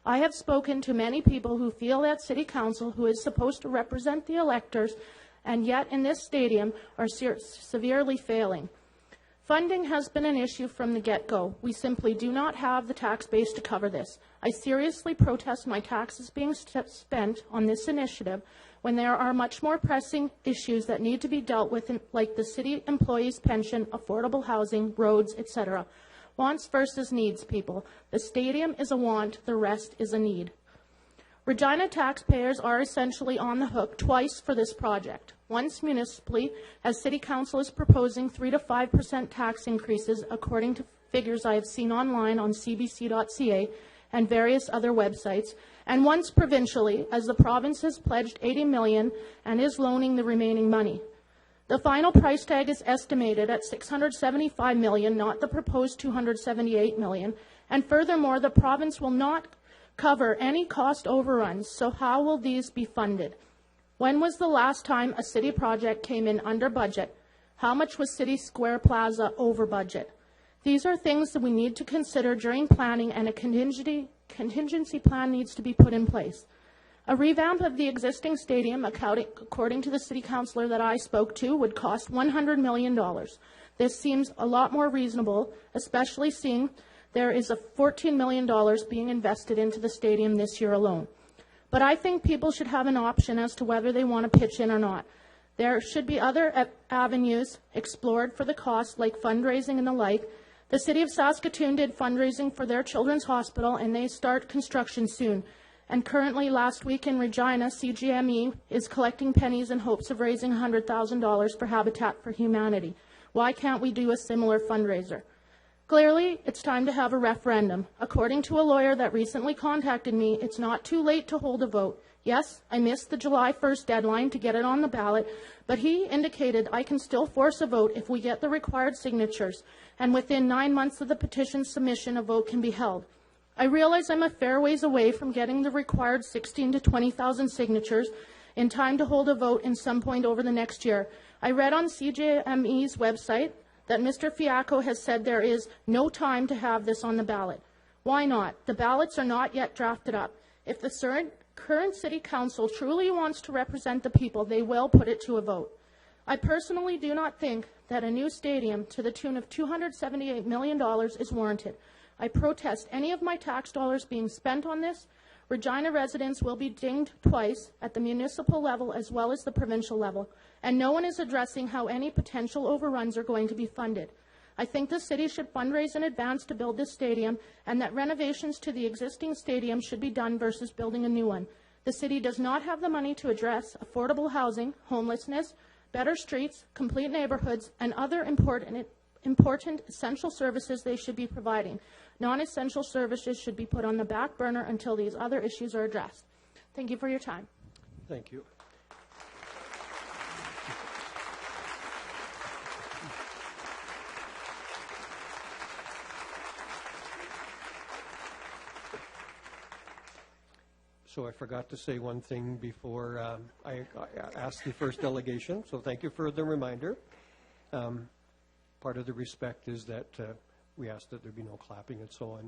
I have spoken to many people who feel that City Council, who is supposed to represent the electors, and yet in this stadium are severely failing. Funding has been an issue from the get-go. We simply do not have the tax base to cover this. I seriously protest my taxes being spent on this initiative when there are much more pressing issues that need to be dealt with, like the city employees' pension, affordable housing, roads, etc. Wants versus needs, people. The stadium is a want, the rest is a need. Regina taxpayers are essentially on the hook twice for this project. Once municipally, as City Council is proposing 3 to 5% tax increases according to figures I have seen online on cbc.ca and various other websites, and once provincially, as the province has pledged $80 million and is loaning the remaining money. The final price tag is estimated at $675 million, not the proposed $278 million, and furthermore, the province will not cover any cost overruns, so how will these be funded? When was the last time a city project came in under budget? How much was City Square Plaza over budget? These are things that we need to consider during planning, and a contingency plan needs to be put in place. A revamp of the existing stadium, according to the city councillor that I spoke to, would cost $100 million. This seems a lot more reasonable, especially seeing there is a $14 million being invested into the stadium this year alone. But I think people should have an option as to whether they want to pitch in or not. There should be other avenues explored for the cost, like fundraising and the like. The City of Saskatoon did fundraising for their children's hospital, and they start construction soon. And currently, last week in Regina, CGME is collecting pennies in hopes of raising $100,000 for Habitat for Humanity. Why can't we do a similar fundraiser? Clearly, it's time to have a referendum. According to a lawyer that recently contacted me, it's not too late to hold a vote. Yes, I missed the July 1st deadline to get it on the ballot, but he indicated I can still force a vote if we get the required signatures, and within 9 months of the petition submission, a vote can be held. I realize I'm a fair ways away from getting the required 16,000 to 20,000 signatures in time to hold a vote in some point over the next year. I read on CJME's website that Mr. Fiacco has said there is no time to have this on the ballot. Why not? The ballots are not yet drafted up. If the current City Council truly wants to represent the people, they will put it to a vote. I personally do not think that a new stadium to the tune of $278 million is warranted. I protest any of my tax dollars being spent on this. Regina residents will be dinged twice at the municipal level as well as the provincial level, and no one is addressing how any potential overruns are going to be funded. I think the city should fundraise in advance to build this stadium, and that renovations to the existing stadium should be done versus building a new one. The city does not have the money to address affordable housing, homelessness, better streets, complete neighborhoods, and other important essential services they should be providing. Non-essential services should be put on the back burner until these other issues are addressed. Thank you for your time. Thank you. So I forgot to say one thing before I asked the first delegation, so thank you for the reminder. Part of the respect is that we ask that there be no clapping and so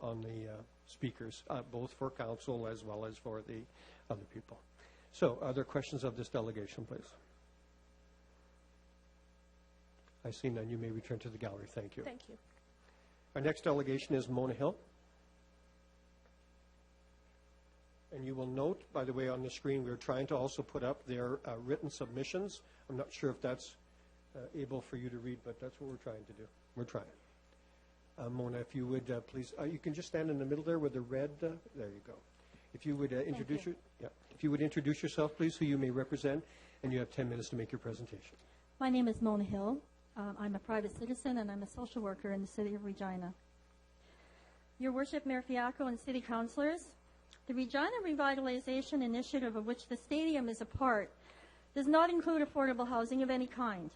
on the speakers, both for council as well as for the other people. So are there questions of this delegation, please? I see none. You may return to the gallery. Thank you. Thank you. Our next delegation is Mona Hill. And you will note, by the way, on the screen, we're trying to also put up their written submissions. I'm not sure if that's able for you to read, but that's what we're trying to do. We're trying. Mona, if you would please, you can just stand in the middle there with the red. There you go. If you would introduce yourself, please, who you may represent, and you have 10 minutes to make your presentation. My name is Mona Hill. I'm a private citizen, and I'm a social worker in the city of Regina. Your Worship, Mayor Fiacco and City Councillors, the Regina Revitalization Initiative, of which the stadium is a part, does not include affordable housing of any kind.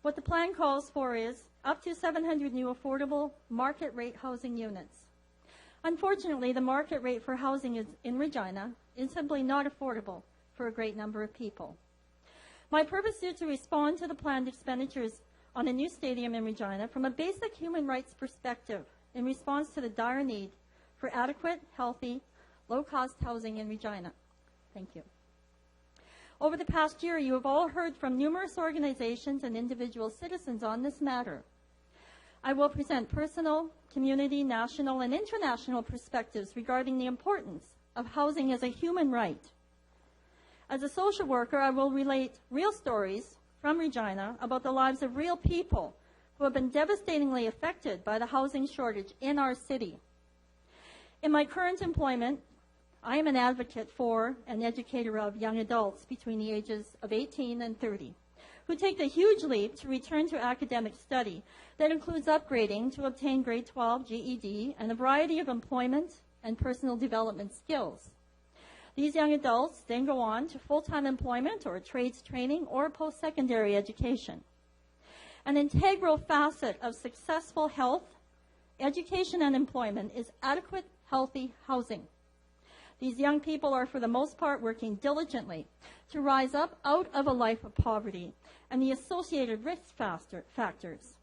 What the plan calls for is up to 700 new affordable market-rate housing units. Unfortunately, the market rate for housing in Regina is simply not affordable for a great number of people. My purpose is to respond to the planned expenditures on a new stadium in Regina from a basic human rights perspective in response to the dire need for adequate, healthy, low-cost housing in Regina. Thank you. Over the past year, you have all heard from numerous organizations and individual citizens on this matter. I will present personal, community, national, and international perspectives regarding the importance of housing as a human right. As a social worker, I will relate real stories from Regina about the lives of real people who have been devastatingly affected by the housing shortage in our city. In my current employment, I am an advocate for and educator of young adults between the ages of 18 and 30 who take the huge leap to return to academic study that includes upgrading to obtain grade 12 GED and a variety of employment and personal development skills. These young adults then go on to full-time employment or trades training or post-secondary education. An integral facet of successful health, education, and employment is adequate, healthy housing. These young people are, for the most part, working diligently to rise up out of a life of poverty and the associated risk factors.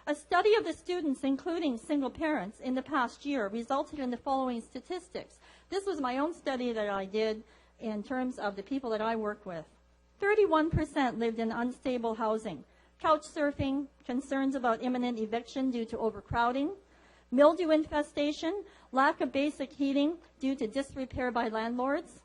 A study of the students, including single parents, in the past year resulted in the following statistics. This was my own study that I did in terms of the people that I work with. 31% lived in unstable housing, couch surfing, concerns about imminent eviction due to overcrowding, mildew infestation, lack of basic heating due to disrepair by landlords.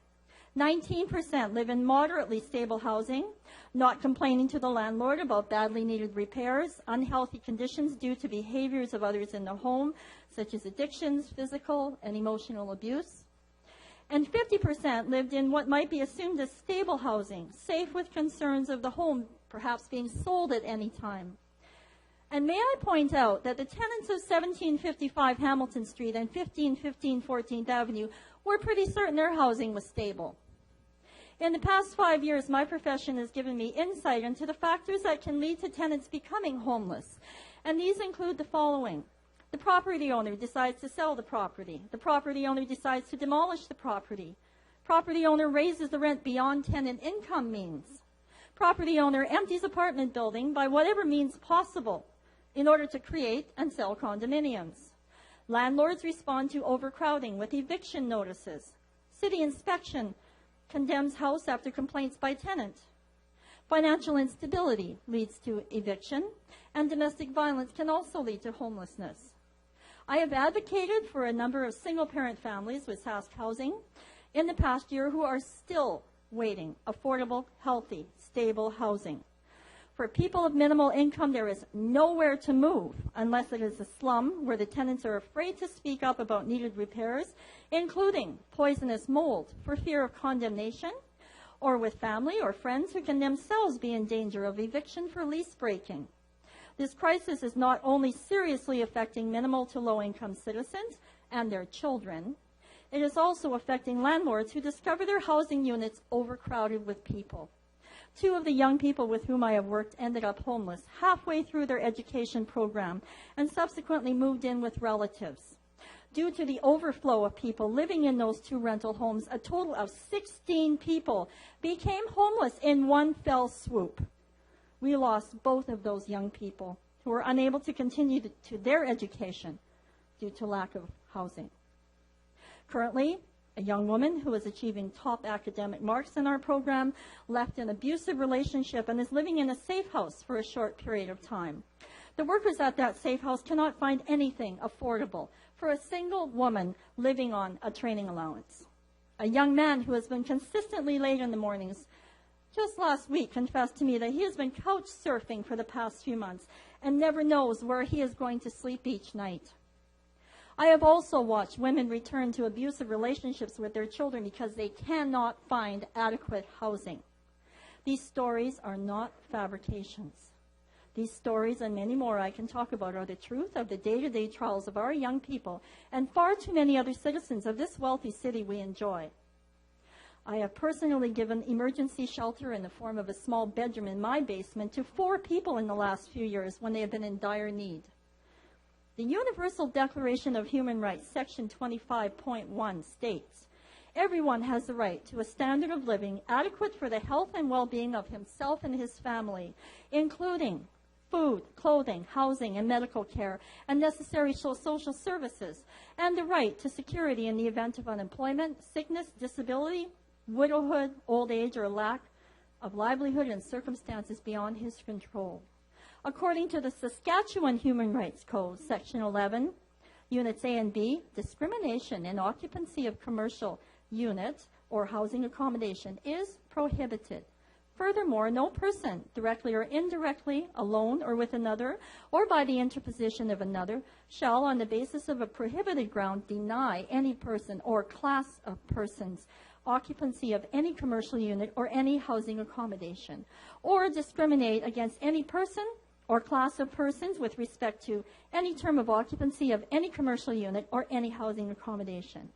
19% live in moderately stable housing, not complaining to the landlord about badly needed repairs, unhealthy conditions due to behaviors of others in the home, such as addictions, physical and emotional abuse. And 50% lived in what might be assumed as stable housing, safe with concerns of the home perhaps being sold at any time. And may I point out that the tenants of 1755 Hamilton Street and 1515 14th Avenue were pretty certain their housing was stable. In the past 5 years, my profession has given me insight into the factors that can lead to tenants becoming homeless. And these include the following. The property owner decides to sell the property. The property owner decides to demolish the property. Property owner raises the rent beyond tenant income means. Property owner empties apartment building by whatever means possible in order to create and sell condominiums. Landlords respond to overcrowding with eviction notices. City inspection condemns house after complaints by tenant. Financial instability leads to eviction, and domestic violence can also lead to homelessness. I have advocated for a number of single-parent families with SASC housing in the past year who are still waiting affordable, healthy, stable housing. For people of minimal income, there is nowhere to move unless it is a slum where the tenants are afraid to speak up about needed repairs, including poisonous mold for fear of condemnation, or with family or friends who can themselves be in danger of eviction for lease breaking. This crisis is not only seriously affecting minimal to low-income citizens and their children, it is also affecting landlords who discover their housing units overcrowded with people. 2 of the young people with whom I have worked ended up homeless halfway through their education program and subsequently moved in with relatives. Due to the overflow of people living in those 2 rental homes, a total of 16 people became homeless in one fell swoop. We lost both of those young people who were unable to continue to their education due to lack of housing. Currently, a young woman who is achieving top academic marks in our program left an abusive relationship and is living in a safe house for a short period of time. The workers at that safe house cannot find anything affordable for a single woman living on a training allowance. A young man who has been consistently late in the mornings just last week confessed to me that he has been couch surfing for the past few months and never knows where he is going to sleep each night. I have also watched women return to abusive relationships with their children because they cannot find adequate housing. These stories are not fabrications. These stories and many more I can talk about are the truth of the day-to-day trials of our young people and far too many other citizens of this wealthy city we enjoy. I have personally given emergency shelter in the form of a small bedroom in my basement to 4 people in the last few years when they have been in dire need. The Universal Declaration of Human Rights, Section 25.1 states, everyone has the right to a standard of living adequate for the health and well-being of himself and his family, including food, clothing, housing, and medical care, and necessary social services, and the right to security in the event of unemployment, sickness, disability, widowhood, old age, or lack of livelihood in circumstances beyond his control. According to the Saskatchewan Human Rights Code, Section 11, Units A and B, discrimination in occupancy of commercial unit or housing accommodation is prohibited. Furthermore, no person, directly or indirectly, alone or with another, or by the interposition of another, shall, on the basis of a prohibited ground, deny any person or class of persons occupancy of any commercial unit or any housing accommodation, or discriminate against any person or class of persons with respect to any term of occupancy of any commercial unit or any housing accommodation.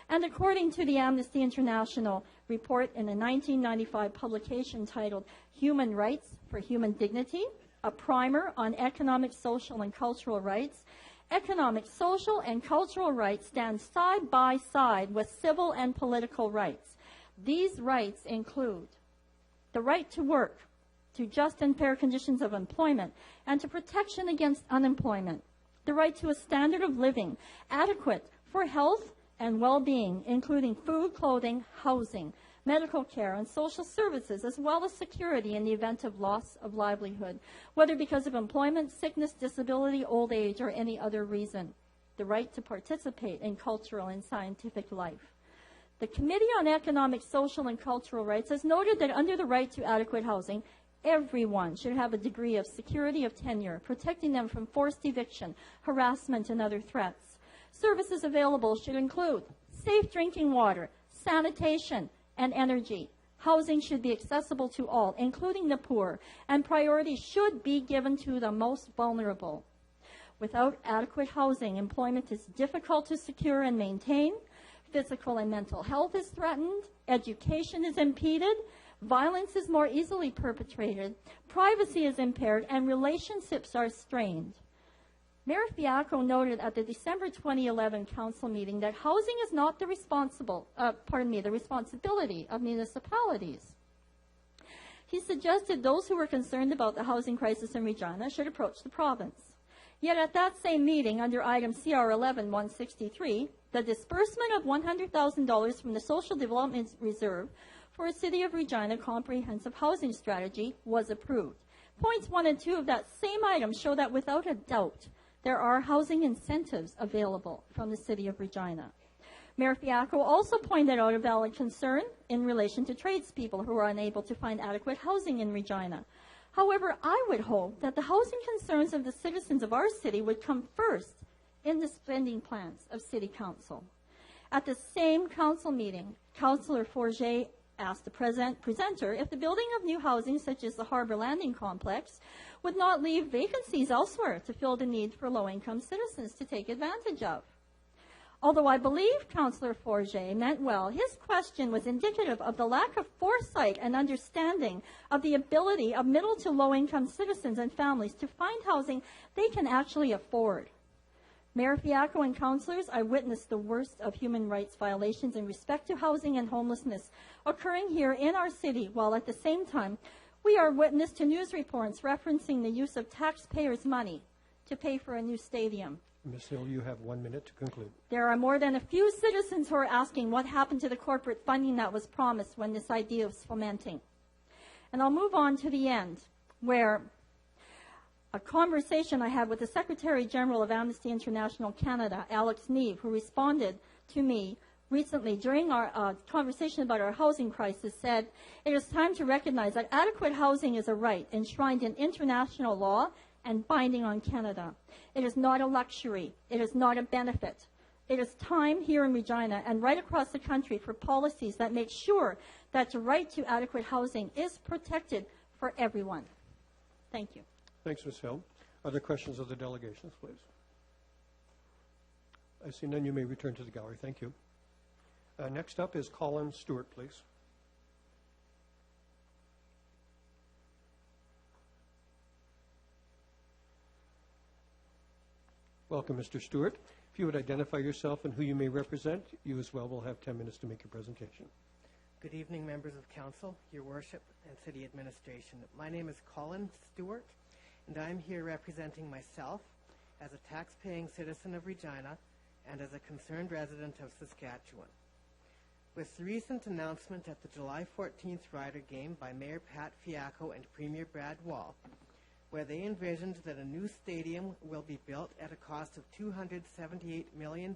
And according to the Amnesty International report in a 1995 publication titled Human Rights for Human Dignity, a primer on economic, social, and cultural rights, economic, social, and cultural rights stand side by side with civil and political rights. These rights include the right to work, to just and fair conditions of employment, and to protection against unemployment, the right to a standard of living adequate for health and well-being, including food, clothing, housing, medical care, and social services, as well as security in the event of loss of livelihood, whether because of employment, sickness, disability, old age, or any other reason, the right to participate in cultural and scientific life. The Committee on Economic, Social, and Cultural Rights has noted that under the right to adequate housing, everyone should have a degree of security of tenure, protecting them from forced eviction, harassment, and other threats. Services available should include safe drinking water, sanitation, and energy. Housing should be accessible to all, including the poor, and priority should be given to the most vulnerable. Without adequate housing, employment is difficult to secure and maintain, physical and mental health is threatened, education is impeded, violence is more easily perpetrated, privacy is impaired, and relationships are strained. Mayor Fiacco noted at the December 2011 council meeting that housing is not the responsibility of municipalities. He suggested those who were concerned about the housing crisis in Regina should approach the province. Yet at that same meeting, under item CR 11-163, the disbursement of $100,000 from the Social Development Reserve for a City of Regina comprehensive housing strategy was approved. Points 1 and 2 of that same item show that without a doubt, there are housing incentives available from the City of Regina. Mayor Fiacco also pointed out a valid concern in relation to tradespeople who are unable to find adequate housing in Regina. However, I would hope that the housing concerns of the citizens of our city would come first in the spending plans of City Council. At the same council meeting, Councillor Forget asked the presenter if the building of new housing, such as the Harbour Landing Complex, would not leave vacancies elsewhere to fill the need for low-income citizens to take advantage of. Although I believe Councillor Forget meant well, his question was indicative of the lack of foresight and understanding of the ability of middle to low-income citizens and families to find housing they can actually afford. Mayor Fiacco and councillors, I witnessed the worst of human rights violations in respect to housing and homelessness occurring here in our city, while at the same time, we are witness to news reports referencing the use of taxpayers' money to pay for a new stadium. Ms. Hill, you have 1 minute to conclude. There are more than a few citizens who are asking what happened to the corporate funding that was promised when this idea was fomenting. And I'll move on to the end, where a conversation I had with the Secretary General of Amnesty International Canada, Alex Neve, who responded to me recently during our conversation about our housing crisis, said, "It is time to recognize that adequate housing is a right enshrined in international law and binding on Canada. It is not a luxury. It is not a benefit. It is time here in Regina and right across the country for policies that make sure that the right to adequate housing is protected for everyone." Thank you. Thanks, Ms. Hill. Are there questions of the delegations, please? I see none. You may return to the gallery. Thank you. Next up is Colin Stewart, please. Welcome, Mr. Stewart. If you would identify yourself and who you may represent, you as well will have 10 minutes to make your presentation. Good evening, members of council, your worship, and city administration. My name is Colin Stewart. and I'm here representing myself as a tax-paying citizen of Regina and as a concerned resident of Saskatchewan. With the recent announcement at the July 14th Rider game by Mayor Pat Fiacco and Premier Brad Wall, where they envisioned that a new stadium will be built at a cost of $278 million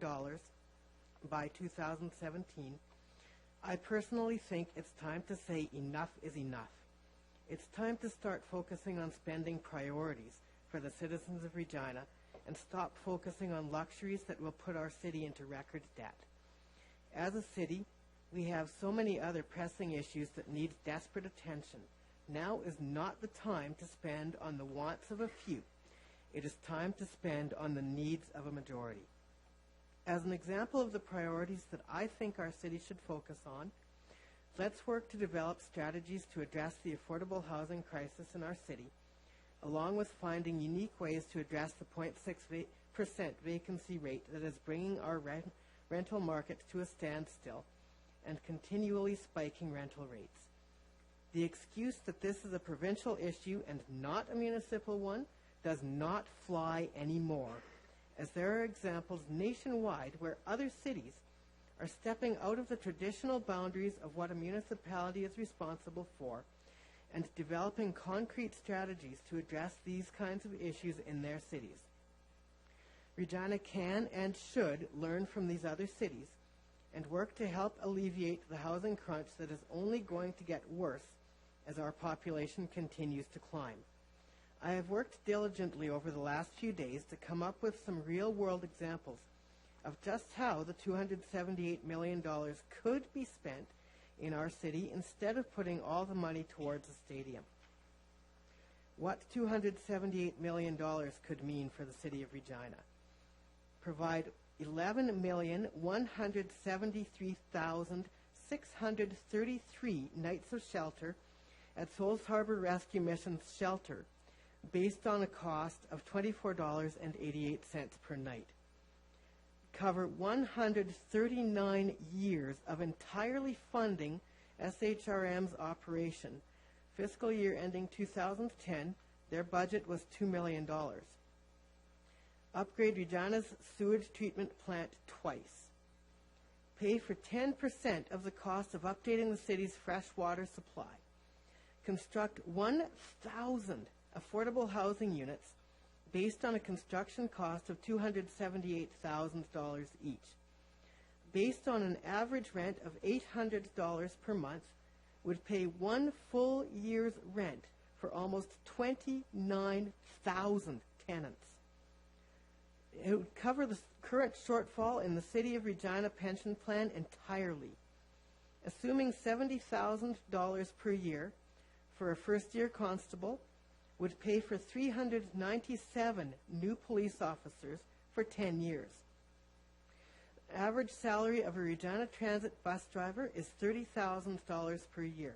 by 2017, I personally think it's time to say enough is enough. It's time to start focusing on spending priorities for the citizens of Regina and stop focusing on luxuries that will put our city into record debt. As a city, we have so many other pressing issues that need desperate attention. Now is not the time to spend on the wants of a few. It is time to spend on the needs of a majority. As an example of the priorities that I think our city should focus on, let's work to develop strategies to address the affordable housing crisis in our city, along with finding unique ways to address the 0.6% vacancy rate that is bringing our rental market to a standstill and continually spiking rental rates. The excuse that this is a provincial issue and not a municipal one does not fly anymore, as there are examples nationwide where other cities are stepping out of the traditional boundaries of what a municipality is responsible for and developing concrete strategies to address these kinds of issues in their cities. Regina can and should learn from these other cities and work to help alleviate the housing crunch that is only going to get worse as our population continues to climb. I have worked diligently over the last few days to come up with some real-world examples of just how the $278 million could be spent in our city instead of putting all the money towards a stadium. What $278 million could mean for the city of Regina: provide 11,173,633 nights of shelter at Souls Harbor Rescue Mission's shelter, based on a cost of $24.88 per night. Cover 139 years of entirely funding SHRM's operation. Fiscal year ending 2010, their budget was $2 million. Upgrade Regina's sewage treatment plant twice. Pay for 10% of the cost of updating the city's freshwater supply. Construct 1,000 affordable housing units based on a construction cost of $278,000 each. Based on an average rent of $800 per month, would pay 1 full year's rent for almost 29,000 tenants. It would cover the current shortfall in the City of Regina pension plan entirely. Assuming $70,000 per year for a first-year constable, would pay for 397 new police officers for 10 years. Average salary of a Regina Transit bus driver is $30,000 per year.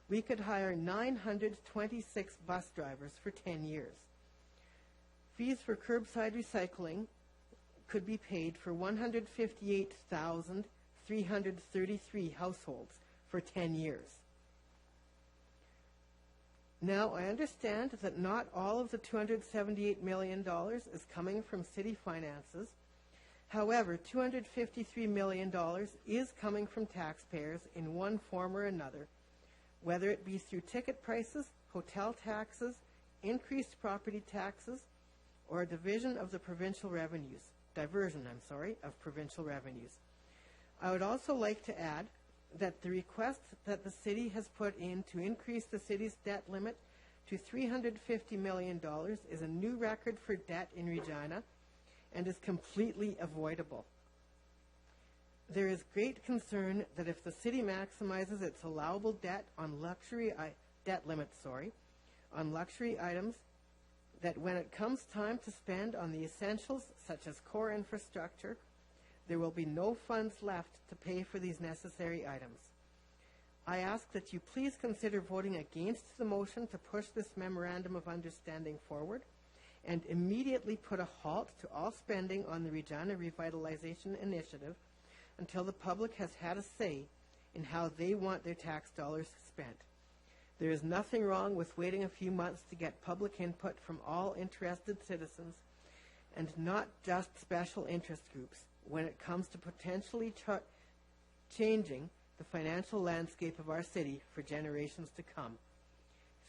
We could hire 926 bus drivers for 10 years. Fees for curbside recycling could be paid for 158,333 households for 10 years. Now, I understand that not all of the $278 million is coming from city finances. However, $253 million is coming from taxpayers in one form or another, whether it be through ticket prices, hotel taxes, increased property taxes, or a diversion of provincial revenues. I would also like to add that the request that the city has put in to increase the city's debt limit to $350 million is a new record for debt in Regina and is completely avoidable. There is great concern that if the city maximizes its allowable debt on luxury items, that when it comes time to spend on the essentials such as core infrastructure, there will be no funds left to pay for these necessary items. I ask that you please consider voting against the motion to push this memorandum of understanding forward and immediately put a halt to all spending on the Regina Revitalization Initiative until the public has had a say in how they want their tax dollars spent. There is nothing wrong with waiting a few months to get public input from all interested citizens and not just special interest groups when it comes to potentially changing the financial landscape of our city for generations to come.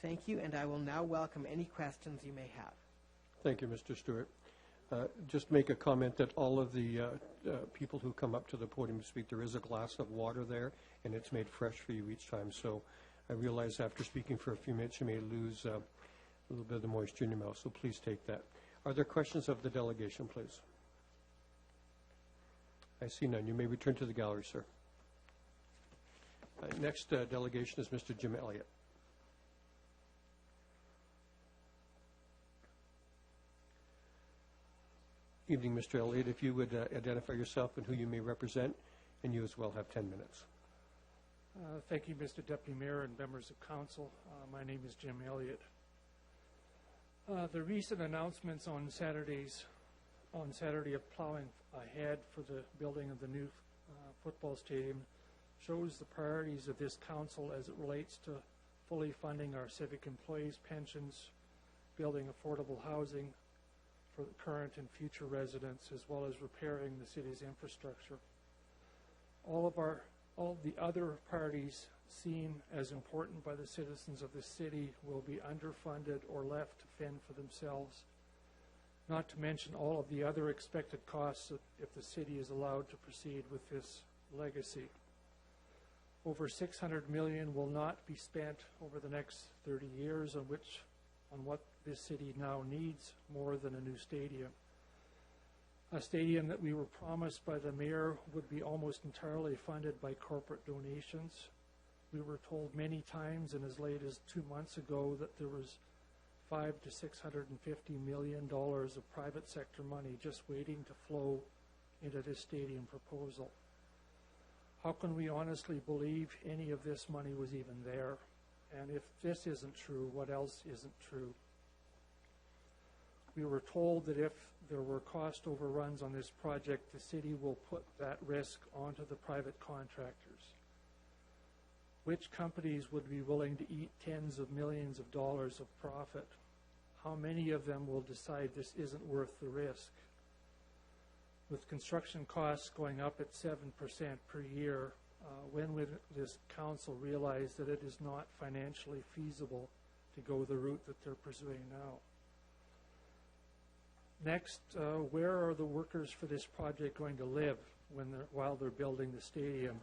Thank you, and I will now welcome any questions you may have. Thank you, Mr. Stewart. Just make a comment that all of the people who come up to the podium to speak, there is a glass of water there, and it's made fresh for you each time. So I realize after speaking for a few minutes, you may lose a little bit of the moisture in your mouth, so please take that. Are there questions of the delegation, please? I see none. You may return to the gallery, sir. Next delegation is Mr. Jim Elliott. Evening, Mr. Elliott. If you would identify yourself and who you may represent, and you as well have 10 minutes. Thank you, Mr. Deputy Mayor and members of council. My name is Jim Elliott. The recent announcements on Saturday of plowing ahead for the building of the new football stadium shows the priorities of this council as it relates to fully funding our civic employees' pensions, building affordable housing for the current and future residents, as well as repairing the city's infrastructure. All the other priorities seen as important by the citizens of the city will be underfunded or left to fend for themselves, not to mention all of the other expected costs if the city is allowed to proceed with this legacy. Over $600 million will not be spent over the next 30 years on what this city now needs more than a new stadium. A stadium that we were promised by the mayor would be almost entirely funded by corporate donations. We were told many times, and as late as 2 months ago, that there was $500 to $650 million of private sector money just waiting to flow into this stadium proposal. How can we honestly believe any of this money was even there? And if this isn't true, what else isn't true? We were told that if there were cost overruns on this project, the city will put that risk onto the private contractors. Which companies would be willing to eat tens of millions of dollars of profit? How many of them will decide this isn't worth the risk? With construction costs going up at 7% per year, when will this council realize that it is not financially feasible to go the route that they're pursuing now? Next, where are the workers for this project going to live while they're building the stadium?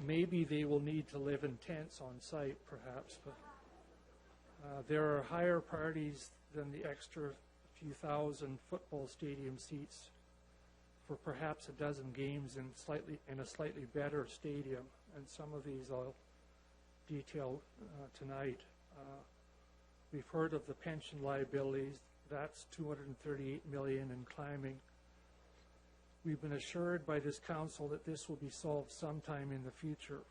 Maybe they will need to live in tents on site, perhaps, but there are higher priorities than the extra few thousand football stadium seats for perhaps a dozen games in a slightly better stadium, and some of these I'll detail tonight. We've heard of the pension liabilities. That's $238 million and climbing. We've been assured by this council that this will be solved sometime in the future.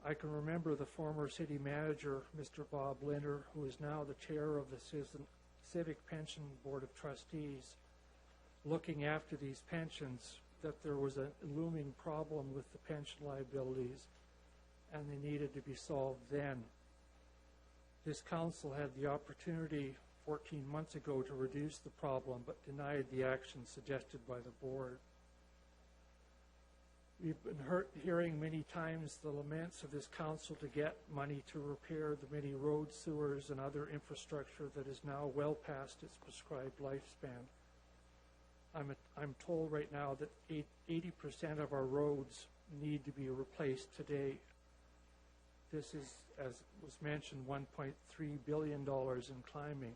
I can remember the former city manager, Mr. Bob Linder, who is now the chair of the Civic Pension Board of Trustees, looking after these pensions, that there was a looming problem with the pension liabilities and they needed to be solved then. This council had the opportunity 14 months ago to reduce the problem, but denied the action suggested by the board. We've been hearing many times the laments of this council to get money to repair the many roads, sewers, and other infrastructure that is now well past its prescribed lifespan. I'm told right now that 80% of our roads need to be replaced today. This is, as was mentioned, $1.3 billion in climbing.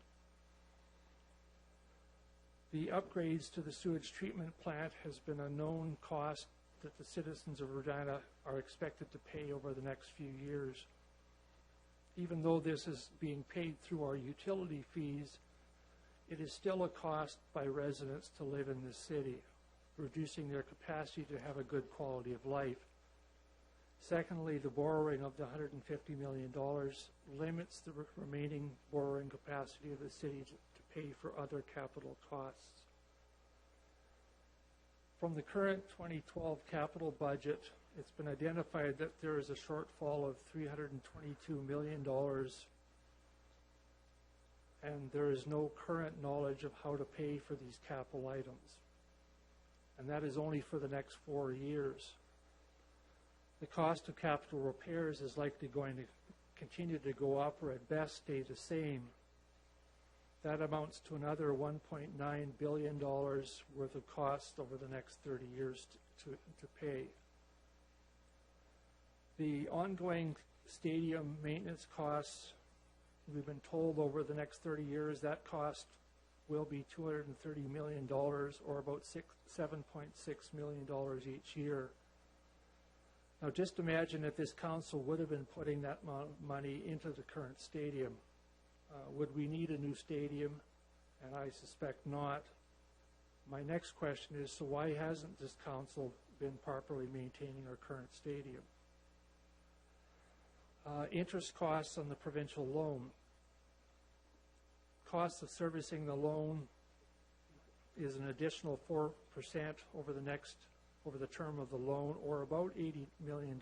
The upgrades to the sewage treatment plant has been a known cost that the citizens of Regina are expected to pay over the next few years. Even though this is being paid through our utility fees, it is still a cost by residents to live in this city, reducing their capacity to have a good quality of life. Secondly, the borrowing of the $150 million limits the remaining borrowing capacity of the city to pay for other capital costs. From the current 2012 capital budget it's been identified that there is a shortfall of $322 million, and there is no current knowledge of how to pay for these capital items. And that is only for the next 4 years. The cost of capital repairs is likely going to continue to go up, or at best stay the same. That amounts to another $1.9 billion worth of cost over the next 30 years to pay. The ongoing stadium maintenance costs, we've been told over the next 30 years, that cost will be $230 million, or about $7.6 million each year. Now just imagine if this council would have been putting that money into the current stadium. Would we need a new stadium? And I suspect not. My next question is, so why hasn't this council been properly maintaining our current stadium? Interest costs on the provincial loan. Cost of servicing the loan is an additional 4% over the term of the loan, or about $80 million.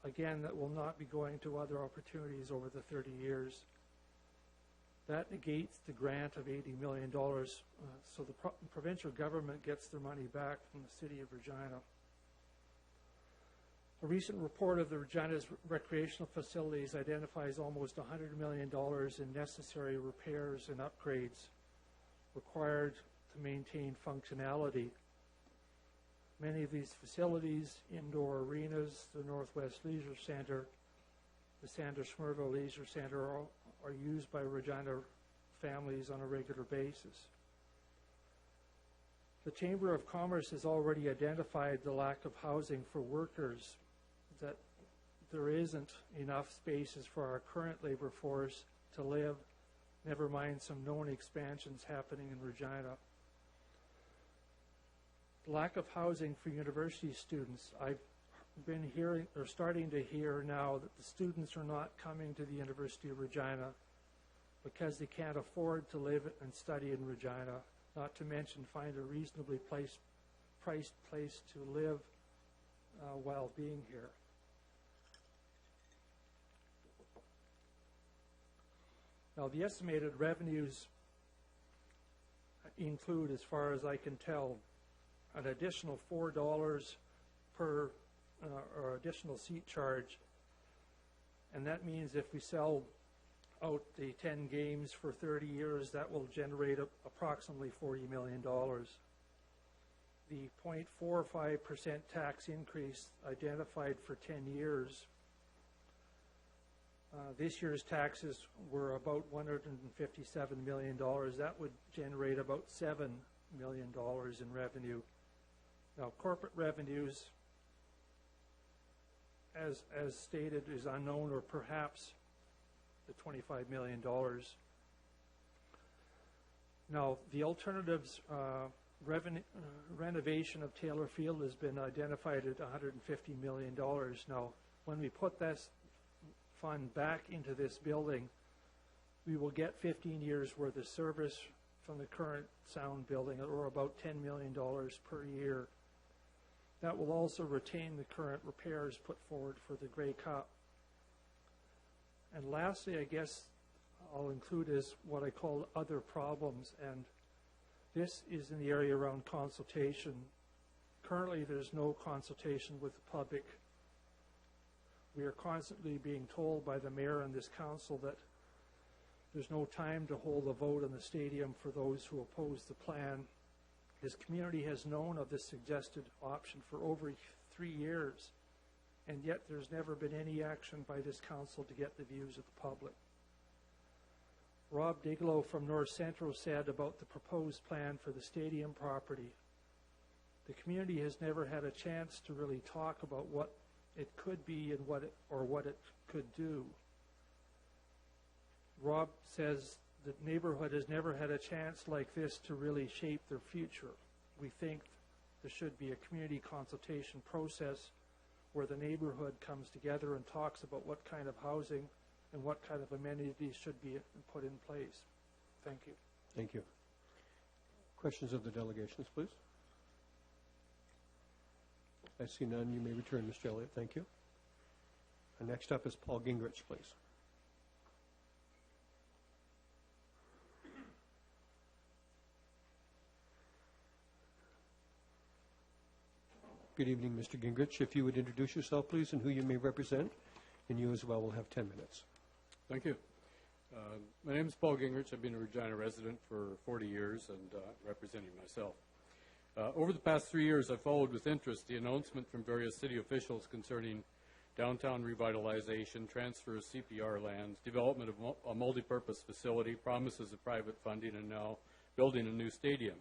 Again, that will not be going to other opportunities over the 30 years. That negates the grant of $80 million, so the provincial government gets their money back from the city of Regina. A recent report of the Regina's recreational facilities identifies almost $100 million in necessary repairs and upgrades required to maintain functionality. Many of these facilities, indoor arenas, the Northwest Leisure Centre, the Sanders Smurville Leisure Centre, are used by Regina families on a regular basis. The Chamber of Commerce has already identified the lack of housing for workers, that there isn't enough spaces for our current labor force to live, never mind some known expansions happening in Regina. The lack of housing for university students. I've been hearing, or starting to hear now, that the students are not coming to the University of Regina because they can't afford to live and study in Regina, not to mention find a reasonably priced place to live while being here. Now, the estimated revenues include, as far as I can tell, an additional $4 per or additional seat charge, and that means if we sell out the 10 games for 30 years, that will generate approximately $40 million. The 0.45% tax increase identified for 10 years. This year's taxes were about $157 million. That would generate about $7 million in revenue. Now, corporate revenues, as stated, is unknown, or perhaps the $25 million. Now, the alternatives renovation of Taylor Field has been identified at $150 million. Now, when we put this fund back into this building, we will get 15 years worth of service from the current sound building, or about $10 million per year. That will also retain the current repairs put forward for the Grey Cup. And lastly, I guess I'll include is what I call other problems, and this is in the area around consultation. Currently, there's no consultation with the public. We are constantly being told by the mayor and this council that there's no time to hold a vote on the stadium for those who oppose the plan. This community has known of this suggested option for over 3 years, and yet there's never been any action by this council to get the views of the public. Rob Diglow from North Central said about the proposed plan for the stadium property, the community has never had a chance to really talk about what it could be and what it could do. Rob says the neighborhood has never had a chance like this to really shape their future. We think there should be a community consultation process where the neighborhood comes together and talks about what kind of housing and what kind of amenities should be put in place. Thank you. Thank you. Questions of the delegations, please. I see none. You may return, Mr. Elliott. Thank you. And next up is Paul Gingrich, please. Good evening, Mr. Gingrich. If you would introduce yourself, please, and who you may represent, and you as well will have 10 minutes. Thank you. My name is Paul Gingrich. I've been a Regina resident for 40 years and representing myself. Over the past 3 years, I've followed with interest the announcement from various city officials concerning downtown revitalization, transfer of CPR lands, development of a multi-purpose facility, promises of private funding, and now building a new stadium.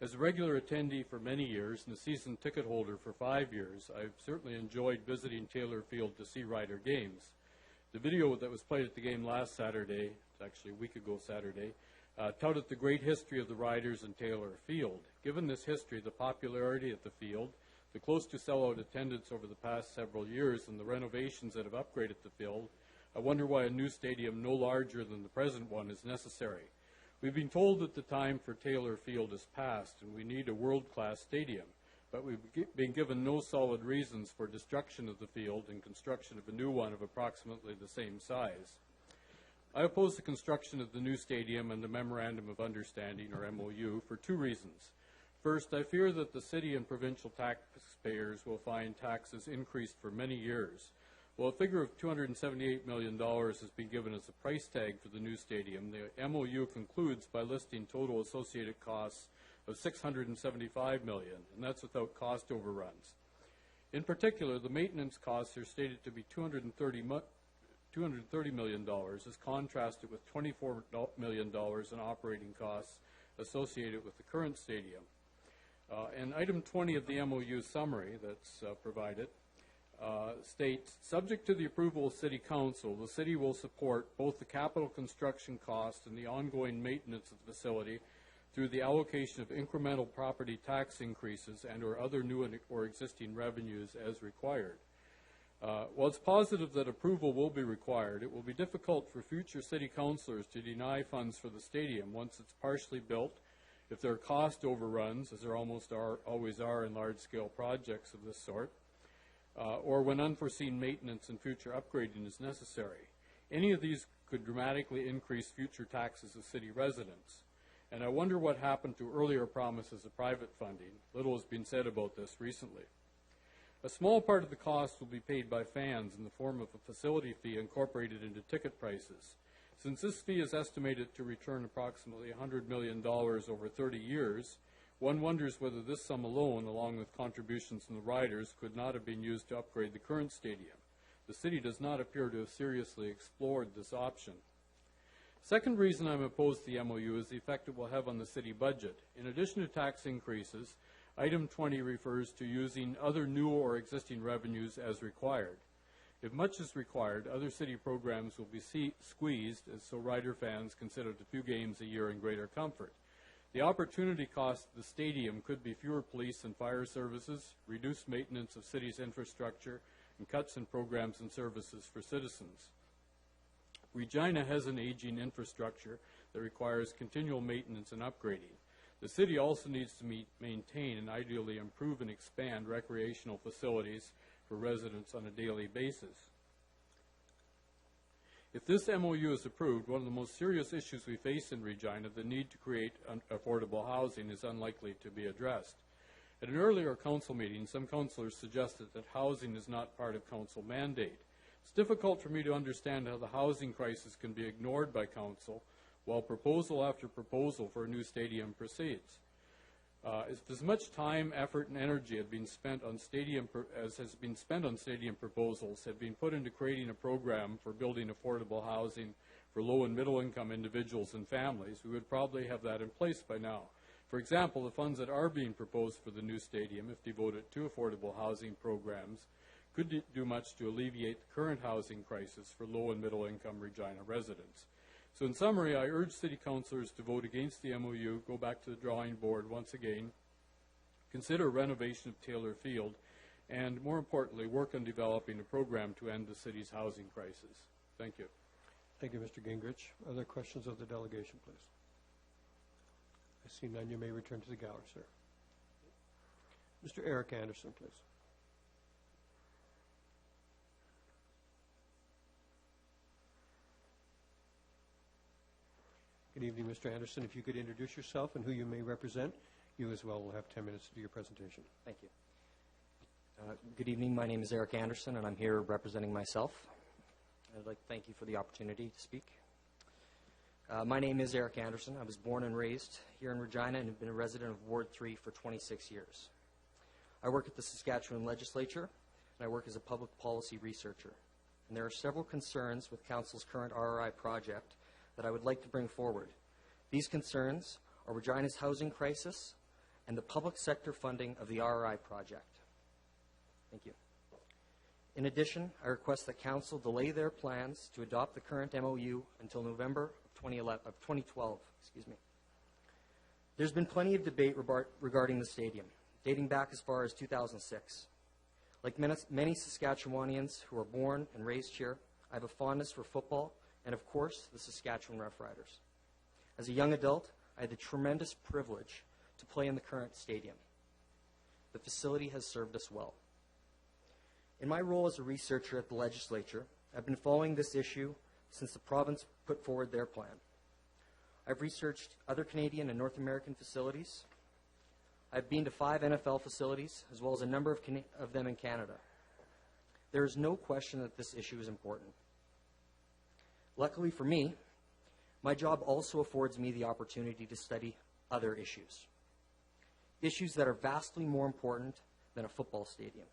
As a regular attendee for many years and a season ticket holder for 5 years, I've certainly enjoyed visiting Taylor Field to see Rider games. The video that was played at the game last Saturday, it's actually a week ago Saturday, touted the great history of the Riders in Taylor Field. Given this history, the popularity at the field, the close to sellout attendance over the past several years, and the renovations that have upgraded the field, I wonder why a new stadium no larger than the present one is necessary. We've been told that the time for Taylor Field is past and we need a world-class stadium, but we've been given no solid reasons for destruction of the field and construction of a new one of approximately the same size. I oppose the construction of the new stadium and the Memorandum of Understanding, or MOU, for 2 reasons. First, I fear that the city and provincial taxpayers will find taxes increased for many years. While a figure of $278 million has been given as a price tag for the new stadium, the MOU concludes by listing total associated costs of $675 million, and that's without cost overruns. In particular, the maintenance costs are stated to be $230 million, as contrasted with $24 million in operating costs associated with the current stadium. And item 20 of the MOU summary that's provided states, subject to the approval of City Council, the city will support both the capital construction cost and the ongoing maintenance of the facility through the allocation of incremental property tax increases and or other new or existing revenues as required. While it's positive that approval will be required, it will be difficult for future city councilors to deny funds for the stadium once it's partially built, if there are cost overruns, as there always are in large-scale projects of this sort, or when unforeseen maintenance and future upgrading is necessary. Any of these could dramatically increase future taxes of city residents. And I wonder what happened to earlier promises of private funding. Little has been said about this recently. A small part of the cost will be paid by fans in the form of a facility fee incorporated into ticket prices. Since this fee is estimated to return approximately $100 million over 30 years, one wonders whether this sum alone, along with contributions from the riders, could not have been used to upgrade the current stadium. The city does not appear to have seriously explored this option. Second reason I'm opposed to the MOU is the effect it will have on the city budget. In addition to tax increases, item 20 refers to using other new or existing revenues as required. If much is required, other city programs will be squeezed, as so rider fans can sit out a few games a year in greater comfort. The opportunity cost of the stadium could be fewer police and fire services, reduced maintenance of city's infrastructure, and cuts in programs and services for citizens. Regina has an aging infrastructure that requires continual maintenance and upgrading. The city also needs to maintain and ideally improve and expand recreational facilities for residents on a daily basis. If this MOU is approved, one of the most serious issues we face in Regina, the need to create affordable housing, is unlikely to be addressed. At an earlier council meeting, some councillors suggested that housing is not part of council mandate. It's difficult for me to understand how the housing crisis can be ignored by council while proposal after proposal for a new stadium proceeds. If as much time, effort, and energy have been spent on as has been spent on stadium proposals have been put into creating a program for building affordable housing for low and middle income individuals and families, we would probably have that in place by now. For example, the funds that are being proposed for the new stadium, if devoted to affordable housing programs, could do much to alleviate the current housing crisis for low and middle income Regina residents. So in summary, I urge city councillors to vote against the MOU, go back to the drawing board once again, consider renovation of Taylor Field, and more importantly, work on developing a program to end the city's housing crisis. Thank you. Thank you, Mr. Gingrich. Other questions of the delegation, please? I see none. You may return to the gallery, sir. Mr. Eric Anderson, please. Good evening, Mr. Anderson. If you could introduce yourself and who you may represent, you as well will have 10 minutes to do your presentation. Thank you. Good evening. My name is Eric Anderson, and I'm here representing myself. I'd like to thank you for the opportunity to speak. My name is Eric Anderson. I was born and raised here in Regina and have been a resident of Ward 3 for 26 years. I work at the Saskatchewan Legislature, and I work as a public policy researcher. And there are several concerns with Council's current RRI project that I would like to bring forward. These concerns are Regina's housing crisis and the public sector funding of the RRI project. Thank you. In addition, I request that Council delay their plans to adopt the current MOU until November of 2012. There's been plenty of debate regarding the stadium, dating back as far as 2006. Like many Saskatchewanians who are born and raised here, I have a fondness for football and, of course, the Saskatchewan Roughriders. As a young adult, I had the tremendous privilege to play in the current stadium. The facility has served us well. In my role as a researcher at the legislature, I've been following this issue since the province put forward their plan. I've researched other Canadian and North American facilities. I've been to 5 NFL facilities, as well as a number of them in Canada. There is no question that this issue is important. Luckily for me, my job also affords me the opportunity to study other issues. Issues that are vastly more important than a football stadium.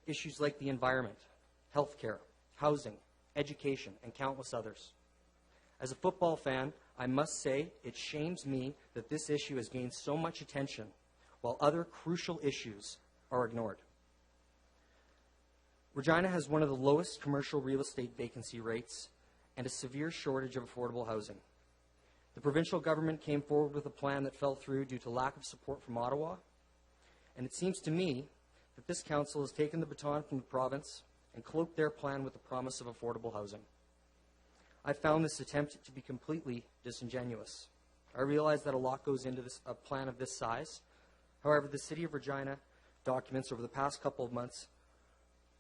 Issues like the environment, healthcare, housing, education, and countless others. As a football fan, I must say it shames me that this issue has gained so much attention while other crucial issues are ignored. Regina has one of the lowest commercial real estate vacancy rates and a severe shortage of affordable housing. The provincial government came forward with a plan that fell through due to lack of support from Ottawa, and it seems to me that this council has taken the baton from the province and cloaked their plan with the promise of affordable housing. I found this attempt to be completely disingenuous. I realize that a lot goes into a plan of this size. However, the City of Regina documents over the past couple of months,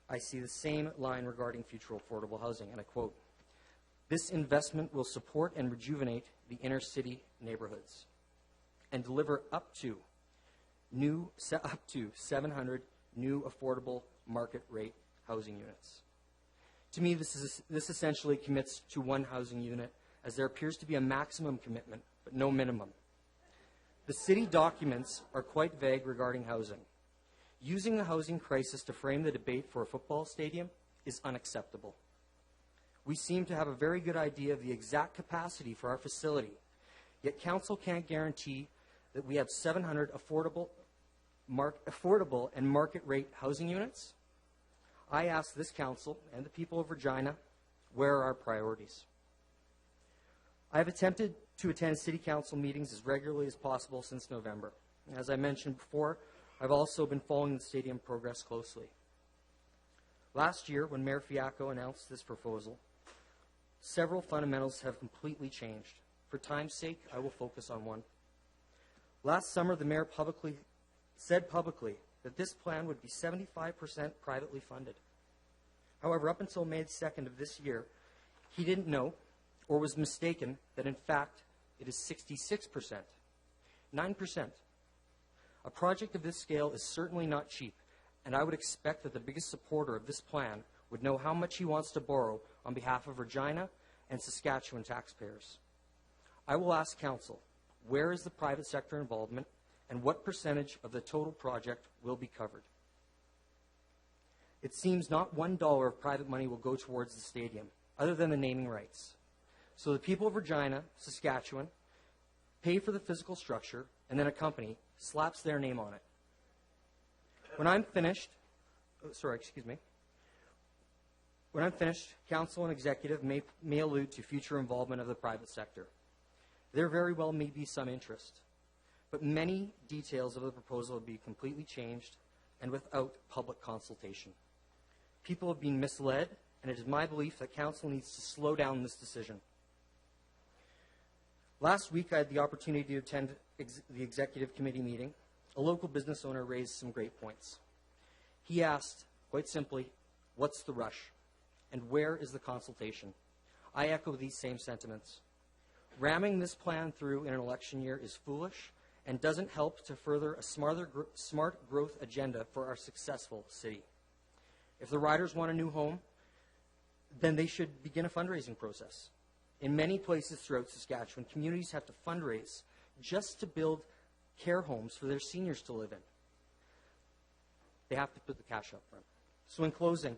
I see the same line regarding future affordable housing, and I quote, "This investment will support and rejuvenate the inner city neighborhoods and deliver up to 700 new affordable market rate housing units." To me, this essentially commits to one housing unit, as there appears to be a maximum commitment, but no minimum. The city documents are quite vague regarding housing. Using the housing crisis to frame the debate for a football stadium is unacceptable. We seem to have a very good idea of the exact capacity for our facility, yet Council can't guarantee that we have 700 affordable and market rate housing units. I ask this Council and the people of Regina, where are our priorities? I have attempted to attend City Council meetings as regularly as possible since November. As I mentioned before, I've also been following the stadium progress closely. Last year, when Mayor Fiacco announced this proposal, several fundamentals have completely changed. For time's sake, I will focus on one. Last summer, the mayor said publicly that this plan would be 75% privately funded. However, up until May 2nd of this year, he didn't know or was mistaken that, in fact, it is 66%, 9%. A project of this scale is certainly not cheap, and I would expect that the biggest supporter of this plan would know how much he wants to borrow on behalf of Regina and Saskatchewan taxpayers. I will ask Council, where is the private sector involvement, and what percentage of the total project will be covered? It seems not $1 of private money will go towards the stadium, other than the naming rights. So the people of Regina, Saskatchewan, pay for the physical structure, and then a company slaps their name on it. When I'm finished, Council and Executive may allude to future involvement of the private sector. There very well may be some interest, but many details of the proposal will be completely changed and without public consultation. People have been misled, and it is my belief that Council needs to slow down this decision. Last week, I had the opportunity to attend the Executive Committee meeting. A local business owner raised some great points. He asked, quite simply, what's the rush? And where is the consultation? I echo these same sentiments. Ramming this plan through in an election year is foolish and doesn't help to further a smart growth agenda for our successful city. If the riders want a new home, then they should begin a fundraising process. In many places throughout Saskatchewan, communities have to fundraise just to build care homes for their seniors to live in. They have to put the cash up front. So in closing,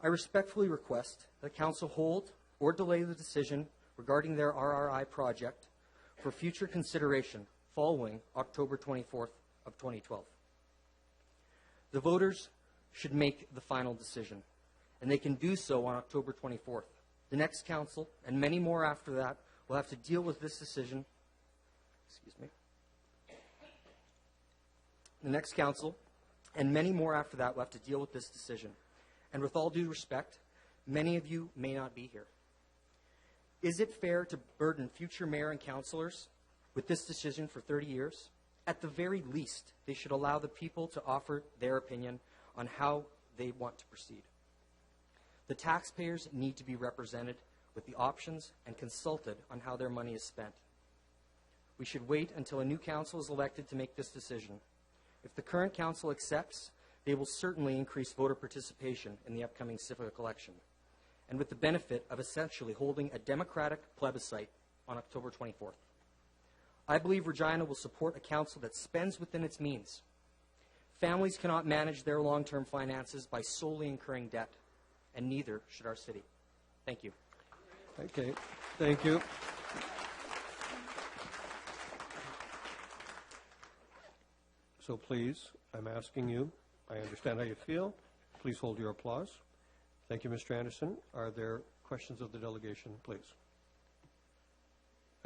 I respectfully request that Council hold or delay the decision regarding their RRI project for future consideration following October 24th of 2012. The voters should make the final decision, and they can do so on October 24th. The next council, and many more after that, will have to deal with this decision. Excuse me. The next council, and many more after that, will have to deal with this decision. And with all due respect, many of you may not be here. Is it fair to burden future mayor and councillors with this decision for 30 years? At the very least, they should allow the people to offer their opinion on how they want to proceed. The taxpayers need to be represented with the options and consulted on how their money is spent. We should wait until a new council is elected to make this decision. If the current council accepts, they will certainly increase voter participation in the upcoming civic election, and with the benefit of essentially holding a democratic plebiscite on October 24th. I believe Regina will support a council that spends within its means. Families cannot manage their long-term finances by solely incurring debt, and neither should our city. Thank you. Okay, thank you. So please, I'm asking you, I understand how you feel. Please hold your applause. Thank you, Mr. Anderson. Are there questions of the delegation, please?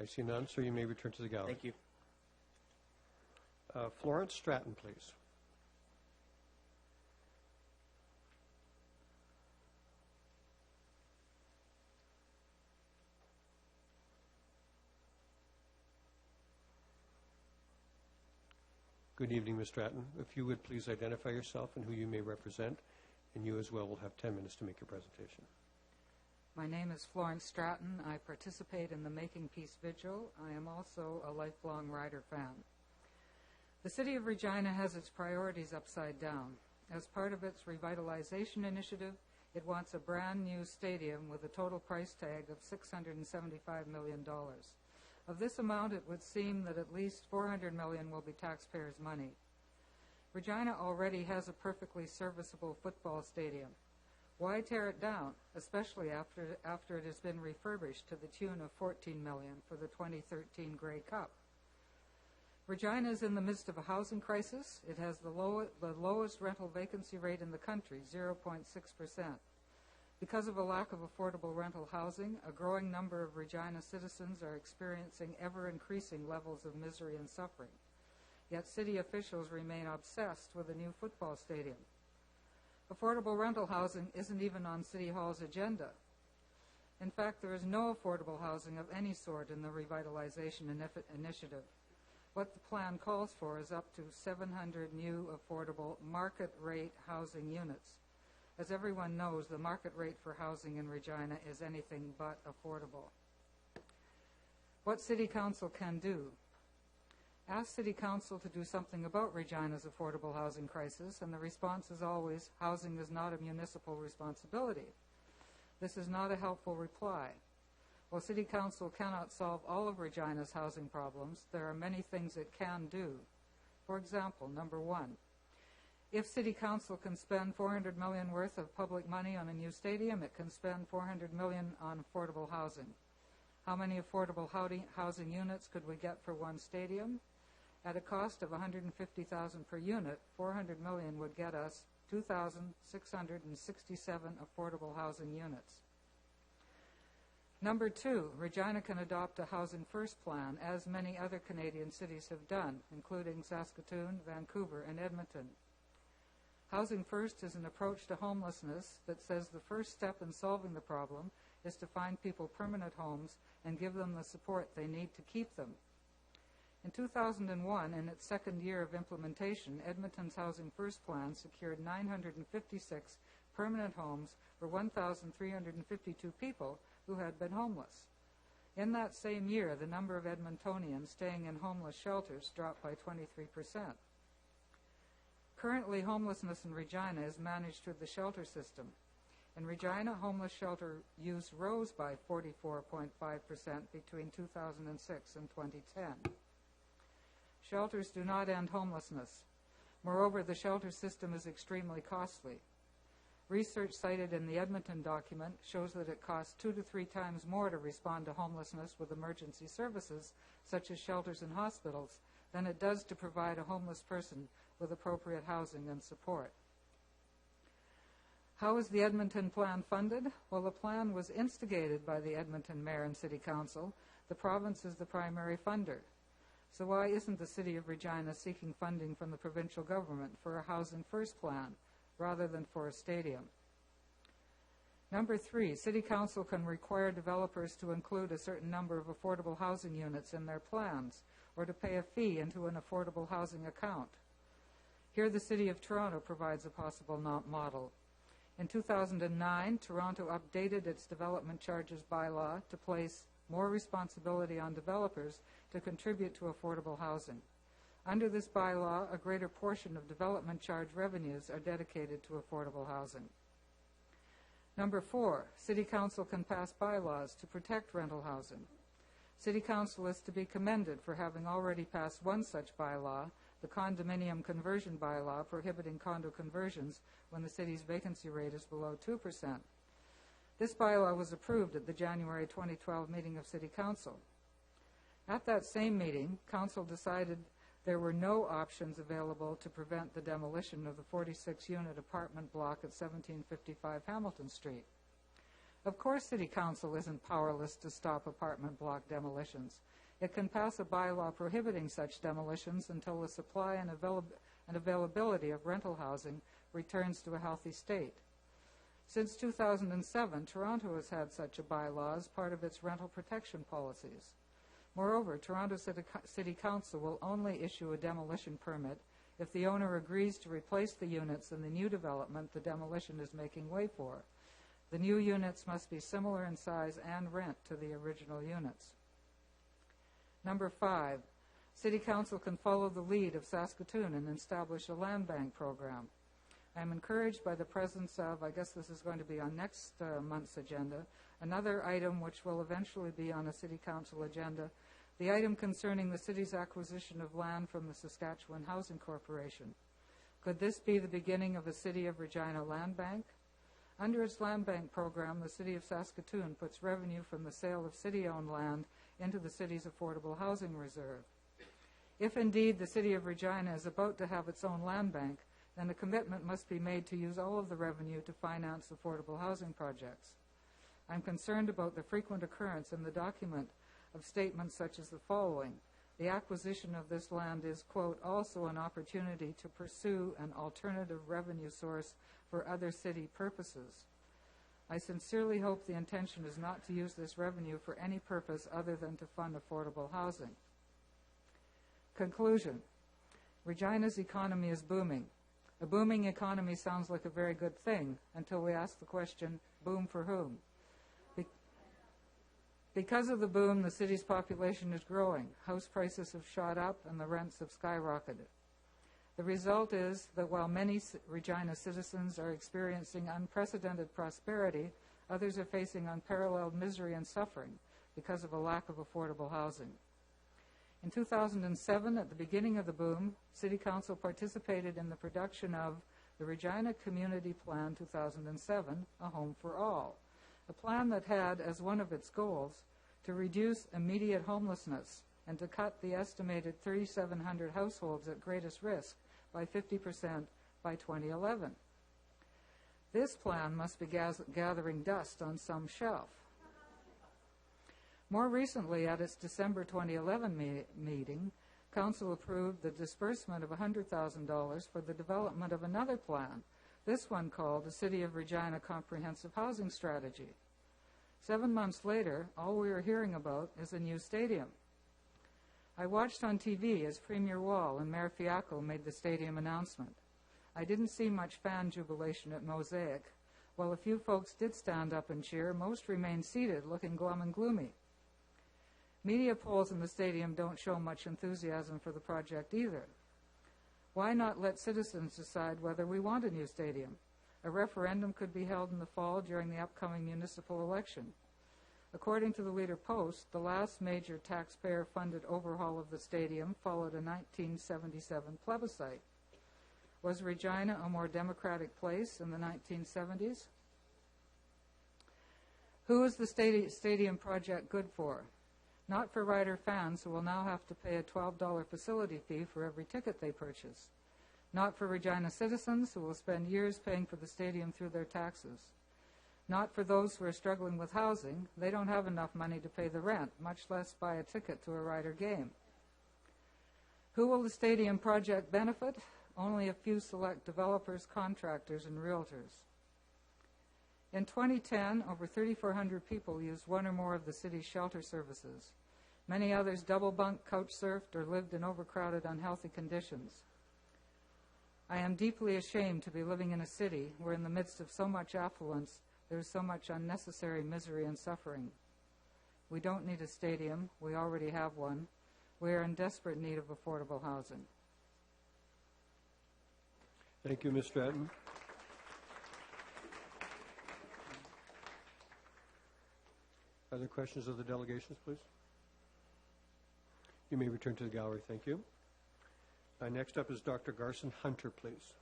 I see none, so you may return to the gallery. Thank you. Florence Stratton, please. Good evening, Ms. Stratton. If you would please identify yourself and who you may represent, and you as well will have 10 minutes to make your presentation. My name is Florence Stratton. I participate in the Making Peace Vigil. I am also a lifelong Rider fan. The City of Regina has its priorities upside down. As part of its revitalization initiative, it wants a brand new stadium with a total price tag of $675 million. Of this amount, it would seem that at least $400 million will be taxpayers' money. Regina already has a perfectly serviceable football stadium. Why tear it down, especially after it has been refurbished to the tune of $14 million for the 2013 Grey Cup? Regina is in the midst of a housing crisis. It has the lowest rental vacancy rate in the country, 0.6%. Because of a lack of affordable rental housing, a growing number of Regina citizens are experiencing ever-increasing levels of misery and suffering. Yet city officials remain obsessed with a new football stadium. Affordable rental housing isn't even on City Hall's agenda. In fact, there is no affordable housing of any sort in the revitalization initiative. What the plan calls for is up to 700 new affordable market-rate housing units. As everyone knows, the market rate for housing in Regina is anything but affordable. What City Council can do? Ask City Council to do something about Regina's affordable housing crisis, and the response is always, housing is not a municipal responsibility. This is not a helpful reply. While City Council cannot solve all of Regina's housing problems, there are many things it can do. For example, number one, if City Council can spend $400 million worth of public money on a new stadium, it can spend $400 million on affordable housing. How many affordable housing units could we get for one stadium? At a cost of $150,000 per unit, $400 million would get us 2,667 affordable housing units. Number two, Regina can adopt a Housing First plan, as many other Canadian cities have done, including Saskatoon, Vancouver, and Edmonton. Housing First is an approach to homelessness that says the first step in solving the problem is to find people permanent homes and give them the support they need to keep them. In 2001, in its second year of implementation, Edmonton's Housing First plan secured 956 permanent homes for 1,352 people who had been homeless. In that same year, the number of Edmontonians staying in homeless shelters dropped by 23%. Currently, homelessness in Regina is managed through the shelter system. In Regina, homeless shelter use rose by 44.5% between 2006 and 2010. Shelters do not end homelessness. Moreover, the shelter system is extremely costly. Research cited in the Edmonton document shows that it costs 2 to 3 times more to respond to homelessness with emergency services, such as shelters and hospitals, than it does to provide a homeless person with appropriate housing and support. How is the Edmonton plan funded? Well, the plan was instigated by the Edmonton Mayor and City Council. The province is the primary funder. So why isn't the City of Regina seeking funding from the provincial government for a Housing First plan rather than for a stadium? Number 3, City Council can require developers to include a certain number of affordable housing units in their plans or to pay a fee into an affordable housing account. Here the City of Toronto provides a possible model. In 2009, Toronto updated its development charges bylaw to place more responsibility on developers to contribute to affordable housing. Under this bylaw, a greater portion of development charge revenues are dedicated to affordable housing. Number 4, City Council can pass bylaws to protect rental housing. City Council is to be commended for having already passed one such bylaw, the condominium conversion bylaw prohibiting condo conversions when the city's vacancy rate is below 2%. This bylaw was approved at the January 2012 meeting of City Council. At that same meeting, Council decided there were no options available to prevent the demolition of the 46-unit apartment block at 1755 Hamilton Street. Of course, City Council isn't powerless to stop apartment block demolitions. It can pass a bylaw prohibiting such demolitions until the supply and availability of rental housing returns to a healthy state. Since 2007, Toronto has had such a bylaw as part of its rental protection policies. Moreover, Toronto City Council will only issue a demolition permit if the owner agrees to replace the units in the new development the demolition is making way for. The new units must be similar in size and rent to the original units. Number 5, City Council can follow the lead of Saskatoon and establish a land bank program. I'm encouraged by the presence of, I guess this is going to be on next month's agenda, another item which will eventually be on a City Council agenda, the item concerning the city's acquisition of land from the Saskatchewan Housing Corporation. Could this be the beginning of a City of Regina land bank? Under its land bank program, the City of Saskatoon puts revenue from the sale of city-owned land into the city's affordable housing reserve. If indeed the City of Regina is about to have its own land bank, then a commitment must be made to use all of the revenue to finance affordable housing projects. I'm concerned about the frequent occurrence in the document of statements such as the following. The acquisition of this land is, quote, also an opportunity to pursue an alternative revenue source for other city purposes. I sincerely hope the intention is not to use this revenue for any purpose other than to fund affordable housing. Conclusion. Regina's economy is booming. A booming economy sounds like a very good thing until we ask the question, boom for whom? Because of the boom, the city's population is growing. House prices have shot up and the rents have skyrocketed. The result is that while many Regina citizens are experiencing unprecedented prosperity, others are facing unparalleled misery and suffering because of a lack of affordable housing. In 2007, at the beginning of the boom, City Council participated in the production of the Regina Community Plan 2007, A Home for All, a plan that had as one of its goals to reduce immediate homelessness and to cut the estimated 3,700 households at greatest risk by 50% by 2011. This plan must be gathering dust on some shelf. More recently, at its December 2011 meeting, Council approved the disbursement of $100,000 for the development of another plan, this one called the City of Regina Comprehensive Housing Strategy. 7 months later, all we are hearing about is a new stadium. I watched on TV as Premier Wall and Mayor Fiacco made the stadium announcement. I didn't see much fan jubilation at Mosaic. While a few folks did stand up and cheer, most remained seated, looking glum and gloomy. Media polls in the stadium don't show much enthusiasm for the project either. Why not let citizens decide whether we want a new stadium? A referendum could be held in the fall during the upcoming municipal election. According to the Leader Post, the last major taxpayer-funded overhaul of the stadium followed a 1977 plebiscite. Was Regina a more democratic place in the 1970s? Who is the stadium project good for? Not for Rider fans who will now have to pay a $12 facility fee for every ticket they purchase. Not for Regina citizens who will spend years paying for the stadium through their taxes. Not for those who are struggling with housing. They don't have enough money to pay the rent, much less buy a ticket to a Rider game. Who will the stadium project benefit? Only a few select developers, contractors, and realtors. In 2010, over 3,400 people used one or more of the city's shelter services. Many others double bunked, couch surfed, or lived in overcrowded, unhealthy conditions. I am deeply ashamed to be living in a city where in the midst of so much affluence, there is so much unnecessary misery and suffering. We don't need a stadium. We already have one. We are in desperate need of affordable housing. Thank you, Ms. Stratton. Other questions of the delegations, please? You may return to the gallery. Thank you. Next up is Dr. Garson Hunter, please.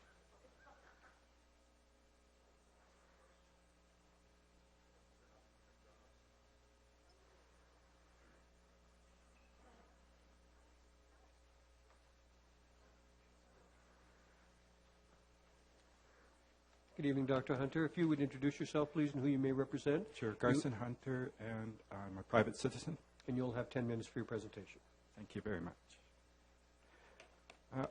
Good evening, Dr. Hunter. If you would introduce yourself, please, and who you may represent. Sure. Garson Hunter, and I'm a private citizen. And you'll have 10 minutes for your presentation. Thank you very much.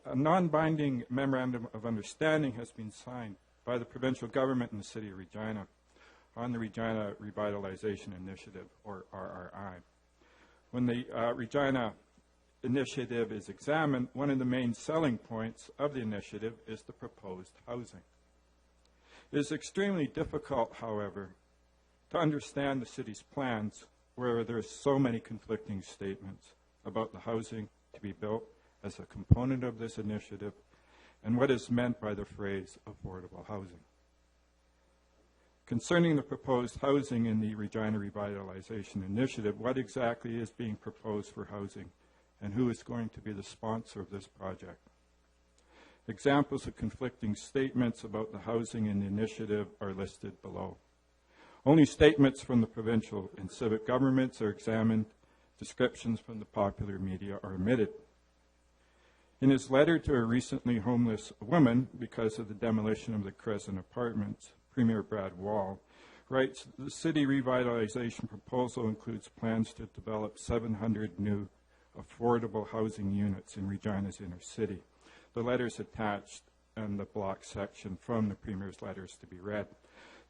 A non-binding memorandum of understanding has been signed by the provincial government and the City of Regina on the Regina Revitalization Initiative, or RRI. When the Regina initiative is examined, one of the main selling points of the initiative is the proposed housing. It is extremely difficult, however, to understand the city's plans where there are so many conflicting statements about the housing to be built as a component of this initiative and what is meant by the phrase affordable housing. Concerning the proposed housing in the Regina Revitalization Initiative, what exactly is being proposed for housing and who is going to be the sponsor of this project? Examples of conflicting statements about the housing in the initiative are listed below. Only statements from the provincial and civic governments are examined. Descriptions from the popular media are omitted. In his letter to a recently homeless woman because of the demolition of the Crescent Apartments, Premier Brad Wall writes, the city revitalization proposal includes plans to develop 700 new affordable housing units in Regina's inner city. The letter is attached in the block section from the Premier's letters to be read.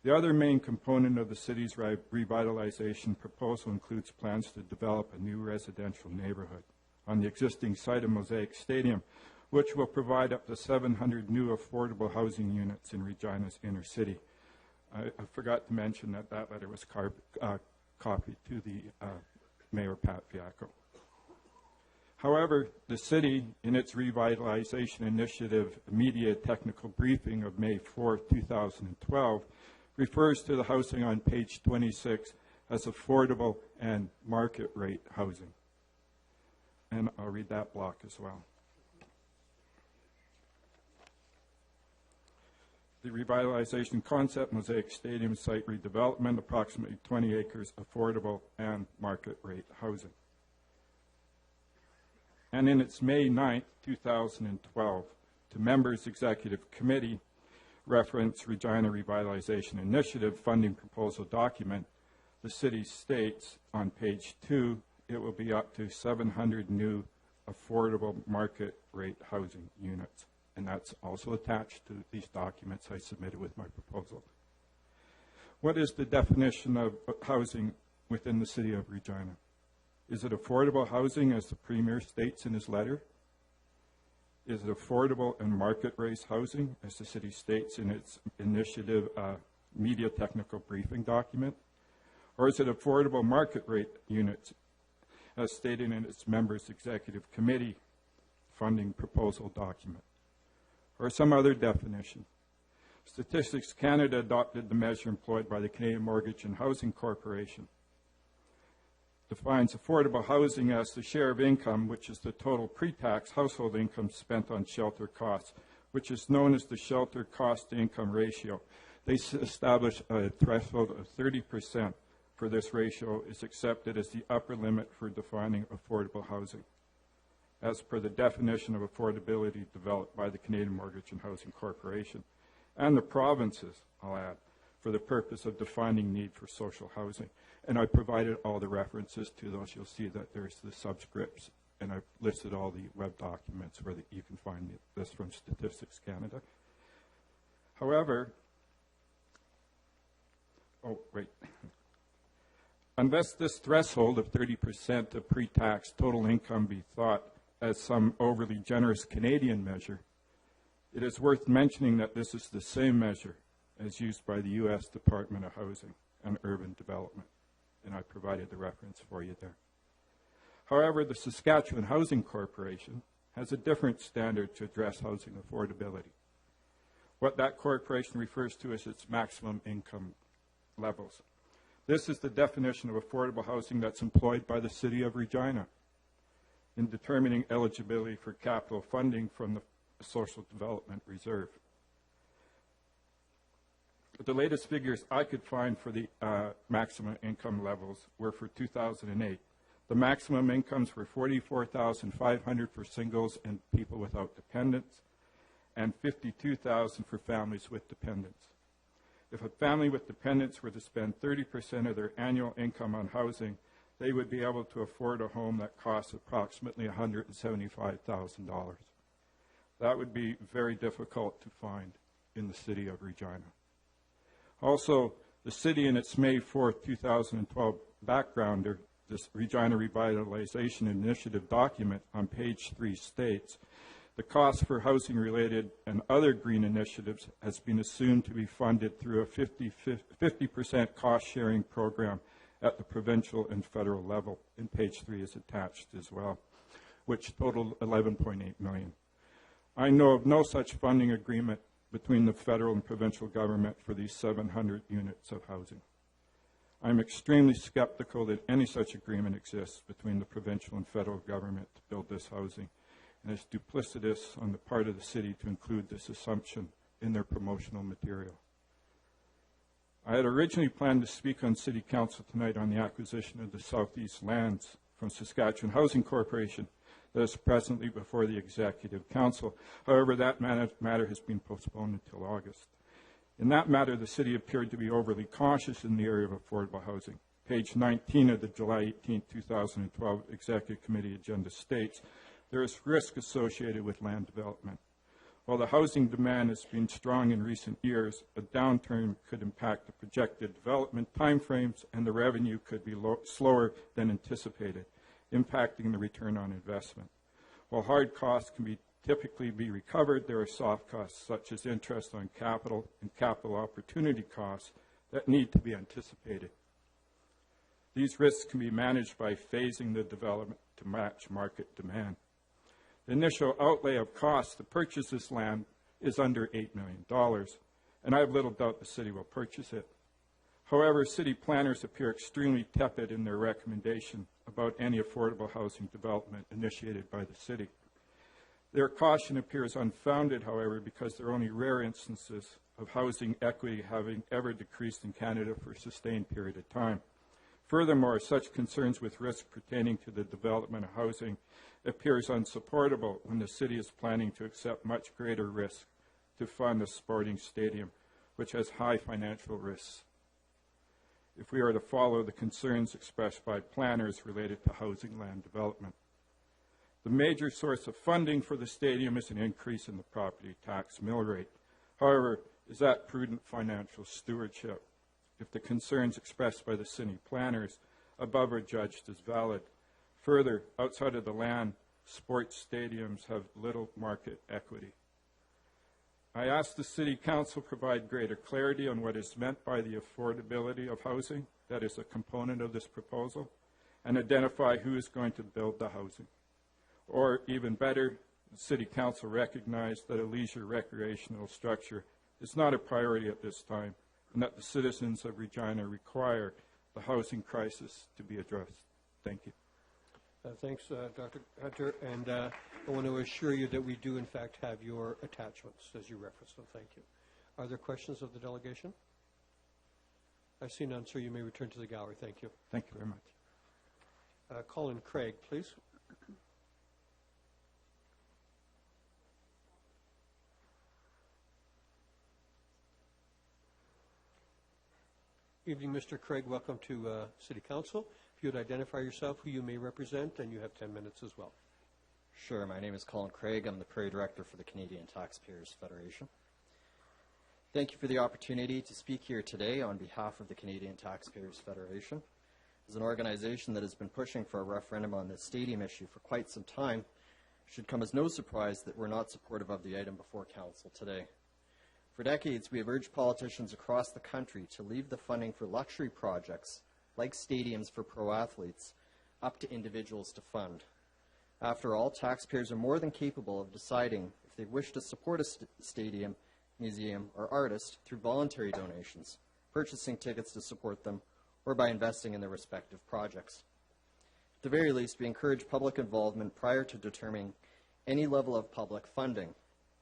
The other main component of the city's revitalization proposal includes plans to develop a new residential neighborhood on the existing site of Mosaic Stadium, which will provide up to 700 new affordable housing units in Regina's inner city. I forgot to mention that that letter was copied to the Mayor Pat Fiacco. However, the city, in its revitalization initiative media technical briefing of May 4, 2012, refers to the housing on page 26 as affordable and market rate housing. And I'll read that block as well. The revitalization concept, Mosaic Stadium site redevelopment, approximately 20 acres, affordable and market rate housing. And in its May 9, 2012, to members' executive committee reference Regina Revitalization Initiative funding proposal document, the city states on page 2, it will be up to 700 new affordable market rate housing units. And that's also attached to these documents I submitted with my proposal. What is the definition of housing within the city of Regina? Is it affordable housing, as the Premier states in his letter? Is it affordable and market rate housing, as the city states in its initiative media technical briefing document? Or is it affordable market rate units, as stated in its members' executive committee funding proposal document. Or some other definition. Statistics Canada adopted the measure employed by the Canadian Mortgage and Housing Corporation. Defines affordable housing as the share of income, which is the total pre-tax household income spent on shelter costs, which is known as the shelter cost-to-income ratio. They establish a threshold of 30% for this ratio is accepted as the upper limit for defining affordable housing, as per the definition of affordability developed by the Canadian Mortgage and Housing Corporation and the provinces, I'll add, for the purpose of defining need for social housing. And I provided all the references to those. You'll see that there's the subscripts, and I've listed all the web documents where you can find this from Statistics Canada. However, unless this threshold of 30% of pre-tax total income be thought as some overly generous Canadian measure, it is worth mentioning that this is the same measure as used by the U.S. Department of Housing and Urban Development, and I provided the reference for you there. However, the Saskatchewan Housing Corporation has a different standard to address housing affordability. What that corporation refers to as its maximum income levels. This is the definition of affordable housing that's employed by the City of Regina in determining eligibility for capital funding from the Social Development Reserve. The latest figures I could find for the maximum income levels were for 2008. The maximum incomes were $44,500 for singles and people without dependents, and $52,000 for families with dependents. If a family with dependents were to spend 30% of their annual income on housing, they would be able to afford a home that costs approximately $175,000. That would be very difficult to find in the City of Regina. Also, the city in its May 4, 2012 backgrounder, this Regina Revitalization Initiative document on page 3 states, the cost for housing-related and other green initiatives has been assumed to be funded through a 50% cost-sharing program at the provincial and federal level, and page 3 is attached as well, which totaled $11.8 million. I know of no such funding agreement between the federal and provincial government for these 700 units of housing. I'm extremely skeptical that any such agreement exists between the provincial and federal government to build this housing, and it's duplicitous on the part of the city to include this assumption in their promotional material. I had originally planned to speak on City Council tonight on the acquisition of the Southeast lands from Saskatchewan Housing Corporation that is presently before the Executive Council. However, that matter has been postponed until August. In that matter, the city appeared to be overly cautious in the area of affordable housing. Page 19 of the July 18, 2012 Executive Committee agenda states, there is risk associated with land development. While the housing demand has been strong in recent years, a downturn could impact the projected development timeframes, and the revenue could be slower than anticipated, impacting the return on investment. While hard costs can typically be recovered, there are soft costs such as interest on capital and capital opportunity costs that need to be anticipated. These risks can be managed by phasing the development to match market demand. The initial outlay of costs to purchase this land is under $8 million, and I have little doubt the city will purchase it. However, city planners appear extremely tepid in their recommendation about any affordable housing development initiated by the city. Their caution appears unfounded, however, because there are only rare instances of housing equity having ever decreased in Canada for a sustained period of time. Furthermore, such concerns with risk pertaining to the development of housing appears unsupportable when the city is planning to accept much greater risk to fund a sporting stadium, which has high financial risks, if we are to follow the concerns expressed by planners related to housing land development. The major source of funding for the stadium is an increase in the property tax mill rate. However, is that prudent financial stewardship? If the concerns expressed by the city planners above are judged as valid. Further, outside of the land, sports stadiums have little market equity. I ask the City Council provide greater clarity on what is meant by the affordability of housing that is a component of this proposal, and identify who is going to build the housing. Or even better, the City Council recognized that a leisure recreational structure is not a priority at this time, and that the citizens of Regina require the housing crisis to be addressed. Thank you. Thanks, Dr. Hunter, and I want to assure you that we do, in fact, have your attachments, as you referenced them. Thank you. Are there questions of the delegation? I see none, sir. You may return to the gallery. Thank you. Thank you very much. Colin Craig, please. Evening, Mr. Craig. Welcome to City Council. If you would identify yourself, who you may represent, and you have 10 minutes as well. Sure. My name is Colin Craig. I'm the Prairie Director for the Canadian Taxpayers Federation. Thank you for the opportunity to speak here today on behalf of the Canadian Taxpayers Federation. As an organization that has been pushing for a referendum on the stadium issue for quite some time, it should come as no surprise that we're not supportive of the item before Council today. For decades, we have urged politicians across the country to leave the funding for luxury projects, like stadiums for pro athletes, up to individuals to fund. After all, taxpayers are more than capable of deciding if they wish to support a stadium, museum, or artist through voluntary donations, purchasing tickets to support them, or by investing in their respective projects. At the very least, we encourage public involvement prior to determining any level of public funding.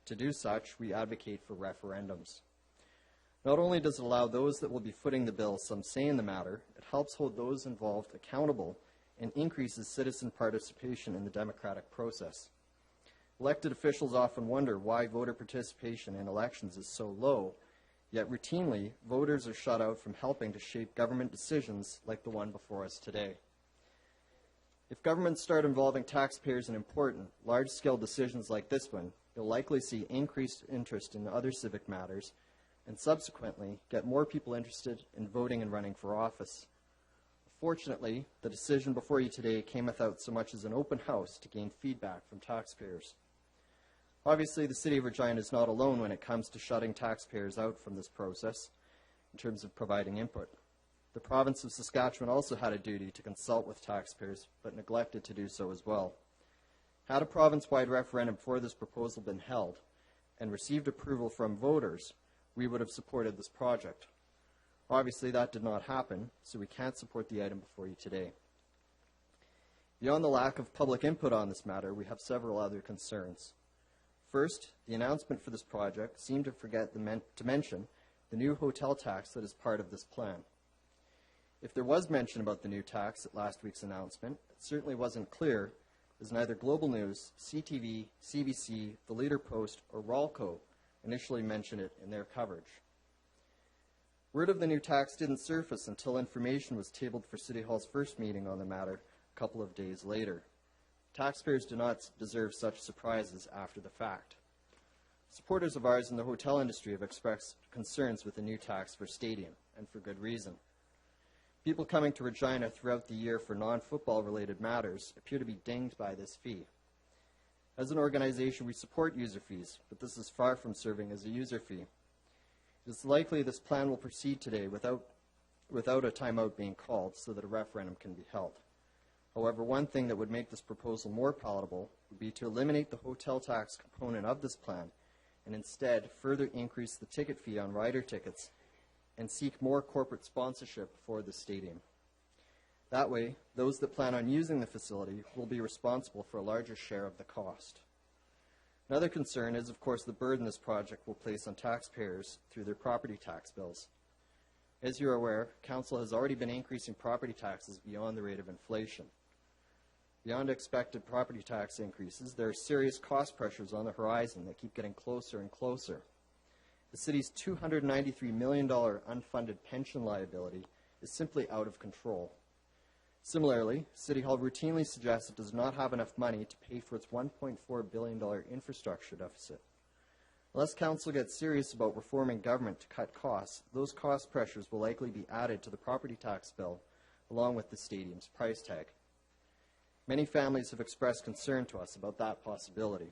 To do such, we advocate for referendums. Not only does it allow those that will be footing the bill some say in the matter, it helps hold those involved accountable and increases citizen participation in the democratic process. Elected officials often wonder why voter participation in elections is so low, yet routinely, voters are shut out from helping to shape government decisions like the one before us today. If governments start involving taxpayers in important, large-scale decisions like this one, you'll likely see increased interest in other civic matters and subsequently get more people interested in voting and running for office. Fortunately, the decision before you today came without so much as an open house to gain feedback from taxpayers. Obviously, the City of Regina is not alone when it comes to shutting taxpayers out from this process in terms of providing input. The province of Saskatchewan also had a duty to consult with taxpayers, but neglected to do so as well. Had a province-wide referendum for this proposal been held and received approval from voters, we would have supported this project. Obviously, that did not happen, so we can't support the item before you today. Beyond the lack of public input on this matter, we have several other concerns. First, the announcement for this project seemed to forget to mention the new hotel tax that is part of this plan. If there was mention about the new tax at last week's announcement, it certainly wasn't clear, as neither Global News, CTV, CBC, The Leader Post, or Ralco initially mentioned it in their coverage. Word of the new tax didn't surface until information was tabled for City Hall's first meeting on the matter a couple of days later. Taxpayers do not deserve such surprises after the fact. Supporters of ours in the hotel industry have expressed concerns with the new tax for stadium, and for good reason. People coming to Regina throughout the year for non-football related matters appear to be dinged by this fee. As an organization, we support user fees, but this is far from serving as a user fee. It is likely this plan will proceed today without a timeout being called so that a referendum can be held. However, one thing that would make this proposal more palatable would be to eliminate the hotel tax component of this plan and instead further increase the ticket fee on rider tickets and seek more corporate sponsorship for the stadium. That way, those that plan on using the facility will be responsible for a larger share of the cost. Another concern is, of course, the burden this project will place on taxpayers through their property tax bills. As you are aware, Council has already been increasing property taxes beyond the rate of inflation. Beyond expected property tax increases, there are serious cost pressures on the horizon that keep getting closer and closer. The city's $293 million unfunded pension liability is simply out of control. Similarly, City Hall routinely suggests it does not have enough money to pay for its $1.4 billion infrastructure deficit. Unless Council gets serious about reforming government to cut costs, those cost pressures will likely be added to the property tax bill, along with the stadium's price tag. Many families have expressed concern to us about that possibility.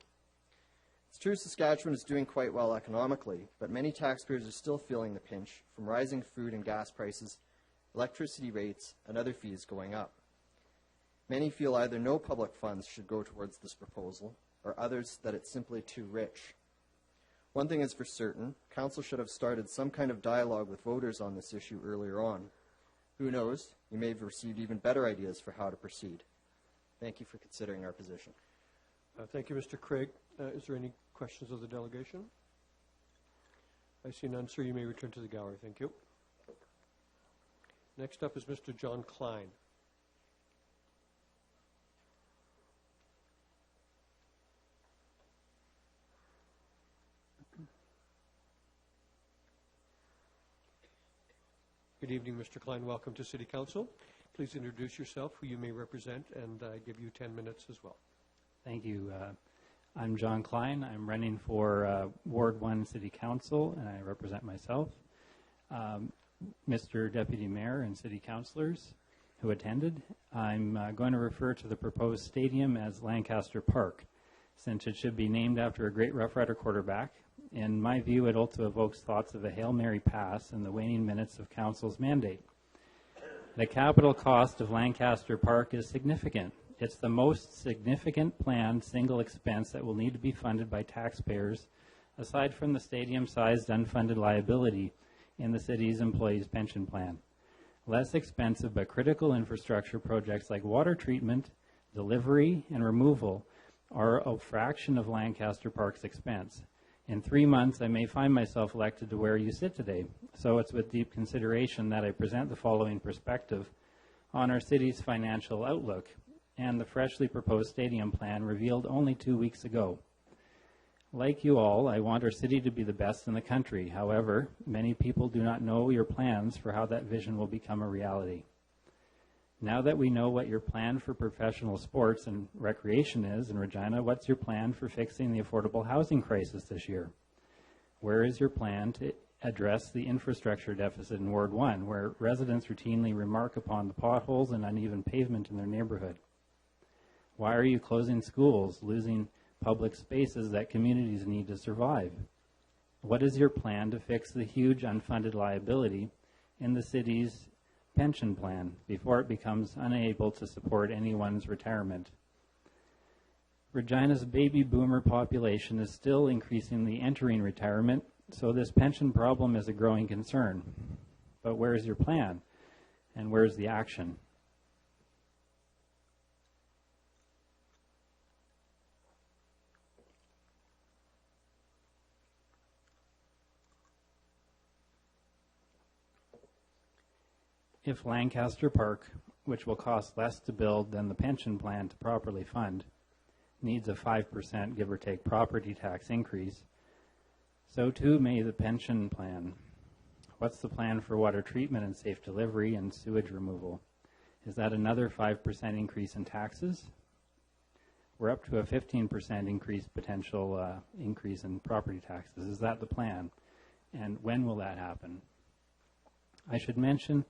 It's true Saskatchewan is doing quite well economically, but many taxpayers are still feeling the pinch from rising food and gas prices, electricity rates, and other fees going up. Many feel either no public funds should go towards this proposal, or others that it's simply too rich. One thing is for certain, Council should have started some kind of dialogue with voters on this issue earlier on. Who knows, you may have received even better ideas for how to proceed. Thank you for considering our position. Thank you, Mr. Craig. Is there any questions of the delegation? I see none, sir. You may return to the gallery. Thank you. Next up is Mr. John Klein. Good evening, Mr. Klein. Welcome to City Council. Please introduce yourself, who you may represent, and give you 10 minutes as well. Thank you. I'm John Klein. I'm running for Ward 1 City Council, and I represent myself. Mr. Deputy Mayor and City Councilors who attended, I'm going to refer to the proposed stadium as Lancaster Park, since it should be named after a great Rough Rider quarterback. In my view, it also evokes thoughts of a Hail Mary pass in the waning minutes of Council's mandate. The capital cost of Lancaster Park is significant. It's the most significant planned single expense that will need to be funded by taxpayers, aside from the stadium-sized unfunded liability in the city's employees' pension plan. Less expensive but critical infrastructure projects like water treatment, delivery, and removal are a fraction of Lancaster Park's expense. In 3 months, I may find myself elected to where you sit today, so it's with deep consideration that I present the following perspective on our city's financial outlook and the freshly proposed stadium plan revealed only 2 weeks ago. Like you all, I want our city to be the best in the country. However, many people do not know your plans for how that vision will become a reality. Now that we know what your plan for professional sports and recreation is in Regina, what's your plan for fixing the affordable housing crisis this year? Where is your plan to address the infrastructure deficit in Ward 1, where residents routinely remark upon the potholes and uneven pavement in their neighborhood? Why are you closing schools, losing public spaces that communities need to survive? What is your plan to fix the huge unfunded liability in the city's pension plan before it becomes unable to support anyone's retirement? Regina's baby boomer population is still increasingly entering retirement, so this pension problem is a growing concern. But where is your plan, and where is the action? If Lancaster Park, which will cost less to build than the pension plan to properly fund, needs a 5% give or take property tax increase, so too may the pension plan. What's the plan for water treatment and safe delivery and sewage removal? Is that another 5% increase in taxes? We're up to a 15% potential increase in property taxes. Is that the plan? And when will that happen? I should mention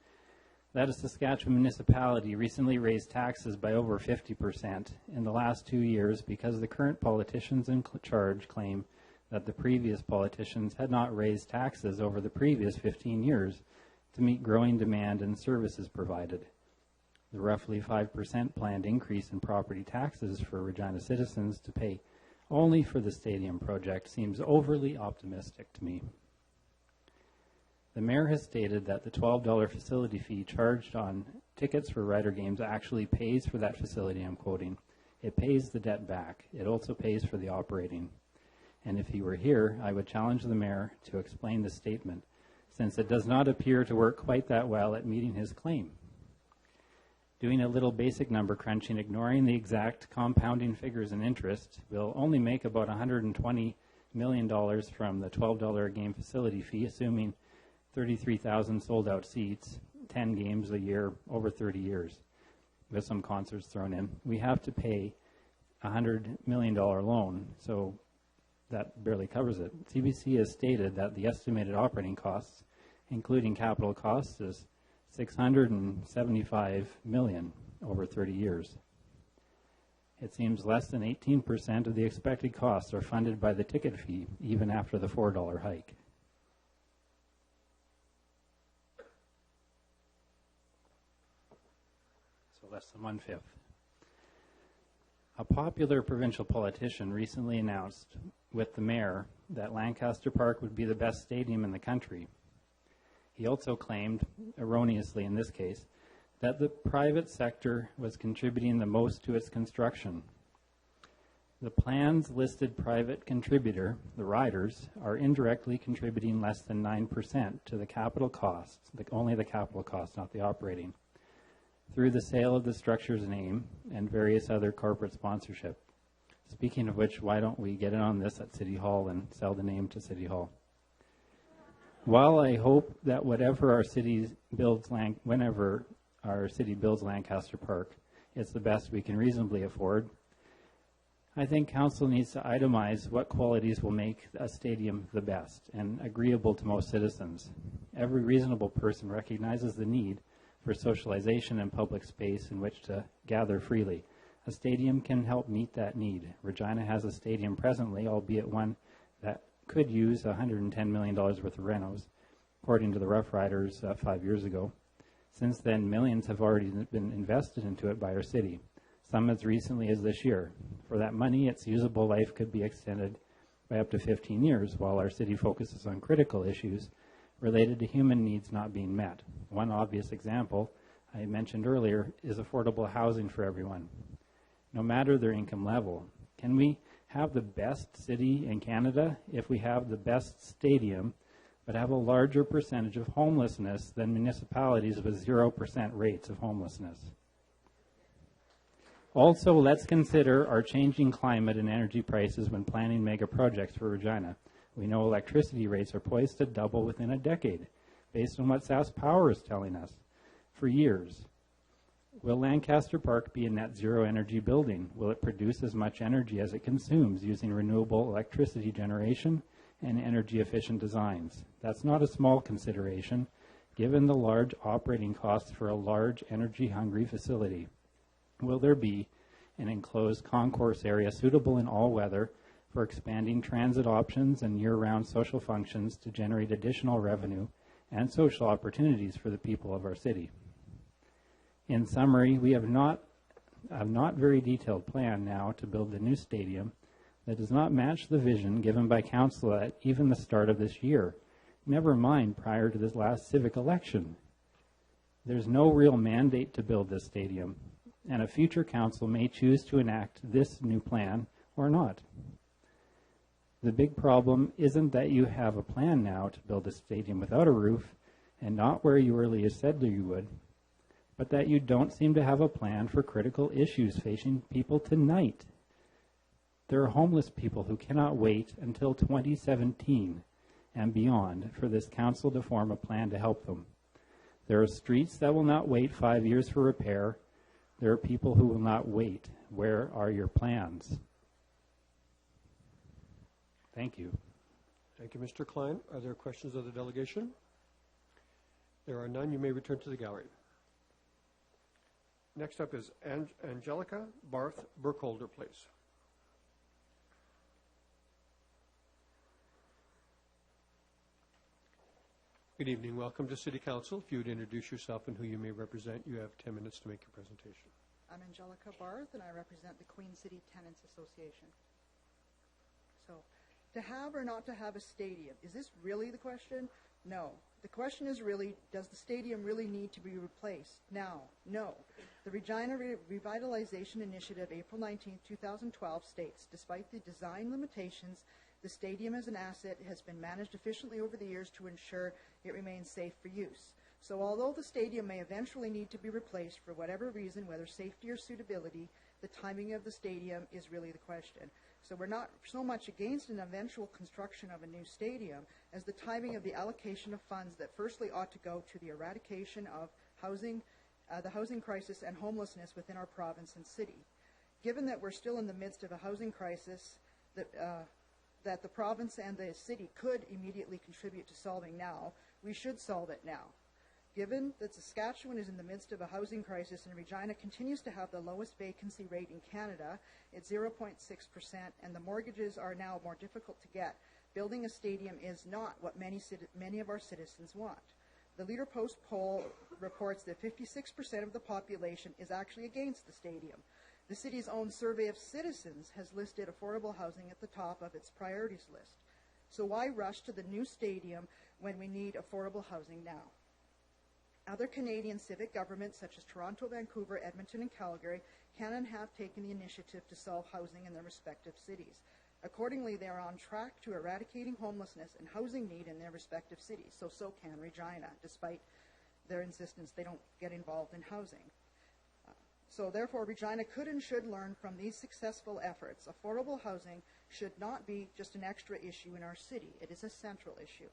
that a Saskatchewan municipality recently raised taxes by over 50% in the last 2 years because the current politicians in charge claim that the previous politicians had not raised taxes over the previous 15 years to meet growing demand and services provided. The roughly 5% planned increase in property taxes for Regina citizens to pay only for the stadium project seems overly optimistic to me. The mayor has stated that the $12 facility fee charged on tickets for Rider games actually pays for that facility I'm quoting. It pays the debt back. It also pays for the operating. And if he were here, I would challenge the mayor to explain the statement, since it does not appear to work quite that well at meeting his claim. Doing a little basic number crunching, ignoring the exact compounding figures and interest, will only make about $120 million from the $12 a game facility fee, assuming 33,000 sold-out seats, 10 games a year, over 30 years, with some concerts thrown in. We have to pay a $100 million loan, so that barely covers it. CBC has stated that the estimated operating costs, including capital costs, is $675 million over 30 years. It seems less than 18% of the expected costs are funded by the ticket fee, even after the $4 hike. So less than 1/5. A popular provincial politician recently announced with the mayor that Lancaster Park would be the best stadium in the country. He also claimed, erroneously in this case, that the private sector was contributing the most to its construction. The plan's listed private contributor, the riders, are indirectly contributing less than 9% to the capital costs, only the capital costs, not the operating, through the sale of the structure's name and various other corporate sponsorship. Speaking of which, why don't we get in on this at City Hall and sell the name to City Hall? While I hope that whenever our city builds Lancaster Park, it's the best we can reasonably afford, I think council needs to itemize what qualities will make a stadium the best and agreeable to most citizens. Every reasonable person recognizes the need for socialization and public space in which to gather freely. A stadium can help meet that need. Regina has a stadium presently, albeit one that could use $110 million worth of renos, according to the Rough Riders 5 years ago. Since then, millions have already been invested into it by our city, some as recently as this year. For that money, its usable life could be extended by up to 15 years, while our city focuses on critical issues related to human needs not being met. One obvious example I mentioned earlier is affordable housing for everyone, no matter their income level. Can we have the best city in Canada if we have the best stadium but have a larger percentage of homelessness than municipalities with 0% rates of homelessness? Also, let's consider our changing climate and energy prices when planning mega projects for Regina. We know electricity rates are poised to double within a decade, based on what SAS Power is telling us for years. Will Lancaster Park be a net zero energy building? Will it produce as much energy as it consumes using renewable electricity generation and energy efficient designs? That's not a small consideration, given the large operating costs for a large energy hungry facility. Will there be an enclosed concourse area suitable in all weather for expanding transit options and year-round social functions to generate additional revenue and social opportunities for the people of our city? In summary, we have not a not very detailed plan now to build the new stadium that does not match the vision given by council at even the start of this year, never mind prior to this last civic election. There's no real mandate to build this stadium, and a future council may choose to enact this new plan or not. The big problem isn't that you have a plan now to build a stadium without a roof and not where you earlier said that you would, but that you don't seem to have a plan for critical issues facing people tonight. There are homeless people who cannot wait until 2017 and beyond for this council to form a plan to help them. There are streets that will not wait 5 years for repair. There are people who will not wait. Where are your plans? Thank you. Thank you, Mr. Klein. Are there questions of the delegation? There are none. You may return to the gallery. Next up is Angelica Barth Burkholder, please. Good evening. Welcome to City Council. If you would introduce yourself and who you may represent, you have 10 minutes to make your presentation. I'm Angelica Barth, and I represent the Queen City Tenants Association. So, to have or not to have a stadium, is this really the question? No. The question is really, does the stadium really need to be replaced now? No. The Regina Revitalization Initiative, April 19, 2012, states, despite the design limitations, the stadium as an asset has been managed efficiently over the years to ensure it remains safe for use. So although the stadium may eventually need to be replaced for whatever reason, whether safety or suitability, the timing of the stadium is really the question. So we're not so much against an eventual construction of a new stadium as the timing of the allocation of funds that firstly ought to go to the eradication of housing, the housing crisis and homelessness within our province and city. Given that we're still in the midst of a housing crisis that the province and the city could immediately contribute to solving now, we should solve it now. Given that Saskatchewan is in the midst of a housing crisis and Regina continues to have the lowest vacancy rate in Canada, it's 0.6%, and the mortgages are now more difficult to get, building a stadium is not what many of our citizens want. The Leader Post poll reports that 56% of the population is actually against the stadium. The city's own survey of citizens has listed affordable housing at the top of its priorities list. So why rush to the new stadium when we need affordable housing now? Other Canadian civic governments, such as Toronto, Vancouver, Edmonton, and Calgary, can and have taken the initiative to solve housing in their respective cities. Accordingly, they are on track to eradicating homelessness and housing need in their respective cities. So can Regina, despite their insistence they don't get involved in housing. So therefore, Regina could and should learn from these successful efforts. Affordable housing should not be just an extra issue in our city. It is a central issue.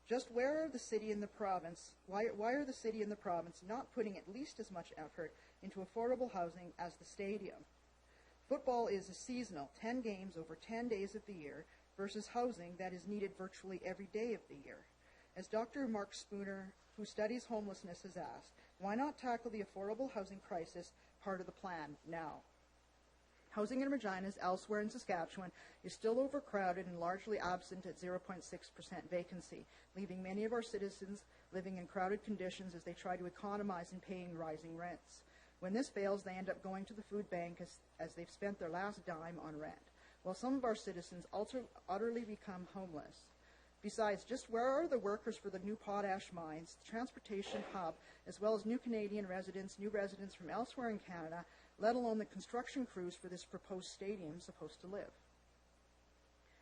Just where are the city and the province, why are the city and the province not putting at least as much effort into affordable housing as the stadium? Football is a seasonal, 10 games over 10 days of the year, versus housing that is needed virtually every day of the year. As Dr. Mark Spooner, who studies homelessness, has asked, why not tackle the affordable housing crisis part of the plan now? Housing in Regina, as elsewhere in Saskatchewan, is still overcrowded and largely absent at 0.6% vacancy, leaving many of our citizens living in crowded conditions as they try to economize in paying rising rents. When this fails, they end up going to the food bank as they've spent their last dime on rent, while some of our citizens utterly become homeless. Besides, just where are the workers for the new potash mines, the transportation hub, as well as new Canadian residents, new residents from elsewhere in Canada, let alone the construction crews for this proposed stadium supposed to live?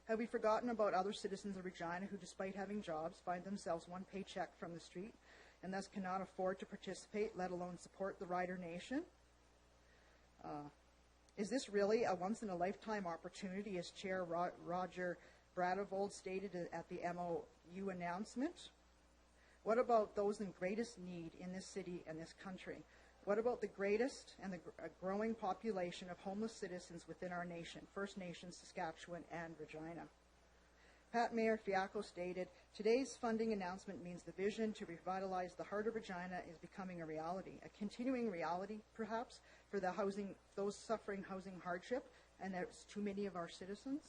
Have we forgotten about other citizens of Regina who, despite having jobs, find themselves one paycheck from the street and thus cannot afford to participate, let alone support the Rider Nation? Is this really a once-in-a-lifetime opportunity, as Chair Roger Bradevold stated at the MOU announcement? What about those in greatest need in this city and this country? What about the greatest and the growing population of homeless citizens within our nation, First Nations, Saskatchewan, and Regina? Pat Mayor Fiacco stated, today's funding announcement means the vision to revitalize the heart of Regina is becoming a reality, a continuing reality, perhaps, for those suffering housing hardship, and there's too many of our citizens.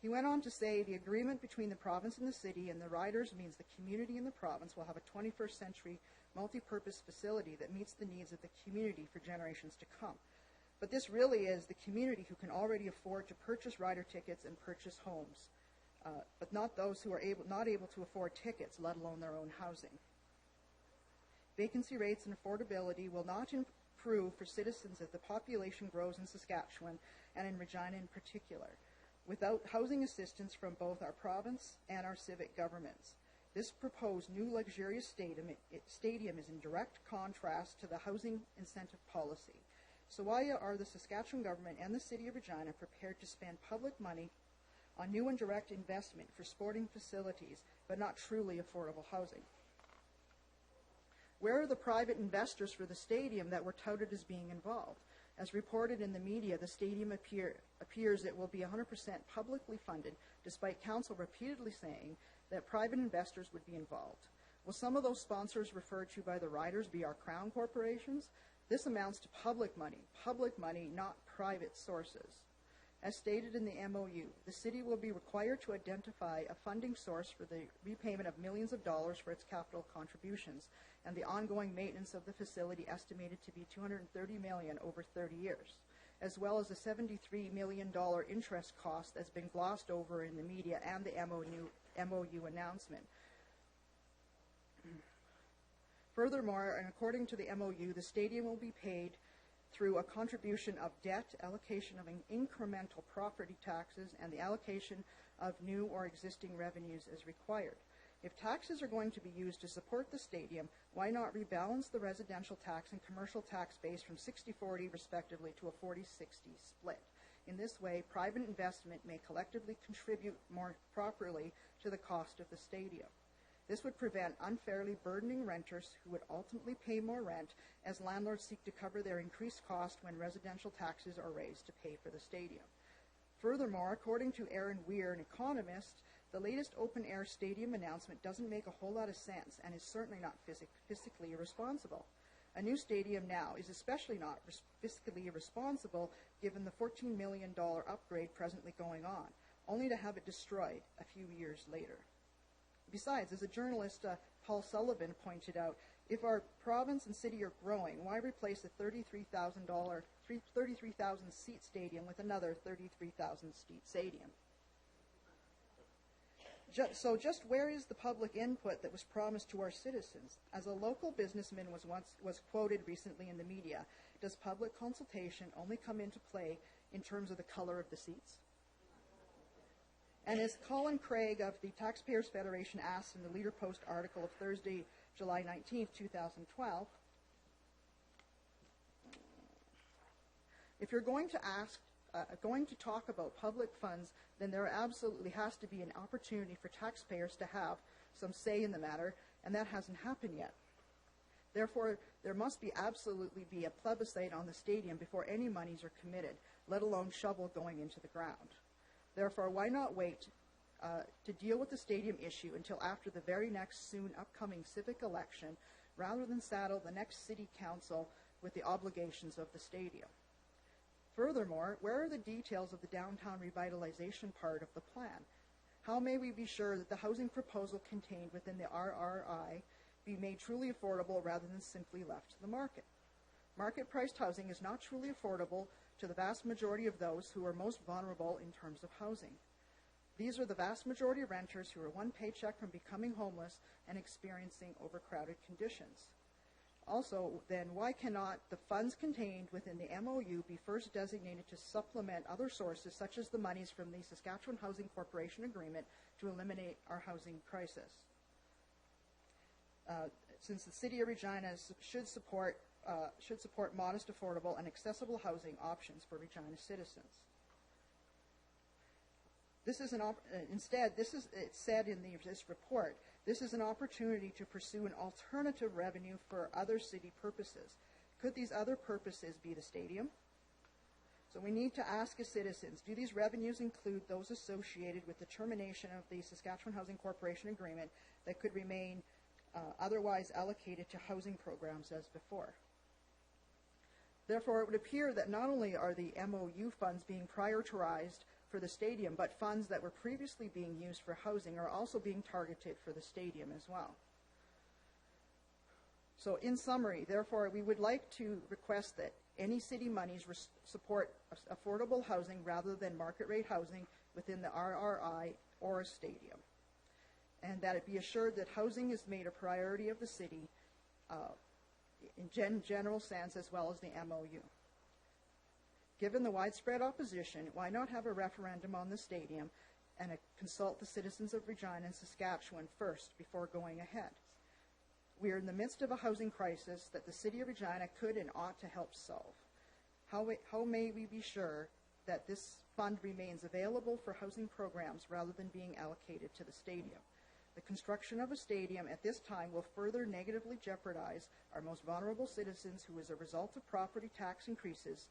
He went on to say, the agreement between the province and the city and the riders means the community and the province will have a 21st century multi-purpose facility that meets the needs of the community for generations to come. But this really is the community who can already afford to purchase rider tickets and purchase homes, but not those who are not able to afford tickets, let alone their own housing. Vacancy rates and affordability will not improve for citizens as the population grows in Saskatchewan and in Regina in particular, without housing assistance from both our province and our civic governments. This proposed new luxurious stadium is in direct contrast to the housing incentive policy. So why are the Saskatchewan government and the City of Regina prepared to spend public money on new and direct investment for sporting facilities, but not truly affordable housing? Where are the private investors for the stadium that were touted as being involved? As reported in the media, the stadium appears it will be 100% publicly funded, despite council repeatedly saying that private investors would be involved. Will some of those sponsors referred to by the riders be our crown corporations? This amounts to public money, not private sources. As stated in the MOU, the city will be required to identify a funding source for the repayment of millions of dollars for its capital contributions and the ongoing maintenance of the facility, estimated to be $230 million over 30 years, as well as a $73 million interest cost that's been glossed over in the media and the MOU announcement. Furthermore, and according to the MOU, the stadium will be paid through a contribution of debt, allocation of incremental property taxes, and the allocation of new or existing revenues as required. If taxes are going to be used to support the stadium, why not rebalance the residential tax and commercial tax base from 60-40 respectively to a 40-60 split? In this way, private investment may collectively contribute more properly to the cost of the stadium. This would prevent unfairly burdening renters who would ultimately pay more rent as landlords seek to cover their increased cost when residential taxes are raised to pay for the stadium. Furthermore, according to Aaron Weir, an economist, the latest open-air stadium announcement doesn't make a whole lot of sense and is certainly not fiscally irresponsible. A new stadium now is especially not fiscally irresponsible given the $14 million upgrade presently going on, only to have it destroyed a few years later. Besides, as a journalist, Paul Sullivan pointed out, if our province and city are growing, why replace a $33,000 33,000 seat stadium with another 33,000 seat stadium. So just where is the public input that was promised to our citizens? As a local businessman was quoted recently in the media, does public consultation only come into play in terms of the color of the seats? And as Colin Craig of the Taxpayers Federation asked in the Leader Post article of Thursday, July 19, 2012, if you're going to talk about public funds, then there absolutely has to be an opportunity for taxpayers to have some say in the matter, and that hasn't happened yet. Therefore, there must absolutely be a plebiscite on the stadium before any monies are committed, let alone shovel going into the ground. Therefore, why not wait to deal with the stadium issue until after the very next soon upcoming civic election, rather than saddle the next city council with the obligations of the stadium? Furthermore, where are the details of the downtown revitalization part of the plan? How may we be sure that the housing proposal contained within the RRI be made truly affordable rather than simply left to the market? Market-priced housing is not truly affordable to the vast majority of those who are most vulnerable in terms of housing. These are the vast majority of renters who are one paycheck from becoming homeless and experiencing overcrowded conditions. Also, then, why cannot the funds contained within the MOU be first designated to supplement other sources, such as the monies from the Saskatchewan Housing Corporation Agreement, to eliminate our housing crisis? Since the City of Regina should support modest, affordable, and accessible housing options for Regina citizens. This is it's said in this report, this is an opportunity to pursue an alternative revenue for other city purposes. Could these other purposes be the stadium? So we need to ask as citizens, do these revenues include those associated with the termination of the Saskatchewan Housing Corporation Agreement that could remain otherwise allocated to housing programs as before? Therefore, it would appear that not only are the MOU funds being prioritized for the stadium, but funds that were previously being used for housing are also being targeted for the stadium as well. So in summary, therefore, we would like to request that any city monies support affordable housing rather than market rate housing within the RRI or a stadium. And that it be assured that housing is made a priority of the city in general sense as well as the MOU. Given the widespread opposition, why not have a referendum on the stadium and consult the citizens of Regina and Saskatchewan first before going ahead? We are in the midst of a housing crisis that the City of Regina could and ought to help solve. How may we be sure that this fund remains available for housing programs rather than being allocated to the stadium? The construction of a stadium at this time will further negatively jeopardize our most vulnerable citizens who, as a result of property tax increases,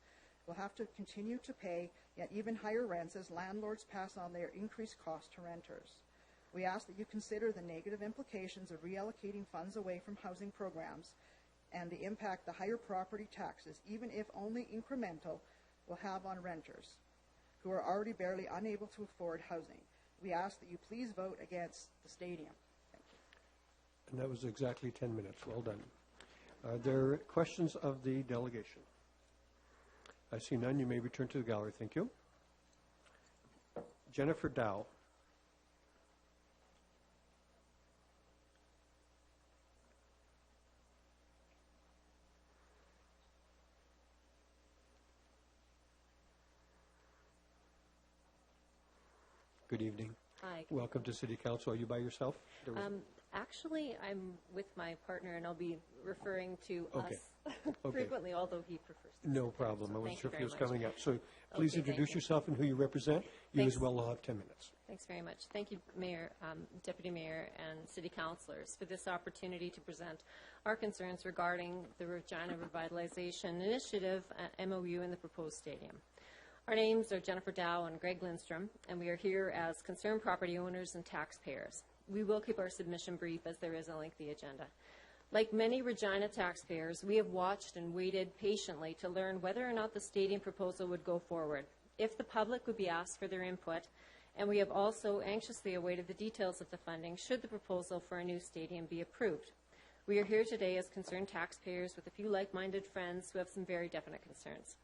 will have to continue to pay yet even higher rents as landlords pass on their increased costs to renters. We ask that you consider the negative implications of reallocating funds away from housing programs and the impact the higher property taxes, even if only incremental, will have on renters who are already barely unable to afford housing. We ask that you please vote against the stadium. Thank you. And that was exactly 10 minutes. Well done. Are there questions of the delegation? I see none. You may return to the gallery. Thank you. Jennifer Dow. Good evening. Hi. Welcome to City Council. Are you by yourself? Actually, I'm with my partner, and I'll be referring to Okay. us Okay. frequently, although he prefers to No speak. problem. So I wasn't thank sure you if he very was much. coming up. So please Okay, introduce thank you. yourself and who you represent. You Thanks. as well will have 10 minutes. Thanks very much. Thank you, Mayor, Deputy Mayor, and City Councilors, for this opportunity to present our concerns regarding the Regina Revitalization Initiative, MOU, and the proposed stadium. Our names are Jennifer Dow and Greg Lindstrom, and we are here as concerned property owners and taxpayers. We will keep our submission brief as there is a lengthy agenda. Like many Regina taxpayers, we have watched and waited patiently to learn whether or not the stadium proposal would go forward, if the public would be asked for their input, and we have also anxiously awaited the details of the funding should the proposal for a new stadium be approved. We are here today as concerned taxpayers with a few like-minded friends who have some very definite concerns.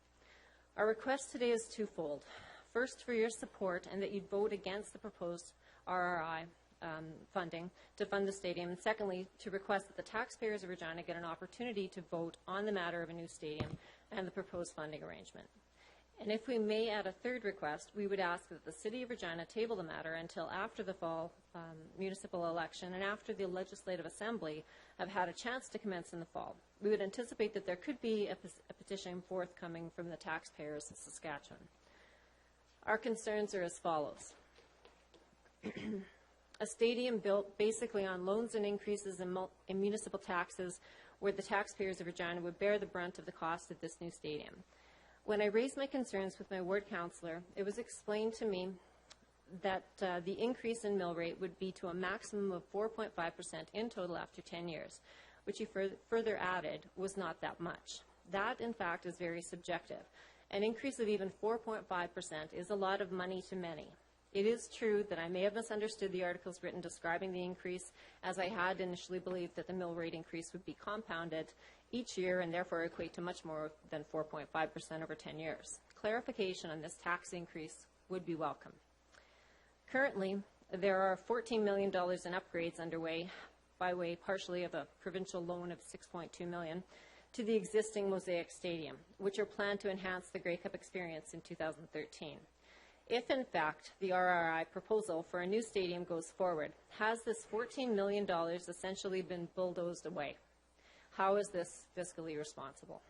Our request today is twofold. First, for your support and that you vote against the proposed RRI funding to fund the stadium. And secondly, to request that the taxpayers of Regina get an opportunity to vote on the matter of a new stadium and the proposed funding arrangement. And if we may add a third request, we would ask that the City of Regina table the matter until after the fall municipal election and after the Legislative Assembly have had a chance to commence in the fall. We would anticipate that there could be a petition forthcoming from the taxpayers of Saskatchewan. Our concerns are as follows. A stadium built basically on loans and increases in municipal taxes where the taxpayers of Regina would bear the brunt of the cost of this new stadium. When I raised my concerns with my ward councillor, it was explained to me that the increase in mill rate would be to a maximum of 4.5% in total after 10 years, which he further added was not that much. That, in fact, is very subjective. An increase of even 4.5% is a lot of money to many. It is true that I may have misunderstood the articles written describing the increase, as I had initially believed that the mill rate increase would be compounded each year and therefore equate to much more than 4.5% over 10 years. Clarification on this tax increase would be welcome. Currently, there are $14 million in upgrades underway by way partially of a provincial loan of $6.2 million to the existing Mosaic Stadium, which are planned to enhance the Grey Cup experience in 2013. If, in fact, the RRI proposal for a new stadium goes forward, has this $14 million essentially been bulldozed away? How is this fiscally responsible?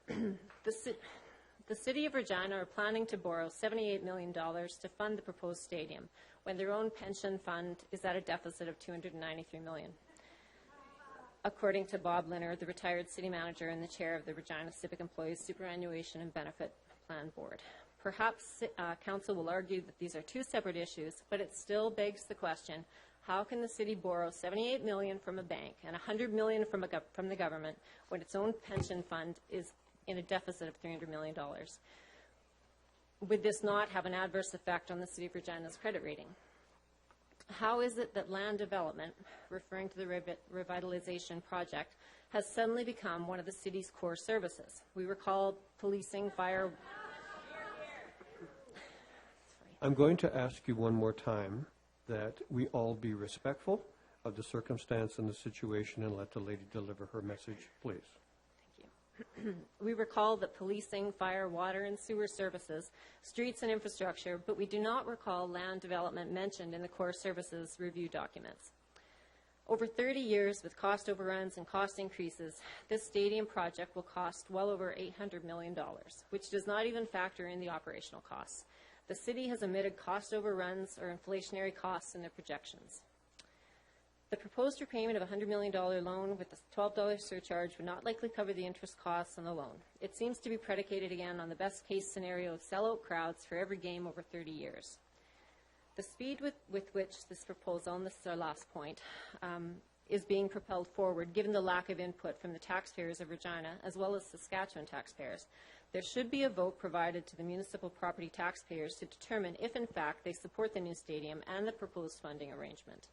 The City of Regina are planning to borrow $78 million to fund the proposed stadium, when their own pension fund is at a deficit of $293 million. According to Bob Linner, the retired city manager and the chair of the Regina Civic Employees Superannuation and Benefit Plan Board. Perhaps Council will argue that these are two separate issues, but it still begs the question, how can the city borrow $78 million from a bank and $100 million from the government when its own pension fund is in a deficit of $300 million? Would this not have an adverse effect on the City of Regina's credit rating? How is it that land development, referring to the revitalization project, has suddenly become one of the city's core services? We recall policing, fire... I'm going to ask you one more time that we all be respectful of the circumstance and the situation and let the lady deliver her message, please. Thank you. We recall that policing, fire, water, and sewer services, streets and infrastructure, but we do not recall land development mentioned in the core services review documents. Over 30 years, with cost overruns and cost increases, this stadium project will cost well over $800 million, which does not even factor in the operational costs. The city has omitted cost overruns or inflationary costs in their projections. The proposed repayment of a $100 million loan with a $12 surcharge would not likely cover the interest costs on the loan. It seems to be predicated again on the best case scenario of sellout crowds for every game over 30 years. The speed with which this proposal, and this is our last point, is being propelled forward, given the lack of input from the taxpayers of Regina, as well as Saskatchewan taxpayers, there should be a vote provided to the municipal property taxpayers to determine if, in fact, they support the new stadium and the proposed funding arrangement.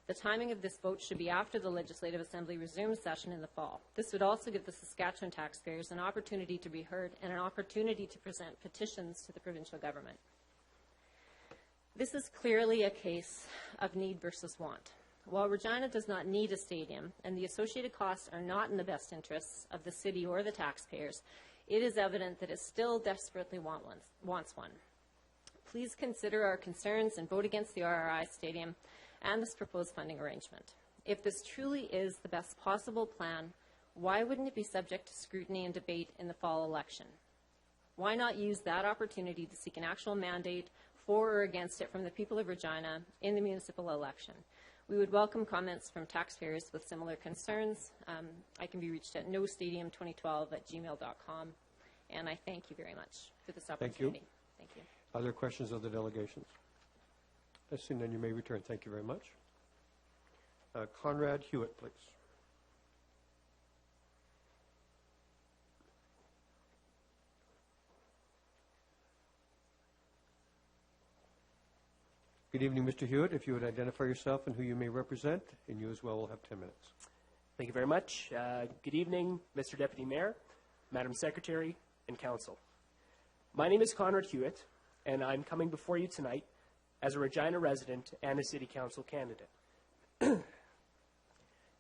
The timing of this vote should be after the Legislative Assembly resumes session in the fall. This would also give the Saskatchewan taxpayers an opportunity to be heard and an opportunity to present petitions to the provincial government. This is clearly a case of need versus want. While Regina does not need a stadium and the associated costs are not in the best interests of the city or the taxpayers, it is evident that it still desperately wants one. Please consider our concerns and vote against the RRI stadium and this proposed funding arrangement. If this truly is the best possible plan, why wouldn't it be subject to scrutiny and debate in the fall election? Why not use that opportunity to seek an actual mandate for or against it from the people of Regina in the municipal election? We would welcome comments from taxpayers with similar concerns. I can be reached at nostadium2012@gmail.com. And I thank you very much for this opportunity. Thank you. Other questions of the delegations? I see none. You may return. Thank you very much. Conrad Hewitt, please. Good evening, Mr. Hewitt. If you would identify yourself and who you may represent, and you as well will have 10 minutes. Thank you very much. Good evening, Mr. Deputy Mayor, Madam Secretary, and Council. My name is Conrad Hewitt, and I'm coming before you tonight as a Regina resident and a City Council candidate.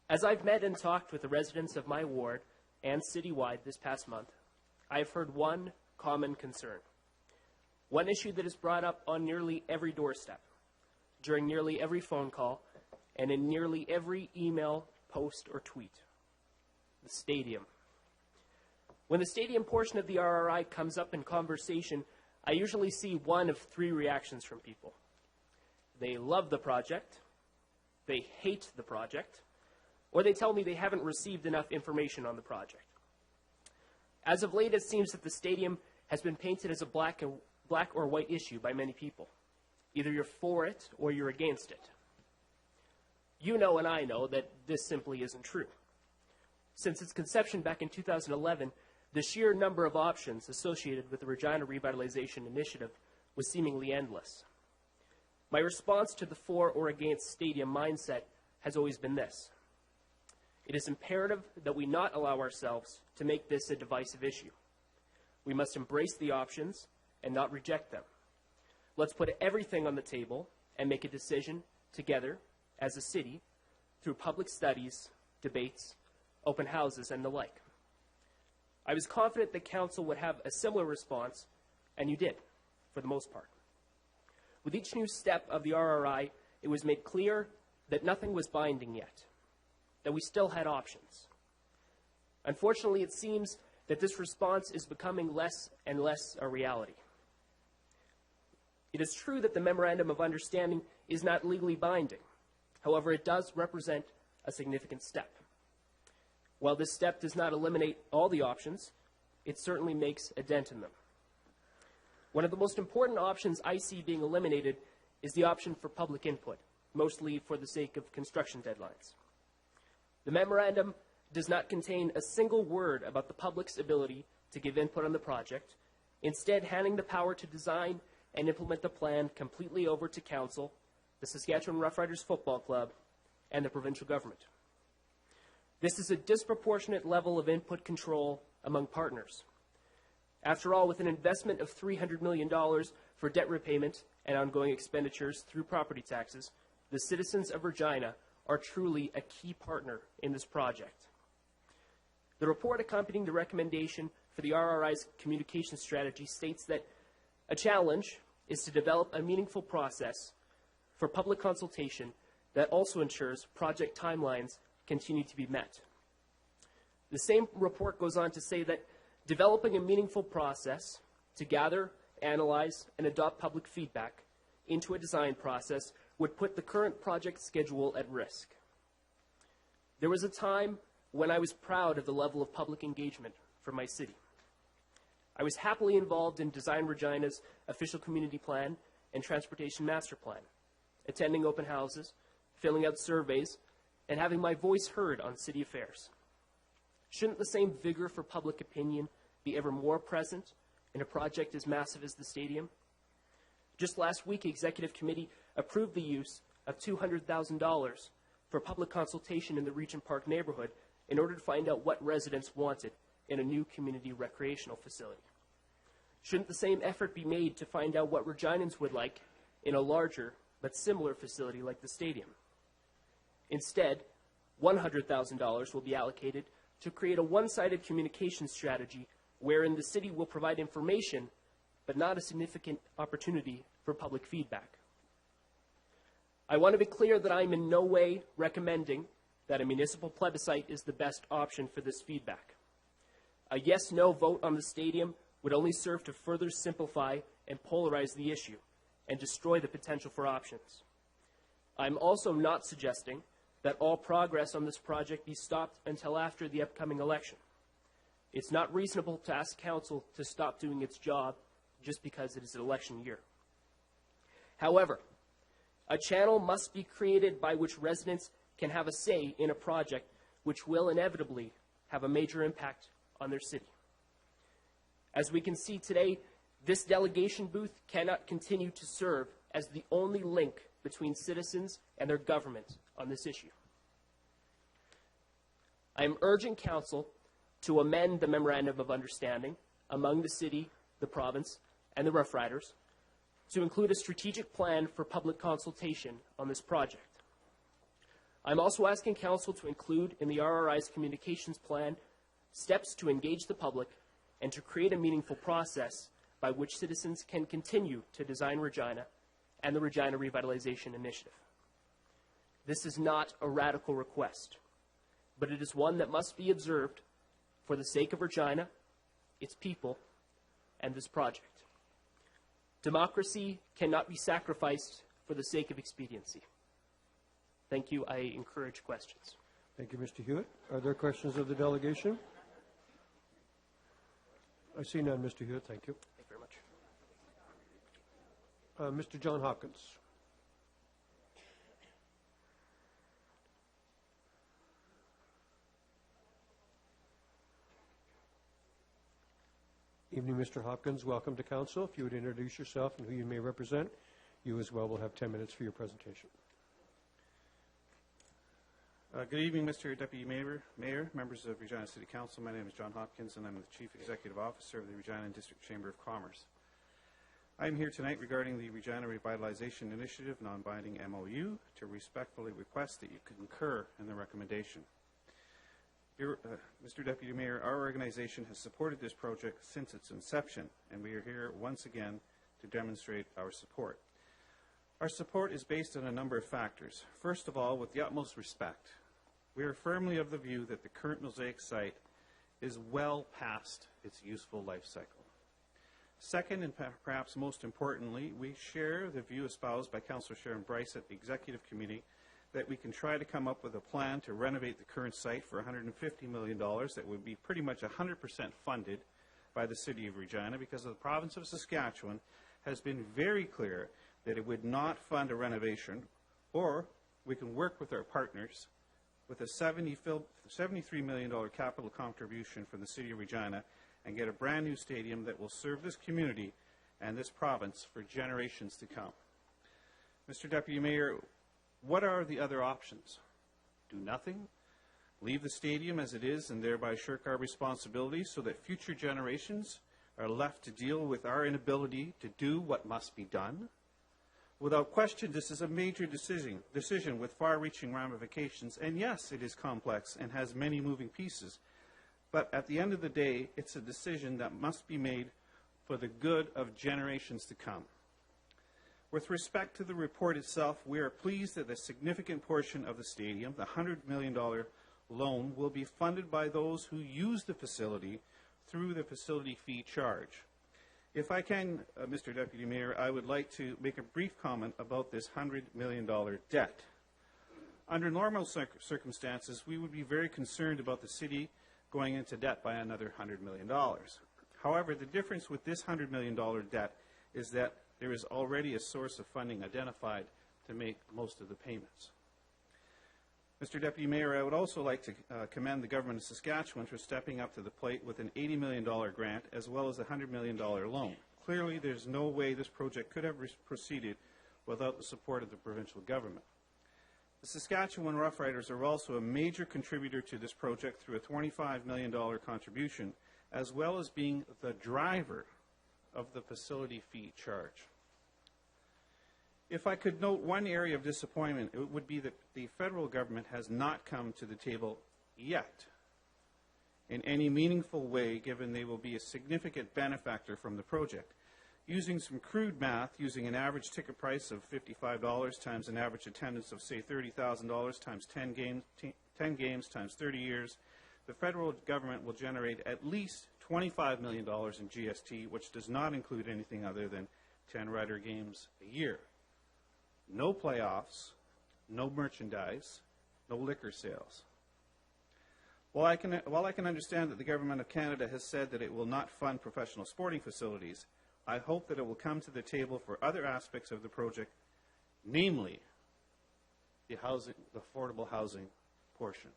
As I've met and talked with the residents of my ward and citywide this past month, I've heard one common concern, one issue that is brought up on nearly every doorstep, during nearly every phone call, and in nearly every email, post, or tweet: the stadium. When the stadium portion of the RRI comes up in conversation, I usually see one of three reactions from people. They love the project, they hate the project, or they tell me they haven't received enough information on the project. As of late, it seems that the stadium has been painted as a black or white issue by many people. Either you're for it or you're against it. You know and I know that this simply isn't true. Since its conception back in 2011, the sheer number of options associated with the Regina Revitalization Initiative was seemingly endless. My response to the for or against stadium mindset has always been this: it is imperative that we not allow ourselves to make this a divisive issue. We must embrace the options and not reject them. Let's put everything on the table and make a decision together as a city through public studies, debates, open houses, and the like. I was confident that Council would have a similar response, and you did, for the most part. With each new step of the RRI, it was made clear that nothing was binding yet, that we still had options. Unfortunately, it seems that this response is becoming less and less a reality. It is true that the Memorandum of Understanding is not legally binding. However, it does represent a significant step. While this step does not eliminate all the options, it certainly makes a dent in them. One of the most important options I see being eliminated is the option for public input, mostly for the sake of construction deadlines. The memorandum does not contain a single word about the public's ability to give input on the project, instead handing the power to design and implement the plan completely over to Council, the Saskatchewan Roughriders Football Club, and the provincial government. This is a disproportionate level of input control among partners. After all, with an investment of $300 million for debt repayment and ongoing expenditures through property taxes, the citizens of Regina are truly a key partner in this project. The report accompanying the recommendation for the RRI's communication strategy states that a challenge is to develop a meaningful process for public consultation that also ensures project timelines continue to be met. The same report goes on to say that developing a meaningful process to gather, analyze, and adopt public feedback into a design process would put the current project schedule at risk. There was a time when I was proud of the level of public engagement for my city. I was happily involved in Design Regina's official community plan and transportation master plan, attending open houses, filling out surveys, and having my voice heard on city affairs. Shouldn't the same vigor for public opinion be ever more present in a project as massive as the stadium? Just last week, the Executive Committee approved the use of $200,000 for public consultation in the Regent Park neighborhood in order to find out what residents wanted in a new community recreational facility. Shouldn't the same effort be made to find out what Reginans would like in a larger but similar facility like the stadium? Instead, $100,000 will be allocated to create a one-sided communication strategy wherein the city will provide information but not a significant opportunity for public feedback. I want to be clear that I'm in no way recommending that a municipal plebiscite is the best option for this feedback. A yes-no vote on the stadium would only serve to further simplify and polarize the issue and destroy the potential for options. I'm also not suggesting that all progress on this project be stopped until after the upcoming election. It's not reasonable to ask Council to stop doing its job just because it is an election year. However, a channel must be created by which residents can have a say in a project which will inevitably have a major impact on their city. As we can see today, this delegation booth cannot continue to serve as the only link between citizens and their government on this issue. I am urging Council to amend the Memorandum of Understanding among the city, the province, and the Rough Riders to include a strategic plan for public consultation on this project. I'm also asking Council to include in the RRI's communications plan steps to engage the public and to create a meaningful process by which citizens can continue to design Regina and the Regina Revitalization Initiative. This is not a radical request, but it is one that must be observed for the sake of Regina, its people, and this project. Democracy cannot be sacrificed for the sake of expediency. Thank you. I encourage questions. Thank you, Mr. Hewitt. Are there questions of the delegation? I see none, Mr. Hewitt. Thank you. Thank you very much. Mr. John Hopkins. Evening, Mr. Hopkins. Welcome to Council. If you would introduce yourself and who you may represent, you as well will have 10 minutes for your presentation. Good evening, Mr. Deputy Mayor, members of Regina City Council. My name is John Hopkins, and I'm the Chief Executive Officer of the Regina District Chamber of Commerce. I am here tonight regarding the Regina Revitalization Initiative non-binding MOU to respectfully request that you concur in the recommendation. Mr. Deputy Mayor, our organization has supported this project since its inception, and we are here once again to demonstrate our support. Our support is based on a number of factors. First of all, with the utmost respect, we are firmly of the view that the current Mosaic site is well past its useful life cycle. Second, and perhaps most importantly, we share the view espoused by Councillor Sharon Bryce at the Executive Committee that we can try to come up with a plan to renovate the current site for $150 million that would be pretty much 100% funded by the City of Regina, because the province of Saskatchewan has been very clear that it would not fund a renovation, or we can work with our partners with a $73 million capital contribution from the City of Regina and get a brand new stadium that will serve this community and this province for generations to come. Mr. Deputy Mayor, what are the other options? Do nothing? Leave the stadium as it is and thereby shirk our responsibilities so that future generations are left to deal with our inability to do what must be done? Without question, this is a major decision with far-reaching ramifications, and yes, it is complex and has many moving pieces. But at the end of the day, it's a decision that must be made for the good of generations to come. With respect to the report itself, we are pleased that a significant portion of the stadium, the $100 million loan, will be funded by those who use the facility through the facility fee charge. If I can, Mr. Deputy Mayor, I would like to make a brief comment about this $100 million debt. Under normal circumstances, we would be very concerned about the city going into debt by another $100 million. However, the difference with this $100 million debt is that there is already a source of funding identified to make most of the payments. Mr. Deputy Mayor, I would also like to commend the Government of Saskatchewan for stepping up to the plate with an $80 million grant as well as a $100 million loan. Clearly, there's no way this project could have proceeded without the support of the provincial government. The Saskatchewan Rough Riders are also a major contributor to this project through a $25 million contribution, as well as being the driver of the facility fee charge. If I could note one area of disappointment, it would be that the federal government has not come to the table yet in any meaningful way, given they will be a significant benefactor from the project. Using some crude math, using an average ticket price of $55 times an average attendance of, say, $30,000 times 10 games times 30 years, the federal government will generate at least $25 million in GST, which does not include anything other than 10 rider games a year. No playoffs, no merchandise, no liquor sales. While I can understand that the Government of Canada has said that it will not fund professional sporting facilities, I hope that it will come to the table for other aspects of the project, namely the affordable housing portion.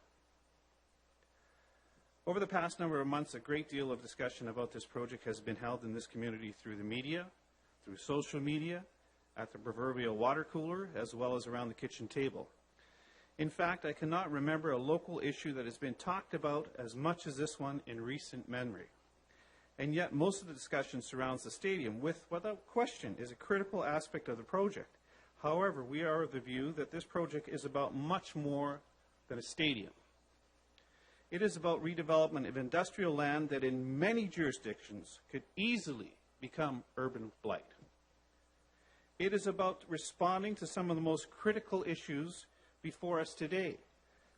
Over the past number of months, a great deal of discussion about this project has been held in this community through the media, through social media, at the proverbial water cooler, as well as around the kitchen table. In fact, I cannot remember a local issue that has been talked about as much as this one in recent memory. And yet most of the discussion surrounds the stadium, which without question is a critical aspect of the project. However, we are of the view that this project is about much more than a stadium. It is about redevelopment of industrial land that in many jurisdictions could easily become urban blight. It is about responding to some of the most critical issues before us today: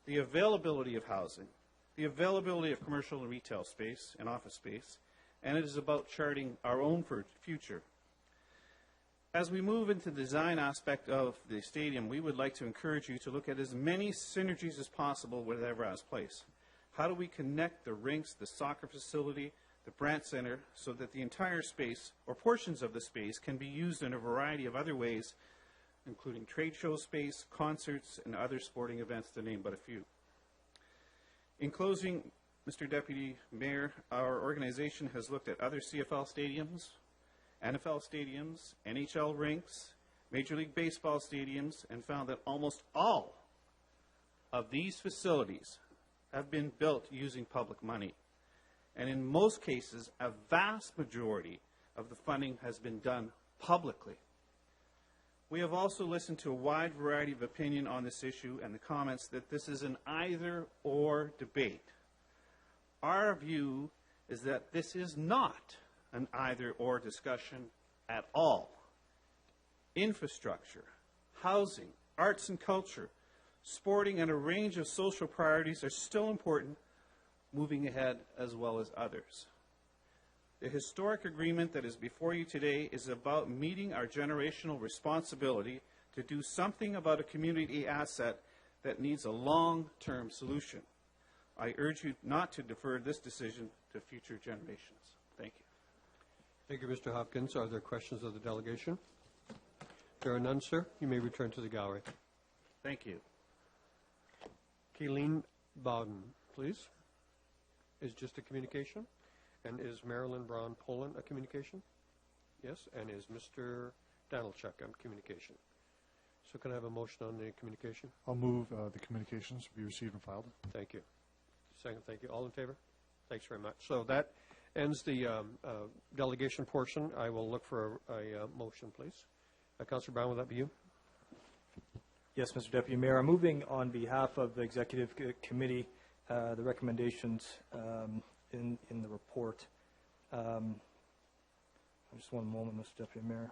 the availability of housing, the availability of commercial and retail space and office space, and it is about charting our own future. As we move into the design aspect of the stadium, we would like to encourage you to look at as many synergies as possible with Everaz Place. How do we connect the rinks, the soccer facility, the Brandt Center, so that the entire space, or portions of the space, can be used in a variety of other ways, including trade show space, concerts, and other sporting events, to name but a few. In closing, Mr. Deputy Mayor, our organization has looked at other CFL stadiums, NFL stadiums, NHL rinks, Major League Baseball stadiums, and found that almost all of these facilities have been built using public money. And in most cases, a vast majority of the funding has been done publicly. We have also listened to a wide variety of opinion on this issue and the comments that this is an either-or debate. Our view is that this is not an either-or discussion at all. Infrastructure, housing, arts and culture, sporting, and a range of social priorities are still important, moving ahead as well as others. The historic agreement that is before you today is about meeting our generational responsibility to do something about a community asset that needs a long-term solution. I urge you not to defer this decision to future generations. Thank you. Thank you, Mr. Hopkins. Are there questions of the delegation? There are none, sir. You may return to the gallery. Thank you. Kayleen Bowden, please. Is just a communication? And is Marilyn Braun-Poland a communication? Yes. And is Mr. Danilchuk a communication? So can I have a motion on the communication? I'll move the communications be received and filed. Thank you. Second, thank you. All in favor? Thanks very much. So that ends the delegation portion. I will look for a motion, please. Councillor Brown, will that be you? Yes, Mr. Deputy Mayor. I'm moving on behalf of the Executive Committee the recommendations in the report. Just one moment, Mr. Deputy Mayor.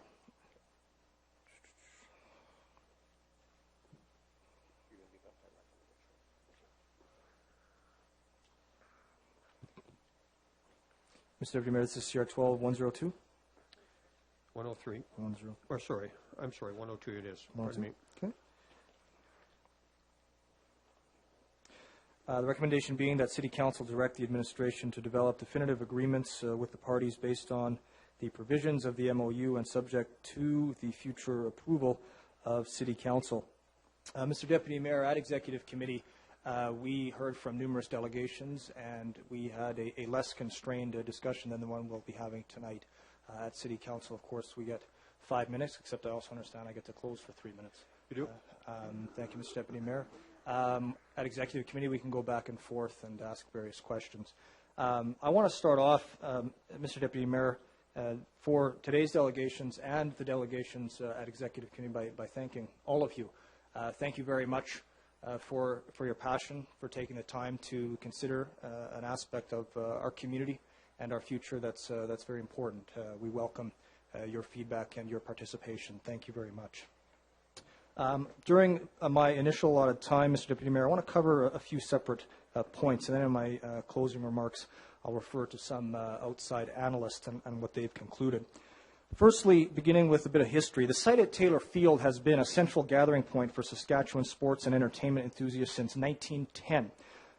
Mr. Deputy Mayor, this is CR 12-102. 103. 10. Or sorry, I'm sorry, 102 it is. Pardon me. Okay. The recommendation being that City Council direct the administration to develop definitive agreements with the parties based on the provisions of the MOU and subject to the future approval of City Council. Mr. Deputy Mayor, at Executive Committee, we heard from numerous delegations, and we had a less constrained discussion than the one we'll be having tonight. At City Council, of course, we get 5 minutes, except I also understand I get to close for 3 minutes. You do? Thank you, Mr. Deputy Mayor. At Executive Committee, we can go back and forth and ask various questions. I want to start off, Mr. Deputy Mayor, for today's delegations and the delegations at Executive Committee by thanking all of you. Thank you very much for your passion, for taking the time to consider an aspect of our community and our future that's very important. We welcome your feedback and your participation. Thank you very much. During my initial allotted time, Mr. Deputy Mayor, I want to cover a few separate points, and then in my closing remarks, I'll refer to some outside analysts and what they've concluded. Firstly, beginning with a bit of history, the site at Taylor Field has been a central gathering point for Saskatchewan sports and entertainment enthusiasts since 1910.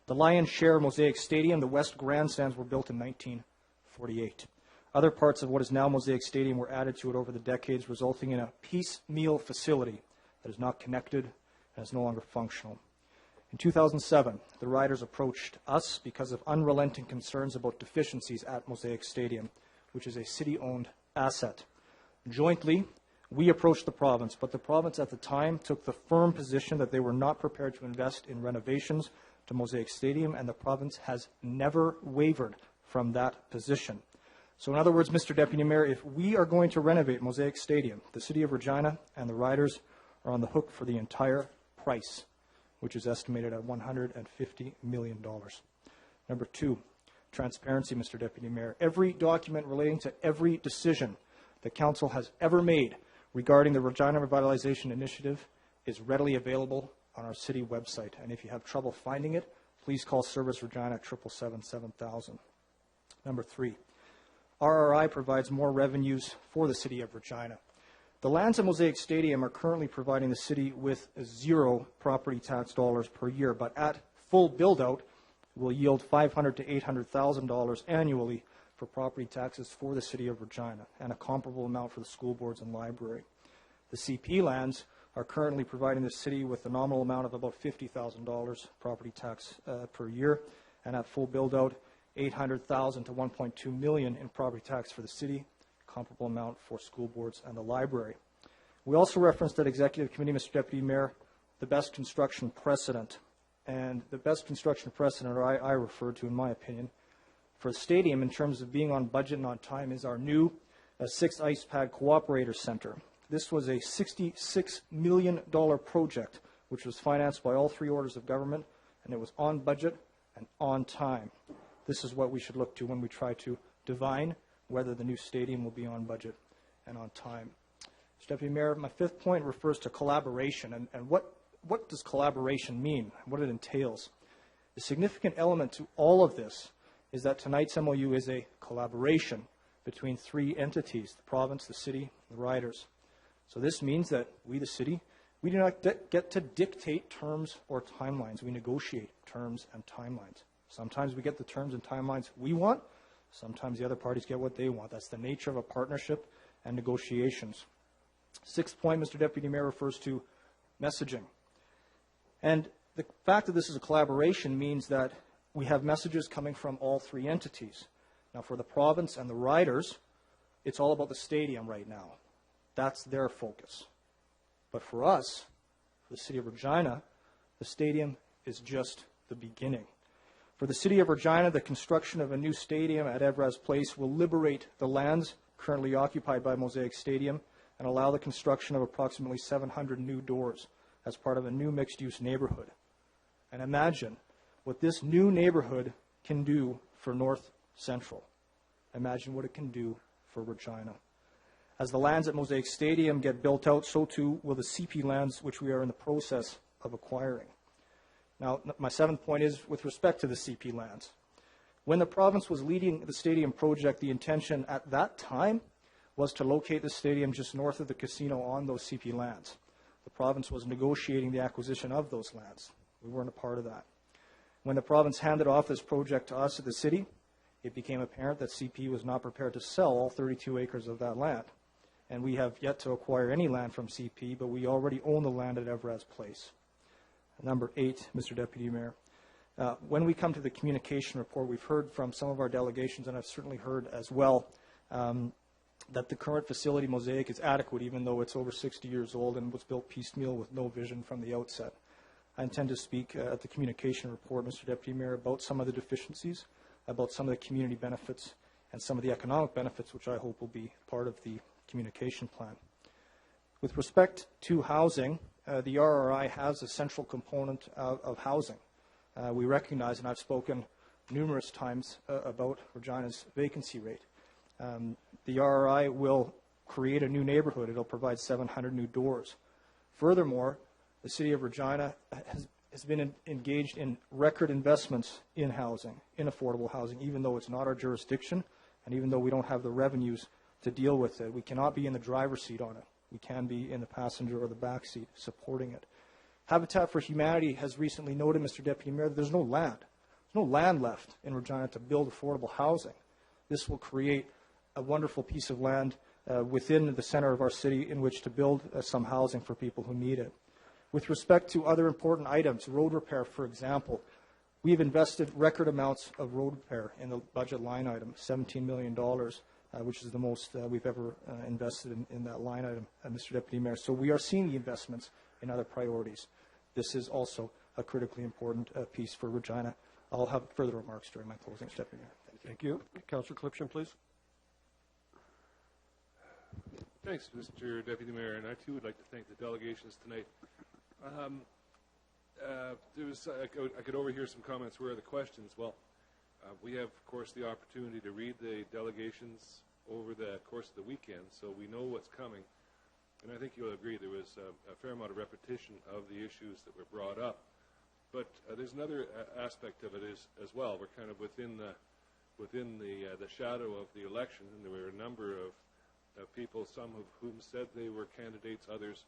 The lion's share Mosaic Stadium, the West Grandstands, were built in 1948. Other parts of what is now Mosaic Stadium were added to it over the decades, resulting in a piecemeal facility that is not connected and is no longer functional. In 2007, the riders approached us because of unrelenting concerns about deficiencies at Mosaic Stadium, which is a city-owned asset. Jointly, we approached the province, but the province at the time took the firm position that they were not prepared to invest in renovations to Mosaic Stadium, and the province has never wavered from that position. So in other words, Mr. Deputy Mayor, if we are going to renovate Mosaic Stadium, the City of Regina and the riders are on the hook for the entire price, which is estimated at $150 million. Number two, transparency, Mr. Deputy Mayor. Every document relating to every decision the Council has ever made regarding the Regina Revitalization Initiative is readily available on our city website. And if you have trouble finding it, please call Service Regina at 777-7000. Number three, RRI provides more revenues for the City of Regina. The lands at Mosaic Stadium are currently providing the city with 0 property tax dollars per year, but at full build-out will yield $500,000 to $800,000 annually for property taxes for the City of Regina, and a comparable amount for the school boards and library. The CP lands are currently providing the city with a nominal amount of about $50,000 property tax per year, and at full build-out, $800,000 to $1.2 million in property tax for the city, comparable amount for school boards and the library. We also referenced at Executive Committee, Mr. Deputy Mayor, the best construction precedent. And the best construction precedent, or I refer to in my opinion, for the stadium in terms of being on budget and on time is our new 6th Ice Pad Cooperator Center. This was a $66 million project, which was financed by all 3 orders of government, and it was on budget and on time. This is what we should look to when we try to divine whether the new stadium will be on budget and on time. Mr. Deputy Mayor, my 5th point refers to collaboration, and what does collaboration mean, what it entails. The significant element to all of this is that tonight's MOU is a collaboration between 3 entities, the province, the city, the riders. So this means that we, the city, we do not get to dictate terms or timelines. We negotiate terms and timelines. Sometimes we get the terms and timelines we want. Sometimes the other parties get what they want. That's the nature of a partnership and negotiations. 6th point, Mr. Deputy Mayor, refers to messaging. And the fact that this is a collaboration means that we have messages coming from all 3 entities. Now, for the province and the riders, it's all about the stadium right now. That's their focus. But for us, for the City of Regina, the stadium is just the beginning. For the City of Regina, the construction of a new stadium at Evraz Place will liberate the lands currently occupied by Mosaic Stadium and allow the construction of approximately 700 new doors as part of a new mixed-use neighborhood. And imagine what this new neighborhood can do for North Central. Imagine what it can do for Regina. As the lands at Mosaic Stadium get built out, so too will the CP lands, which we are in the process of acquiring. Now, my 7th point is with respect to the CP lands. When the province was leading the stadium project, the intention at that time was to locate the stadium just north of the casino on those CP lands. The province was negotiating the acquisition of those lands. We weren't a part of that. When the province handed off this project to us at the city, it became apparent that CP was not prepared to sell all 32 acres of that land. And we have yet to acquire any land from CP, but we already own the land at Evraz Place. Number 8, Mr. Deputy Mayor. When we come to the communication report, we've heard from some of our delegations, and I've certainly heard as well, that the current facility, Mosaic, is adequate, even though it's over 60 years old and was built piecemeal with no vision from the outset. I intend to speak at the communication report, Mr. Deputy Mayor, about some of the deficiencies, about some of the community benefits, and some of the economic benefits, which I hope will be part of the communication plan. With respect to housing, the RRI has a central component of housing. We recognize, and I've spoken numerous times about Regina's vacancy rate. The RRI will create a new neighborhood. It'll provide 700 new doors. Furthermore, the City of Regina has been engaged in record investments in housing, in affordable housing, even though it's not our jurisdiction, and even though we don't have the revenues to deal with it. We cannot be in the driver's seat on it. We can be in the passenger or the back seat supporting it. Habitat for Humanity has recently noted, Mr. Deputy Mayor, that there's no land. There's no land left in Regina to build affordable housing. This will create a wonderful piece of land within the center of our city in which to build some housing for people who need it. With respect to other important items, road repair, for example, we have invested record amounts of road repair in the budget line item, $17 million, which is the most we've ever invested in that line item, Mr. Deputy Mayor. So we are seeing the investments in other priorities. This is also a critically important piece for Regina. I'll have further remarks during my closing, Mr. Deputy Mayor. Thank you. Councillor Clipshin, please. Thanks, Mr. Deputy Mayor, and I too would like to thank the delegations tonight. I could overhear some comments. Where are the questions? Well, we have, of course, the opportunity to read the delegations over the course of the weekend, so we know what's coming. And I think you'll agree there was a fair amount of repetition of the issues that were brought up. But there's another aspect of it as well. We're kind of within the shadow of the election, and there were a number of people, some of whom said they were candidates, others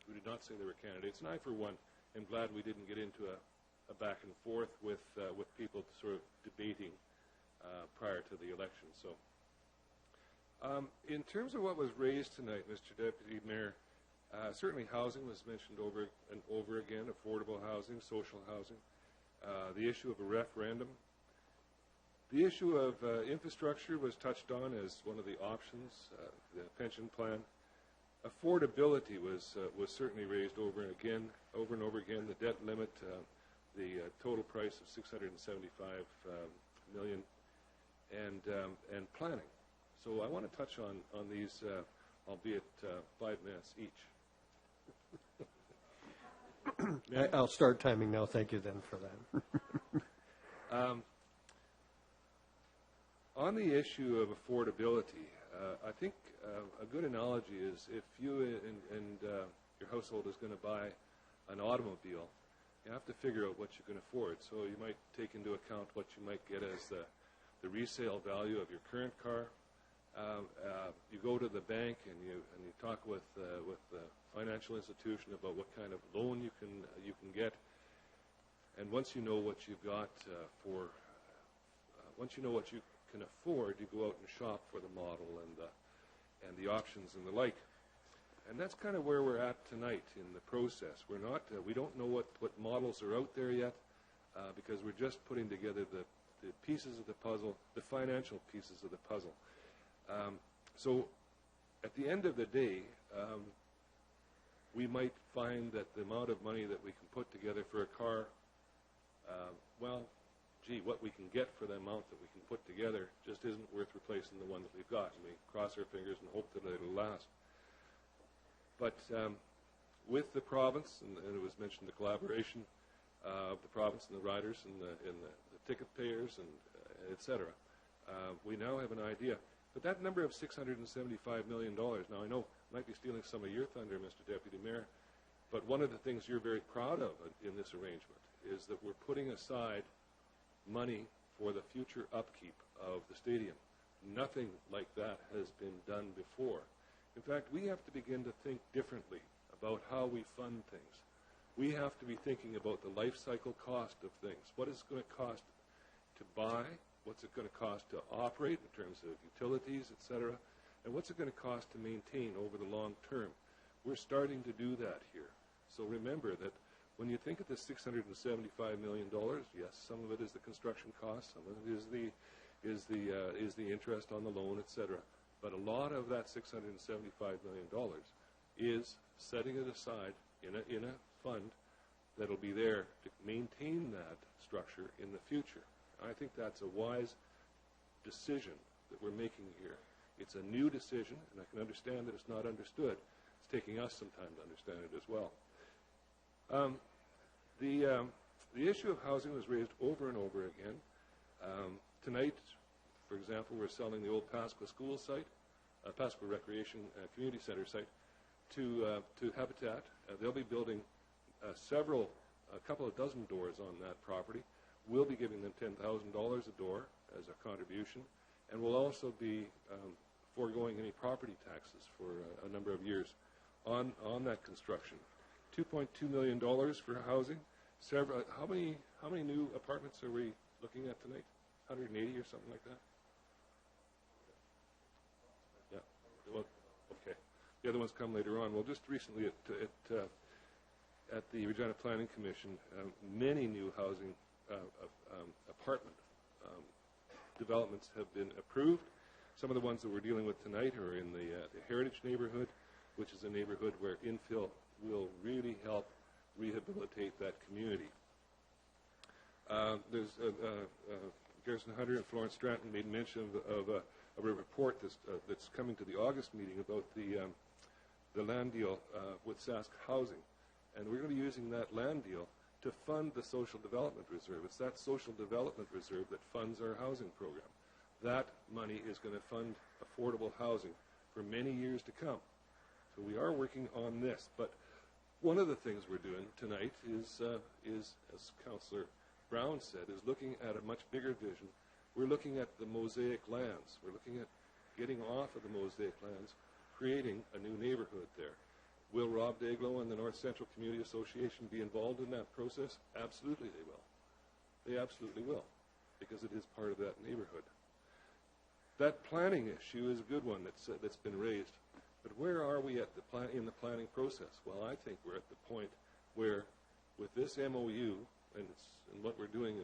who did not say they were candidates. And I, for one, am glad we didn't get into a back and forth with people sort of debating prior to the election. So, in terms of what was raised tonight, Mr. Deputy Mayor, certainly housing was mentioned over and over again, affordable housing, social housing, the issue of a referendum. The issue of infrastructure was touched on as one of the options, the pension plan. Affordability was certainly raised over and over again. The debt limit, the total price of $675 million, and planning. So I want to touch on these, albeit 5 minutes each. I'll start timing now. Thank you then for that. On the issue of affordability, I think a good analogy is if you and your household is going to buy an automobile, you have to figure out what you can afford. So you might take into account what you might get as the resale value of your current car. You go to the bank and you talk with the financial institution about what kind of loan you can get. And once you know what you've got once you know what you can afford, you go out and shop for the model and the options and the like. And that's kind of where we're at tonight in the process. We don't know what models are out there yet because we're just putting together the pieces of the puzzle, the financial pieces of the puzzle. So at the end of the day, we might find that the amount of money that we can put together for a car, what we can get for the amount that we can put together just isn't worth replacing the one that we've got. And we cross our fingers and hope that it'll last. But with the province, and it was mentioned the collaboration of the province and the riders and the ticket payers and et cetera, we now have an idea. But that number of $675 million, now I know I might be stealing some of your thunder, Mr. Deputy Mayor, but one of the things you're very proud of in this arrangement is that we're putting aside money for the future upkeep of the stadium. Nothing like that has been done before. In fact, we have to begin to think differently about how we fund things. We have to be thinking about the life cycle cost of things. What is it going to cost to buy? What's it going to cost to operate in terms of utilities, et cetera? And what's it going to cost to maintain over the long term? We're starting to do that here. So remember that when you think of the $675 million, yes, some of it is the construction cost, some of it is the interest on the loan, et cetera. But a lot of that $675 million is setting it aside in a fund that'll be there to maintain that structure in the future. I think that's a wise decision that we're making here. It's a new decision, and I can understand that it's not understood. It's taking us some time to understand it as well. The issue of housing was raised over and over again. Tonight, for example, we're selling the old Pasqua School site, Pasqua Recreation Community Center site, to Habitat. They'll be building a couple of dozen doors on that property. We'll be giving them $10,000 a door as a contribution, and we'll also be foregoing any property taxes for a number of years on that construction. $2.2 million for housing. How many new apartments are we looking at tonight? 180 or something like that? Yeah. Well, okay. The other ones come later on. Well, just recently at the Regina Planning Commission, many new housing apartment developments have been approved. Some of the ones that we're dealing with tonight are in the Heritage neighborhood, which is a neighborhood where infill will really help rehabilitate that community. There's Garrison Hunter and Florence Stratton made mention of of a report that's coming to the August meeting about the land deal with Sask Housing. And we're going to be using that land deal to fund the Social Development Reserve. It's that Social Development Reserve that funds our housing program. That money is going to fund affordable housing for many years to come. So we are working on this. But one of the things we're doing tonight is as Councillor Brown said, is looking at a much bigger vision. We're looking at the mosaic lands. We're looking at getting off of the mosaic lands, creating a new neighborhood there. Will Rob Dayglow and the North Central Community Association be involved in that process? Absolutely they will. They absolutely will, because it is part of that neighborhood. That planning issue is a good one that's been raised. But where are we in the planning process? Well, I think we're at the point where, with this MOU, and what we're doing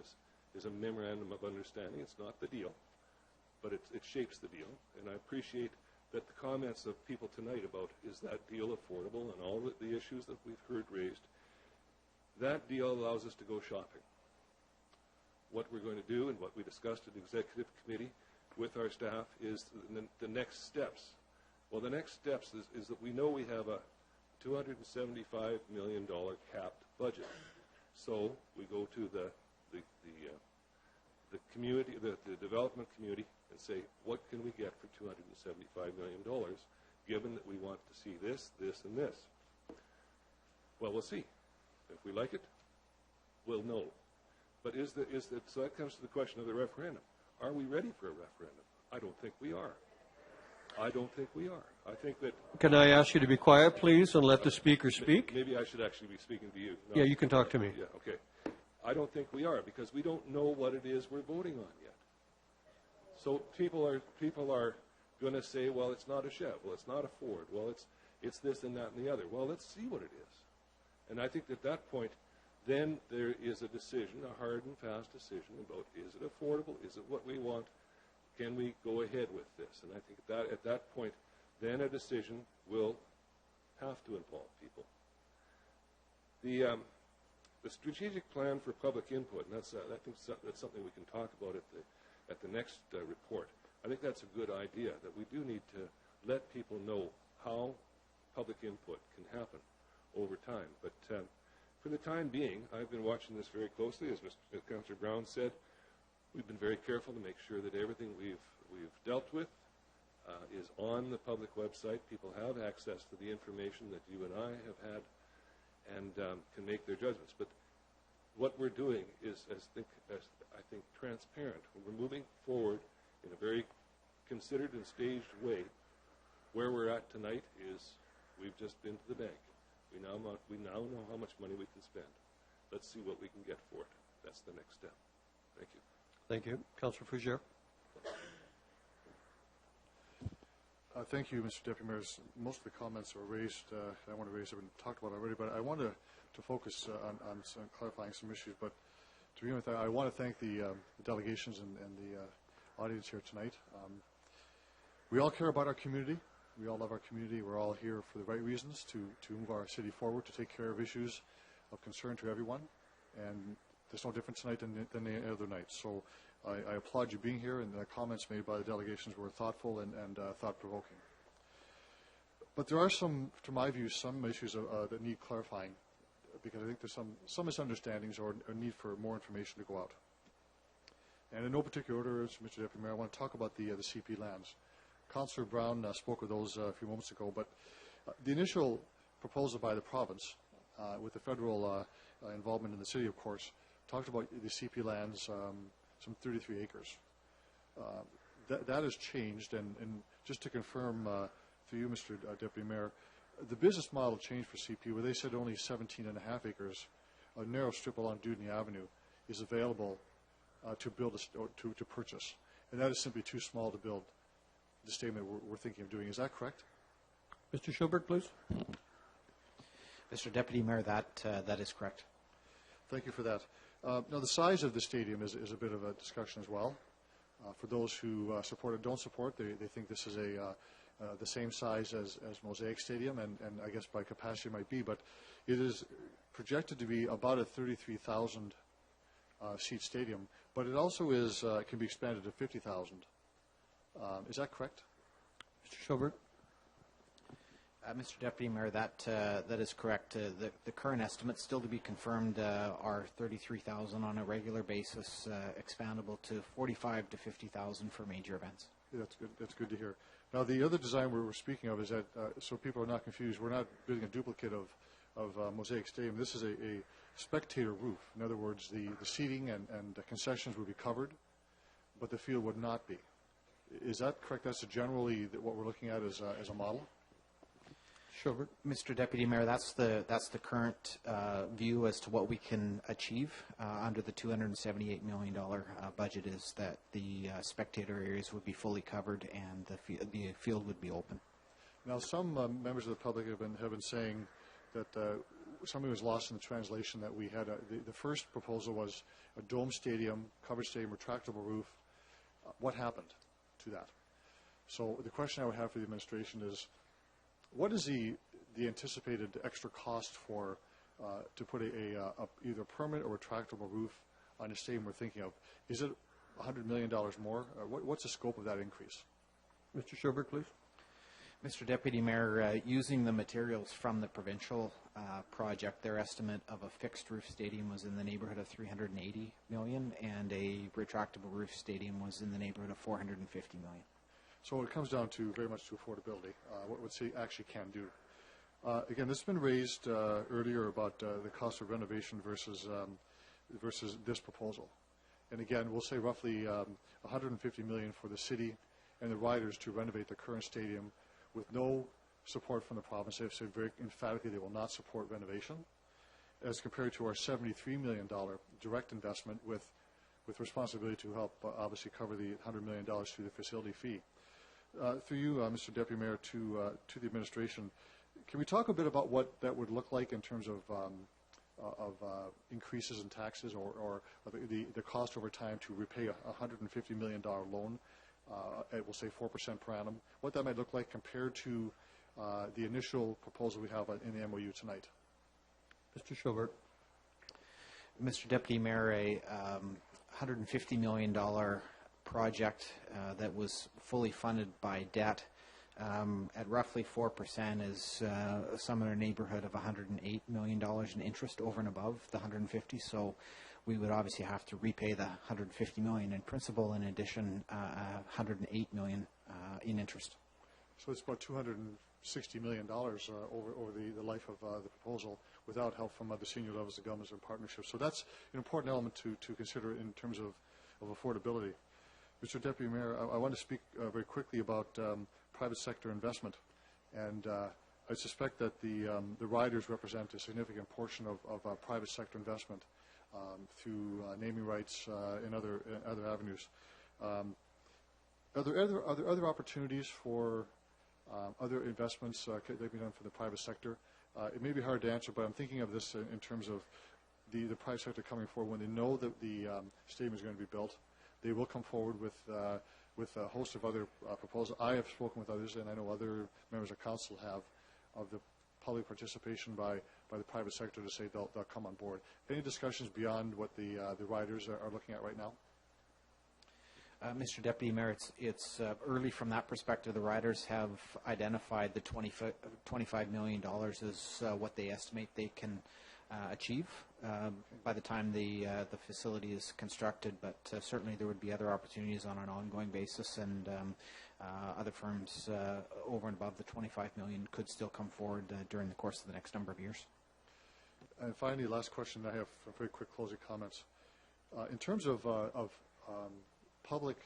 is a memorandum of understanding. It's not the deal, but it shapes the deal. And I appreciate that the comments of people tonight about is that deal affordable and all the issues that we've heard raised. That deal allows us to go shopping. What we're going to do and what we discussed at the executive committee with our staff is the next steps. Well, the next steps is that we know we have a $275 million capped budget. So we go to the community, the development community, and say, what can we get for $275 million, given that we want to see this, this, and this? Well, we'll see. If we like it, we'll know. But so that comes to the question of the referendum. Are we ready for a referendum? I don't think we are. I don't think we are. I think that... Can I ask you to be quiet, please, and let the speaker speak? Maybe I should actually be speaking to you. Yeah, you can talk to me. Yeah, okay. I don't think we are, because we don't know what it is we're voting on yet. So people are going to say, well, it's not a Chev, well, it's not a Ford, well, it's this and that and the other. Well, let's see what it is. And I think at that point, then there is a decision, a hard and fast decision about, is it affordable? Is it what we want? Can we go ahead with this? And I think that at that point, then a decision will have to involve people. The strategic plan for public input, and I think that's something we can talk about at the next report. I think that's a good idea, that we do need to let people know how public input can happen over time. But for the time being, I've been watching this very closely. As Councillor Brown said, we've been very careful to make sure that everything we've dealt with is on the public website. People have access to the information that you and I have had and can make their judgments. But what we're doing is, I think, transparent. We're moving forward in a very considered and staged way. Where we're at tonight is we've just been to the bank. We now know how much money we can spend. Let's see what we can get for it. That's the next step. Thank you. Thank you. Councillor Fougere. Thank you, Mr. Deputy Mayor. Most of the comments that were raised, I want to raise, have been talked about already, but I want to focus on clarifying some issues. But to begin with, I want to thank the delegations and the audience here tonight. We all care about our community. We all love our community. We're all here for the right reasons, to move our city forward, to take care of issues of concern to everyone. And there's no difference tonight than any other night. So I applaud you being here, and the comments made by the delegations were thoughtful and thought-provoking. But there are some, to my view, some issues that need clarifying, because I think there's some misunderstandings or a need for more information to go out. And in no particular order, Mr. Deputy Mayor, I want to talk about the CP lands. Councillor Brown spoke of those a few moments ago, but the initial proposal by the province, with the federal involvement in the city, of course, talked about the CP lands, some 33 acres. That has changed, and just to confirm through you, Mr. Deputy Mayor, the business model changed for CP, where they said only 17.5 acres, a narrow strip along Dudney Avenue, is available to build to purchase, and that is simply too small to build the statement we're thinking of doing. Is that correct? Mr. Schubert, please. Mr. Deputy Mayor, that is correct. Thank you for that. Now, the size of the stadium is a bit of a discussion as well. For those who support or don't support, they think this is the same size as Mosaic Stadium, and I guess by capacity it might be, but it is projected to be about a 33,000 seat stadium, but it also can be expanded to 50,000 Is that correct? Mr. Schobert? Mr. Deputy Mayor, that is correct. The current estimates still to be confirmed are 33,000 on a regular basis, expandable to 45 to 50,000 for major events. Yeah, that's good. That's good to hear. Now, the other design we're speaking of is that, so people are not confused, we're not building a duplicate of Mosaic Stadium. This is a spectator roof. In other words, the seating and the concessions would be covered, but the field would not be. Is that correct? That's generally what we're looking at as a model? Sure. Mr. Deputy Mayor, that's the current view as to what we can achieve under the $278 million budget, is that the spectator areas would be fully covered and the field would be open. Now, some members of the public have been saying that something was lost in the translation, that we had the first proposal was a dome stadium, covered stadium, retractable roof. What happened to that? So the question I would have for the administration is, what is the anticipated extra cost for to put either a permanent or retractable roof on a stadium we're thinking of? Is it $100 million more? What's the scope of that increase? Mr. Schobert, please. Mr. Deputy Mayor, using the materials from the provincial project, their estimate of a fixed roof stadium was in the neighborhood of $380 million, and a retractable roof stadium was in the neighborhood of $450 million. So it comes down to very much to affordability, what City actually can do. Again, this has been raised earlier about the cost of renovation versus this proposal. And again, we'll say roughly $150 million for the city and the riders to renovate the current stadium with no support from the province. They've said very emphatically they will not support renovation, as compared to our $73 million direct investment with responsibility to help obviously cover the $100 million through the facility fee. Through you, Mr. Deputy Mayor, to the administration, can we talk a bit about what that would look like in terms of increases in taxes or the cost over time to repay a $150 million loan at, we'll say, 4% per annum, what that might look like compared to the initial proposal we have in the MOU tonight? Mr. Schobert. Mr. Deputy Mayor, a $150 million project that was fully funded by debt at roughly 4% is somewhere in the neighborhood of $108 million in interest over and above the 150. So we would obviously have to repay the $150 million in principal, in addition $108 million in interest. So it's about $260 million over the life of the proposal, without help from other senior levels of governments and partnerships. So that's an important element to consider in terms of affordability. Mr. Deputy Mayor, I want to speak very quickly about private sector investment, and I suspect that the riders represent a significant portion of private sector investment through naming rights and other avenues. Are there other opportunities for other investments that can be done for the private sector? It may be hard to answer, but I'm thinking of this in terms of the private sector coming forward when they know that the stadium is going to be built. They will come forward with a host of other proposals. I have spoken with others, and I know other members of council have, of the public participation by the private sector to say they'll come on board. Any discussions beyond what the riders are looking at right now? Mr. Deputy Mayor, it's early from that perspective. The riders have identified the $25 million as what they estimate they can achieve by the time the facility is constructed, but certainly there would be other opportunities on an ongoing basis, and other firms over and above the $25 million could still come forward during the course of the next number of years. And finally, last question I have for very quick closing comments. In terms of public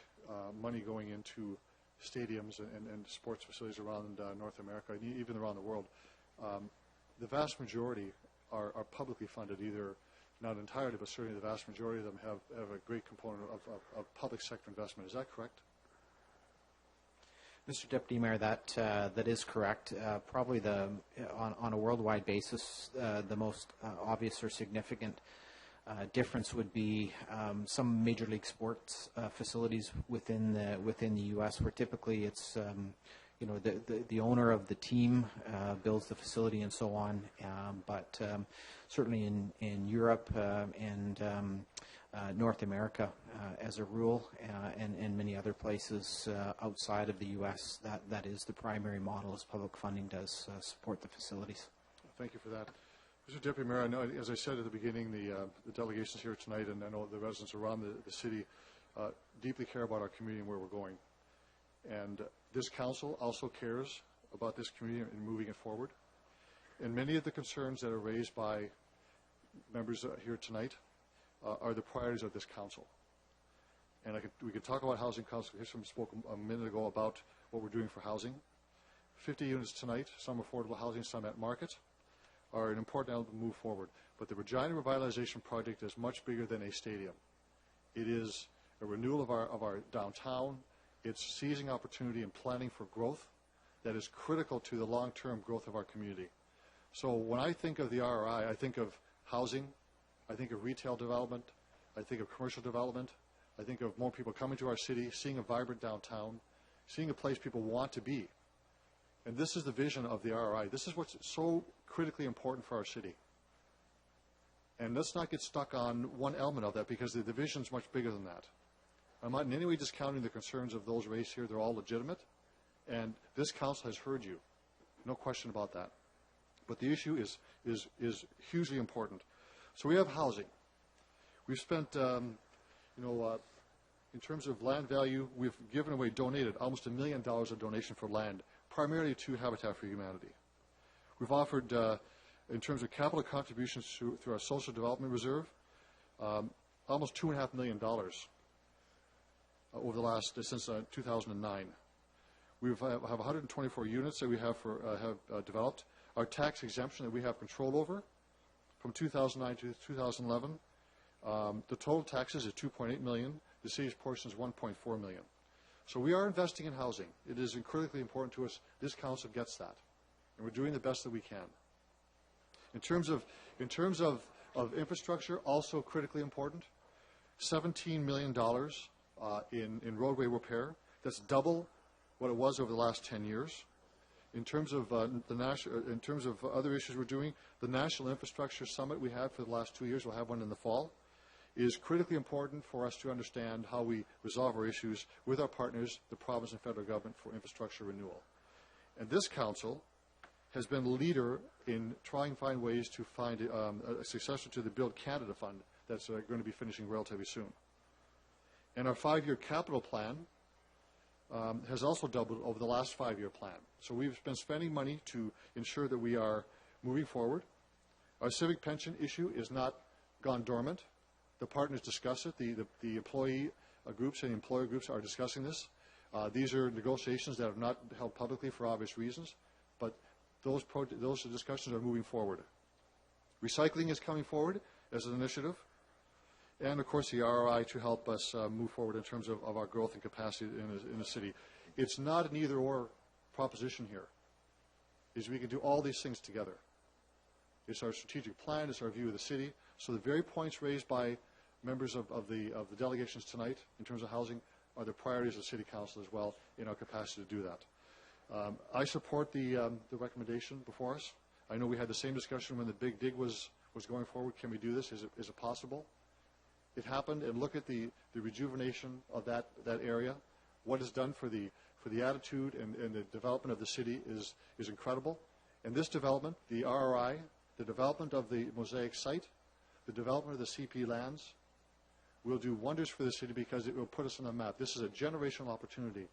money going into stadiums and sports facilities around North America, and even around the world, the vast majority are publicly funded, either not entirely, but certainly the vast majority of them have a great component of public sector investment. Is that correct? Mr. Deputy Mayor, that is correct. Probably on a worldwide basis, the most obvious or significant difference would be some major league sports facilities within the U.S., where typically it's the owner of the team builds the facility and so on. But certainly in Europe and North America as a rule, and many other places outside of the U.S. That is the primary model, as public funding does support the facilities. Thank you for that. Mr. Deputy Mayor, I know, as I said at the beginning, the delegations here tonight, and I know the residents around the city deeply care about our community and where we're going. And this council also cares about this community and moving it forward. And many of the concerns that are raised by members here tonight are the priorities of this council. And we could talk about housing council. Someone spoke a minute ago about what we're doing for housing. 50 units tonight, some affordable housing, some at market, are an important element to move forward. But the Regina Revitalization Project is much bigger than a stadium. It is a renewal of our downtown. It's seizing opportunity and planning for growth that is critical to the long-term growth of our community. So when I think of the RRI, I think of housing, I think of retail development, I think of commercial development, I think of more people coming to our city, seeing a vibrant downtown, seeing a place people want to be. And this is the vision of the RRI. This is what's so critically important for our city. And let's not get stuck on one element of that, because the vision is much bigger than that. I'm not in any way discounting the concerns of those raised here. They're all legitimate. And this council has heard you. No question about that. But the issue is hugely important. So we have housing. We've spent, in terms of land value, we've given away, donated almost $1 million of donation for land, primarily to Habitat for Humanity. We've offered, in terms of capital contributions through our Social Development Reserve, almost $2.5 million over the last, since 2009. We have 124 units that we have developed. Our tax exemption that we have control over from 2009 to 2011, the total taxes is $2.8 million. The city's portion is $1.4 million. So we are investing in housing. It is critically important to us. This council gets that, and we're doing the best that we can. In terms of infrastructure, also critically important, $17 million in roadway repair. That's double what it was over the last 10 years. In terms of in terms of other issues we're doing, the National Infrastructure Summit we had for the last 2 years, we'll have one in the fall, is critically important for us to understand how we resolve our issues with our partners, the province and federal government, for infrastructure renewal. And this council has been a leader in trying to find ways to find a successor to the Build Canada Fund that's going to be finishing relatively soon. And our 5-year capital plan has also doubled over the last 5-year plan. So we've been spending money to ensure that we are moving forward. Our civic pension issue is not gone dormant. The partners discuss it. The employee groups and employer groups are discussing this. These are negotiations that are not held publicly for obvious reasons, but those discussions are moving forward. Recycling is coming forward as an initiative. And, of course, the RRI to help us move forward in terms of our growth and capacity in the city. It's not an either-or proposition here. We can do all these things together. It's our strategic plan. It's our view of the city. So the very points raised by members of the delegations tonight in terms of housing are the priorities of the City Council as well in our capacity to do that. I support the recommendation before us. I know we had the same discussion when the Big Dig was going forward. Can we do this? Is it possible? It happened, and look at the rejuvenation of that area. What is done for the attitude and the development of the city is incredible. And this development, the RRI, the development of the Mosaic site, the development of the CP lands, will do wonders for the city because it will put us on the map. This is a generational opportunity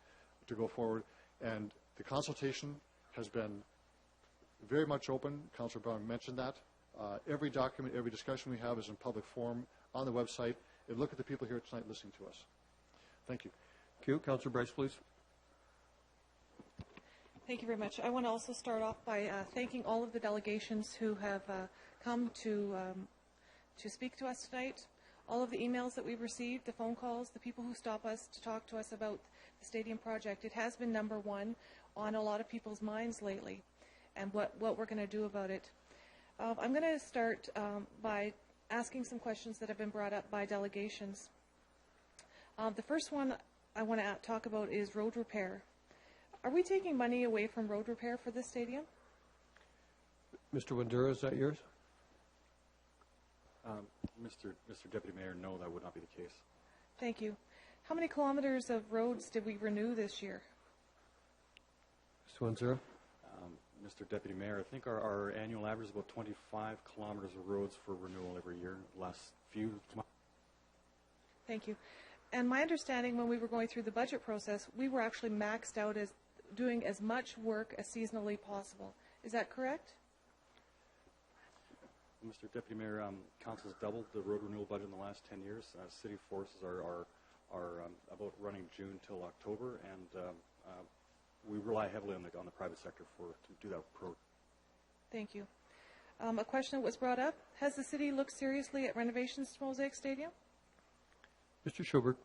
to go forward, and the consultation has been very much open. Councillor Brown mentioned that. Every document, every discussion we have is in public forum on the website, and look at the people here tonight listening to us. Thank you. Thank you. Councillor Bryce, please. Thank you very much. I want to also start off by thanking all of the delegations who have come to speak to us tonight. All of the emails that we've received, the phone calls, the people who stop us to talk to us about the stadium project. It has been number one on a lot of people's minds lately, and what we're going to do about it. I'm going to start by asking some questions that have been brought up by delegations. The first one I want to talk about is road repair. Are we taking money away from road repair for this stadium? Mr. Wandura, is that yours? Mr. Deputy Mayor, no, that would not be the case. Thank you. How many kilometers of roads did we renew this year? Mr. Wanzura? Mr. Deputy Mayor, I think our annual average is about 25 kilometers of roads for renewal every year. Last few months. Thank you. And my understanding when we were going through the budget process, we were actually maxed out as doing as much work as seasonally possible. Is that correct? Mr. Deputy Mayor, Council's doubled the road renewal budget in the last 10 years. City forces are about running June till October, and we rely heavily on the private sector to do that project. Thank you. A question that was brought up: has the city looked seriously at renovations to Mosaic Stadium? Mr. Schubert.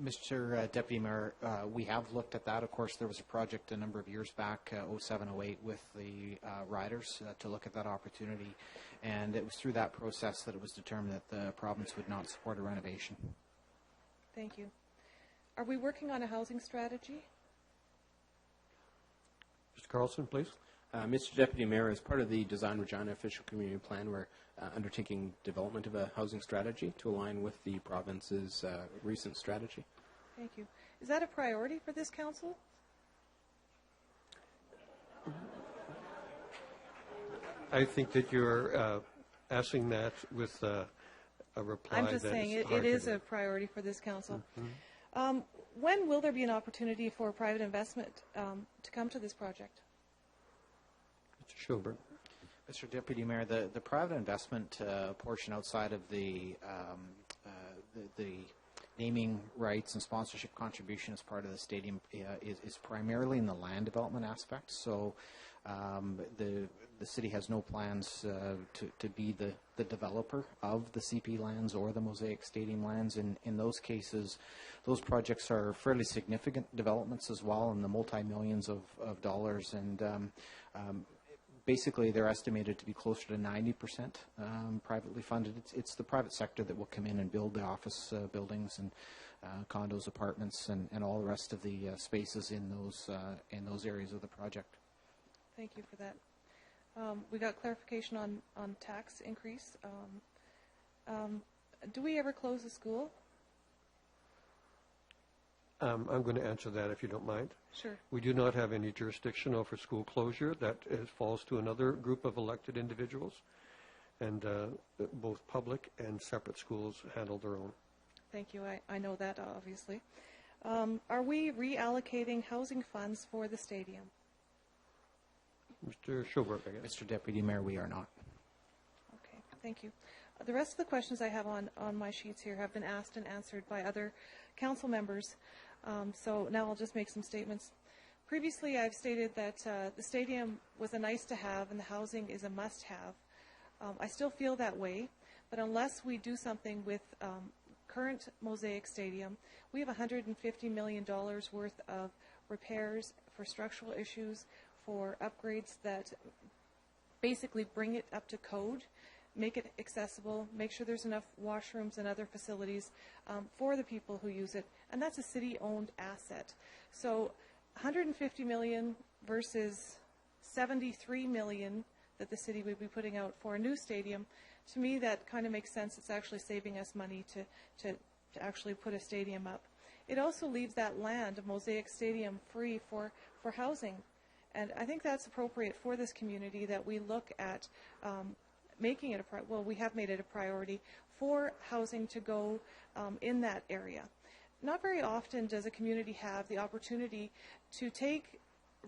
Mr. Deputy Mayor, we have looked at that. Of course, there was a project a number of years back, 07-08, with the riders to look at that opportunity, and it was through that process that it was determined that the province would not support a renovation. Thank you. Are we working on a housing strategy? Mr. Carlson, please. Mr. Deputy Mayor, as part of the Design Regina Official Community Plan, we're undertaking development of a housing strategy to align with the province's recent strategy. Thank you. Is that a priority for this council? I think that you're asking that with a reply. I'm just saying it is a priority for this council. Mm-hmm. When will there be an opportunity for private investment to come to this project? Mr. Schubert. Mr. Deputy Mayor, the private investment portion outside of the naming rights and sponsorship contribution as part of the stadium is primarily in the land development aspect. So the city has no plans to be the developer of the CP lands or the Mosaic Stadium lands. In those cases, those projects are fairly significant developments as well, in the multi-millions of dollars, and basically they're estimated to be closer to 90% privately funded. It's the private sector that will come in and build the office buildings and condos, apartments, and all the rest of the spaces in those areas of the project. Thank you for that. We got clarification on tax increase. Do we ever close the school? I'm going to answer that if you don't mind. Sure. We do not have any jurisdiction over school closure. That falls to another group of elected individuals, and both public and separate schools handle their own. Thank you. I know that, obviously. Are we reallocating housing funds for the stadium? Mr. Schubert, I guess. Mr. Deputy Mayor, we are not. Okay, thank you. The rest of the questions I have on my sheets here have been asked and answered by other council members. So now I'll just make some statements. Previously, I've stated that the stadium was a nice to have and the housing is a must have. I still feel that way, but unless we do something with current Mosaic Stadium, we have $150 million worth of repairs for structural issues, for upgrades that basically bring it up to code, make it accessible, make sure there's enough washrooms and other facilities for the people who use it, and that's a city-owned asset. So $150 million versus $73 million that the city would be putting out for a new stadium, to me that kind of makes sense. It's actually saving us money to actually put a stadium up. It also leaves that land of Mosaic Stadium free for housing. And I think that's appropriate for this community that we look at making it we have made it a priority for housing to go in that area. Not very often does a community have the opportunity to take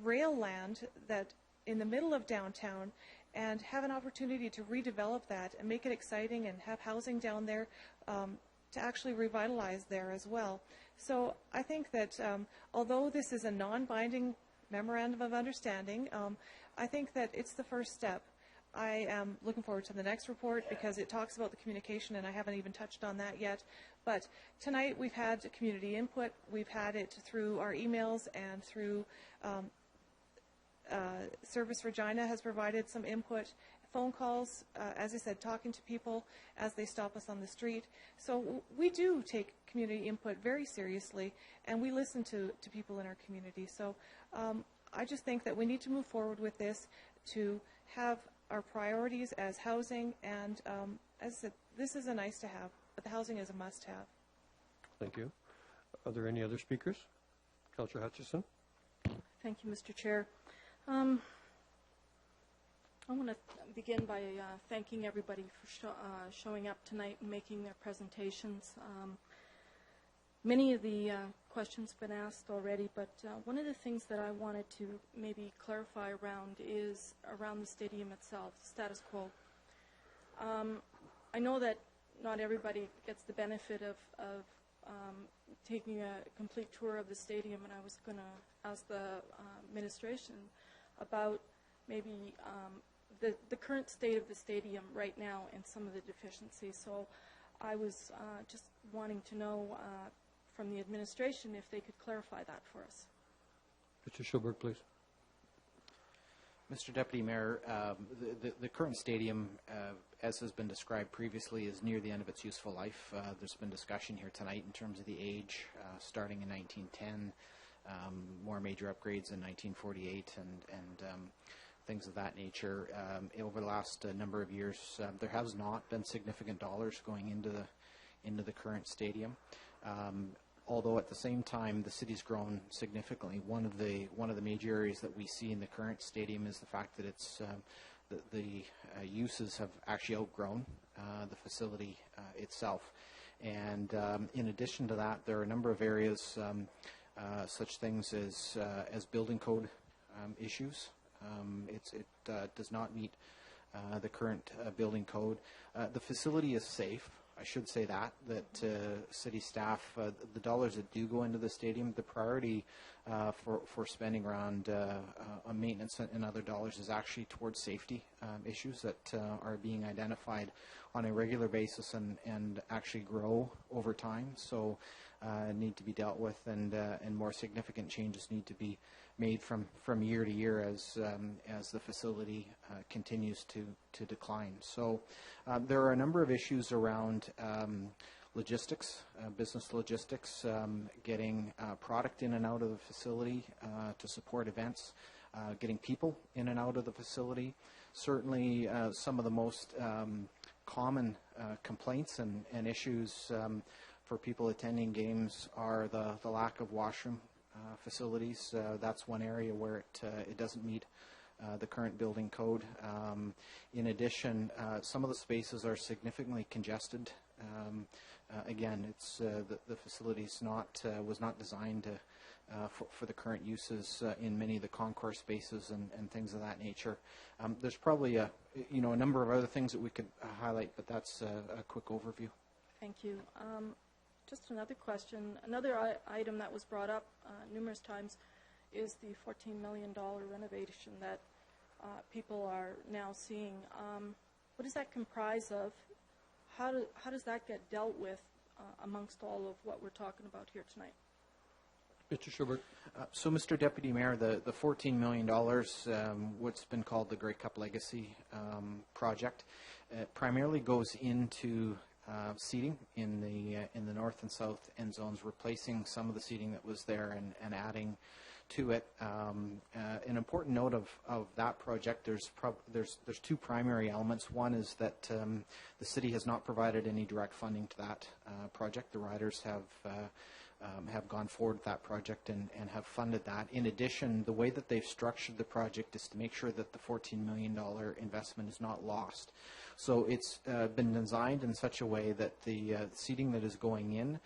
rail land that in the middle of downtown and have an opportunity to redevelop that and make it exciting and have housing down there to actually revitalize there as well. So I think that although this is a non-binding memorandum of understanding, I think that it's the first step. I am looking forward to the next report because it talks about the communication, and I haven't even touched on that yet. But tonight we've had community input. We've had it through our emails and through Service Regina has provided some input, phone calls, as I said, talking to people as they stop us on the street. So we do take community input very seriously, and we listen to people in our community. So I just think that we need to move forward with this to have our priorities as housing, and as I said, this is a nice to have, but the housing is a must have. Thank you. Are there any other speakers? Councillor Hutchison. Thank you, Mr. Chair. I want to begin by thanking everybody for showing up tonight and making their presentations. Many of the questions have been asked already, but one of the things that I wanted to maybe clarify around is around the stadium itself, status quo. I know that not everybody gets the benefit of taking a complete tour of the stadium, and I was going to ask the administration about maybe the current state of the stadium right now and some of the deficiencies. So I was just wanting to know from the administration if they could clarify that for us. Mr. Schulberg, please. Mr. Deputy Mayor, the current stadium, as has been described previously, is near the end of its useful life. There's been discussion here tonight in terms of the age, starting in 1910, more major upgrades in 1948, and things of that nature. Over the last number of years, there has not been significant dollars going into the current stadium. Although at the same time the city's grown significantly. One of the major areas that we see in the current stadium is the fact that it's the uses have actually outgrown the facility itself. And in addition to that, there are a number of areas, such things as building code issues. It does not meet the current building code. The facility is safe. I should say that city staff, the dollars that do go into the stadium, the priority for spending around on maintenance and other dollars is actually towards safety issues that are being identified on a regular basis and actually grow over time. So need to be dealt with, and more significant changes need to be made from year to year as the facility continues to decline. So there are a number of issues around logistics, business logistics, getting product in and out of the facility to support events, getting people in and out of the facility. Certainly some of the most common complaints and issues for people attending games are the lack of washroom facilities. That's one area where it doesn't meet the current building code. In addition, some of the spaces are significantly congested. Again, it's the facility's was not designed for the current uses in many of the concourse spaces and things of that nature. There's probably a number of other things that we could highlight, but that's a quick overview. Thank you. Just another question. Another item that was brought up numerous times is the $14 million renovation that people are now seeing. What does that comprise of? How does that get dealt with amongst all of what we're talking about here tonight? Mr. Schubert. So, Mr. Deputy Mayor, the $14 million, what's been called the Grey Cup Legacy project, primarily goes into seating in the north and south end zones, replacing some of the seating that was there and adding to it. An important note of that project, there's two primary elements. One is that the city has not provided any direct funding to that project. The riders have gone forward with that project and have funded that. In addition, the way that they've structured the project is to make sure that the $14 million investment is not lost. So it's been designed in such a way that the seating that is going in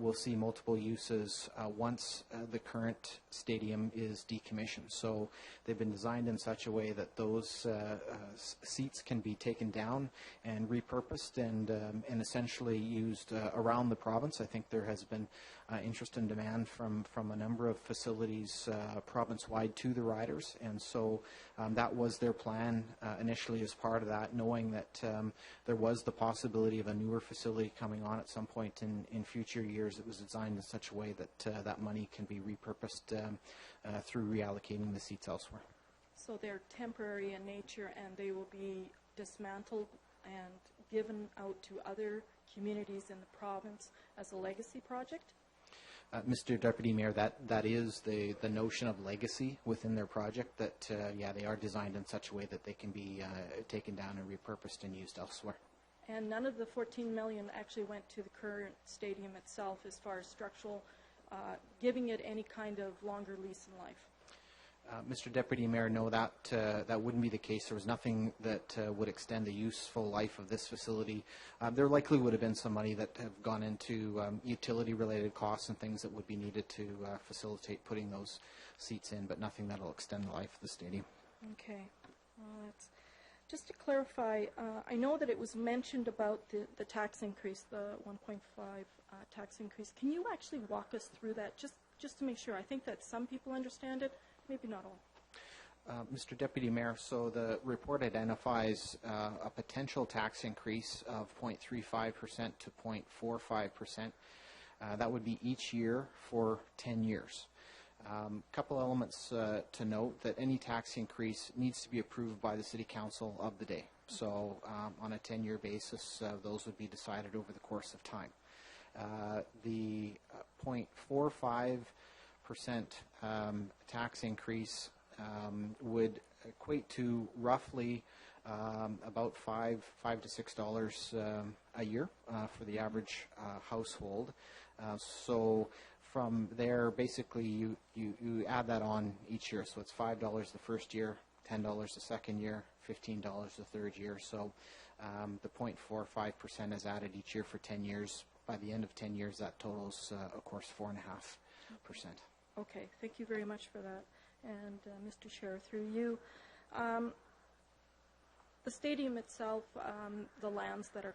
will see multiple uses once the current stadium is decommissioned. So they've been designed in such a way that those seats can be taken down and repurposed and essentially used around the province. I think there has been interest and demand from a number of facilities province-wide to the riders, and so that was their plan initially as part of that, knowing that there was the possibility of a newer facility coming on at some point in future years. It was designed in such a way that that money can be repurposed through reallocating the seats elsewhere. So they're temporary in nature, and they will be dismantled and given out to other communities in the province as a legacy project? Mr. Deputy Mayor, that is the notion of legacy within their project, that, yeah, they are designed in such a way that they can be taken down and repurposed and used elsewhere. And none of the $14 million actually went to the current stadium itself as far as structural, giving it any kind of longer lease in life? Mr. Deputy Mayor, no, that wouldn't be the case. There was nothing that would extend the useful life of this facility. There likely would have been some money that have gone into utility-related costs and things that would be needed to facilitate putting those seats in, but nothing that will extend the life of the stadium. Okay. Well, just to clarify, I know that it was mentioned about the tax increase, the 1.5 tax increase. Can you actually walk us through that, just to make sure? I think that some people understand it. Maybe not all. Mr. Deputy Mayor, so the report identifies a potential tax increase of 0.35% to 0.45%. That would be each year for 10 years. A couple elements to note: that any tax increase needs to be approved by the City Council of the day. So on a 10-year basis, those would be decided over the course of time. The 0.45% tax increase would equate to roughly about $5 to $6 a year for the average household. So from there, basically, you add that on each year. So it's $5 the first year, $10 the second year, $15 the third year. So the 0.45% is added each year for 10 years. By the end of 10 years, that totals, of course, 4.5%. Okay, thank you very much for that. And Mr. Chair, through you, the stadium itself, the lands that are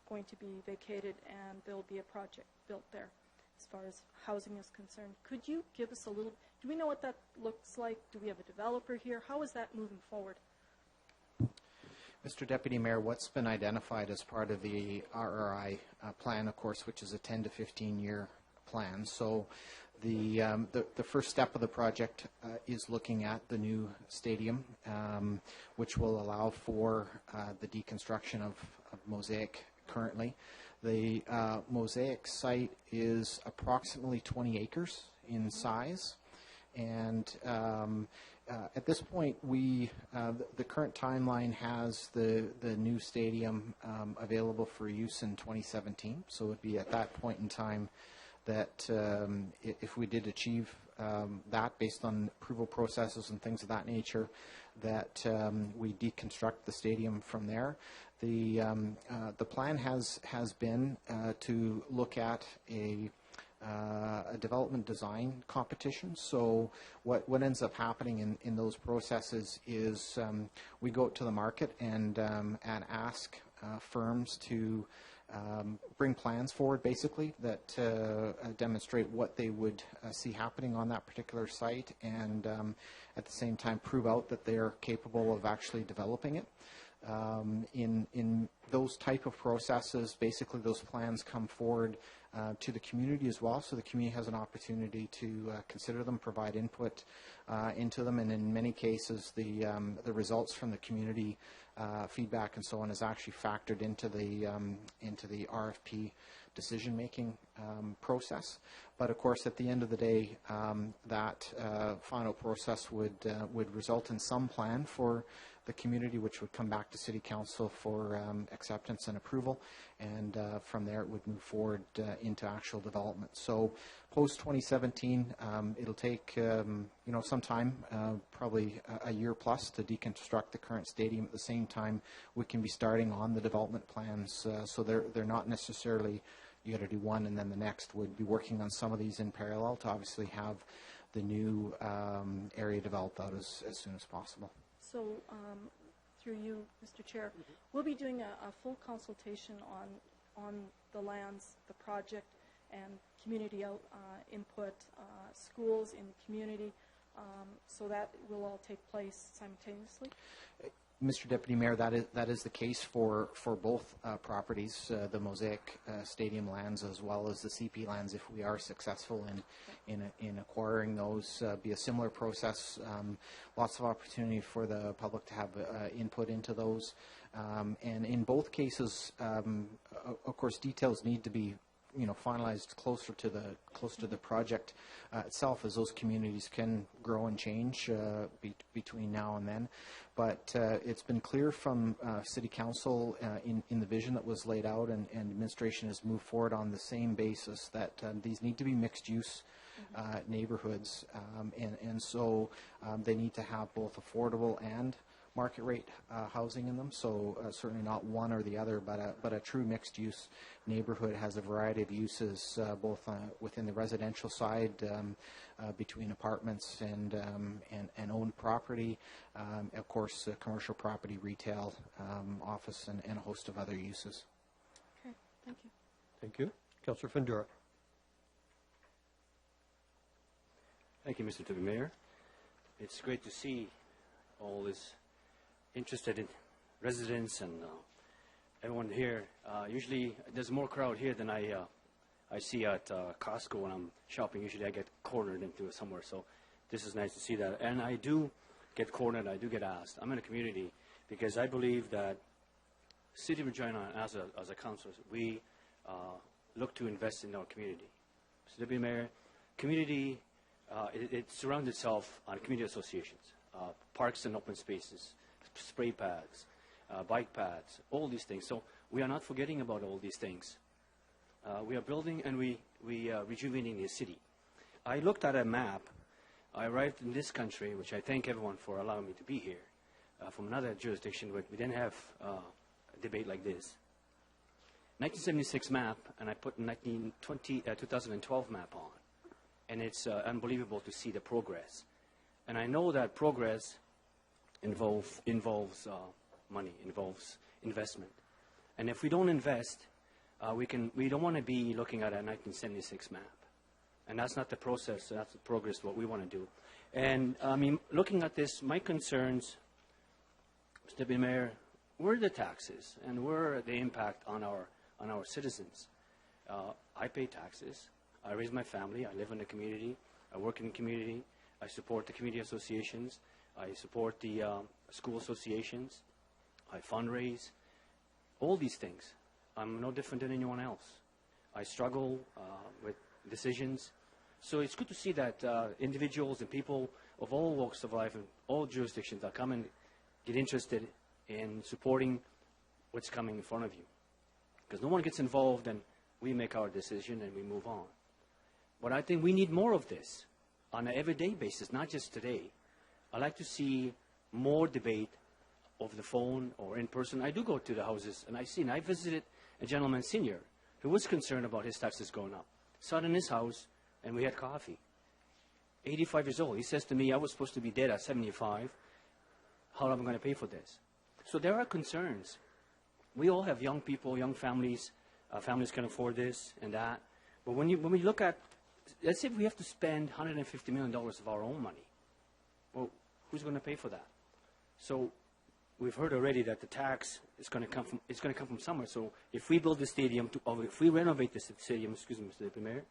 going to be vacated, and there will be a project built there as far as housing is concerned. Could you give us a little, do we know what that looks like? Do we have a developer here? How is that moving forward? Mr. Deputy Mayor, what's been identified as part of the RRI plan, of course, which is a 10 to 15-year plan. So the first step of the project is looking at the new stadium, which will allow for the deconstruction of Mosaic currently. The Mosaic site is approximately 20 acres in size, and at this point, the current timeline has the new stadium available for use in 2017. So it would be at that point in time that if we did achieve that based on approval processes and things of that nature, that we deconstruct the stadium from there. The plan has been to look at a development design competition. So what ends up happening in those processes is we go out to the market and ask firms to bring plans forward, basically, that demonstrate what they would see happening on that particular site, and at the same time prove out that they're capable of actually developing it. In those type of processes, basically those plans come forward to the community as well, so the community has an opportunity to consider them, provide input into them, and in many cases the results from the community feedback and so on is actually factored into the RFP decision-making process. But of course, at the end of the day, that final process would result in some plan for the community, which would come back to City Council for acceptance and approval, and from there it would move forward into actual development. So post 2017, it'll take some time, probably a year plus, to deconstruct the current stadium. At the same time, we can be starting on the development plans, so they're not necessarily you got to do one and then the next. We'd be working on some of these in parallel to obviously have the new area developed out as soon as possible. So, through you, Mr. Chair, we'll be doing a full consultation on the lands, the project, and community input, schools in the community, so that will all take place simultaneously. Mr. Deputy Mayor, that is the case for both properties, the Mosaic Stadium lands as well as the CP lands. If we are successful in acquiring those, be a similar process. Lots of opportunity for the public to have input into those, and in both cases, of course, details need to be finalized closer to the project itself, as those communities can grow and change between now and then. But it's been clear from City Council in the vision that was laid out, and administration has moved forward on the same basis that these need to be mixed-use neighborhoods, and so they need to have both affordable and market rate housing in them. So certainly not one or the other, but a true mixed use neighborhood has a variety of uses, both within the residential side, between apartments and owned property, of course commercial property, retail, office, and a host of other uses. Okay, thank you. Thank you. Councillor Fundura. Thank you, Mr. Deputy Mayor. It's great to see all this interested in residents and everyone here. Usually there's more crowd here than I see at Costco when I'm shopping. Usually I get cornered into somewhere, so this is nice to see that. And I do get cornered, I do get asked. I'm in a community because I believe that City of Regina, as a council, we look to invest in our community. Mr. Deputy Mayor, community, it surrounds itself on community associations, parks and open spaces, spray pads, bike paths, all these things. So we are not forgetting about all these things. We are building and we rejuvenating the city. I looked at a map. I arrived in this country, which I thank everyone for allowing me to be here, from another jurisdiction where we didn't have a debate like this. 1976 map, and I put 2012 map on. And it's unbelievable to see the progress. And I know that progress involves money, involves investment. And if we don't invest, we don't want to be looking at a 1976 map. And that's not the process, that's the progress, what we want to do. And I mean, looking at this, my concerns, Mr. Deputy Mayor, where are the taxes and where are the impact on our citizens? I pay taxes. I raise my family. I live in the community. I work in the community. I support the community associations. I support the school associations. I fundraise. All these things. I'm no different than anyone else. I struggle with decisions. So it's good to see that individuals and people of all walks of life and all jurisdictions that come and get interested in supporting what's coming in front of you. Because no one gets involved and we make our decision and we move on. But I think we need more of this on an everyday basis, not just today. I like to see more debate over the phone or in person. I do go to the houses and I visited a gentleman senior who was concerned about his taxes going up. Sat in his house and we had coffee. 85 years old. He says to me, I was supposed to be dead at 75. How am I going to pay for this? So there are concerns. We all have young people, young families. Families can afford this and that. But when we look at, let's say we have to spend $150 million of our own money. Well, who's going to pay for that? So we've heard already that the tax is going to come from somewhere. So if we build the stadium, or if we renovate the stadium, excuse me, Mr. Deputy Mayor,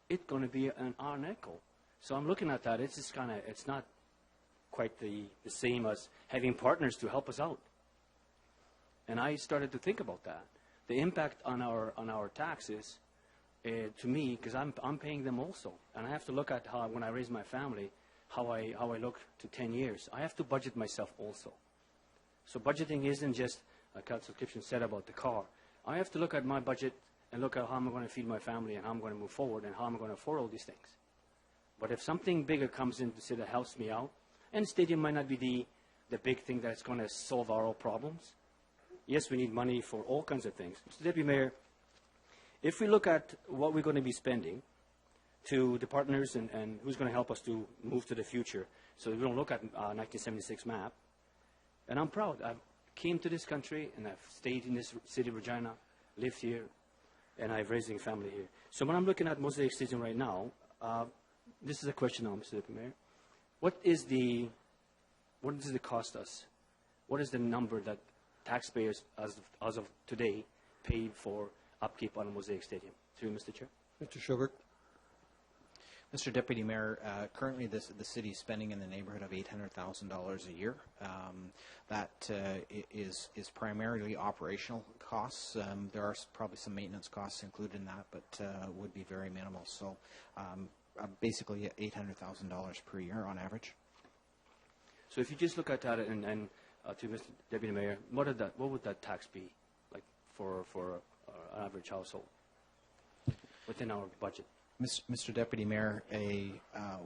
it's going to be an nickel. So I'm looking at that. It's just it's not quite the same as having partners to help us out. And I started to think about that. The impact on our taxes, to me, because I'm paying them also, and I have to look at how, when I raise my family, how I look to 10 years. I have to budget myself also. So budgeting isn't just, like Councilor Kipchen said about the car. I have to look at my budget and look at how I'm going to feed my family and how I'm going to move forward and how I'm going to afford all these things. But if something bigger comes in to say that helps me out, and stadium might not be the big thing that's going to solve our problems. Yes, we need money for all kinds of things. Mr. Deputy Mayor, if we look at what we're going to be spending to the partners and who's going to help us to move to the future, so we don't look at 1976 map, and I'm proud. I came to this country and I've stayed in this city of Regina, lived here, and I've raised a family here. So when I'm looking at Mosaic Stadium right now, this is a question now, Mr. Deputy Mayor. What does it cost us? What is the number that taxpayers, as of today, pay for upkeep on a Mosaic Stadium? Through you, Mr. Chair. Mr. Schubert. Mr. Deputy Mayor, currently the city is spending in the neighborhood of $800,000 a year. That is primarily operational costs. There are probably some maintenance costs included in that, but would be very minimal. So basically $800,000 per year on average. So if you just look at that and to Mr. Deputy Mayor, what would that tax be like for an average household within our budget? Mr. Deputy Mayor, a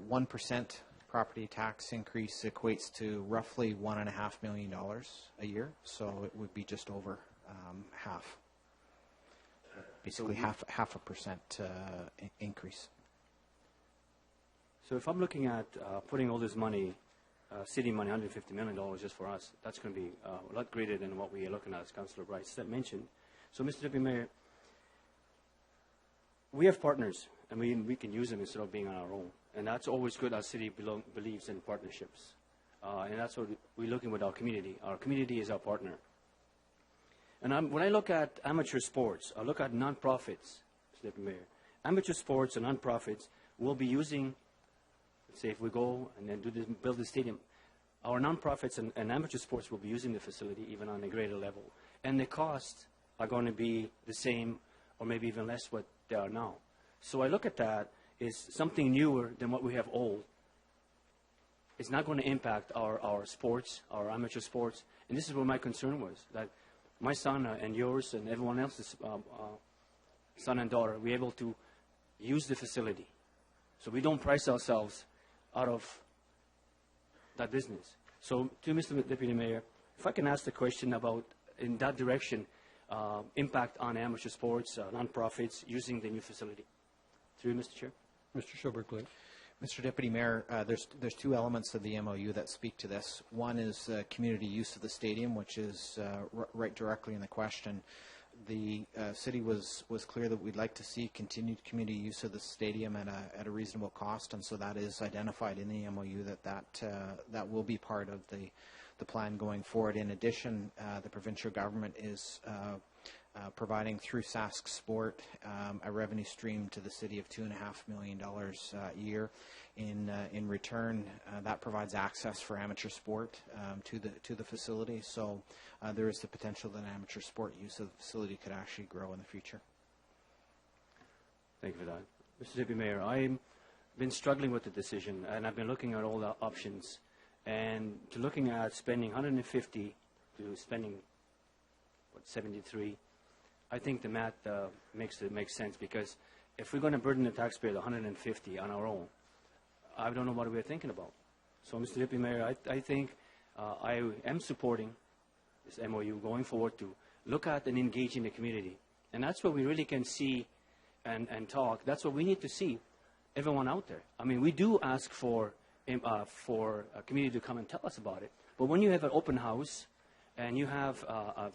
1% property tax increase equates to roughly $1.5 million a year, so it would be just over half, basically half a percent increase. So if I'm looking at putting all this money, city money, $150 million just for us, that's going to be a lot greater than what we are looking at, as Councillor Bryce mentioned. So, Mr. Deputy Mayor, we have partners, and we can use them instead of being on our own. And that's always good. Our city believes in partnerships. And that's what we're looking with our community. Our community is our partner. And when I look at amateur sports, I look at nonprofits, Mr. Deputy Mayor. Amateur sports and nonprofits will be using, let's say if we go and then build the stadium, our nonprofits and amateur sports will be using the facility even on a greater level. And the costs are going to be the same or maybe even less what they are now. So I look at that as something newer than what we have old. It's not going to impact our sports, our amateur sports. And this is where my concern was, that my son and yours and everyone else's son and daughter, we're able to use the facility. So we don't price ourselves out of that business. So to Mr. Deputy Mayor, if I can ask the question about, in that direction, impact on amateur sports, nonprofits using the new facility. Through you, Mr. Chair. Mr. Schobert, please. Mr. Deputy Mayor, there's two elements of the MOU that speak to this. One is community use of the stadium, which is right directly in the question. The city was clear that we'd like to see continued community use of the stadium at a reasonable cost, and so that is identified in the MOU that will be part of the plan going forward. In addition, the provincial government is providing through Sask Sport a revenue stream to the city of $2.5 million a year. In return, that provides access for amateur sport to the facility. So there is the potential that amateur sport use of the facility could actually grow in the future. Thank you for that. Mr. Deputy Mayor, I've been struggling with the decision, and I've been looking at all the options. And to looking at spending 150 to spending, 73, I think the math makes sense, because if we're going to burden the taxpayer the 150 on our own, I don't know what we're thinking about. So, Mr. Deputy Mayor, I think I am supporting this MOU going forward to look at and engage in the community. And that's where we really can see and talk. That's what we need to see, everyone out there. I mean, we do ask for a community to come and tell us about it. But when you have an open house and you have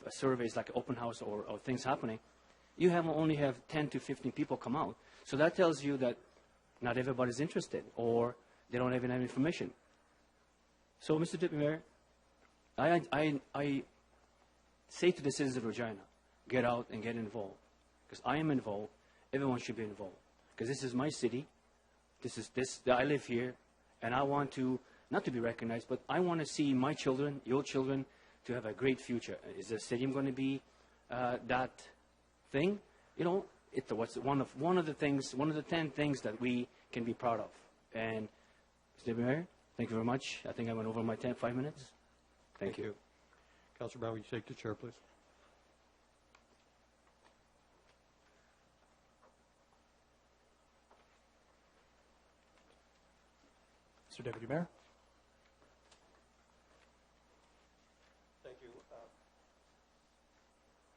surveys like open house or things happening, you only have 10 to 15 people come out. So that tells you that not everybody's interested, or they don't even have information. So, Mr. Deputy Mayor, I say to the citizens of Regina, get out and get involved. Because I am involved. Everyone should be involved. Because this is my city. I live here. And I want to, not to be recognized, but I want to see my children, your children, to have a great future. Is the stadium going to be that thing? You know, it's one of the 10 things that we can be proud of. And Mr. Mayor, thank you very much. I think I went over my 5 minutes. Thank you. Councillor Brown, would you take the chair, please? Mr. Deputy Mayor.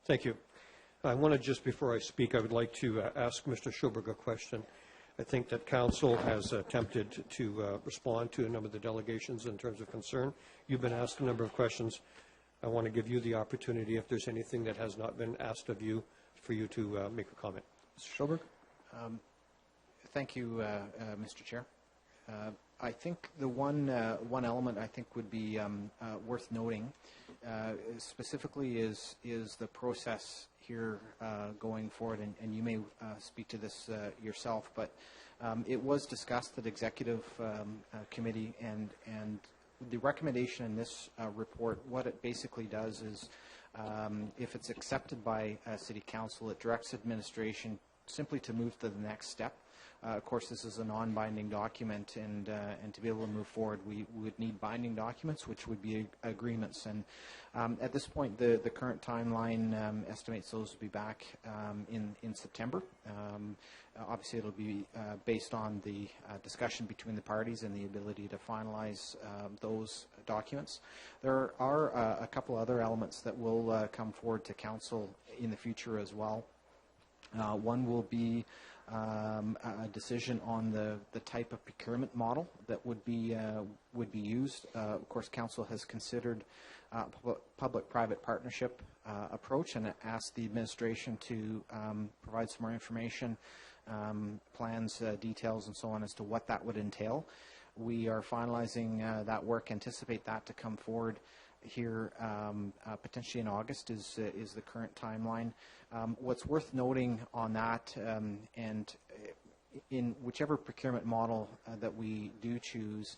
Thank you. I want to, just before I speak, I would like to ask Mr. Schoberg a question. I think that Council has attempted to respond to a number of the delegations in terms of concern. You've been asked a number of questions. I want to give you the opportunity, if there's anything that has not been asked of you, for you to make a comment. Mr. Schoberg? Thank you, Mr. Chair. I think the one element I think would be worth noting specifically is the process here going forward, and you may speak to this yourself, but It was discussed at executive committee, and the recommendation in this report, what it basically does is, if it's accepted by City Council, it directs administration simply to move to the next step. Of course, this is a non-binding document, and to be able to move forward, we would need binding documents, which would be agreements. And at this point, the current timeline estimates those will be back in September. Obviously, it'll be based on the discussion between the parties and the ability to finalize those documents. There are a couple other elements that will come forward to Council in the future as well. One will be a decision on the type of procurement model that would be used. Of course, Council has considered public-private partnership approach and asked the administration to provide some more information, plans, details, and so on as to what that would entail. We are finalizing that work. Anticipate that to come forward here potentially in August is the current timeline. What's worth noting on that, and in whichever procurement model that we do choose,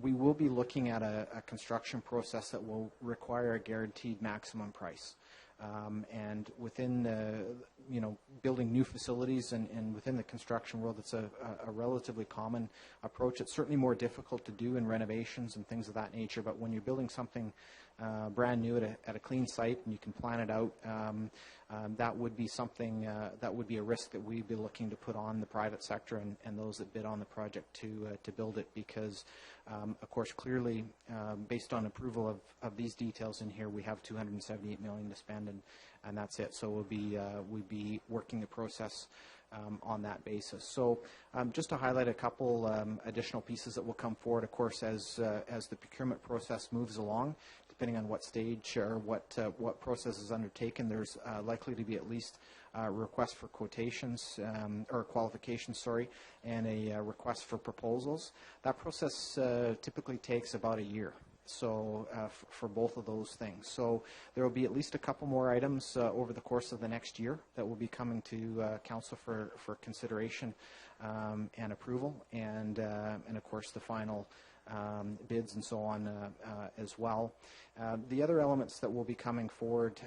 we will be looking at a construction process that will require a guaranteed maximum price. And within building new facilities and within the construction world, it's a relatively common approach. It's certainly more difficult to do in renovations and things of that nature, but when you're building something brand new at a clean site and you can plan it out, that would be something that would be a risk that we'd be looking to put on the private sector and those that bid on the project to build it, because of course clearly based on approval of these details in here, we have $278 million to spend, and that's it. So we'll be working the process on that basis. So just to highlight a couple additional pieces that will come forward, of course, as the procurement process moves along, depending on what stage or what process is undertaken, there's likely to be at least a request for quotations or qualifications, sorry, and a request for proposals. That process typically takes about a year. So for both of those things. So there will be at least a couple more items over the course of the next year that will be coming to Council for consideration and approval, and of course the final bids and so on as well. The other elements that will be coming forward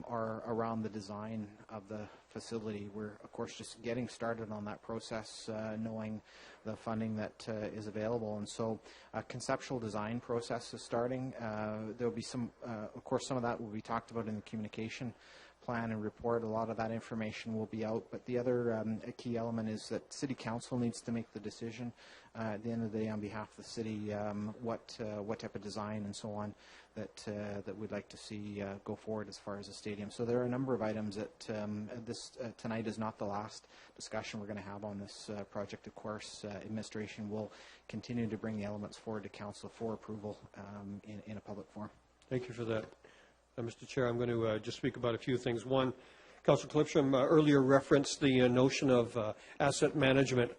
are around the design of the facility. We're, of course, just getting started on that process, knowing the funding that is available. And so a conceptual design process is starting. There will be some, of course, some of that will be talked about in the communication plan and report. A lot of that information will be out. But the other key element is that City Council needs to make the decision at the end of the day on behalf of the city what type of design and so on that we'd like to see go forward as far as the stadium. So there are a number of items that this tonight is not the last discussion we're going to have on this project. Of course, administration will continue to bring the elements forward to Council for approval in a public forum. Thank you for that. Mr. Chair, I'm going to just speak about a few things. One, Councillor Clipsham earlier referenced the notion of asset management.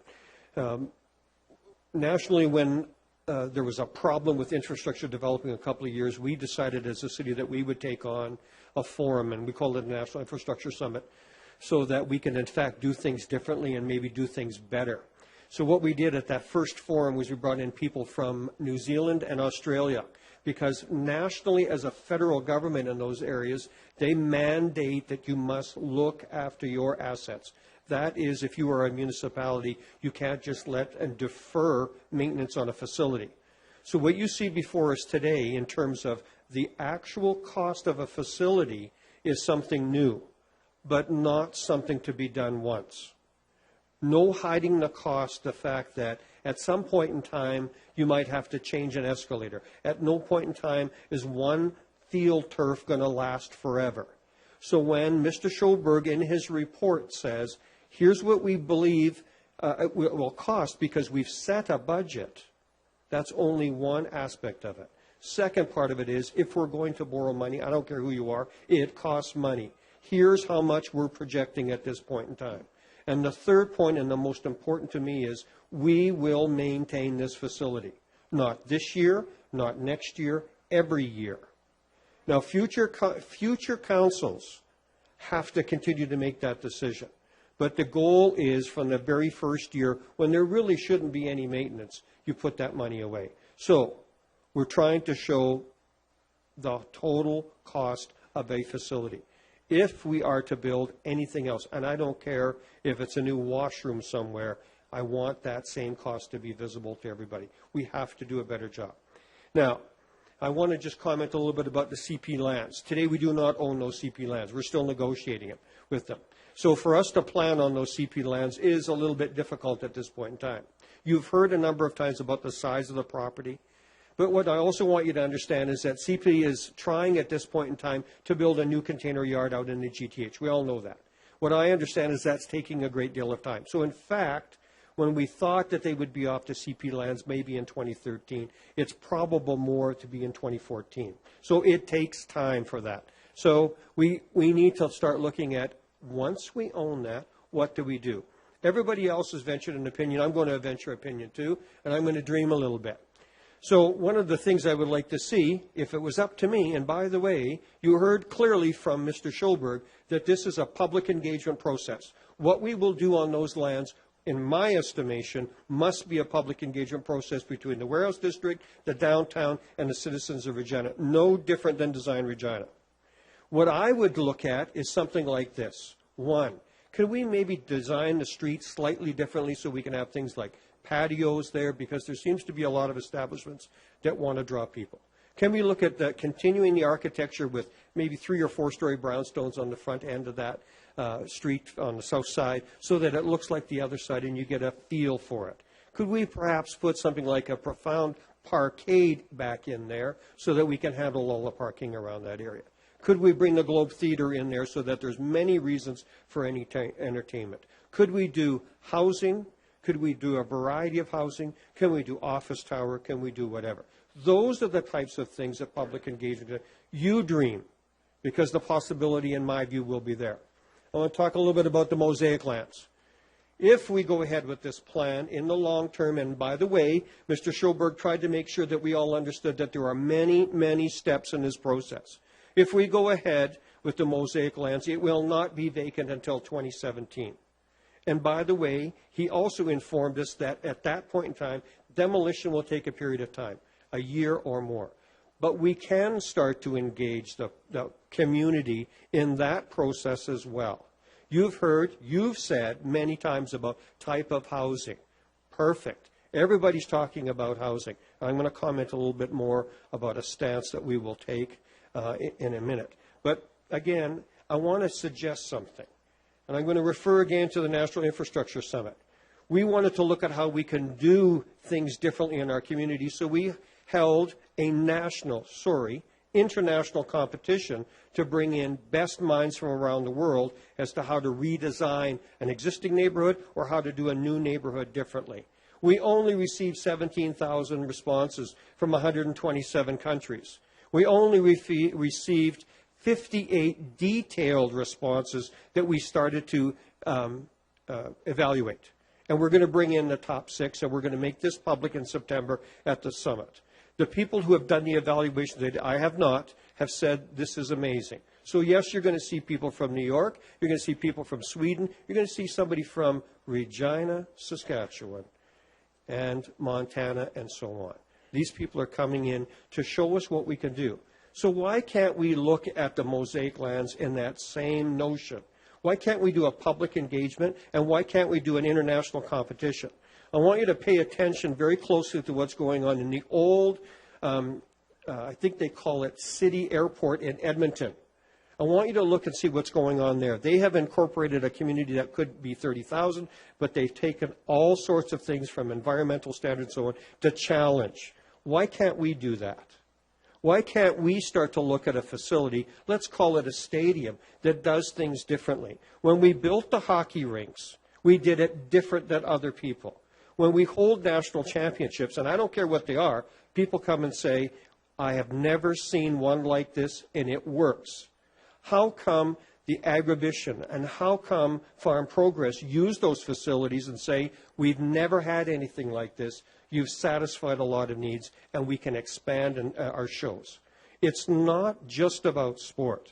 Nationally, when there was a problem with infrastructure developing a couple of years, we decided as a city that we would take on a forum, and we called it a National Infrastructure Summit, so that we can in fact do things differently and maybe do things better. So what we did at that first forum was we brought in people from New Zealand and Australia, because nationally, as a federal government in those areas, they mandate that you must look after your assets. That is, if you are a municipality, you can't just let and defer maintenance on a facility. So what you see before us today in terms of the actual cost of a facility is something new, but not something to be done once. No hiding the cost, the fact that at some point in time, you might have to change an escalator. At no point in time is one field turf going to last forever. So when Mr. Schoberg in his report says, here's what we believe it will cost because we've set a budget, that's only one aspect of it. Second part of it is, if we're going to borrow money, I don't care who you are, it costs money. Here's how much we're projecting at this point in time. And the third point, and the most important to me, is we will maintain this facility. Not this year, not next year, every year. Now, future councils have to continue to make that decision. But the goal is from the very first year, when there really shouldn't be any maintenance, you put that money away. So we're trying to show the total cost of a facility. If we are to build anything else, and I don't care if it's a new washroom somewhere, I want that same cost to be visible to everybody. We have to do a better job. Now, I want to just comment a little bit about the CP lands. Today we do not own those CP lands. We're still negotiating it with them. So for us to plan on those CP lands is a little bit difficult at this point in time. You've heard a number of times about the size of the property. But what I also want you to understand is that CP is trying at this point in time to build a new container yard out in the GTH. We all know that. What I understand is that's taking a great deal of time. So in fact, when we thought that they would be off to CP lands maybe in 2013, it's probable more to be in 2014. So it takes time for that. So we need to start looking at, once we own that, what do we do? Everybody else has ventured an opinion. I'm going to venture opinion too, and I'm going to dream a little bit. So one of the things I would like to see, if it was up to me, and by the way, you heard clearly from Mr. Schulberg that this is a public engagement process. What we will do on those lands, in my estimation, must be a public engagement process between the warehouse district, the downtown, and the citizens of Regina. No different than Design Regina. What I would look at is something like this. One, could we maybe design the streets slightly differently so we can have things like patios there, because there seems to be a lot of establishments that want to draw people. Can we look at continuing the architecture with maybe 3 or 4 story brownstones on the front end of that street on the south side so that it looks like the other side and you get a feel for it? Could we perhaps put something like a profound parkade back in there so that we can handle all the parking around that area? Could we bring the Globe Theater in there so that there's many reasons for any entertainment? Could we do housing? Could we do a variety of housing? Can we do office tower? Can we do whatever? Those are the types of things that public engagement, you dream, because the possibility, in my view, will be there. I want to talk a little bit about the mosaic lands. If we go ahead with this plan in the long term, and by the way, Mr. Schulberg tried to make sure that we all understood that there are many, many steps in this process. If we go ahead with the mosaic lands, it will not be vacant until 2017. And by the way, he also informed us that at that point in time, demolition will take a period of time, a year or more. But we can start to engage the community in that process as well. You've said many times about type of housing. Perfect. Everybody's talking about housing. I'm going to comment a little bit more about a stance that we will take in a minute. But again, I want to suggest something. And I'm going to refer again to the National Infrastructure Summit. We wanted to look at how we can do things differently in our community, so we held a international competition to bring in best minds from around the world as to how to redesign an existing neighborhood or how to do a new neighborhood differently. We only received 17,000 responses from 127 countries. We only received 58 detailed responses that we started to evaluate. And we're going to bring in the top 6, and we're going to make this public in September at the summit. The people who have done the evaluation that I have not have said this is amazing. So yes, you're going to see people from New York, you're going to see people from Sweden, you're going to see somebody from Regina, Saskatchewan, and Montana, and so on. These people are coming in to show us what we can do. So why can't we look at the mosaic lands in that same notion? Why can't we do a public engagement, and why can't we do an international competition? I want you to pay attention very closely to what's going on in the old, I think they call it City Airport in Edmonton. I want you to look and see what's going on there. They have incorporated a community that could be 30,000, but they've taken all sorts of things from environmental standards and so on to challenge. Why can't we do that? Why can't we start to look at a facility, let's call it a stadium, that does things differently? When we built the hockey rinks, we did it different than other people. When we hold national championships, and I don't care what they are, people come and say, I have never seen one like this, and it works. How come the Agribition and how come Farm Progress use those facilities and say, we've never had anything like this, you've satisfied a lot of needs, and we can expand our shows. It's not just about sport.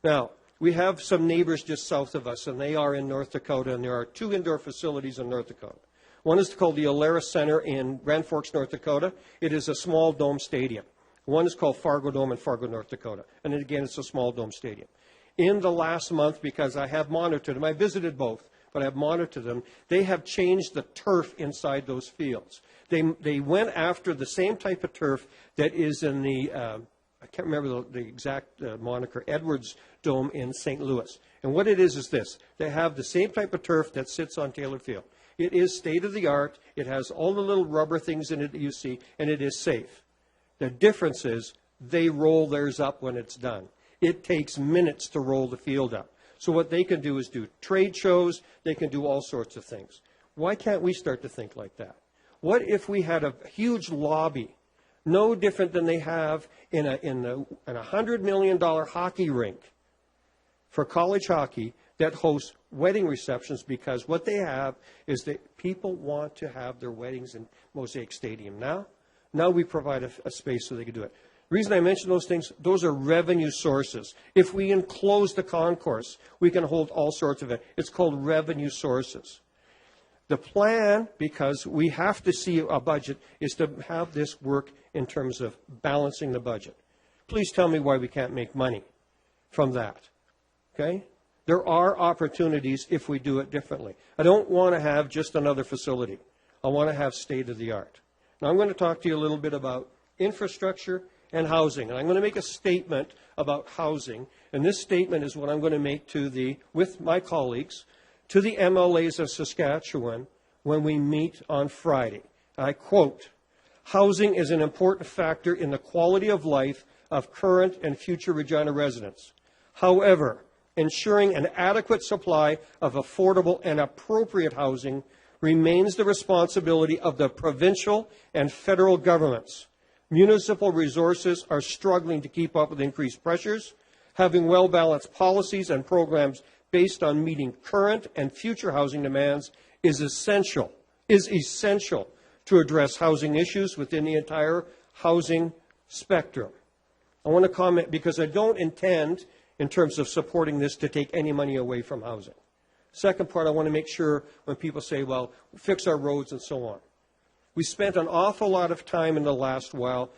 Now, We have some neighbors just south of us, and they are in North Dakota, and there are 2 indoor facilities in North Dakota. One is called the Alara Center in Grand Forks, North Dakota. It is a small dome stadium. One is called Fargo Dome in Fargo, North Dakota. And again, it's a small dome stadium. In the last month, because I have monitored them, I visited both, but I have monitored them, they have changed the turf inside those fields. They went after the same type of turf that is in the, I can't remember the exact moniker, Edwards Dome in St. Louis. And what it is this. They have the same type of turf that sits on Taylor Field. It is state-of-the-art. It has all the little rubber things in it that you see, and it is safe. The difference is they roll theirs up when it's done. It takes minutes to roll the field up. So what they can do is do trade shows. They can do all sorts of things. Why can't we start to think like that? What if we had a huge lobby, no different than they have in a $100 million hockey rink for college hockey that hosts wedding receptions, because what they have is that people want to have their weddings in Mosaic Stadium. Now we provide a space so they can do it. The reason I mention those things, those are revenue sources. If we enclose the concourse, we can hold all sorts of it. It's called revenue sources. The plan, because we have to see a budget, is to have this work in terms of balancing the budget. Please tell me why we can't make money from that. Okay? There are opportunities if we do it differently. I don't want to have just another facility. I want to have state-of-the-art. Now I'm going to talk to you a little bit about infrastructure and housing. And I'm going to make a statement about housing. And this statement is what I'm going to make with my colleagues, to the MLAs of Saskatchewan when we meet on Friday. I quote, "Housing is an important factor in the quality of life of current and future Regina residents. However, ensuring an adequate supply of affordable and appropriate housing remains the responsibility of the provincial and federal governments. Municipal resources are struggling to keep up with increased pressures. Having well-balanced policies and programs based on meeting current and future housing demands is essential to address housing issues within the entire housing spectrum." I want to comment because I don't intend, in terms of supporting this, to take any money away from housing. Second part, I want to make sure when people say, well, fix our roads and so on. We spent an awful lot of time in the last while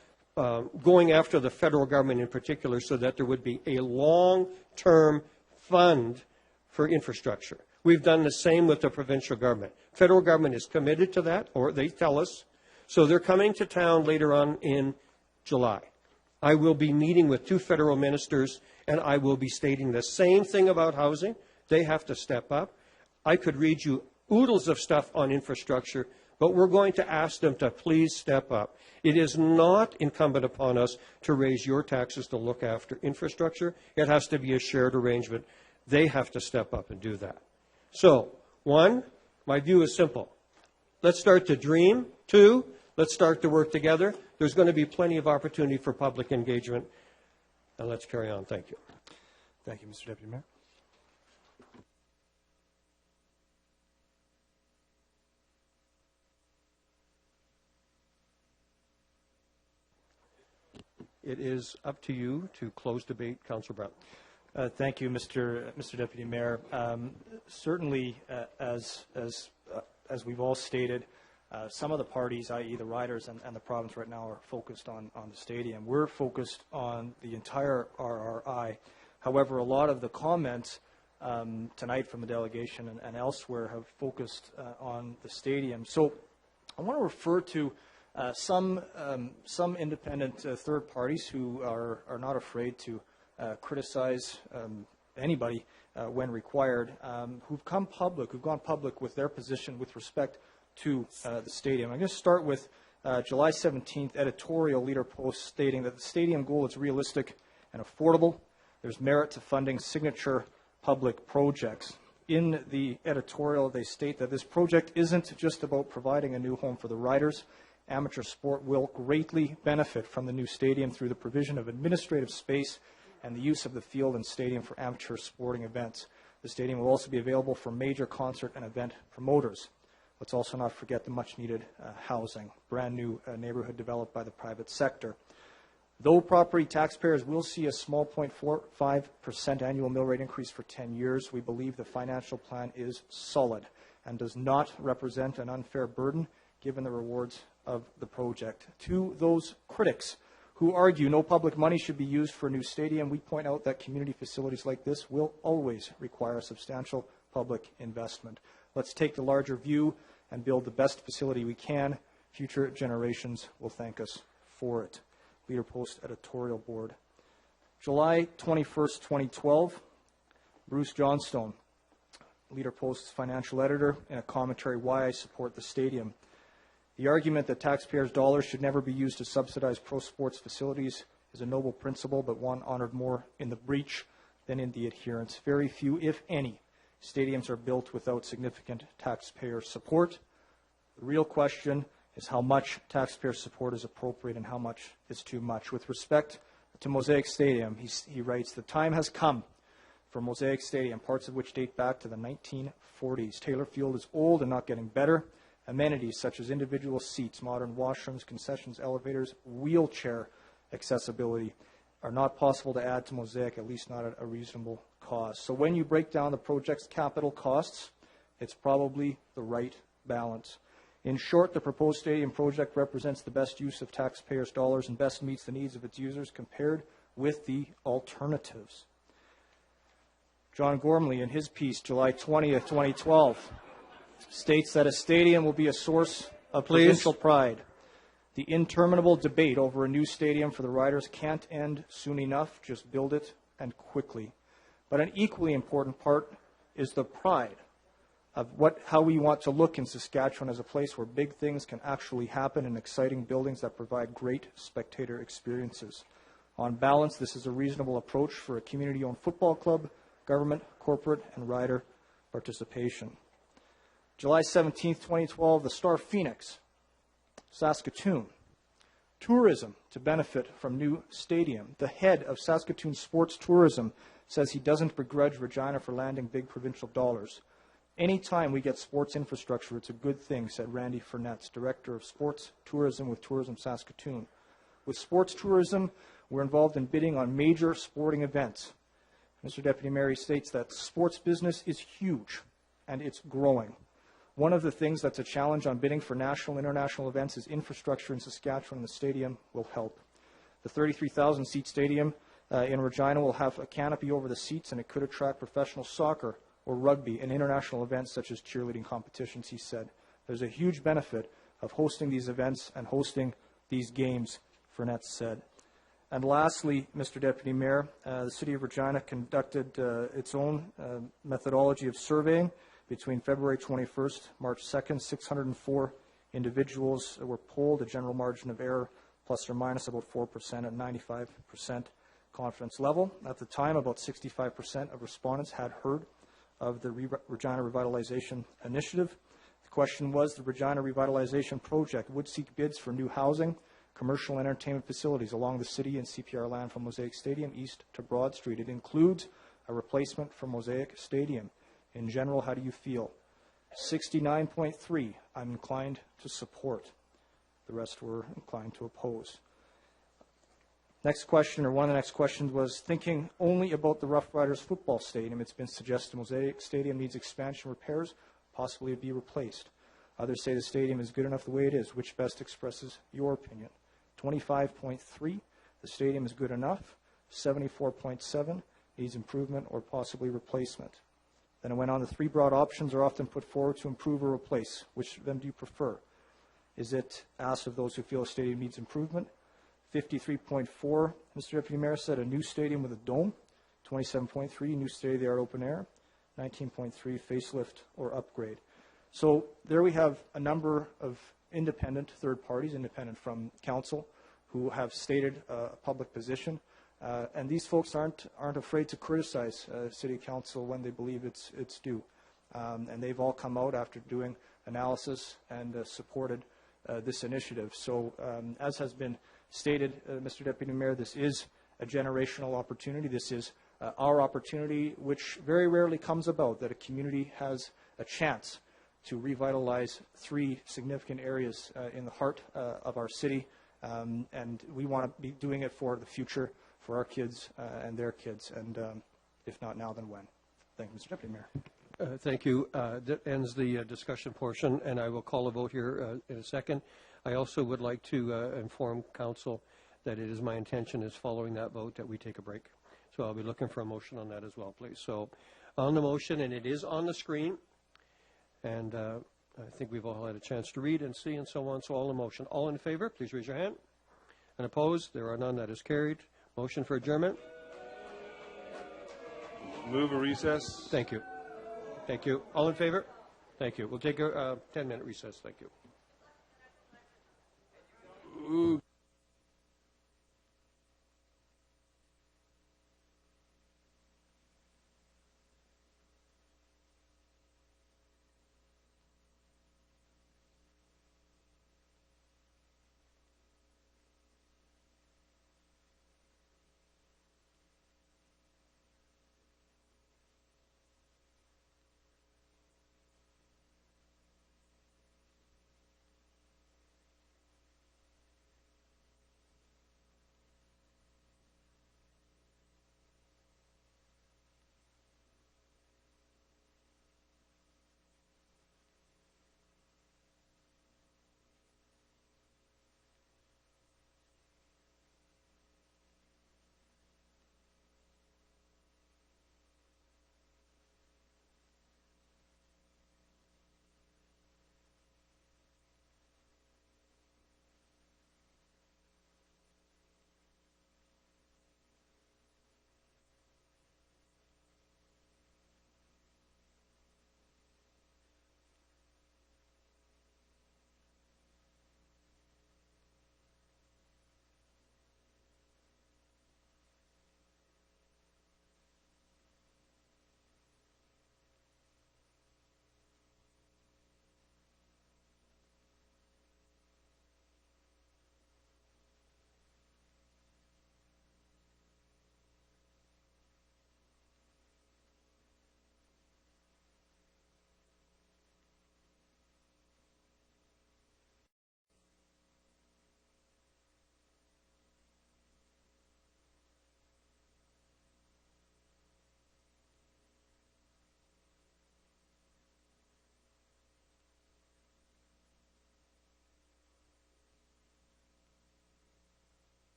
going after the federal government in particular so that there would be a long-term fund for infrastructure. We've done the same with the provincial government. Federal government is committed to that, or they tell us. So they're coming to town later on in July. I will be meeting with 2 federal ministers, and I will be stating the same thing about housing. They have to step up. I could read you oodles of stuff on infrastructure, but we're going to ask them to please step up. It is not incumbent upon us to raise your taxes to look after infrastructure. It has to be a shared arrangement. They have to step up and do that. So, 1, my view is simple. Let's start to dream. 2, let's start to work together. There's going to be plenty of opportunity for public engagement. And let's carry on. Thank you. Thank you, Mr. Deputy Mayor. It is up to you to close debate. Councillor Brown. Thank you, Mr. Deputy Mayor. Certainly, as we've all stated, some of the parties, i.e. the riders and the province right now, are focused on the stadium. We're focused on the entire RRI. However, a lot of the comments tonight from the delegation and elsewhere have focused on the stadium. So I want to refer to some independent third parties who are not afraid to criticize anybody when required, who've gone public with their position with respect to the stadium. I'm going to start with July 17th editorial leader post stating that the stadium goal is realistic and affordable. There's merit to funding signature public projects. In the editorial, they state that this project isn't just about providing a new home for the riders. Amateur sport will greatly benefit from the new stadium through the provision of administrative space and the use of the field and stadium for amateur sporting events. The stadium will also be available for major concert and event promoters. Let's also not forget the much-needed housing, brand new neighborhood developed by the private sector. Though property taxpayers will see a small 0.45% annual mill rate increase for 10 years, we believe the financial plan is solid and does not represent an unfair burden given the rewards of the project. To those critics who argue no public money should be used for a new stadium, we point out that community facilities like this will always require substantial public investment. Let's take the larger view and build the best facility we can. Future generations will thank us for it. Leader Post Editorial Board. July 21st, 2012, Bruce Johnstone, Leader Post's financial editor, in a commentary why I support the stadium. The argument that taxpayers' dollars should never be used to subsidize pro sports facilities is a noble principle, but one honored more in the breach than in the adherence. Very few, if any, stadiums are built without significant taxpayer support. The real question is how much taxpayer support is appropriate and how much is too much. With respect to Mosaic Stadium, he writes, the time has come for Mosaic Stadium, parts of which date back to the 1940s. Taylor Field is old and not getting better. Amenities such as individual seats, modern washrooms, concessions, elevators, wheelchair accessibility are not possible to add to Mosaic, at least not at a reasonable cost. So when you break down the project's capital costs, it's probably the right balance. In short, the proposed stadium project represents the best use of taxpayers' dollars and best meets the needs of its users compared with the alternatives. John Gormley, in his piece, July 20th, 2012, states that a stadium will be a source of provincial pride. The interminable debate over a new stadium for the Riders can't end soon enough. Just build it, and quickly. But an equally important part is the pride of how we want to look in Saskatchewan as a place where big things can actually happen in exciting buildings that provide great spectator experiences. On balance, this is a reasonable approach for a community-owned football club, government, corporate, and rider participation. July 17, 2012, the Star Phoenix, Saskatoon. Tourism to benefit from new stadium. The head of Saskatoon Sports Tourism says he doesn't begrudge Regina for landing big provincial dollars. Anytime we get sports infrastructure, it's a good thing, said Randy Furnetz, Director of Sports Tourism with Tourism Saskatoon. With sports tourism, we're involved in bidding on major sporting events. Mr. Deputy Mayor states that sports business is huge, and it's growing. One of the things that's a challenge on bidding for national and international events is infrastructure in Saskatchewan, and the stadium will help. The 33,000-seat stadium in Regina will have a canopy over the seats, and it could attract professional soccer or rugby and international events such as cheerleading competitions, he said. There's a huge benefit of hosting these events and hosting these games, Furnetz said. And lastly, Mr. Deputy Mayor, the City of Regina conducted its own methodology of surveying between February 21st, March 2nd. 604 individuals were polled, a general margin of error plus or minus about 4% at 95% confidence level. At the time, about 65% of respondents had heard of the Regina Revitalization Initiative. The question was, the Regina Revitalization Project would seek bids for new housing, commercial and entertainment facilities along the city and CPR land from Mosaic Stadium east to Broad Street. It includes a replacement for Mosaic Stadium. In general, how do you feel? 69.3, I'm inclined to support. The rest were inclined to oppose. Next question, or one of the next questions, was thinking only about the Rough Riders football stadium. It's been suggested Mosaic Stadium needs expansion repairs, possibly be replaced. Others say the stadium is good enough the way it is. Which best expresses your opinion? 25.3, the stadium is good enough. 74.7, needs improvement or possibly replacement. Then it went on, the three broad options are often put forward to improve or replace. Which of them do you prefer? Is it asked of those who feel a stadium needs improvement? 53.4, Mr. Deputy Mayor said a new stadium with a dome. 27.3, new state-of-the-art open air. 19.3, facelift or upgrade. So there we have a number of independent third parties, independent from council, who have stated a public position. And these folks aren't afraid to criticize City Council when they believe it's due. And they've all come out after doing analysis and supported this initiative. So as has been stated, Mr. Deputy Mayor, this is a generational opportunity. This is our opportunity, which very rarely comes about, that a community has a chance to revitalize three significant areas in the heart of our city And we want to be doing it for the future, for our kids and their kids, and if not now, then when. Thank you, Mr. Deputy Mayor. Thank you. That ends the discussion portion, and I will call a vote here in a second. I also would like to inform Council that it is my intention, is following that vote, that we take a break. So I'll be looking for a motion on that as well, please. So on the motion, and it is on the screen, and I think we've all had a chance to read and see and so on. So all in motion. All in favor, please raise your hand. And opposed? There are none. That is carried. Motion for adjournment. Move a recess. Thank you. Thank you. All in favor? Thank you. We'll take a 10-minute recess. Thank you. Ooh.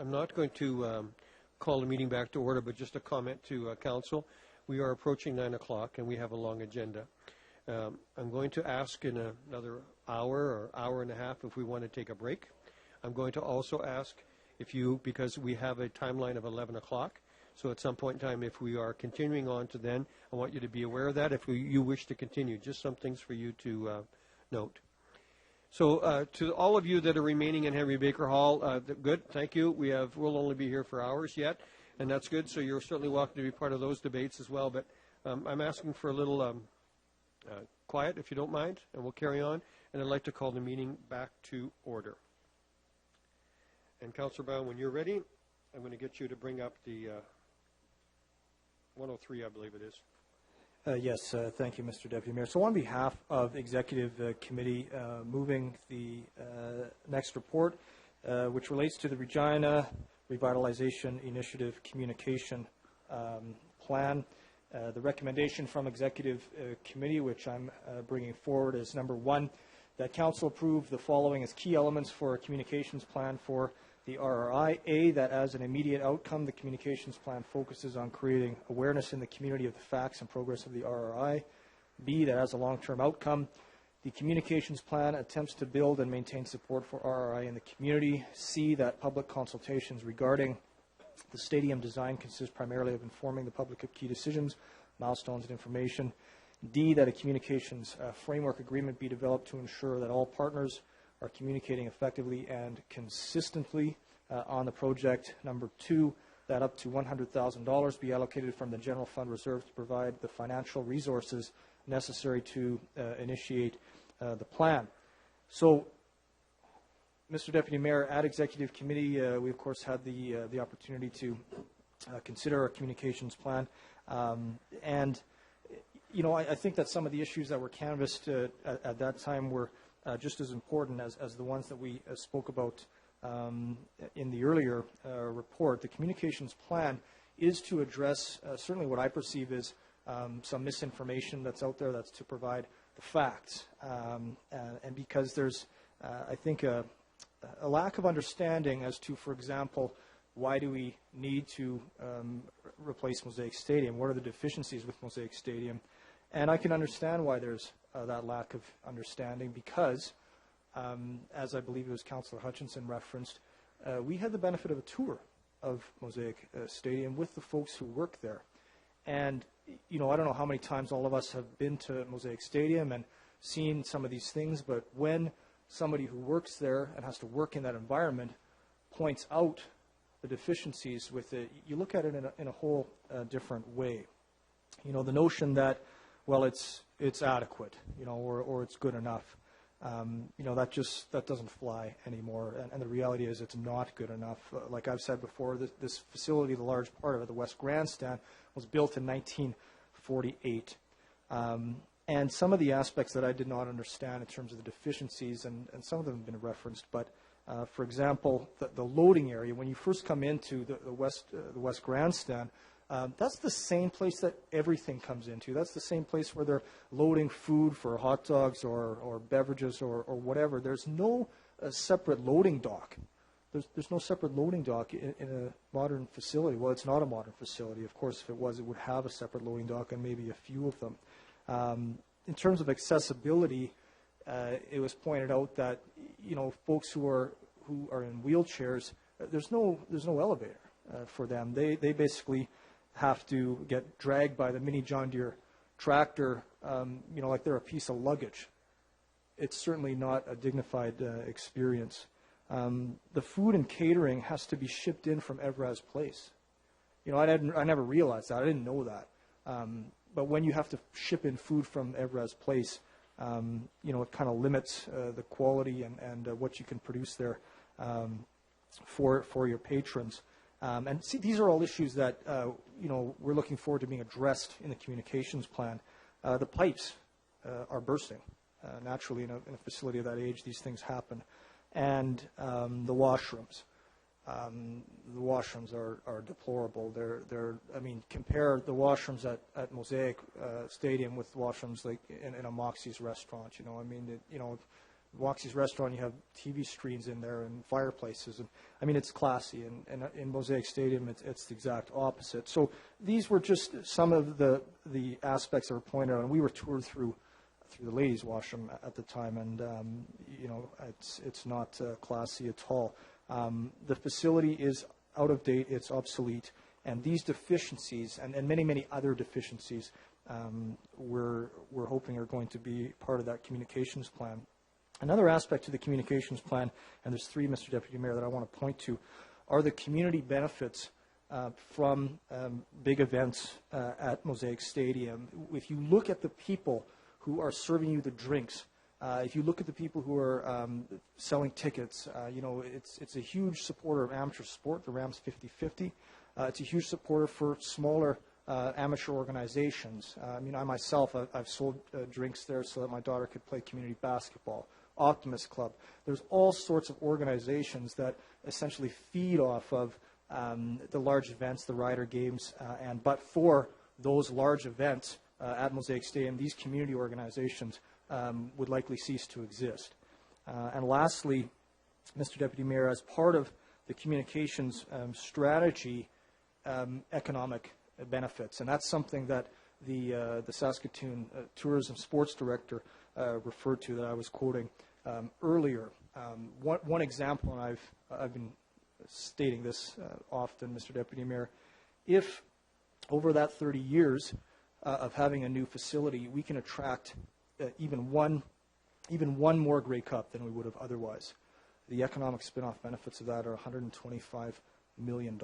I'm not going to call the meeting back to order, but just a comment to Council. We are approaching 9 o'clock, and we have a long agenda. I'm going to ask in another hour or hour and a half if we want to take a break. I'm going to also ask if you, because we have a timeline of 11 o'clock, so at some point in time, if we are continuing on to then, I want you to be aware of that. If you wish to continue, just some things for you to note. So to all of you that are remaining in Henry Baker Hall, good, thank you. We'll only be here for hours yet, and that's good. So you're certainly welcome to be part of those debates as well. But I'm asking for a little quiet, if you don't mind, and we'll carry on. And I'd like to call the meeting back to order. And Councillor Brown, when you're ready, I'm going to get you to bring up the 103, I believe it is. Yes, thank you, Mr. Deputy Mayor. So on behalf of Executive Committee, moving the next report, which relates to the Regina Revitalization Initiative Communication Plan. The recommendation from Executive Committee, which I'm bringing forward, is number 1, that Council approve the following as key elements for a communications plan for the RRI. A, that as an immediate outcome, the communications plan focuses on creating awareness in the community of the facts and progress of the RRI. B, that as a long-term outcome, the communications plan attempts to build and maintain support for RRI in the community. C, that public consultations regarding the stadium design consist primarily of informing the public of key decisions, milestones, and information. D, that a communications framework agreement be developed to ensure that all partners are communicating effectively and consistently on the project. Number 2, that up to $100,000 be allocated from the general fund reserve to provide the financial resources necessary to initiate the plan. So, Mr. Deputy Mayor, at Executive Committee, we of course had the opportunity to consider our communications plan, and I think that some of the issues that were canvassed at that time were just as important as the ones that we spoke about in the earlier report. The communications plan is to address certainly what I perceive is some misinformation that's out there, that's to provide the facts. And because there's, I think, a lack of understanding as to, for example, why do we need to replace Mosaic Stadium? What are the deficiencies with Mosaic Stadium? And I can understand why there's that lack of understanding because, as I believe it was Councillor Hutchinson referenced, we had the benefit of a tour of Mosaic Stadium with the folks who work there. And, I don't know how many times all of us have been to Mosaic Stadium and seen some of these things, but when somebody who works there and has to work in that environment points out the deficiencies with it, you look at it in a whole different way. The notion that, well, it's adequate, or it's good enough, that doesn't fly anymore. And the reality is it's not good enough. Like I've said before, this facility, the large part of it, the West Grandstand, was built in 1948. And some of the aspects that I did not understand in terms of the deficiencies, and some of them have been referenced, but for example, the loading area, when you first come into the West Grandstand, that's the same place that everything comes into. That's the same place where they're loading food for hot dogs or beverages or whatever. There's no separate loading dock. There's no separate loading dock in a modern facility. Well, it's not a modern facility. Of course, if it was, it would have a separate loading dock and maybe a few of them. In terms of accessibility, it was pointed out that folks who are in wheelchairs, there's no elevator for them. They basically have to get dragged by the mini John Deere tractor, like they're a piece of luggage. It's certainly not a dignified experience. The food and catering has to be shipped in from Evraz Place. I never realized that. I didn't know that. But when you have to ship in food from Evraz Place, it kind of limits the quality and what you can produce there for your patrons. And see, these are all issues that we're looking forward to being addressed in the communications plan. The pipes are bursting. Naturally, in a facility of that age, these things happen. And the washrooms. The washrooms are deplorable. Compare the washrooms at Mosaic Stadium with washrooms like in a Moxie's restaurant. Moxie's restaurant, you have TV screens in there and fireplaces. And it's classy. And in Mosaic Stadium, it's the exact opposite. So these were just some of the aspects that were pointed out. And we were toured through the ladies' washroom at the time, and it's not classy at all. The facility is out of date, it's obsolete, and these deficiencies and many, many other deficiencies we're hoping are going to be part of that communications plan. Another aspect to the communications plan, and there's three, Mr. Deputy Mayor, that I want to point to, are the community benefits from big events at Mosaic Stadium. If you look at the people who are serving you the drinks, if you look at the people who are selling tickets, it's a huge supporter of amateur sport, the Rams 50-50. It's a huge supporter for smaller amateur organizations. I myself, I've sold drinks there so that my daughter could play community basketball. Optimist Club. There's all sorts of organizations that essentially feed off of the large events, the rider games, but for those large events at Mosaic Stadium, these community organizations would likely cease to exist. And lastly, Mr. Deputy Mayor, as part of the communications strategy, economic benefits, and that's something that the Saskatoon Tourism Sports Director referred to that I was quoting earlier. One example, and I've been stating this often, Mr. Deputy Mayor, if over that 30 years of having a new facility, we can attract even one more Grey Cup than we would have otherwise. The economic spin-off benefits of that are $125 million.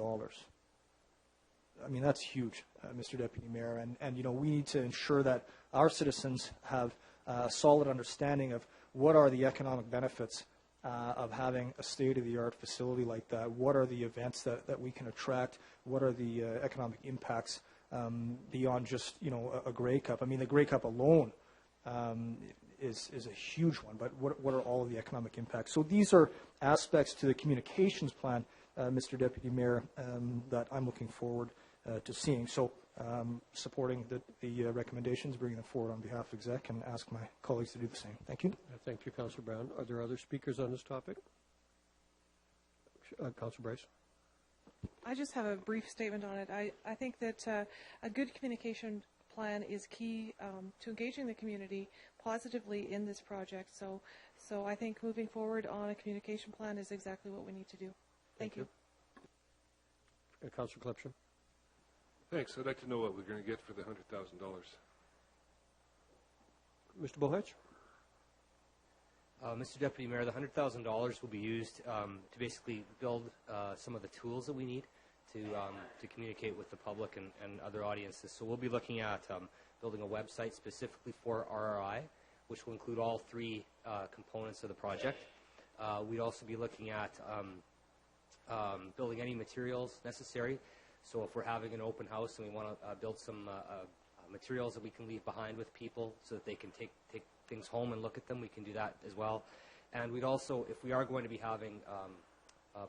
That's huge, Mr. Deputy Mayor, and we need to ensure that our citizens have a solid understanding of what are the economic benefits of having a state-of-the-art facility like that. What are the events that we can attract? What are the economic impacts beyond just, a Grey Cup. I mean, the Grey Cup alone is a huge one, but what are all of the economic impacts? So these are aspects to the communications plan, Mr. Deputy Mayor, that I'm looking forward to seeing. So supporting the recommendations, bringing them forward on behalf of Exec, and ask my colleagues to do the same. Thank you. Thank you, Councillor Brown. Are there other speakers on this topic? Councillor Bryce. I just have a brief statement on it. I think that a good communication plan is key to engaging the community positively in this project. So I think moving forward on a communication plan is exactly what we need to do. Thank you. Councillor Klepscher. Thanks. I'd like to know what we're going to get for the $100,000. Mr. Bohach. Mr. Deputy Mayor, the $100,000 will be used to basically build some of the tools that we need to communicate with the public and other audiences. So we'll be looking at building a website specifically for RRI, which will include all three components of the project. We'd also be looking at building any materials necessary. So if we're having an open house and we want to build some materials that we can leave behind with people so that they can take things home and look at them, we can do that as well. And we'd also, if we are going to be having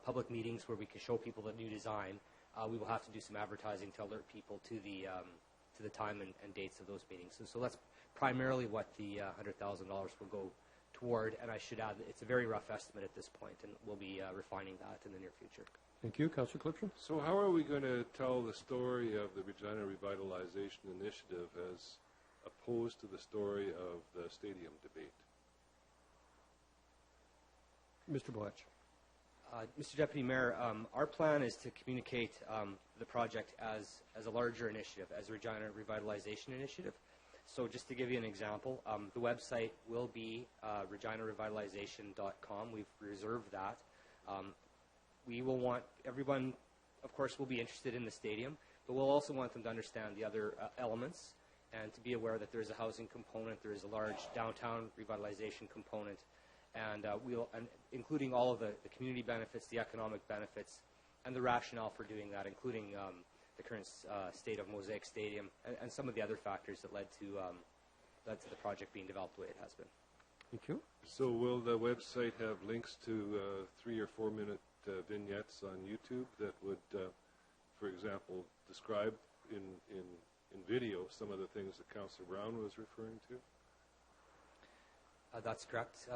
public meetings where we can show people the new design, we will have to do some advertising to alert people to the time and dates of those meetings. So that's primarily what the $100,000 will go toward. And I should add that it's a very rough estimate at this point, and we'll be refining that in the near future. Thank you. Councillor Clipson. So how are we going to tell the story of the Regina Revitalization Initiative as opposed to the story of the stadium debate? Mr. Bohach. Mr. Deputy Mayor, our plan is to communicate the project as a larger initiative, as a Regina Revitalization Initiative. So just to give you an example, the website will be reginarevitalization.com. We've reserved that. We will want everyone, of course, will be interested in the stadium, but we'll also want them to understand the other elements and to be aware that there is a housing component, there is a large downtown revitalization component, and including all of the community benefits, the economic benefits, and the rationale for doing that, including the current state of Mosaic Stadium and some of the other factors that led to the project being developed the way it has been. Thank you. So will the website have links to 3 or 4 minute vignettes on YouTube that would, for example, describe in video some of the things that Councillor Brown was referring to? That's correct,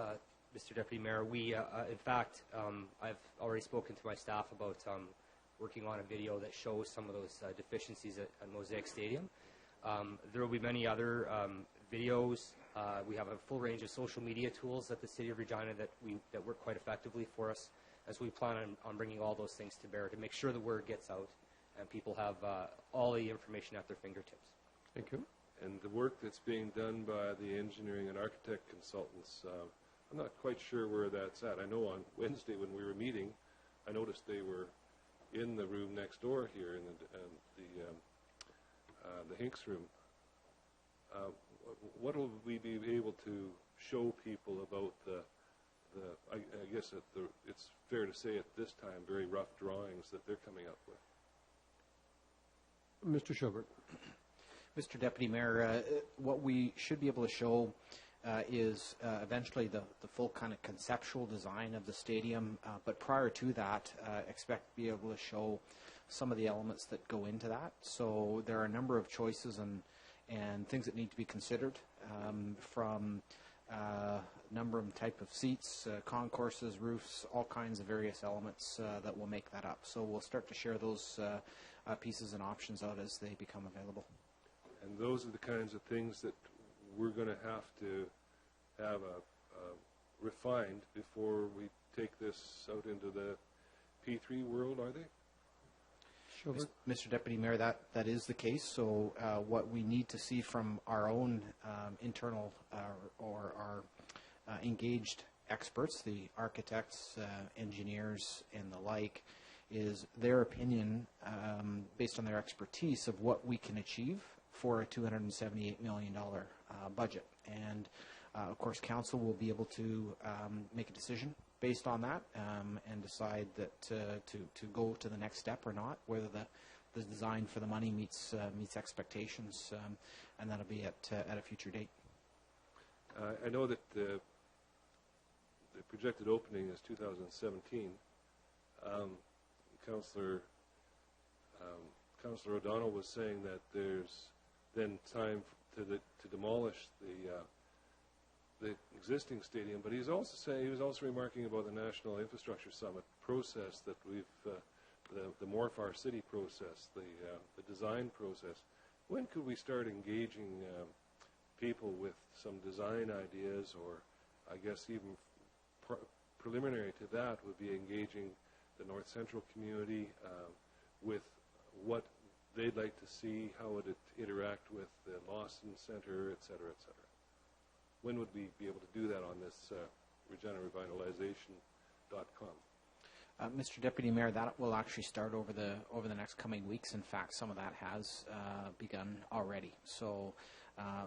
Mr. Deputy Mayor. We, in fact, I've already spoken to my staff about working on a video that shows some of those deficiencies at Mosaic Stadium. There will be many other videos. We have a full range of social media tools at the City of Regina that work quite effectively for us, as we plan on bringing all those things to bear to make sure the word gets out and people have all the information at their fingertips. Thank you. And the work that's being done by the engineering and architect consultants, I'm not quite sure where that's at. I know on Wednesday when we were meeting, I noticed they were in the room next door here in the Hinks room. What will we be able to show people about I guess it's fair to say at this time, very rough drawings that they're coming up with? Mr. Schubert. Mr. Deputy Mayor, what we should be able to show is eventually the full kind of conceptual design of the stadium, but prior to that, expect to be able to show some of the elements that go into that. So there are a number of choices and things that need to be considered, from number and type of seats, concourses, roofs, all kinds of various elements that will make that up. So we'll start to share those pieces and options out as they become available. And those are the kinds of things that we're going to have refined before we take this out into the P3 world, are they? Sure. Mr. Deputy Mayor, that is the case. So what we need to see from our own internal or our engaged experts, the architects, engineers, and the like, is their opinion based on their expertise of what we can achieve for a $278 million budget. And of course, Council will be able to make a decision based on that and decide that to go to the next step or not, whether the design for the money meets expectations, and that'll be at a future date. I know that the projected opening is 2017. Councillor O'Donnell was saying that there's then time to demolish the existing stadium, but he was also remarking about the National Infrastructure Summit process that we've the Morph Our City process, the design process. When could we start engaging people with some design ideas, or I guess even preliminary to that would be engaging the North Central community with what they'd like to see, how would it interact with the Lawson Centre, et cetera, et cetera. When would we be able to do that on this regenerarevitalization.com? Mr. Deputy Mayor, that will actually start over the next coming weeks. In fact, some of that has begun already. So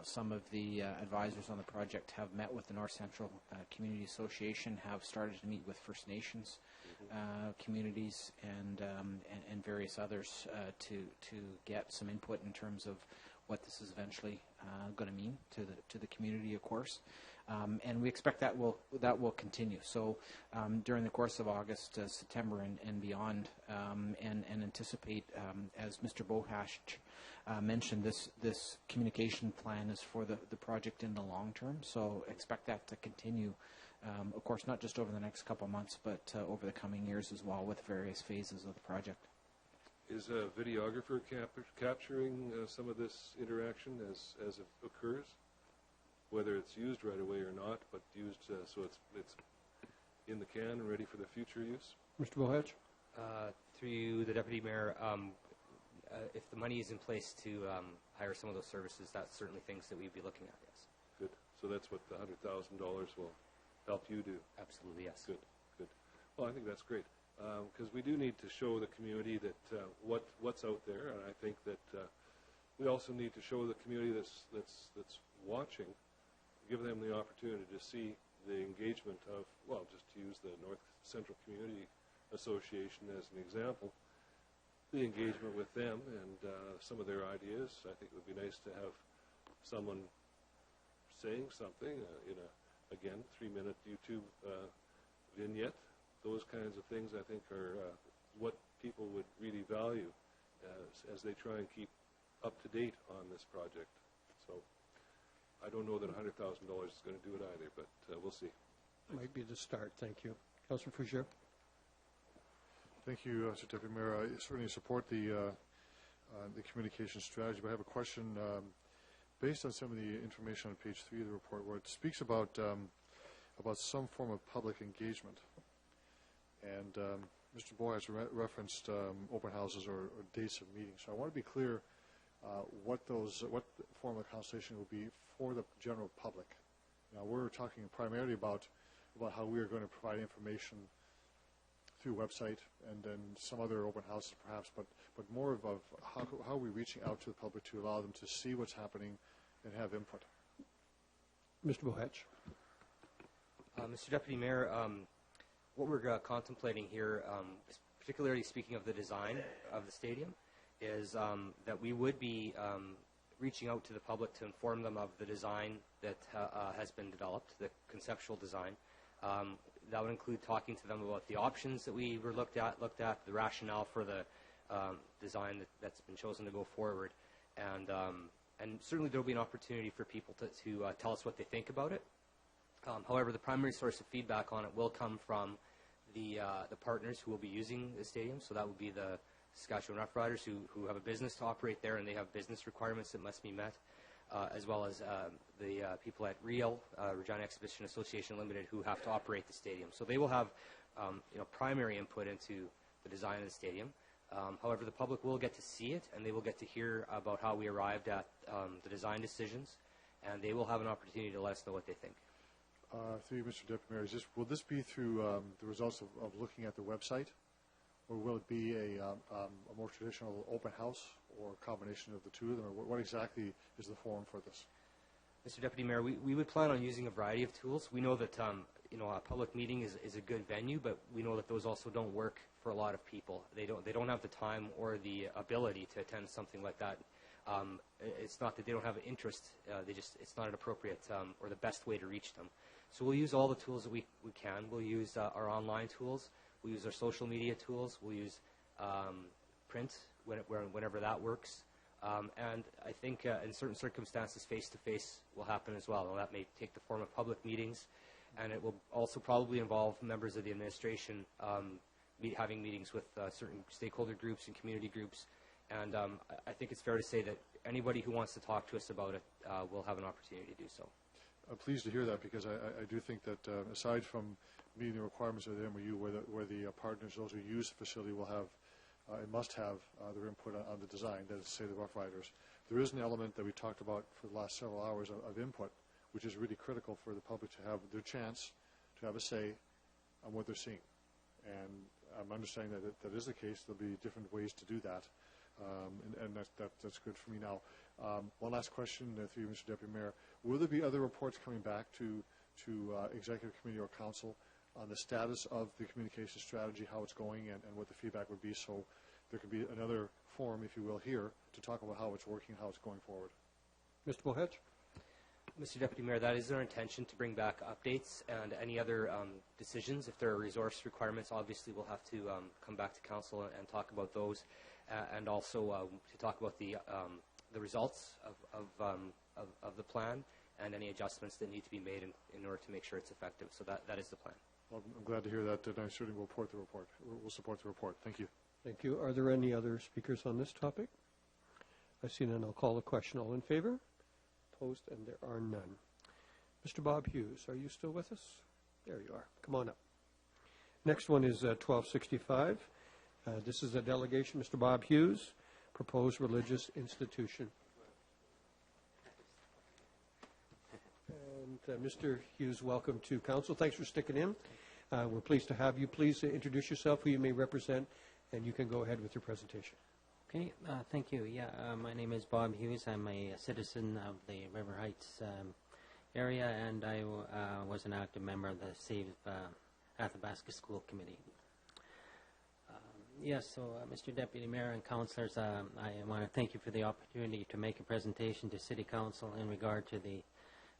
some of the advisors on the project have met with the North Central Community Association, have started to meet with First Nations communities and various others to get some input in terms of what this is eventually going to mean to the community, of course. And we expect that will continue. So during the course of August, September, and beyond, and anticipate, as Mr. Bohash mentioned, this communication plan is for the project in the long term. So expect that to continue, of course, not just over the next couple of months, but over the coming years as well, with various phases of the project. Is a videographer capturing some of this interaction as it occurs? Whether it's used right away or not, but used so it's in the can and ready for the future use? Mr. Bohach? Through the Deputy Mayor, if the money is in place to hire some of those services, that's certainly things that we'd be looking at, yes. Good. So that's what the $100,000 will help you do? Absolutely, yes. Good, good. Well, I think that's great, because we do need to show the community that what's out there, and I think that we also need to show the community that's watching, give them the opportunity to see the engagement of, well, just to use the North Central Community Association as an example, the engagement with them and some of their ideas. I think it would be nice to have someone saying something in a, again, 3-minute YouTube vignette. Those kinds of things, I think, are what people would really value as they try and keep up to date on this project. So I don't know that $100,000 is going to do it either, but we'll see. Might be the start. Thank you. Councillor Fougere. Thank you, Mr. Deputy Mayor. I certainly support the communication strategy, but I have a question based on some of the information on page 3 of the report, where it speaks about some form of public engagement. And Mr. Boy has referenced open houses or dates of meetings. So I want to be clear what form of consultation will be for the general public. Now, we're talking primarily about how we are going to provide information through website and then some other open houses perhaps, but more of how are we reaching out to the public to allow them to see what's happening and have input. Mr. Bohach. Mr. Deputy Mayor, what we're contemplating here, particularly speaking of the design of the stadium, is that we would be reaching out to the public to inform them of the design that has been developed, the conceptual design. That would include talking to them about the options that we were looked at, the rationale for the design that's been chosen to go forward, and certainly there will be an opportunity for people to tell us what they think about it. However, the primary source of feedback on it will come from the partners who will be using the stadium. So that would be the Saskatchewan Rough Riders who have a business to operate there, and they have business requirements that must be met, as well as the people at REAL, Regina Exhibition Association Limited, who have to operate the stadium. So they will have primary input into the design of the stadium. However, the public will get to see it, and they will get to hear about how we arrived at the design decisions, and they will have an opportunity to let us know what they think. Through you, Mr. Deputy Mayor, will this be through the results of looking at the website, or will it be a more traditional open house, or a combination of the two of them, or what exactly is the forum for this? Mr. Deputy Mayor, we would plan on using a variety of tools. We know that a public meeting is a good venue, but we know that those also don't work for a lot of people. They don't have the time or the ability to attend something like that. It's not that they don't have an interest. It's not an appropriate or the best way to reach them. So we'll use all the tools that we can. We'll use our online tools. We'll use our social media tools. We'll use print whenever that works. And I think in certain circumstances, face-to-face will happen as well. And that may take the form of public meetings. And it will also probably involve members of the administration having meetings with certain stakeholder groups and community groups. And I think it's fair to say that anybody who wants to talk to us about it will have an opportunity to do so. I'm pleased to hear that, because I do think that aside from meeting the requirements of the MOU, where the partners, those who use the facility, will have and must have their input on the design, that is to say the Rough Riders, there is an element that we talked about for the last several hours of input, which is really critical for the public to have their chance to have a say on what they're seeing. And I'm understanding that that is the case. There'll be different ways to do that, and that's good for me now. One last question through you, Mr. Deputy Mayor. Will there be other reports coming back to Executive Committee or Council on the status of the communication strategy, how it's going, and what the feedback would be, so there could be another forum, if you will, here to talk about how it's working, how it's going forward? Mr. Bohedge? Mr. Deputy Mayor, that is our intention, to bring back updates and any other decisions. If there are resource requirements, obviously we'll have to come back to Council and talk about those, and also to talk about the results of the plan and any adjustments that need to be made in order to make sure it's effective. So that is the plan. Well, I'm glad to hear that, and I certainly will support the report. We'll support the report. Thank you. Thank you. Are there any other speakers on this topic? I see none. I'll call the question. All in favor? Opposed? And there are none. Mr. Bob Hughes, are you still with us? There you are. Come on up. Next one is 1265. This is a delegation. Mr. Bob Hughes, proposed religious institution. And Mr. Hughes, welcome to Council. Thanks for sticking in. We're pleased to have you. Please introduce yourself, who you may represent, and you can go ahead with your presentation. Okay, thank you. Yeah, my name is Bob Hughes. I'm a citizen of the River Heights area, and I was an active member of the Save Athabasca School Committee. Yes, so Mr. Deputy Mayor and Councillors, I want to thank you for the opportunity to make a presentation to City Council in regard to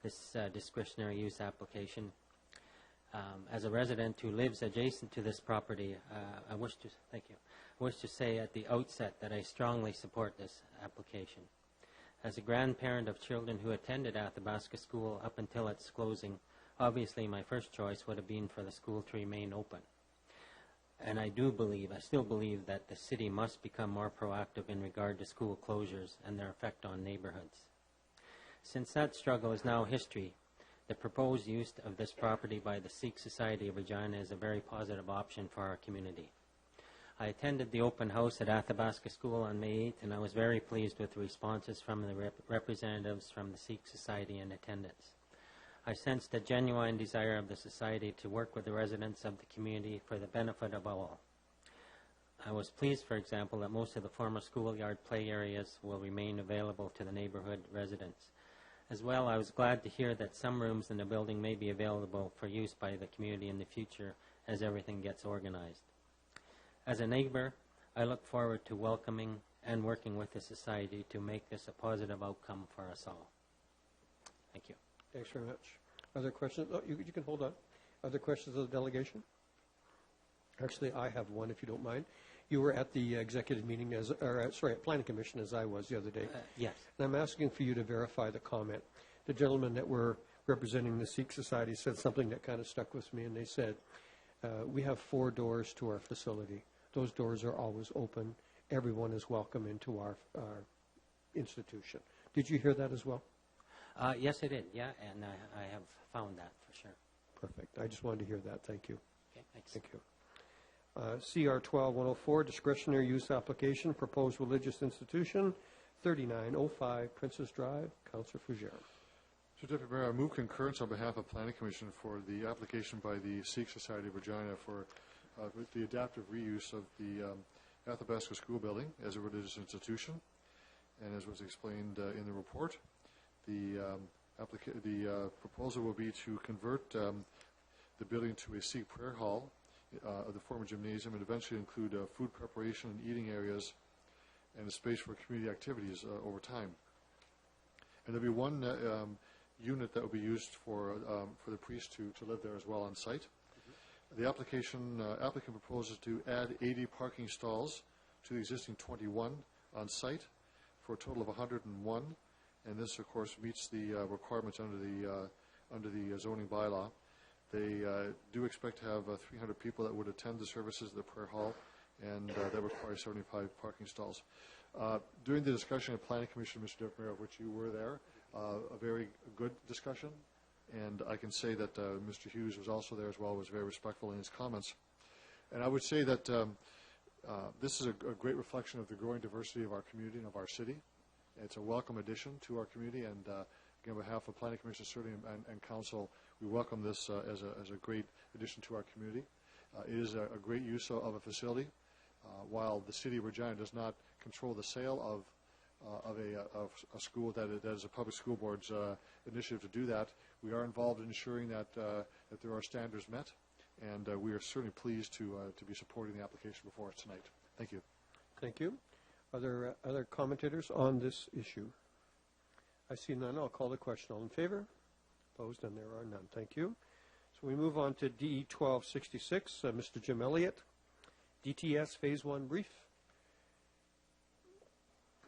this discretionary use application. As a resident who lives adjacent to this property, I wish to say at the outset that I strongly support this application. As a grandparent of children who attended Athabasca School up until its closing, obviously my first choice would have been for the school to remain open. And I still believe that the city must become more proactive in regard to school closures and their effect on neighborhoods. Since that struggle is now history, the proposed use of this property by the Sikh Society of Regina is a very positive option for our community. I attended the open house at Athabasca School on May 8th, and I was very pleased with the responses from the representatives from the Sikh Society in attendance. I sensed a genuine desire of the Society to work with the residents of the community for the benefit of all. I was pleased, for example, that most of the former schoolyard play areas will remain available to the neighborhood residents. As well, I was glad to hear that some rooms in the building may be available for use by the community in the future as everything gets organized. As a neighbor, I look forward to welcoming and working with the Society to make this a positive outcome for us all. Thank you. Thanks very much. Other questions? Oh, you can hold on. Other questions of the delegation? Actually, I have one, if you don't mind. You were at the executive meeting, at Planning Commission, as I was the other day. Yes. And I'm asking for you to verify the comment. The gentlemen that were representing the Sikh Society said something that kind of stuck with me, and they said, we have 4 doors to our facility. Those doors are always open. Everyone is welcome into our institution. Did you hear that as well? Yes, I did, yeah, and I have found that for sure. Perfect. I just wanted to hear that. Thank you. Okay, thanks. Thank you. CR 12-104, discretionary use application, proposed religious institution, 3905 Princess Drive. Councillor Fougere. Mr. Deputy Mayor, I move concurrence on behalf of Planning Commission for the application by the Sikh Society of Regina for the adaptive reuse of the Athabasca School building as a religious institution. And as was explained in the report, the proposal will be to convert the building to a Sikh prayer hall of the former gymnasium and eventually include food preparation and eating areas and a space for community activities over time. And there'll be one unit that will be used for the priest to live there as well on site. The applicant proposes to add 80 parking stalls to the existing 21 on site for a total of 101, and this, of course, meets the requirements under the zoning bylaw. They do expect to have 300 people that would attend the services at the prayer hall, and that requires 75 parking stalls. During the discussion at Planning Commission, Mr. Deputy Mayor, of which you were there, a very good discussion, and I can say that Mr. Hughes was also there as well, was very respectful in his comments. And I would say that this is a great reflection of the growing diversity of our community and of our city. It's a welcome addition to our community, and again, on behalf of Planning Commission certainly and Council, we welcome this as a great addition to our community. It is a great use of a facility. While the City of Regina does not control the sale of a school that is a public school board's initiative to do that, we are involved in ensuring that there are standards met, and we are certainly pleased to be supporting the application before us tonight. Thank you. Thank you. Are there other commentators on this issue? I see none. I'll call the question. All in favor? Opposed? And there are none. Thank you. So we move on to DE 1266. Mr. Jim Elliott, DTS Phase 1 brief.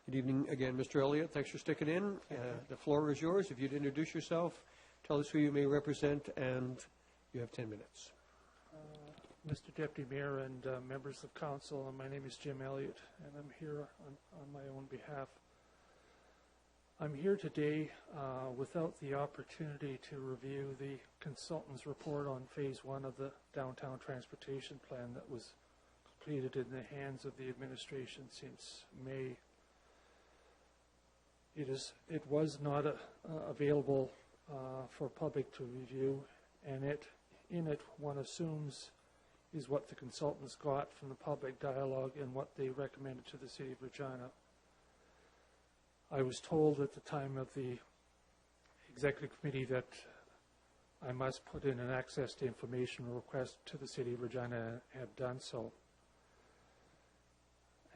Good evening again, Mr. Elliott. Thanks for sticking in. The floor is yours. If you'd introduce yourself, tell us who you may represent, and you have 10 minutes. Mr. Deputy Mayor and members of Council, my name is Jim Elliott, and I'm here on my own behalf. I'm here today without the opportunity to review the consultant's report on Phase 1 of the Downtown Transportation Plan that was completed in the hands of the administration since May. It was not available for public to review, and in it one assumes is what the consultants got from the public dialogue and what they recommended to the City of Regina. I was told at the time of the Executive Committee that I must put in an access to information request to the City of Regina, and have done so.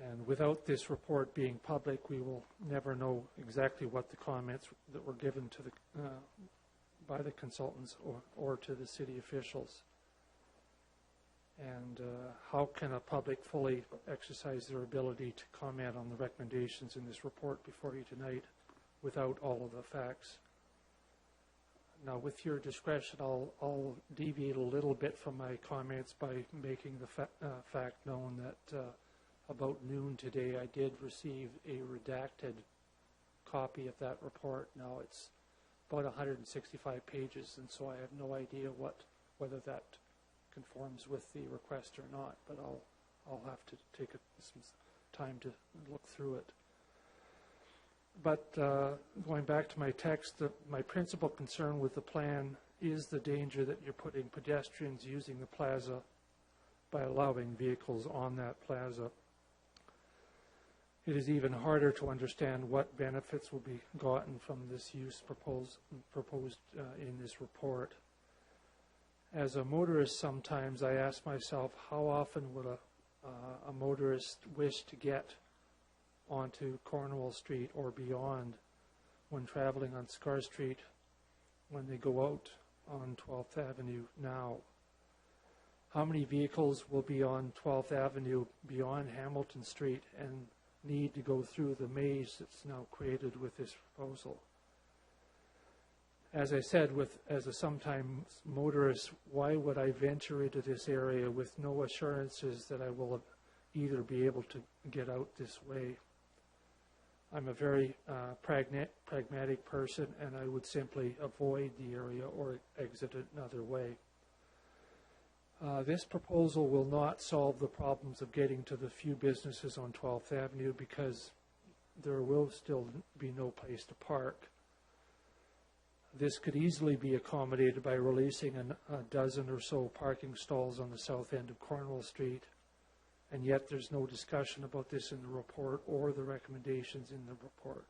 And without this report being public, we will never know exactly what the comments that were given to by the consultants or to the city officials. And how can a public fully exercise their ability to comment on the recommendations in this report before you tonight without all of the facts? Now, with your discretion, I'll deviate a little bit from my comments by making the fact known that about noon today I did receive a redacted copy of that report. Now, it's about 165 pages, and so I have no idea whether that conforms with the request or not, but I'll have to take some time to look through it. But going back to my text, my principal concern with the plan is the danger that you're putting pedestrians using the plaza by allowing vehicles on that plaza. It is even harder to understand what benefits will be gotten from this use proposed in this report. As a motorist, sometimes I ask myself, how often would a motorist wish to get onto Cornwall Street or beyond when traveling on Scar Street when they go out on 12th Avenue now? How many vehicles will be on 12th Avenue beyond Hamilton Street and need to go through the maze that's now created with this proposal? As I said, as a sometimes motorist, why would I venture into this area with no assurances that I will either be able to get out this way? I'm a very pragmatic person, and I would simply avoid the area or exit another way. This proposal will not solve the problems of getting to the few businesses on 12th Avenue because there will still be no place to park. This could easily be accommodated by releasing a dozen or so parking stalls on the south end of Cornwall Street, and yet there's no discussion about this in the report or the recommendations in the report.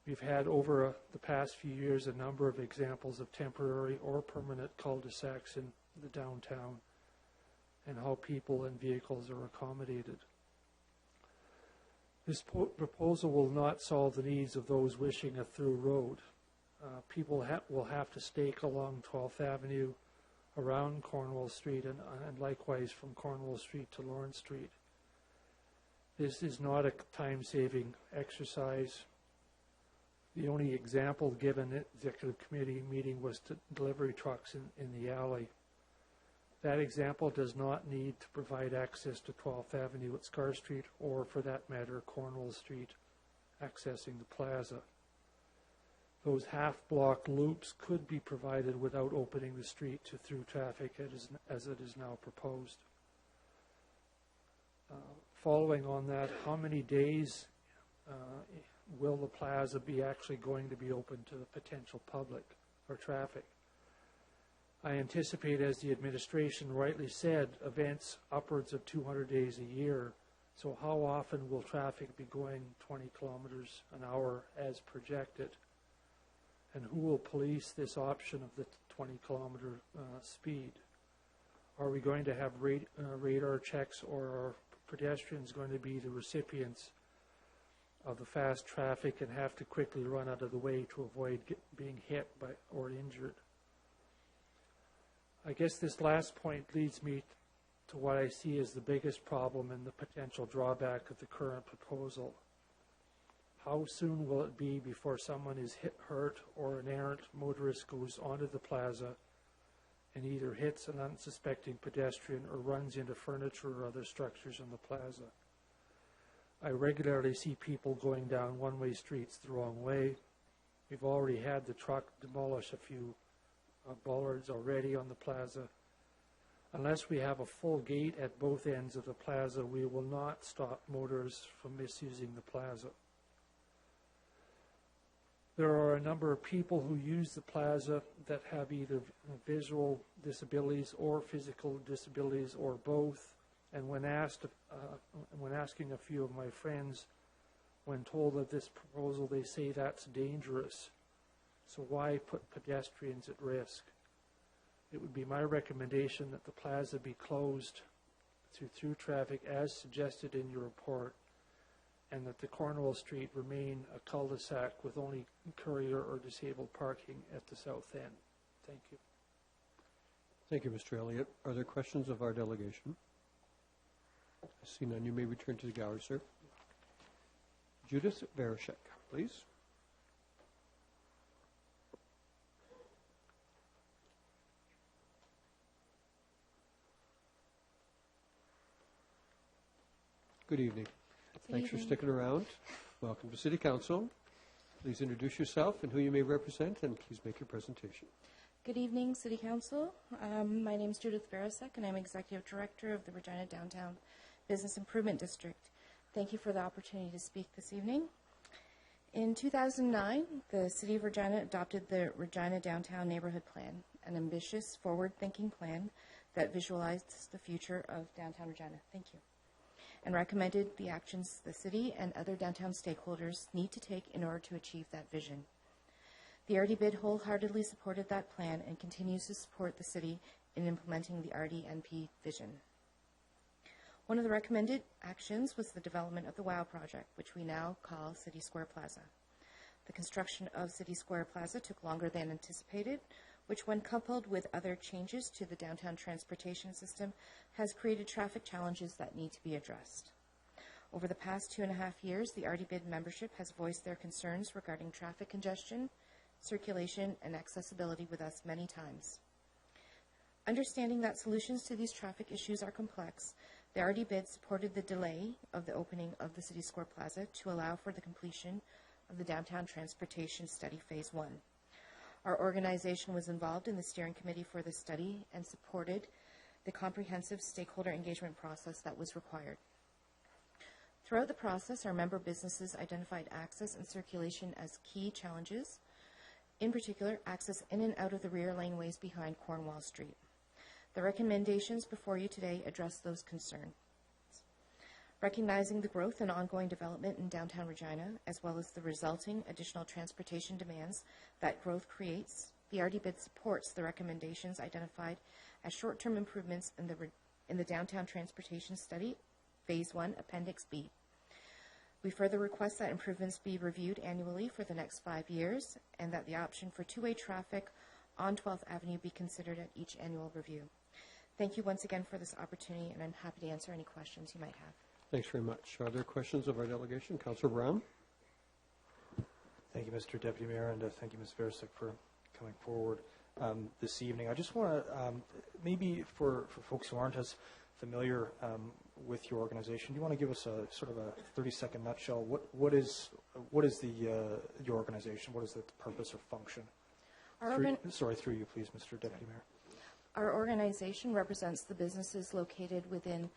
We've had over the past few years a number of examples of temporary or permanent cul-de-sacs in the downtown, and how people and vehicles are accommodated. This proposal will not solve the needs of those wishing a through road. People will have to stake along 12th Avenue, around Cornwall Street, and likewise from Cornwall Street to Lawrence Street. This is not a time-saving exercise. The only example given at the executive committee meeting was to delivery trucks in the alley. That example does not need to provide access to 12th Avenue at Scar Street, or for that matter, Cornwall Street accessing the plaza. Those half-block loops could be provided without opening the street to through traffic as it is now proposed. Following on that, how many days will the plaza be actually going to be open to the potential public or traffic? I anticipate, as the administration rightly said, events upwards of 200 days a year. So how often will traffic be going 20 kilometers an hour as projected? And who will police this option of the 20-kilometer speed? Are we going to have radar checks, or are pedestrians going to be the recipients of the fast traffic and have to quickly run out of the way to avoid being hit by or injured? I guess this last point leads me to what I see as the biggest problem and the potential drawback of the current proposal. How soon will it be before someone is hurt, or an errant motorist goes onto the plaza and either hits an unsuspecting pedestrian or runs into furniture or other structures in the plaza? I regularly see people going down one-way streets the wrong way. We've already had the truck demolish a few bollards already on the plaza. Unless we have a full gate at both ends of the plaza, we will not stop motorists from misusing the plaza. There are a number of people who use the plaza that have either visual disabilities or physical disabilities, or both. And when asking a few of my friends, when told of this proposal, they say that's dangerous. So why put pedestrians at risk? It would be my recommendation that the plaza be closed to through traffic as suggested in your report, and that the Cornwall Street remain a cul-de-sac with only courier or disabled parking at the south end. Thank you. Thank you, Mr. Elliott. Are there questions of our delegation? I see none. You may return to the gallery, sir. Judith Vereshek, please. Good evening. Thanks for sticking around. Welcome to City Council. Please introduce yourself and who you may represent, and please make your presentation. Good evening, City Council. My name is Judith Vereshek, and I'm Executive Director of the Regina Downtown Business Improvement District. Thank you for the opportunity to speak this evening. In 2009, the City of Regina adopted the Regina Downtown Neighborhood Plan, an ambitious, forward-thinking plan that visualized the future of downtown Regina. Thank you. And recommended the actions the city and other downtown stakeholders need to take in order to achieve that vision. The RDBID wholeheartedly supported that plan and continues to support the city in implementing the RDNP vision. One of the recommended actions was the development of the WOW project, which we now call City Square Plaza. The construction of City Square Plaza took longer than anticipated, which, when coupled with other changes to the downtown transportation system, has created traffic challenges that need to be addressed. Over the past 2.5 years, the RDBID membership has voiced their concerns regarding traffic congestion, circulation, and accessibility with us many times. Understanding that solutions to these traffic issues are complex, the RDBID supported the delay of the opening of the City Square Plaza to allow for the completion of the Downtown Transportation Study Phase 1. Our organization was involved in the steering committee for the study and supported the comprehensive stakeholder engagement process that was required. Throughout the process, our member businesses identified access and circulation as key challenges, in particular, access in and out of the rear laneways behind Cornwall Street. The recommendations before you today address those concerns. Recognizing the growth and ongoing development in downtown Regina, as well as the resulting additional transportation demands that growth creates, the RDBID supports the recommendations identified as short-term improvements in in the Downtown Transportation Study, Phase 1, Appendix B. We further request that improvements be reviewed annually for the next 5 years and that the option for two-way traffic on 12th Avenue be considered at each annual review. Thank you once again for this opportunity, and I'm happy to answer any questions you might have. Thanks very much. Are there questions of our delegation? Councillor Brown? Thank you, Mr. Deputy Mayor, and thank you, Ms. Veresick, for coming forward this evening. I just want to, maybe for folks who aren't as familiar with your organization, do you want to give us a sort of a 30-second nutshell? What is your organization? What is the purpose or function? Through you, please, Mr. Deputy Mayor. Our organization represents the businesses located within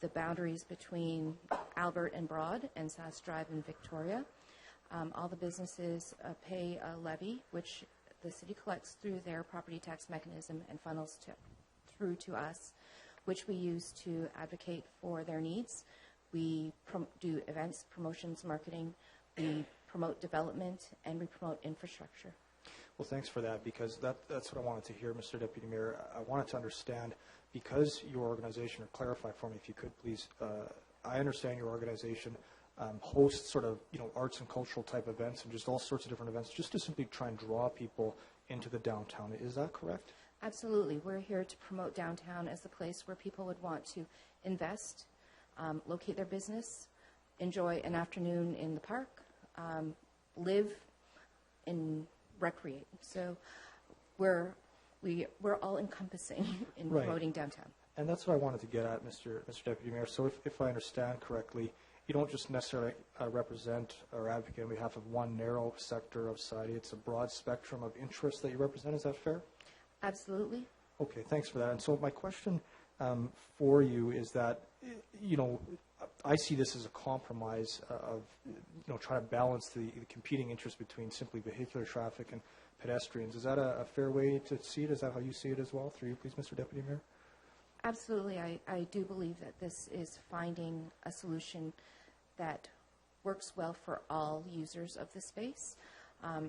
the boundaries between Albert and Broad and Sass Drive in Victoria. All the businesses pay a levy, which the city collects through their property tax mechanism and funnels through to us, which we use to advocate for their needs. We do events, promotions, marketing, we promote development, and we promote infrastructure. Well, thanks for that, because that's what I wanted to hear, Mr. Deputy Mayor. I wanted to understand, because your organization, or clarify for me if you could, please, I understand your organization hosts sort of, arts and cultural type events and just all sorts of different events just to simply try and draw people into the downtown. Is that correct? Absolutely. We're here to promote downtown as a place where people would want to invest, locate their business, enjoy an afternoon in the park, live and recreate. So we're all encompassing in promoting downtown. And that's what I wanted to get at, Mr. Deputy Mayor. So if I understand correctly, you don't just necessarily represent or advocate on behalf of one narrow sector of society. It's a broad spectrum of interests that you represent. Is that fair? Absolutely. Okay, thanks for that. And so my question for you is that, I see this as a compromise of, trying to balance the competing interests between simply vehicular traffic and pedestrians. Is that a fair way to see it? Is that how you see it as well? Through you, please, Mr. Deputy Mayor. Absolutely. I do believe that this is finding a solution that works well for all users of the space.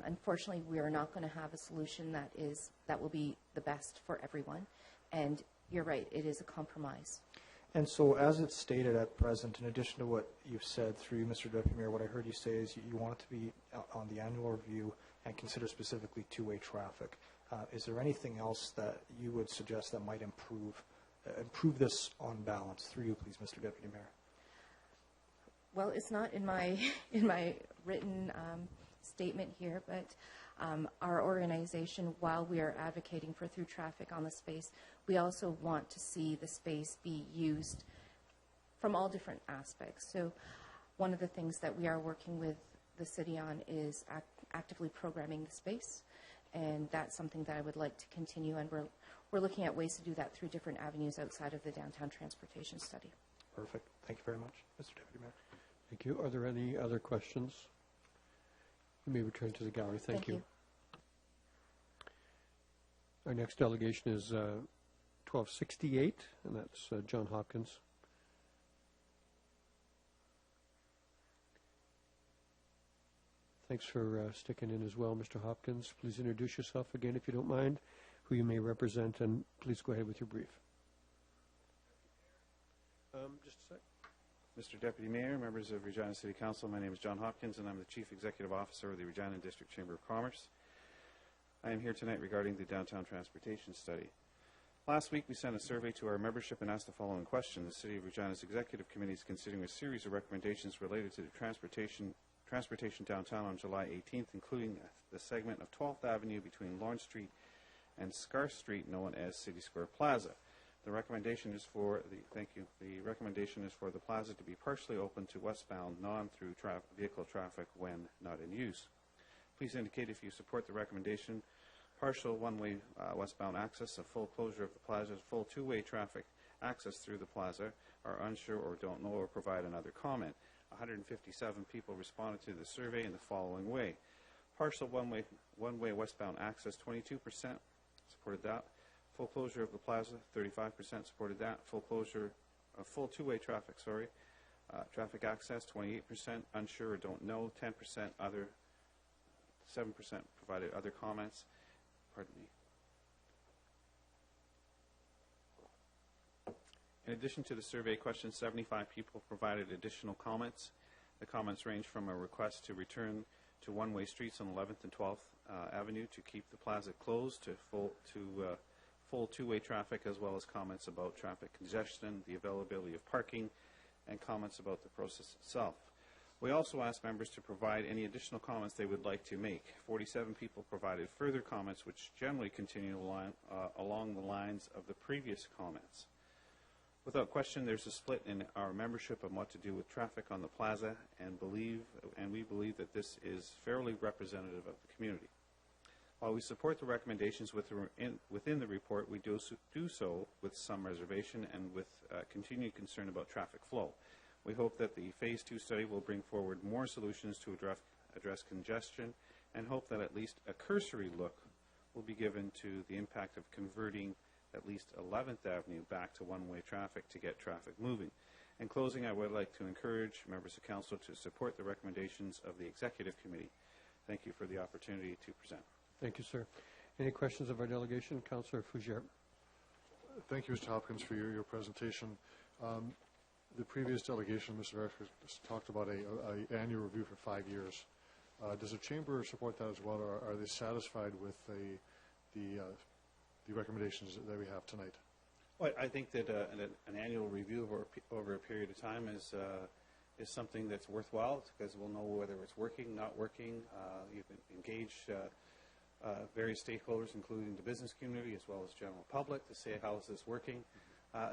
Unfortunately, we are not going to have a solution that will be the best for everyone. And you're right, it is a compromise. And so as it's stated at present, in addition to what you've said through you, Mr. Deputy Mayor, what I heard you say is you want it to be on the annual review and consider specifically two-way traffic. Is there anything else that you would suggest that might improve this on balance? Through you, please, Mr. Deputy Mayor. Well, it's not in my written statement here, but our organization, while we are advocating for through traffic on the space, we also want to see the space be used from all different aspects. So one of the things that we are working with the city on is actively programming the space, and that's something that I would like to continue, and we're looking at ways to do that through different avenues outside of the downtown transportation study. Perfect. Thank you very much, Mr. Deputy Mayor. Thank you. Are there any other questions? You may return to the gallery. Thank you. Our next delegation is 1268, and that's John Hopkins. Thanks for sticking in as well, Mr. Hopkins. Please introduce yourself again, if you don't mind, who you may represent, and please go ahead with your brief. Just a sec. Mr. Deputy Mayor, members of Regina City Council, my name is John Hopkins, and I'm the Chief Executive Officer of the Regina District Chamber of Commerce. I am here tonight regarding the downtown transportation study. Last week, we sent a survey to our membership and asked the following question. The City of Regina's Executive Committee is considering a series of recommendations related to the transportation downtown on July 18th, including the segment of 12th Avenue between Lawrence Street and Scar Street, known as City Square Plaza. The recommendation is for the recommendation is for the plaza to be partially open to westbound non-through vehicle traffic when not in use. Please indicate if you support the recommendation. Partial one-way westbound access, a full closure of the plaza's full two-way traffic access through the plaza, are unsure or don't know or provide another comment. 157 people responded to the survey in the following way. Partial one-way westbound access, 22% supported that. Full closure of the plaza, 35% supported that. Full closure of full two-way traffic, traffic access, 28%. Unsure or don't know, 10%. Other, 7% provided other comments. Pardon me. In addition to the survey questions, 75 people provided additional comments. The comments range from a request to return to one-way streets on 11th and 12th Avenue to keep the plaza closed to full two-way traffic, as well as comments about traffic congestion, the availability of parking, and comments about the process itself. We also asked members to provide any additional comments they would like to make. 47 people provided further comments, which generally continue along the lines of the previous comments. Without question, there's a split in our membership on what to do with traffic on the plaza, and we believe that this is fairly representative of the community. While we support the recommendations within the report, we do so with some reservation and with continued concern about traffic flow. We hope that the Phase 2 study will bring forward more solutions to address congestion, and hope that at least a cursory look will be given to the impact of converting at least 11th Avenue back to one-way traffic to get traffic moving. In closing, I would like to encourage members of council to support the recommendations of the Executive Committee. Thank you for the opportunity to present. Thank you, sir. Any questions of our delegation? Councillor Fougere. Thank you, Mr. Hopkins, for your presentation. The previous delegation, Mr. Erickson, talked about an annual review for 5 years. Does the chamber support that as well, or are they satisfied with the recommendations that we have tonight? Well, I think that an annual review over a period of time is something that's worthwhile, because we'll know whether it's working, not working. You can engage various stakeholders, including the business community as well as general public, to say how is this working.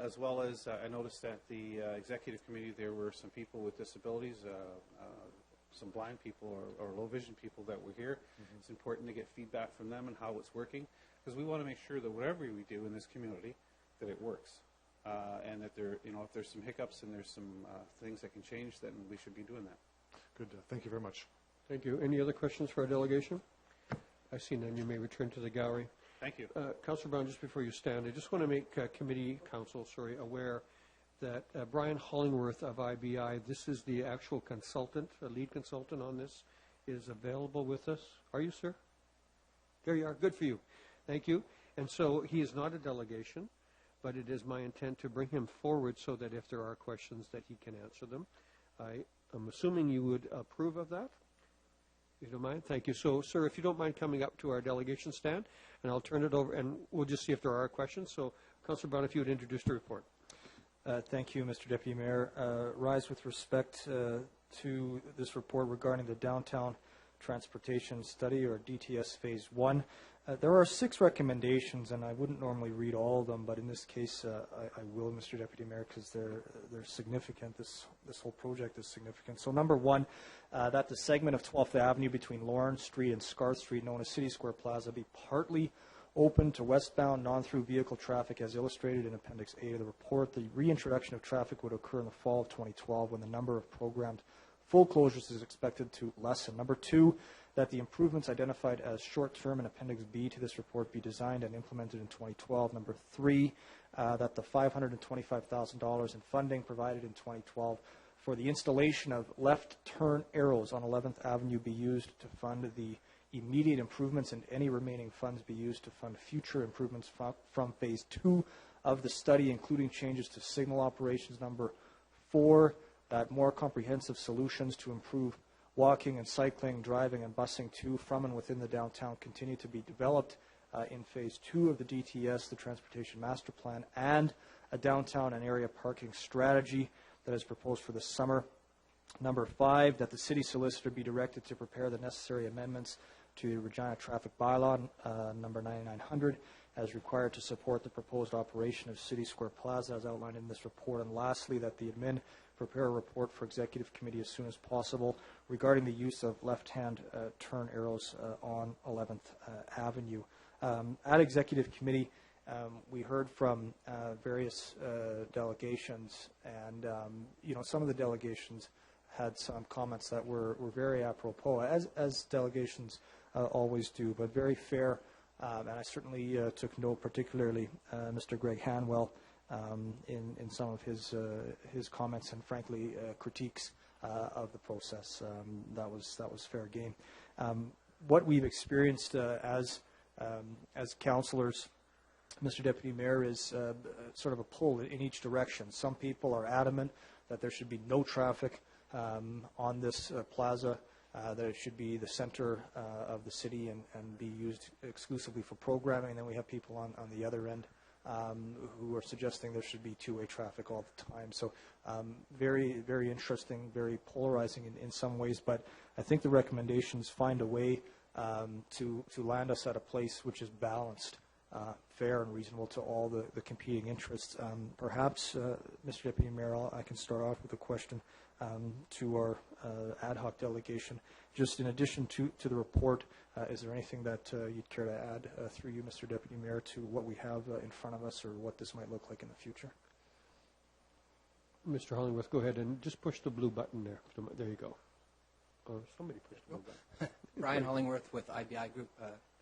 As well as I noticed at the Executive Committee there were some people with disabilities, some blind people or low vision people that were here. Mm-hmm. It's important to get feedback from them on how it's working, because we want to make sure that whatever we do in this community, that it works. And that if there's some hiccups and there's some things that can change, then we should be doing that. Good. Thank you very much. Thank you. Any other questions for our delegation? I see none. You may return to the gallery. Thank you. Councillor Brown, just before you stand, I just want to make council aware that Brian Hollingworth of IBI, this is the actual consultant, lead consultant on this, is available with us. Are you, sir? There you are. Good for you. Thank you. And so he is not a delegation, but it is my intent to bring him forward so that if there are questions that he can answer them. I'm assuming you would approve of that? You don't mind? Thank you. So, sir, if you don't mind coming up to our delegation stand, and I'll turn it over, and we'll just see if there are questions. So, Councillor Brown, if you would introduce the report. Thank you, Mr. Deputy Mayor. Rise with respect to this report regarding the Downtown Transportation Study, or DTS Phase 1. There are 6 recommendations, and I wouldn't normally read all of them, but in this case I will, Mr. Deputy Mayor, because they're significant. This whole project is significant. So number 1, that the segment of 12th Avenue between Lawrence Street and Scarth Street, known as City Square Plaza, be partly open to westbound non-through vehicle traffic as illustrated in Appendix A of the report. The reintroduction of traffic would occur in the fall of 2012 when the number of programmed full closures is expected to lessen. Number 2, that the improvements identified as short-term in Appendix B to this report be designed and implemented in 2012. Number 3, that the $525,000 in funding provided in 2012 for the installation of left turn arrows on 11th Avenue be used to fund the immediate improvements, and any remaining funds be used to fund future improvements from Phase 2 of the study, including changes to signal operations. Number 4, that more comprehensive solutions to improve walking and cycling, driving and busing to, from, and within the downtown continue to be developed in Phase 2 of the DTS, the Transportation Master Plan, and a downtown and area parking strategy that is proposed for this summer. Number 5, that the city solicitor be directed to prepare the necessary amendments to the Regina Traffic Bylaw, number 9900, as required to support the proposed operation of City Square Plaza as outlined in this report. And lastly, that the admin prepare a report for Executive Committee as soon as possible regarding the use of left-hand turn arrows on 11th Avenue. At Executive Committee, we heard from various delegations, and some of the delegations had some comments that were very apropos, as delegations always do, but very fair. And I certainly took note, particularly Mr. Greg Hanwell, in some of his comments and, frankly, critiques of the process. That was fair game. What we've experienced as councillors Mr. Deputy Mayor, is sort of a pull in each direction. Some people are adamant that there should be no traffic on this plaza, that it should be the center of the city and be used exclusively for programming. And then we have people on the other end who are suggesting there should be two-way traffic all the time. So very, very interesting, very polarizing in some ways. But I think the recommendations find a way to land us at a place which is balanced, fair and reasonable to all the competing interests. Perhaps, Mr. Deputy Mayor, I can start off with a question to our ad hoc delegation. Just in addition to the report, is there anything that you'd care to add through you, Mr. Deputy Mayor, to what we have in front of us or what this might look like in the future? Mr. Hollingworth, go ahead and just push the blue button there. There you go. Or somebody push the blue button. Brian Hollingworth with IBI Group.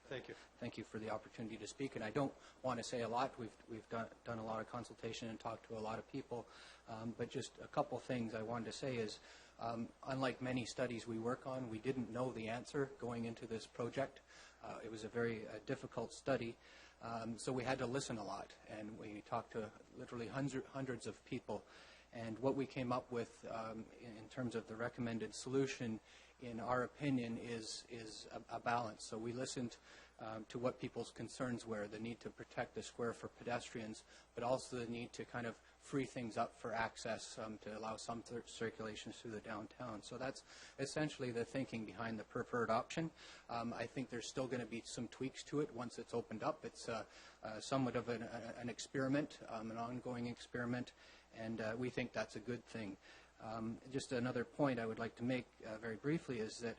Thank you. Thank you for the opportunity to speak. And I don't want to say a lot. We've done a lot of consultation and talked to a lot of people. But just a couple things I wanted to say is, unlike many studies we work on, we didn't know the answer going into this project. It was a very difficult study. So we had to listen a lot. And we talked to literally hundreds of people. And what we came up with in terms of the recommended solution, in our opinion, is a balance. So we listened to what people's concerns were, the need to protect the square for pedestrians, but also the need to kind of free things up for access to allow some circulation through the downtown. So that's essentially the thinking behind the preferred option. I think there's still going to be some tweaks to it once it's opened up. It's somewhat of an experiment, an ongoing experiment, and we think that's a good thing. Just another point I would like to make very briefly is that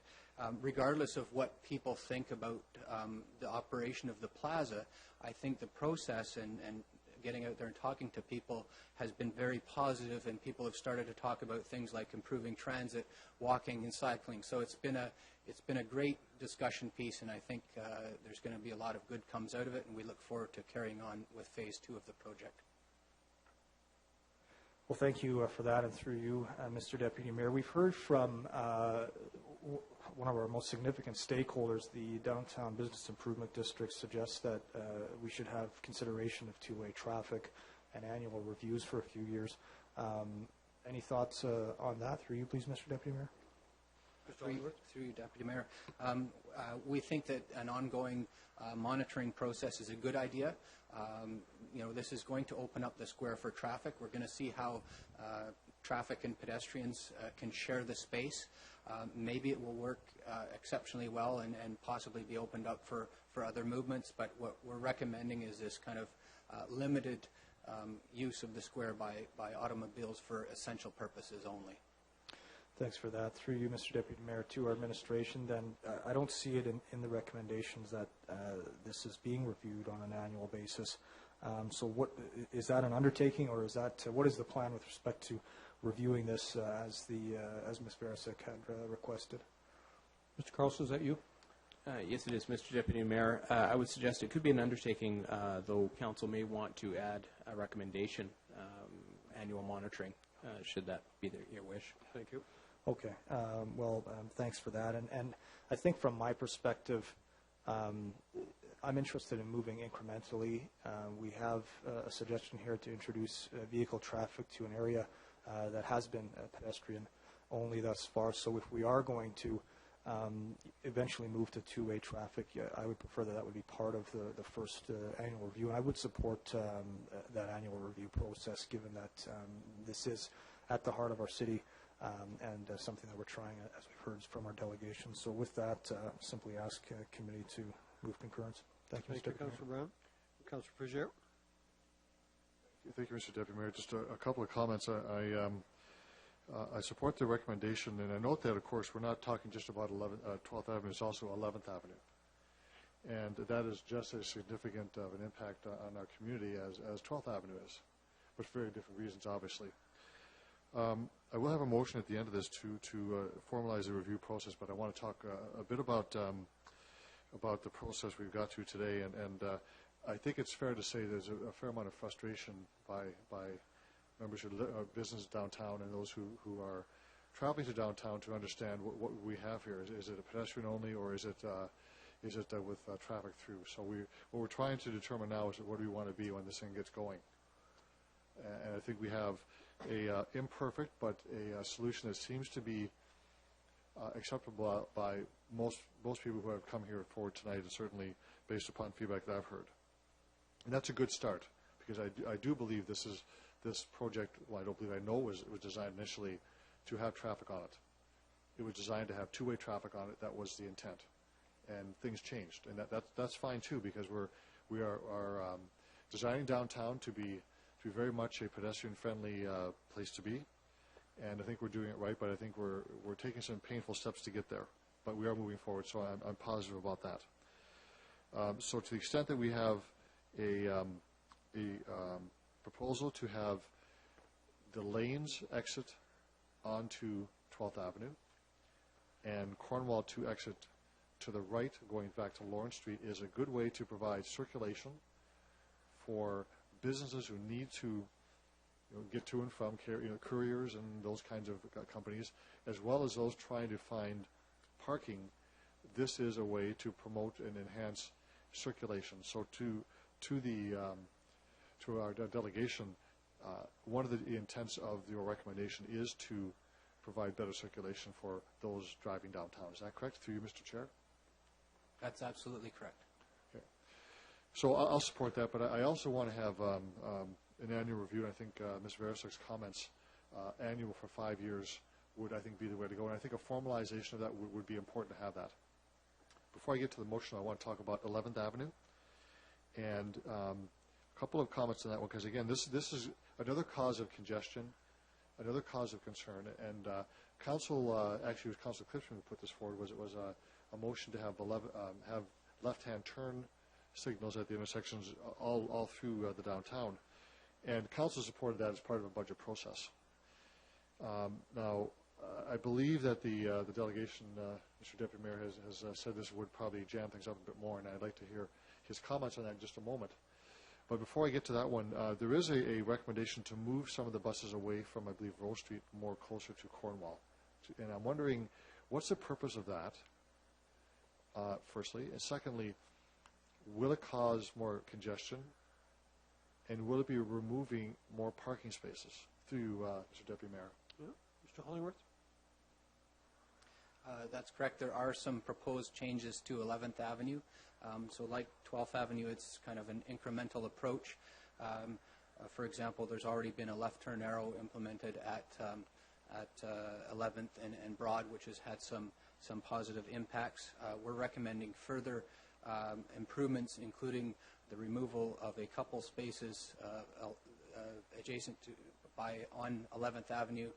regardless of what people think about the operation of the plaza, I think the process and getting out there and talking to people has been very positive, and people have started to talk about things like improving transit, walking and cycling. So it's been a great discussion piece, and I think there's going to be a lot of good comes out of it, and we look forward to carrying on with phase 2 of the project. Well, thank you for that, and through you, Mr. Deputy Mayor. We've heard from one of our most significant stakeholders, the Downtown Business Improvement District, suggests that we should have consideration of two-way traffic and annual reviews for a few years. Any thoughts on that? Through you, please, Mr. Deputy Mayor. Through you, Deputy Mayor. We think that an ongoing monitoring process is a good idea. This is going to open up the square for traffic. We're going to see how traffic and pedestrians can share the space. Maybe it will work exceptionally well and possibly be opened up for other movements, but what we're recommending is this kind of limited use of the square by automobiles for essential purposes only. Thanks for that. Through you, Mr. Deputy Mayor, to our administration, then I don't see it in the recommendations that this is being reviewed on an annual basis. So what is that an undertaking, or is that what is the plan with respect to reviewing this as Ms. Barasek had requested? Mr. Carlson, is that you? Yes, it is, Mr. Deputy Mayor. I would suggest it could be an undertaking, though Council may want to add a recommendation, annual monitoring, should that be your wish. Thank you. Okay. Thanks for that. And I think from my perspective, I'm interested in moving incrementally. We have a suggestion here to introduce vehicle traffic to an area that has been pedestrian only thus far. So if we are going to eventually move to two-way traffic, I would prefer that would be part of the first annual review. And I would support that annual review process, given that this is at the heart of our city and something that we're trying, as we've heard from our delegation. So with that, simply ask committee to move concurrence. Thank you, Mr. Deputy Mayor. Councilor Brown. Councilor Frigier. Thank you, Mr. Deputy Mayor. Just a couple of comments. I support the recommendation, and I note that, of course, we're not talking just about 12th Avenue. It's also 11th Avenue. And that is just as significant of an impact on our community as 12th Avenue is, but for very different reasons, obviously. I will have a motion at the end of this to formalize the review process, but I want to talk a bit about the process we've got to today, and I think it's fair to say there's a fair amount of frustration by members of business downtown and those who are traveling to downtown to understand what we have here. Is it a pedestrian only, or is it is it with traffic through. So what we're trying to determine now is what do we want to be when this thing gets going. And I think we have a imperfect but a solution that seems to be acceptable by most people who have come here forward tonight, and certainly based upon feedback that I've heard. And that's a good start, because I do believe this project, well, I don't believe, I know was designed initially to have traffic on it. It was designed to have two-way traffic on it. That was the intent. And things changed. And that's fine, too, because we are designing downtown to be very much a pedestrian-friendly place to be. And I think we're doing it right, but I think we're taking some painful steps to get there. But we are moving forward, so I'm positive about that. So to the extent that we have a proposal to have the lanes exit onto 12th Avenue and Cornwall to exit to the right, going back to Lawrence Street, is a good way to provide circulation for businesses who need to get to and from couriers and those kinds of companies, as well as those trying to find parking. This is a way to promote and enhance circulation. So to our delegation, one of the intents of your recommendation is to provide better circulation for those driving downtown. Is that correct, through you, Mr. Chair? That's absolutely correct. Okay. So I'll support that, but I also want to have an annual review. And I think Ms. Veresek's comments, annual for 5 years, would, I think, be the way to go. And I think a formalization of that would be important to have that. Before I get to the motion, I want to talk about 11th Avenue. And a couple of comments on that one, because, again, this is another cause of congestion, another cause of concern. And Council, actually, it was Council Clifton who put this forward, was a motion to have left-hand turn signals at the intersections all through the downtown. And Council supported that as part of a budget process. Now, I believe that the delegation, Mr. Deputy Mayor, has said this would probably jam things up a bit more, and I'd like to hear his comments on that in just a moment. But before I get to that one, there is a recommendation to move some of the buses away from, I believe, Rose Street, more closer to Cornwall. And I'm wondering, what's the purpose of that, firstly? And secondly, will it cause more congestion? And will it be removing more parking spaces? Through Mr. Deputy Mayor. Yeah. Mr. Hollingworth? That's correct. There are some proposed changes to 11th Avenue. So like 12th Avenue, it's kind of an incremental approach. For example, there's already been a left turn arrow implemented at 11th and Broad, which has had some positive impacts. We're recommending further improvements, including the removal of a couple spaces adjacent to on 11th Avenue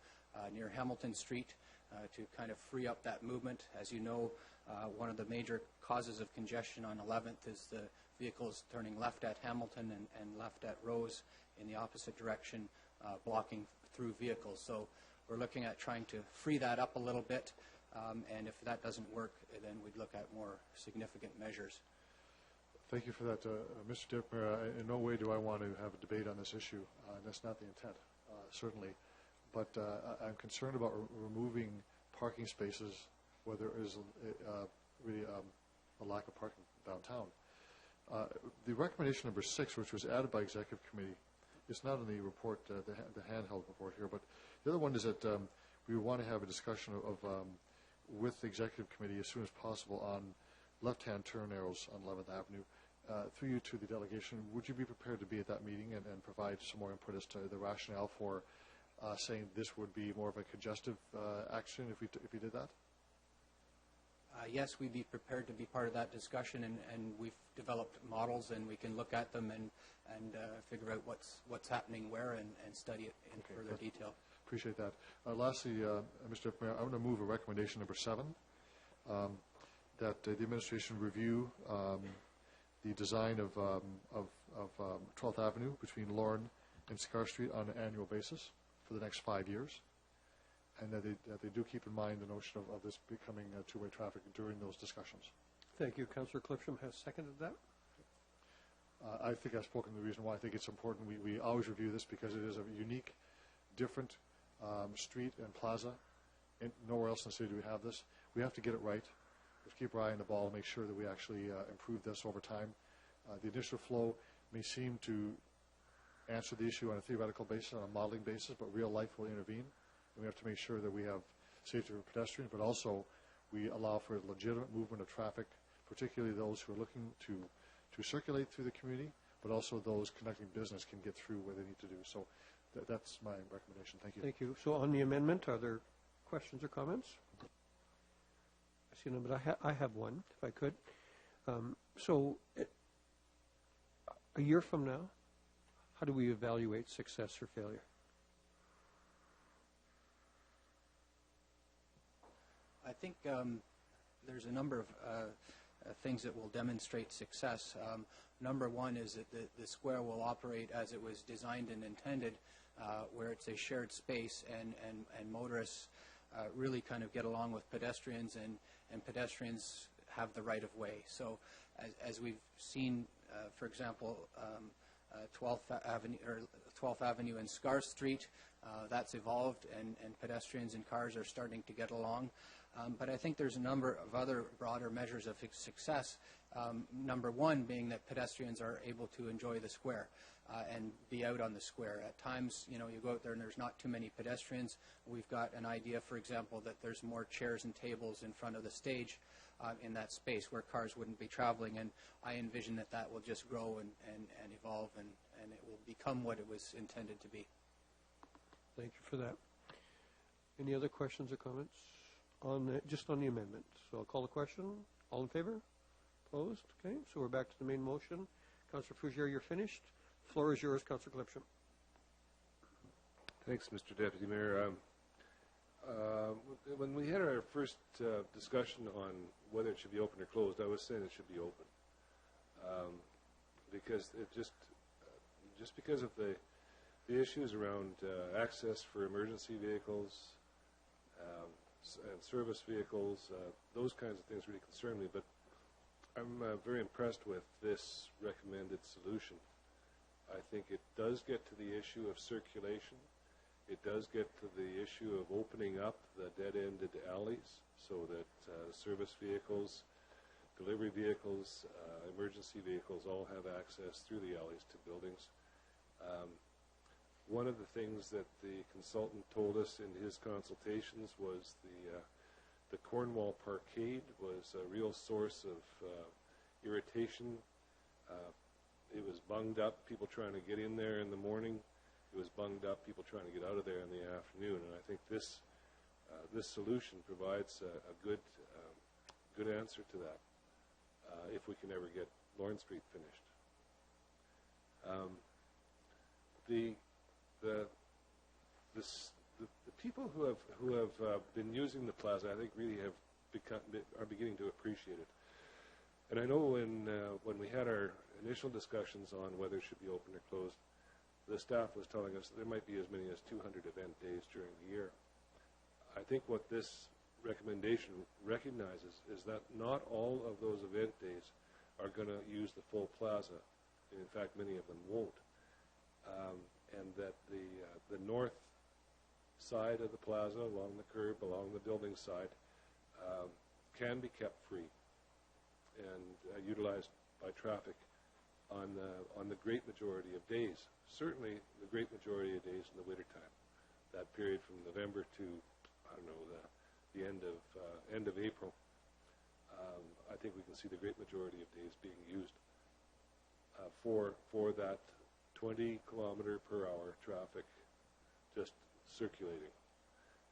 near Hamilton Street to kind of free up that movement. As you know, one of the major causes of congestion on 11th is the vehicles turning left at Hamilton and left at Rose in the opposite direction, blocking through vehicles. So we're looking at trying to free that up a little bit, and if that doesn't work, then we'd look at more significant measures. Thank you for that, Mr. Deputy. In no way do I want to have a debate on this issue. That's not the intent, certainly. But I'm concerned about removing parking spaces where there is really a lack of parking downtown. The recommendation number 6, which was added by Executive Committee, is not in the report, the handheld report here, but the other one is that we want to have a discussion with the Executive Committee as soon as possible on left-hand turn arrows on 11th Avenue. Through you to the delegation, would you be prepared to be at that meeting and provide some more input as to the rationale for saying this would be more of a congestive action if we did that? Yes, we'd be prepared to be part of that discussion, and we've developed models, and we can look at them and figure out what's happening where and study it in further detail. Appreciate that. Lastly, Mr. Mayor, I want to move a recommendation number 7, that the administration review the design of 12th Avenue between Lorne and Scar Street on an annual basis for the next 5 years, and that they do keep in mind the notion of this becoming two-way traffic during those discussions. Thank you. Councillor Clifton has seconded that. I think I've spoken to the reason why I think it's important. We always review this because it is a unique, different street and plaza. And nowhere else in the city do we have this. We have to get it right. have to keep our eye on the ball and make sure that we actually improve this over time. The initial flow may seem to answer the issue on a theoretical basis, on a modeling basis, but real life will intervene. And we have to make sure that we have safety for pedestrians, but also we allow for legitimate movement of traffic, particularly those who are looking to circulate through the community, but also those conducting business can get through where they need to do. So that's my recommendation. Thank you. Thank you. So on the amendment, are there questions or comments? I see none, but I have one, if I could. A year from now, how do we evaluate success or failure? I think there's a number of things that will demonstrate success. Number one is that the square will operate as it was designed and intended, where it's a shared space and motorists really kind of get along with pedestrians and pedestrians have the right of way. So as we've seen, for example, 12th Avenue and Scar Street, that's evolved and pedestrians and cars are starting to get along. But I think there's a number of other broader measures of success. Number one being that pedestrians are able to enjoy the square and be out on the square. At times, you go out there and there's not too many pedestrians. We've got an idea, for example, that there's more chairs and tables in front of the stage in that space where cars wouldn't be traveling. And I envision that will just grow and evolve and it will become what it was intended to be. Thank you for that. Any other questions or comments? Just on the amendment. So I'll call the question. All in favor? Opposed? Okay, so we're back to the main motion. Councillor Fougere, you're finished. The floor is yours, Councillor Glipsham. Thanks, Mr. Deputy Mayor. When we had our first discussion on whether it should be open or closed, I was saying it should be open because it just because of the issues around access for emergency vehicles and service vehicles, those kinds of things really concern me. But I'm very impressed with this recommended solution. I think it does get to the issue of circulation. It does get to the issue of opening up the dead-ended alleys so that service vehicles, delivery vehicles, emergency vehicles all have access through the alleys to buildings. One of the things that the consultant told us in his consultations was the Cornwall Parkade was a real source of irritation. It was bunged up, people trying to get in there in the morning. It was bunged up, people trying to get out of there in the afternoon. And I think this solution provides a good answer to that if we can ever get Lawrence Street finished. The people who have been using the plaza, I think, really are beginning to appreciate it. And I know when we had our initial discussions on whether it should be open or closed, the staff was telling us that there might be as many as 200 event days during the year. I think what this recommendation recognizes is that not all of those event days are going to use the full plaza. And in fact, many of them won't. And that the north side of the plaza, along the curb, along the building side, can be kept free and utilized by traffic on the great majority of days. Certainly the great majority of days in the wintertime. That period from November to, I don't know, the end of April. I think we can see the great majority of days being used for that 20 kilometer per hour traffic just circulating.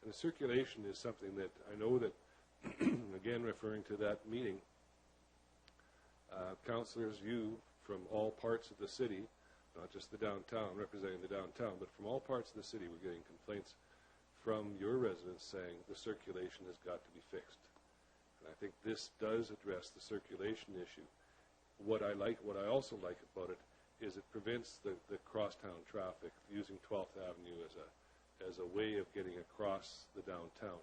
And the circulation is something that I know that, again, referring to that meeting, councillors, you from all parts of the city, not just the downtown, representing the downtown, but from all parts of the city, we're getting complaints from your residents saying the circulation has got to be fixed. And I think this does address the circulation issue. What I also like about it is it prevents the crosstown traffic using 12th Avenue as a way of getting across the downtown.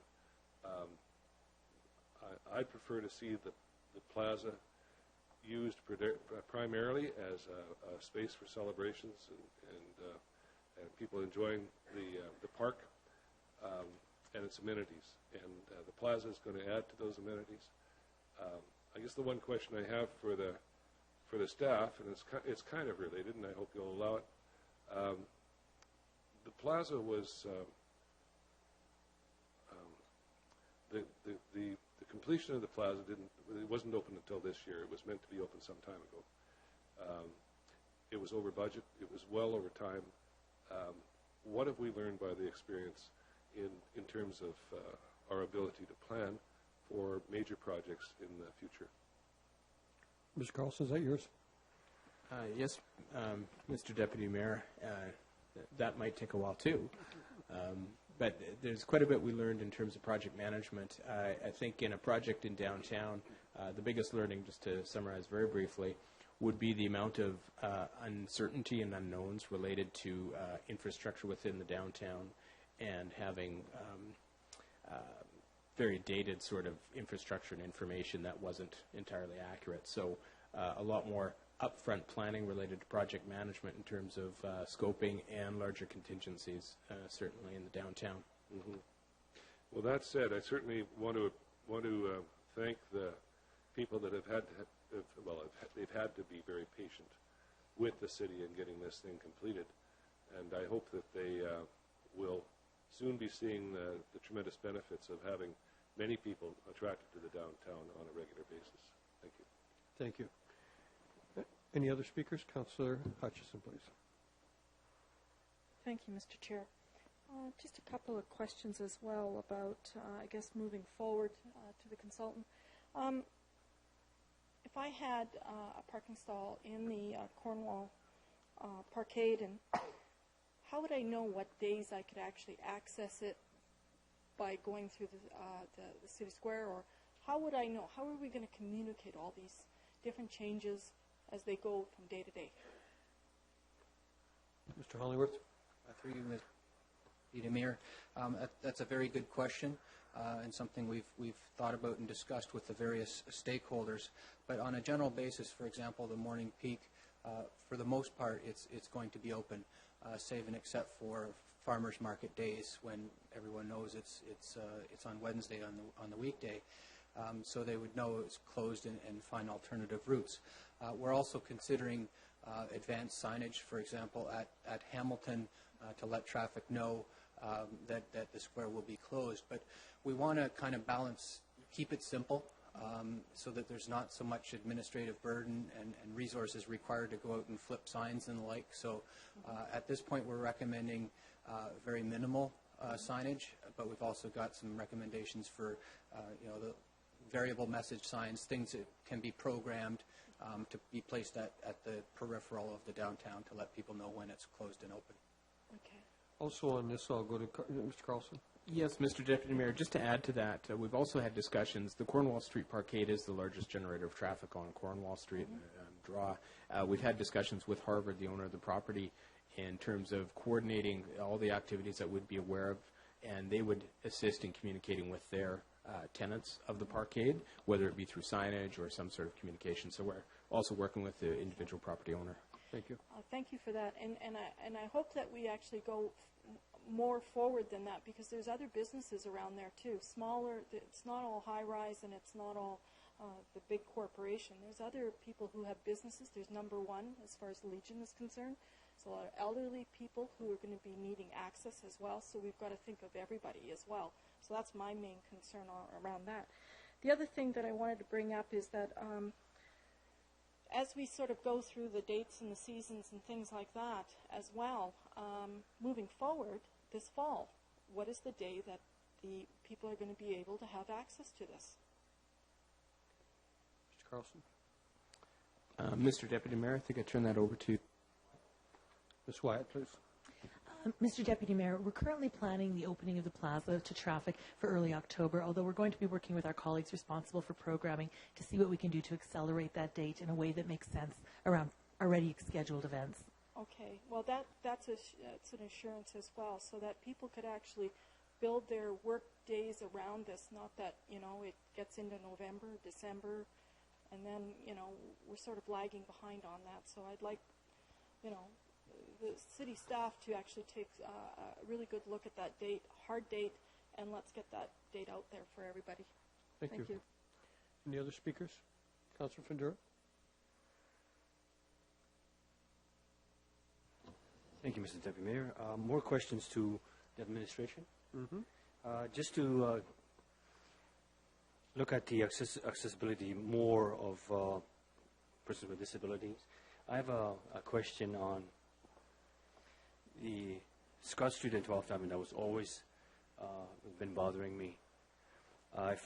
I'd prefer to see the plaza used primarily as a space for celebrations and people enjoying the park and its amenities. And the plaza is going to add to those amenities. I guess the one question I have for the staff, and it's kind of related, and I hope you'll allow it. The plaza was the completion of the plaza wasn't open until this year. It was meant to be open some time ago. It was over budget. It was well over time. What have we learned by the experience in terms of our ability to plan for major projects in the future? Mr. Carlson, is that yours? Yes, Mr. Deputy Mayor. That might take a while too. But there's quite a bit we learned in terms of project management. I think in a project in downtown, the biggest learning, just to summarize very briefly, would be the amount of uncertainty and unknowns related to infrastructure within the downtown, and having very dated sort of infrastructure and information that wasn't entirely accurate. So a lot more upfront planning related to project management in terms of scoping and larger contingencies, certainly in the downtown. Mm-hmm. Well, that said, I certainly want to thank the people that have had they've had to be very patient with the city in getting this thing completed, and I hope that they will soon be seeing the tremendous benefits of having many people attracted to the downtown on a regular basis. Thank you. Thank you. Any other speakers? Councillor Hutchison, please. Thank you, Mr. Chair. Just a couple of questions as well about, I guess, moving forward to the consultant. If I had a parking stall in the Cornwall Parkade, and how would I know what days I could actually access it by going through the city square, or how would I know? How are we going to communicate all these different changes as they go from day to day? Mr. Hollingworth? Through you, Mr. Mayor. That's a very good question, and something we've thought about and discussed with the various stakeholders. But on a general basis, for example, the morning peak, for the most part, it's going to be open, save and except for farmers market days when everyone knows it's on Wednesday on the weekday. So they would know it's closed and find alternative routes. We're also considering advanced signage, for example, at Hamilton to let traffic know that the square will be closed. But we want to kind of balance, keep it simple, so that there's not so much administrative burden and resources required to go out and flip signs and the like. So at this point, we're recommending very minimal signage, but we've also got some recommendations for the variable message signs, things that can be programmed to be placed at the peripheral of the downtown to let people know when it's closed and open. Okay. Also on this, I'll go to Mr. Carlson. Yes, Mr. Deputy Mayor, just to add to that, we've also had discussions. The Cornwall Street Parkade is the largest generator of traffic on Cornwall Street draw. We've had discussions with Harvard, the owner of the property, in terms of coordinating all the activities that we'd be aware of, and they would assist in communicating with their tenants of the parkade, whether it be through signage or some sort of communication. So we're also working with the individual property owner. Thank you. Thank you for that. And I hope that we actually go more forward than that, because there's other businesses around there too. Smaller, it's not all high-rise and it's not all the big corporation. There's other people who have businesses. There's number one as far as Legion is concerned. There's a lot of elderly people who are going to be needing access as well, so we've got to think of everybody as well. So that's my main concern around that. The other thing that I wanted to bring up is that as we sort of go through the dates and the seasons and things like that as well, moving forward this fall, what is the day that the people are going to be able to have access to this? Mr. Carlson? Mr. Deputy Mayor, I think I turn that over to Ms. Wyatt, please. Mr. Deputy Mayor, we're currently planning the opening of the plaza to traffic for early October, although we're going to be working with our colleagues responsible for programming to see what we can do to accelerate that date in a way that makes sense around already scheduled events. Okay, well that's it's an assurance as well, so that people could actually build their work days around this, not that, it gets into November, December, and then, we're sort of lagging behind on that. So I'd like, the city staff to actually take a really good look at that date, hard date, and let's get that date out there for everybody. Thank you. Any other speakers? Councillor Fundura? Thank you, Mr. Deputy Mayor. More questions to the administration. Mm-hmm. Just to look at the accessibility more of persons with disabilities. I have a question on the Scott Street and 12th Avenue that was always been bothering me.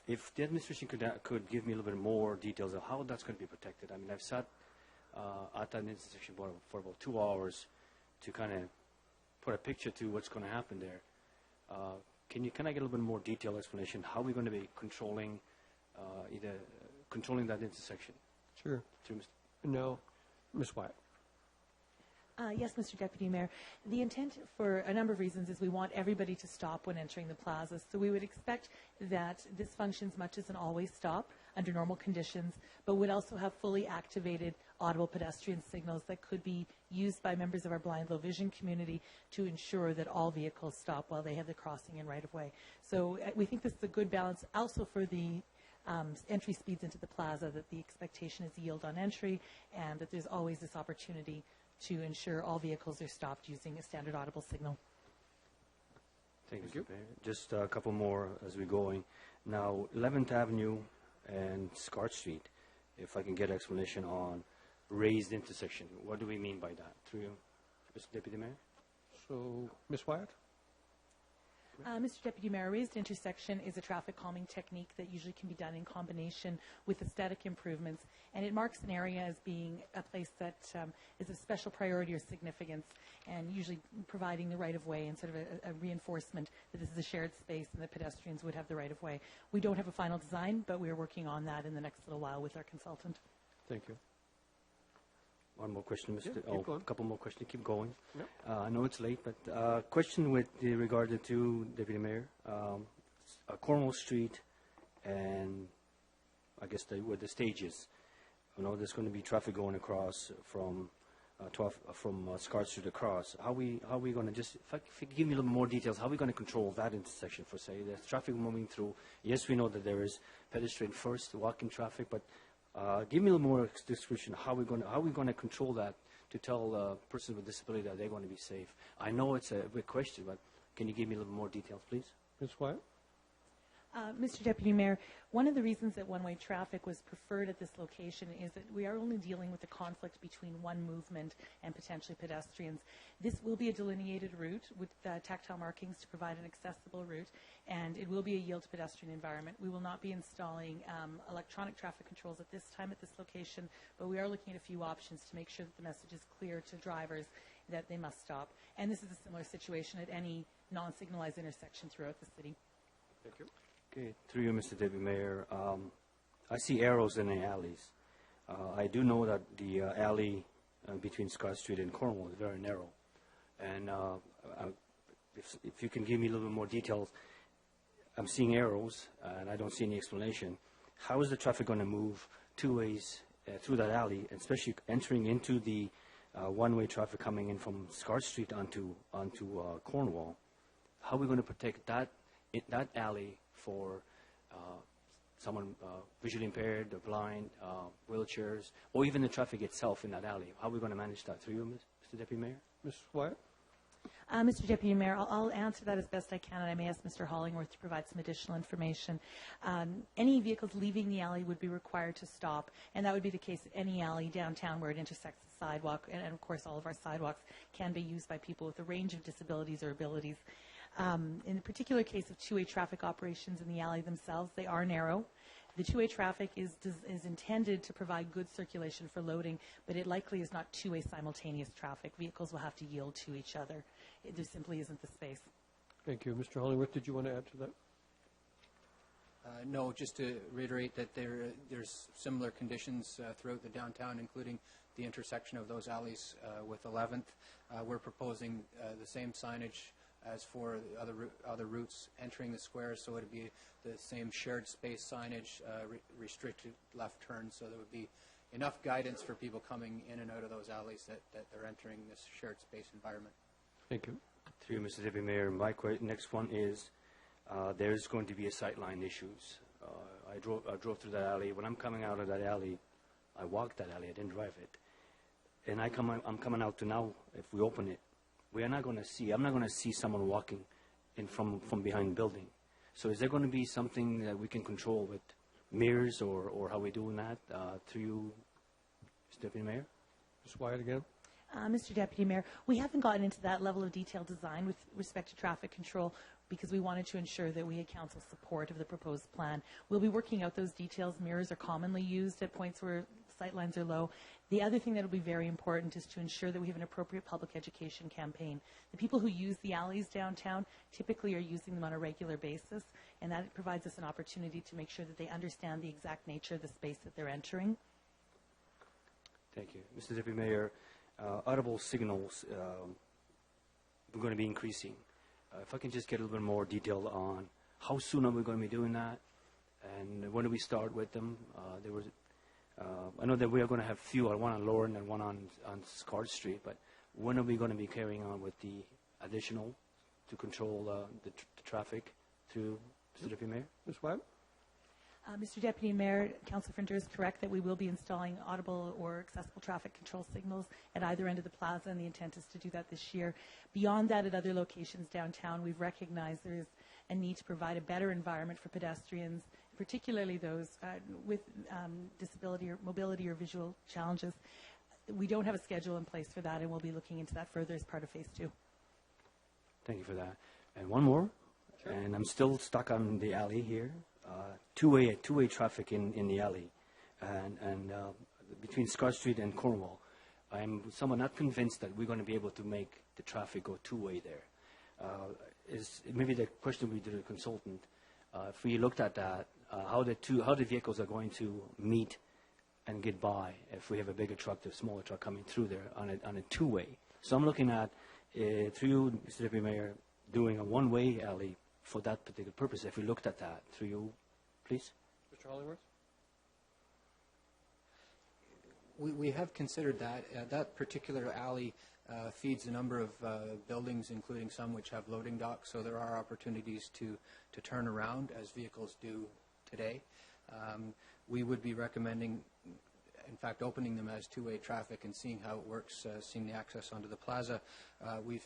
If the administration could give me a little bit more details of how that's going to be protected. I mean, I've sat at that intersection for about 2 hours to kind of put a picture to what's going to happen there. Can I get a little bit more detailed explanation? How are we going to be controlling controlling that intersection? Sure. No. Ms. Wyatt. Yes, Mr. Deputy Mayor. The intent, for a number of reasons, is we want everybody to stop when entering the plaza. So we would expect that this functions much as an always stop under normal conditions, but would also have fully activated audible pedestrian signals that could be used by members of our blind low vision community to ensure that all vehicles stop while they have the crossing in right of way. So we think this is a good balance also for the entry speeds into the plaza, that the expectation is yield on entry and that there's always this opportunity to ensure all vehicles are stopped using a standard audible signal. Thank you. Just a couple more as we're going. Now, 11th Avenue and Scott Street, if I can get explanation on raised intersection. What do we mean by that? Through you, Mr. Deputy Mayor? So, Ms. Wyatt? Mr. Deputy Mayor, a raised intersection is a traffic calming technique that usually can be done in combination with aesthetic improvements, and it marks an area as being a place that is of special priority or significance, and usually providing the right-of-way and sort of a reinforcement that this is a shared space and that pedestrians would have the right-of-way. We don't have a final design, but we are working on that in the next little while with our consultant. Thank you. One more question, Mr. Yeah, a couple more questions. Keep going. Yep. I know it's late, but question with regard to Deputy Mayor, Cornwall Street, and I guess with the stages. I know there's going to be traffic going across from Scott Street across. How are we going to just? If you give me a little more details, how are we going to control that intersection? For say, there's traffic moving through. Yes, we know that there is pedestrian first, walking traffic, but give me a little more description. How are we going to control that to tell persons with disability that they're going to be safe? I know it's a big question, but can you give me a little more details, please? Ms. Wyatt? Mr. Deputy Mayor, one of the reasons that one-way traffic was preferred at this location is that we are only dealing with the conflict between one movement and potentially pedestrians. This will be a delineated route with tactile markings to provide an accessible route, and it will be a yield to pedestrian environment. We will not be installing electronic traffic controls at this time at this location, but we are looking at a few options to make sure that the message is clear to drivers that they must stop. And this is a similar situation at any non-signalized intersection throughout the city. Thank you. Okay, through you, Mr. Deputy Mayor. I see arrows in the alleys. I do know that the alley between Scott Street and Cornwall is very narrow. And if you can give me a little bit more details, I'm seeing arrows, and I don't see any explanation. How is the traffic going to move two ways through that alley, especially entering into the one-way traffic coming in from Scott Street onto Cornwall? How are we going to protect that alley for someone visually impaired, or blind, wheelchairs, or even the traffic itself in that alley? How are we going to manage that? Through you, Mr. Deputy Mayor? Ms. Wyatt? Mr. Deputy Mayor, I'll answer that as best I can, and I may ask Mr. Hollingworth to provide some additional information. Any vehicles leaving the alley would be required to stop, and that would be the case at any alley downtown where it intersects the sidewalk, and of course all of our sidewalks can be used by people with a range of disabilities or abilities. In the particular case of two-way traffic operations in the alley themselves, they are narrow. The two-way traffic is intended to provide good circulation for loading, but it likely is not two-way simultaneous traffic. Vehicles will have to yield to each other. There simply isn't the space. Thank you. Mr. Hollingworth, did you want to add to that? No, just to reiterate that there's similar conditions throughout the downtown, including the intersection of those alleys with 11th. We're proposing the same signage as for the other routes entering the square, so it would be the same shared space signage, restricted left turns, so there would be enough guidance for people coming in and out of those alleys that they're entering this shared space environment. Thank you. Through you, Mr. Deputy Mayor, my next one is there's going to be a sightline issues. I drove through that alley. When I'm coming out of that alley, I walked that alley. I didn't drive it. And I'm coming out to now. If we open it, I'm not going to see someone walking in from behind building. So is there going to be something that we can control with mirrors or how we doing that through you, Mr. Deputy Mayor? Ms. Wyatt again. Mr. Deputy Mayor, we haven't gotten into that level of detailed design with respect to traffic control because we wanted to ensure that we had council support of the proposed plan. We'll be working out those details. Mirrors are commonly used at points where sight lines are low. The other thing that will be very important is to ensure that we have an appropriate public education campaign. The people who use the alleys downtown typically are using them on a regular basis, and that provides us an opportunity to make sure that they understand the exact nature of the space that they're entering. Thank you. Mr. Deputy Mayor, audible signals are going to be increasing. If I can just get a little bit more detail on how soon are we going to be doing that, and when do we start with them? I know that we are going to have few, one on Lauren and one on Scott Street, but when are we going to be carrying on with the additional to control the traffic through Mr. Deputy Mayor? Ms. Webb? Mr. Deputy Mayor, Councillor Finter is correct that we will be installing audible or accessible traffic control signals at either end of the plaza, and the intent is to do that this year. Beyond that, at other locations downtown, we've recognized there is a need to provide a better environment for pedestrians, particularly those with disability or mobility or visual challenges. We don't have a schedule in place for that, and we'll be looking into that further as part of Phase 2. Thank you for that. And one more, sure. And I'm still stuck on the alley here. Two-way traffic in the alley, and between Scott Street and Cornwall. I'm somewhat not convinced that we're going to be able to make the traffic go two-way there. Maybe the question we did a consultant. If we looked at that, how the vehicles are going to meet and get by if we have a bigger truck, the smaller truck coming through there on a two-way. So I'm looking at through you, Mr. Deputy Mayor, doing a one-way alley for that particular purpose. If we looked at that through you, please. Mr. Hollingworth? We have considered that. That particular alley feeds a number of buildings, including some which have loading docks, so there are opportunities to turn around as vehicles do today. We would be recommending, in fact, opening them as two-way traffic and seeing how it works, seeing the access onto the plaza. We're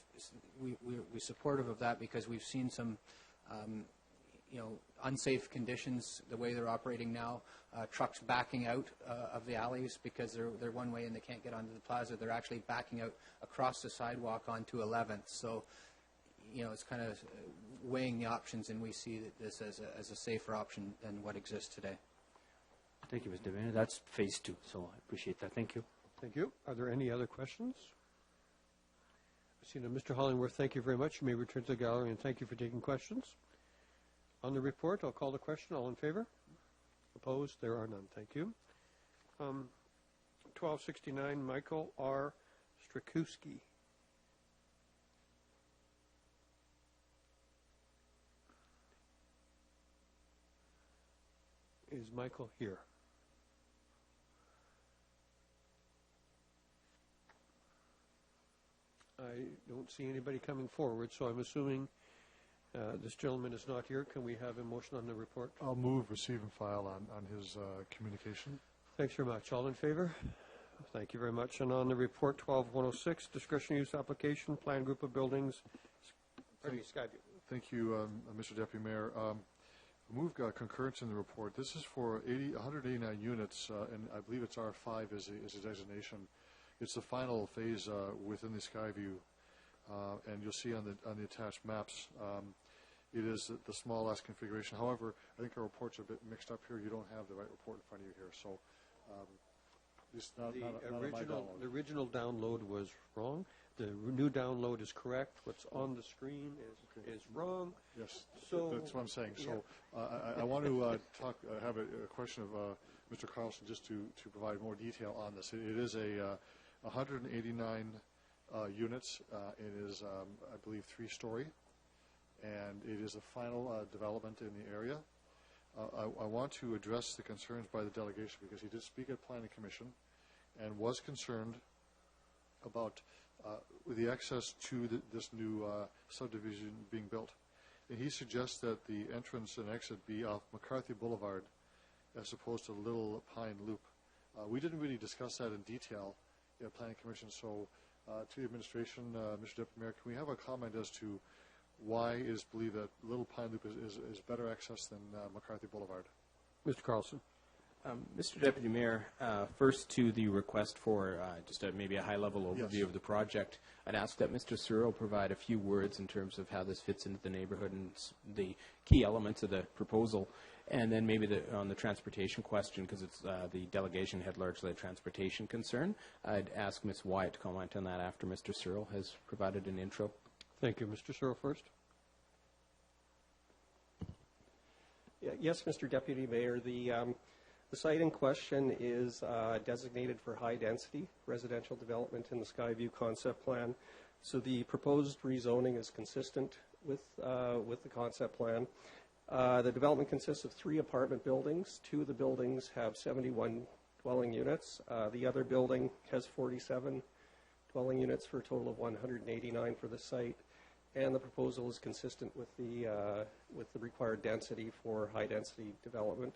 supportive of that because we've seen some unsafe conditions the way they're operating now. Trucks backing out of the alleys because they're one way and they can't get onto the plaza. They're actually backing out across the sidewalk onto 11th. So, it's kind of weighing the options, and we see this as a safer option than what exists today. Thank you, Mr. Deputy. That's Phase 2, so I appreciate that. Thank you. Thank you. Are there any other questions? I see that Mr. Hollingworth, thank you very much. You may return to the gallery, and thank you for taking questions. On the report, I'll call the question. All in favor? Opposed? There are none. Thank you. 1269, Michael R. Strakowski. Is Michael here? I don't see anybody coming forward, so I'm assuming this gentleman is not here. Can we have a motion on the report? I'll move, receive, and file on his communication. Thanks very much. All in favor? Thank you very much. And on the report 12106, discretionary use application, plan group of buildings, Skyview. Thank you, Mr. Deputy Mayor. Move concurrence in the report. This is for 189 units, and I believe it's R5 is a designation. It's the final phase within the Skyview, and you'll see on the attached maps. It is the small S configuration. However, I think our reports are a bit mixed up here. You don't have the right report in front of you here, so it's not my download. The original download was wrong. The new download is correct. What's on the screen is wrong. Yes, so that's what I'm saying. Yeah. So I want to have a question of Mr. Carlson just to provide more detail on this. It is a 189 units. It is, I believe, 3-story, and it is a final development in the area. I want to address the concerns by the delegation because he did speak at Planning Commission and was concerned about the access to this new subdivision being built. And he suggests that the entrance and exit be off McCarthy Boulevard as opposed to Little Pine Loop. We didn't really discuss that in detail in the Planning Commission, so to the administration, Mr. Deputy Mayor, can we have a comment as to why it is believed that Little Pine Loop is better access than McCarthy Boulevard? Mr. Carlson. Mr. Deputy Mayor, first to the request for just maybe a high-level overview of the project, I'd ask that Mr. Searle provide a few words in terms of how this fits into the neighborhood and the key elements of the proposal, and then maybe on the transportation question, because it's the delegation had largely a transportation concern. I'd ask Ms. Wyatt to comment on that after Mr. Searle has provided an intro. Thank you. Mr. Searle first. Yes, Mr. Deputy Mayor, the site in question is designated for high-density residential development in the Skyview concept plan. So the proposed rezoning is consistent with the concept plan. The development consists of 3 apartment buildings. 2 of the buildings have 71 dwelling units. The other building has 47 dwelling units for a total of 189 for the site. And the proposal is consistent with the required density for high-density development.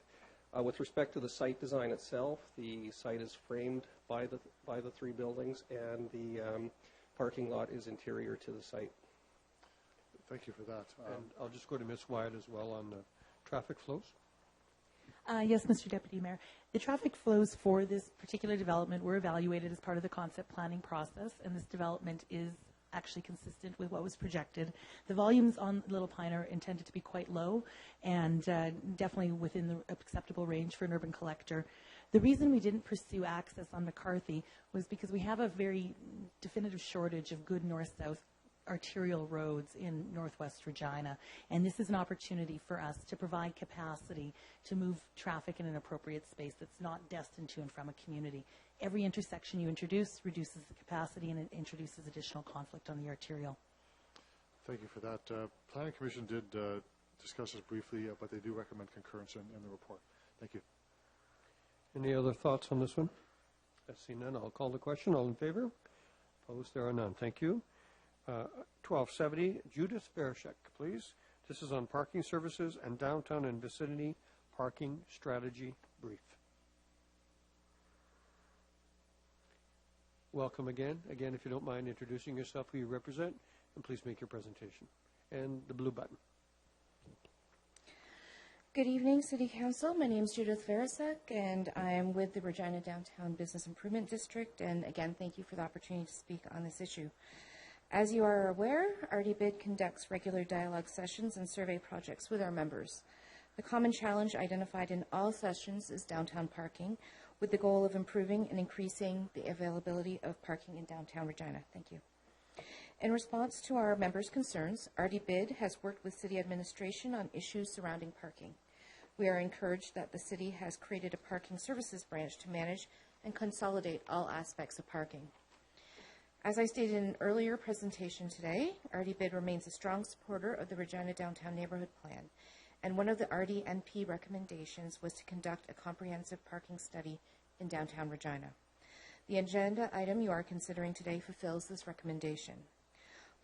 With respect to the site design itself, the site is framed by the 3 buildings, and the parking lot is interior to the site. Thank you for that. And I'll just go to Ms. Wyatt as well on the traffic flows. Yes, Mr. Deputy Mayor. The traffic flows for this particular development were evaluated as part of the concept planning process, and this development is actually consistent with what was projected. The volumes on Little Pine are intended to be quite low and definitely within the acceptable range for an urban collector. The reason we didn't pursue access on McCarthy was because we have a very definitive shortage of good north-south arterial roads in northwest Regina, and this is an opportunity for us to provide capacity to move traffic in an appropriate space that's not destined to and from a community. Every intersection you introduce reduces the capacity and it introduces additional conflict on the arterial. Thank you for that. Planning Commission did discuss this briefly, but they do recommend concurrence in the report. Thank you. Any other thoughts on this one? I see none. I'll call the question. All in favor? Opposed? There are none. Thank you. 1270, Judith Vereshek, please. This is on parking services and downtown and vicinity parking strategy brief. Welcome again. Again, if you don't mind introducing yourself, who you represent, and please make your presentation. And the blue button. Good evening, City Council. My name is Judith Vereshek, and I am with the Regina Downtown Business Improvement District. And again, thank you for the opportunity to speak on this issue. As you are aware, RDBID conducts regular dialogue sessions and survey projects with our members. The common challenge identified in all sessions is downtown parking, with the goal of improving and increasing the availability of parking in downtown Regina. Thank you. In response to our members' concerns, RDBID has worked with City administration on issues surrounding parking. We are encouraged that the City has created a parking services branch to manage and consolidate all aspects of parking. As I stated in an earlier presentation today, RDBID remains a strong supporter of the Regina Downtown Neighborhood Plan, and one of the RDNP recommendations was to conduct a comprehensive parking study in downtown Regina. The agenda item you are considering today fulfills this recommendation.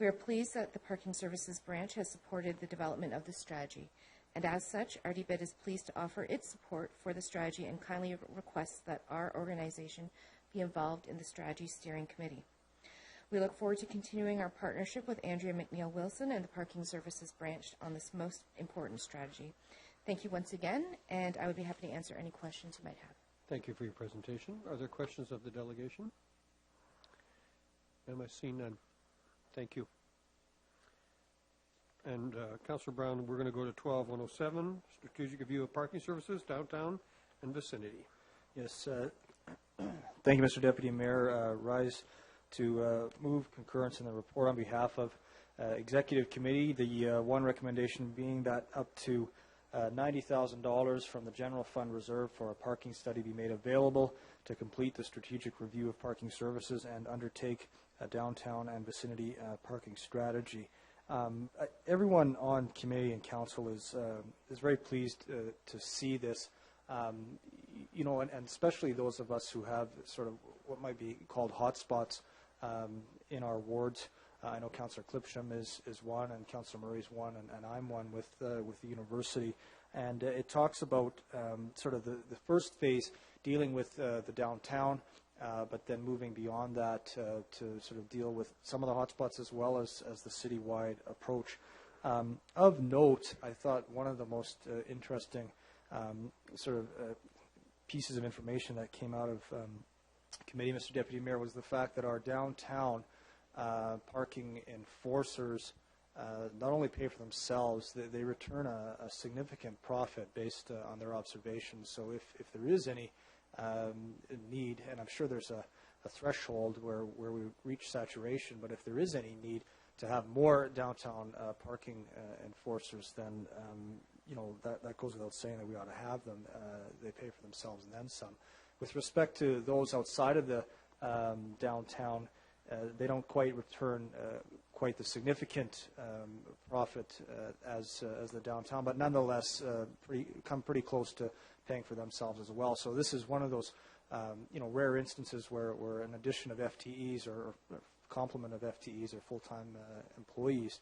We are pleased that the Parking Services Branch has supported the development of this strategy, and as such, RDBID is pleased to offer its support for the strategy and kindly requests that our organization be involved in the Strategy Steering Committee. We look forward to continuing our partnership with Andrea McNeil-Wilson and the Parking Services Branch on this most important strategy. Thank you once again, and I would be happy to answer any questions you might have. Thank you for your presentation. Are there questions of the delegation? Am I seeing none? Thank you. And Councillor Brown, we're going to go to 12107, Strategic Review of Parking Services, Downtown and Vicinity. Yes. Thank you, Mr. Deputy Mayor. Rise to move concurrence in the report on behalf of Executive Committee. The one recommendation being that up to $90,000 from the General Fund Reserve for a parking study be made available to complete the strategic review of parking services and undertake a downtown and vicinity parking strategy. Everyone on committee and council is very pleased to see this. You know, and especially those of us who have sort of what might be called hotspots in our wards. I know Councillor Clipsham is one, and Councillor Murray is one, and I'm one with the university. And it talks about sort of the first phase dealing with the downtown, but then moving beyond that to sort of deal with some of the hotspots as well as the citywide approach. Of note, I thought one of the most interesting sort of pieces of information that came out of committee, Mr. Deputy Mayor, was the fact that our downtown parking enforcers not only pay for themselves, they return a significant profit based on their observations. So if there is any need, and I'm sure there's a threshold where we reach saturation, but if there is any need to have more downtown parking enforcers, then that goes without saying that we ought to have them. They pay for themselves and then some. With respect to those outside of the downtown, they don't quite return quite the significant profit as the downtown, but nonetheless come pretty close to paying for themselves as well. So this is one of those rare instances where an addition of FTEs or complement of FTEs or full-time employees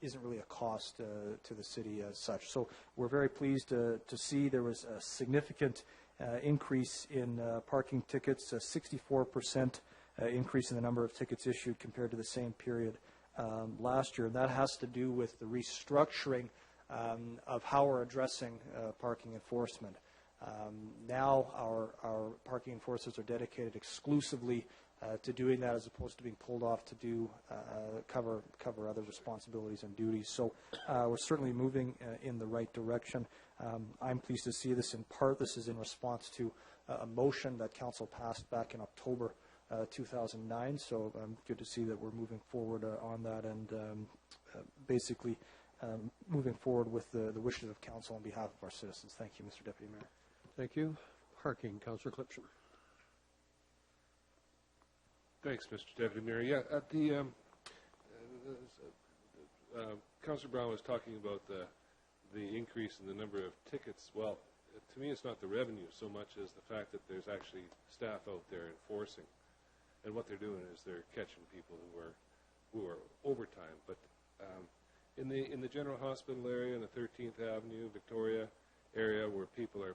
isn't really a cost to the city as such. So we're very pleased to see there was a significant increase in parking tickets, a 64% increase in the number of tickets issued compared to the same period last year. And that has to do with the restructuring of how we're addressing parking enforcement. Now our parking enforcers are dedicated exclusively to doing that, as opposed to being pulled off to do cover other responsibilities and duties. So we're certainly moving in the right direction. I'm pleased to see this. In part, this is in response to a motion that Council passed back in October 2009. So good to see that we're moving forward on that and basically moving forward with the wishes of Council on behalf of our citizens. Thank you, Mr. Deputy Mayor. Thank you. Parking, Councillor Clipsham. Thanks, Mr. Deputy Mayor. Yeah, at the Councillor Brown was talking about the increase in the number of tickets. Well, to me, it's not the revenue so much as the fact that there's actually staff out there enforcing, and what they're doing is they're catching people who are overtime. But in the General Hospital area, in the 13th Avenue, Victoria area, where people are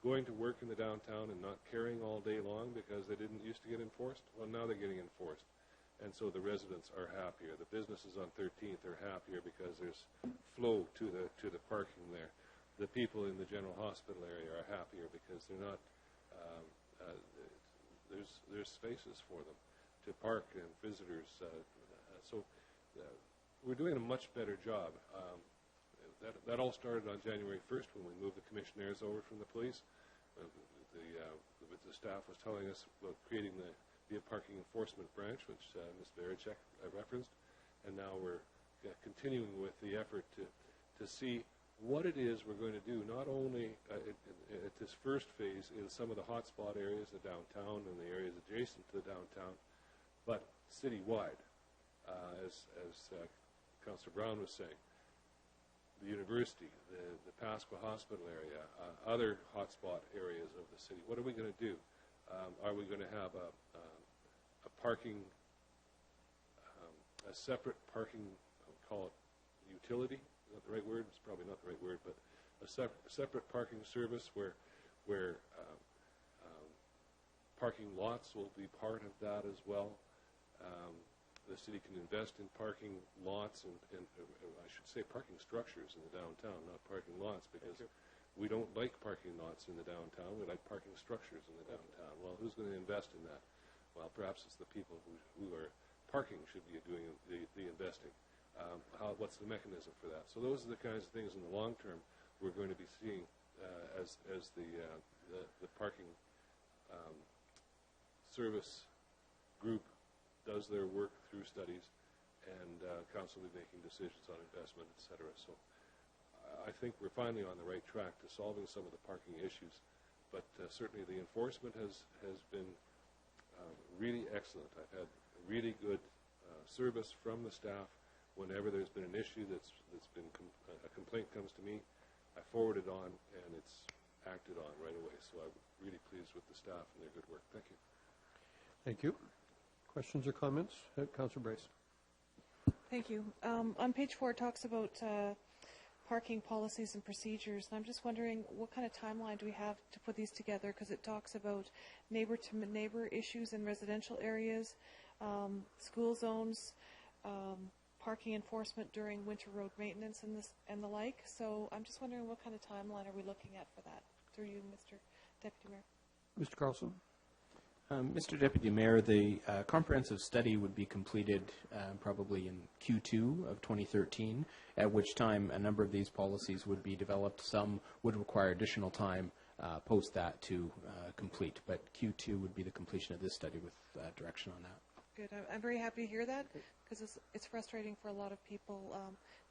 going to work in the downtown and not carrying all day long because they didn't used to get enforced, well, now they're getting enforced. And so the residents are happier. The businesses on 13th are happier because there's flow to the parking there. The people in the General Hospital area are happier because they're not there's spaces for them to park and visitors. So we're doing a much better job. That all started on January 1st when we moved the commissionaires over from the police. The staff was telling us about creating the parking enforcement branch, which Ms. Barachek referenced, and now we're continuing with the effort to see what it is we're going to do, not only at this first phase in some of the hotspot areas, the downtown and the areas adjacent to the downtown, but citywide, as Councillor Brown was saying. The university, the Pasqua Hospital area, other hotspot areas of the city. What are we going to do? Are we going to have a parking, a separate parking, I'll call it utility? Is that the right word? It's probably not the right word, but a separate parking service where parking lots will be part of that as well. The city can invest in parking lots and I should say parking structures in the downtown, not parking lots, because we don't like parking lots in the downtown. We like parking structures in the downtown. Well, who's going to invest in that? Well, perhaps it's the people who are parking should be doing the investing. What's the mechanism for that? So those are the kinds of things in the long term we're going to be seeing as the parking service group does their work through studies, and council will be making decisions on investment, et cetera. So I think we're finally on the right track to solving some of the parking issues, but certainly the enforcement has been really excellent. I've had really good service from the staff. Whenever there's been an issue that's been a complaint comes to me, I forward it on, and it's acted on right away. So I'm really pleased with the staff and their good work. Thank you. Thank you. Questions or comments? Councillor Brace. Thank you. On page 4, it talks about parking policies and procedures, and I'm just wondering what kind of timeline do we have to put these together, because it talks about neighbor-to-neighbor issues in residential areas, school zones, parking enforcement during winter road maintenance and the like. So I'm just wondering what kind of timeline are we looking at for that? Through you, Mr. Deputy Mayor. Mr. Carlson? Mr. Deputy Mayor, the comprehensive study would be completed probably in Q2 of 2013, at which time a number of these policies would be developed. Some would require additional time post that to complete, but Q2 would be the completion of this study with direction on that. Good. I'm very happy to hear that, because it's frustrating for a lot of people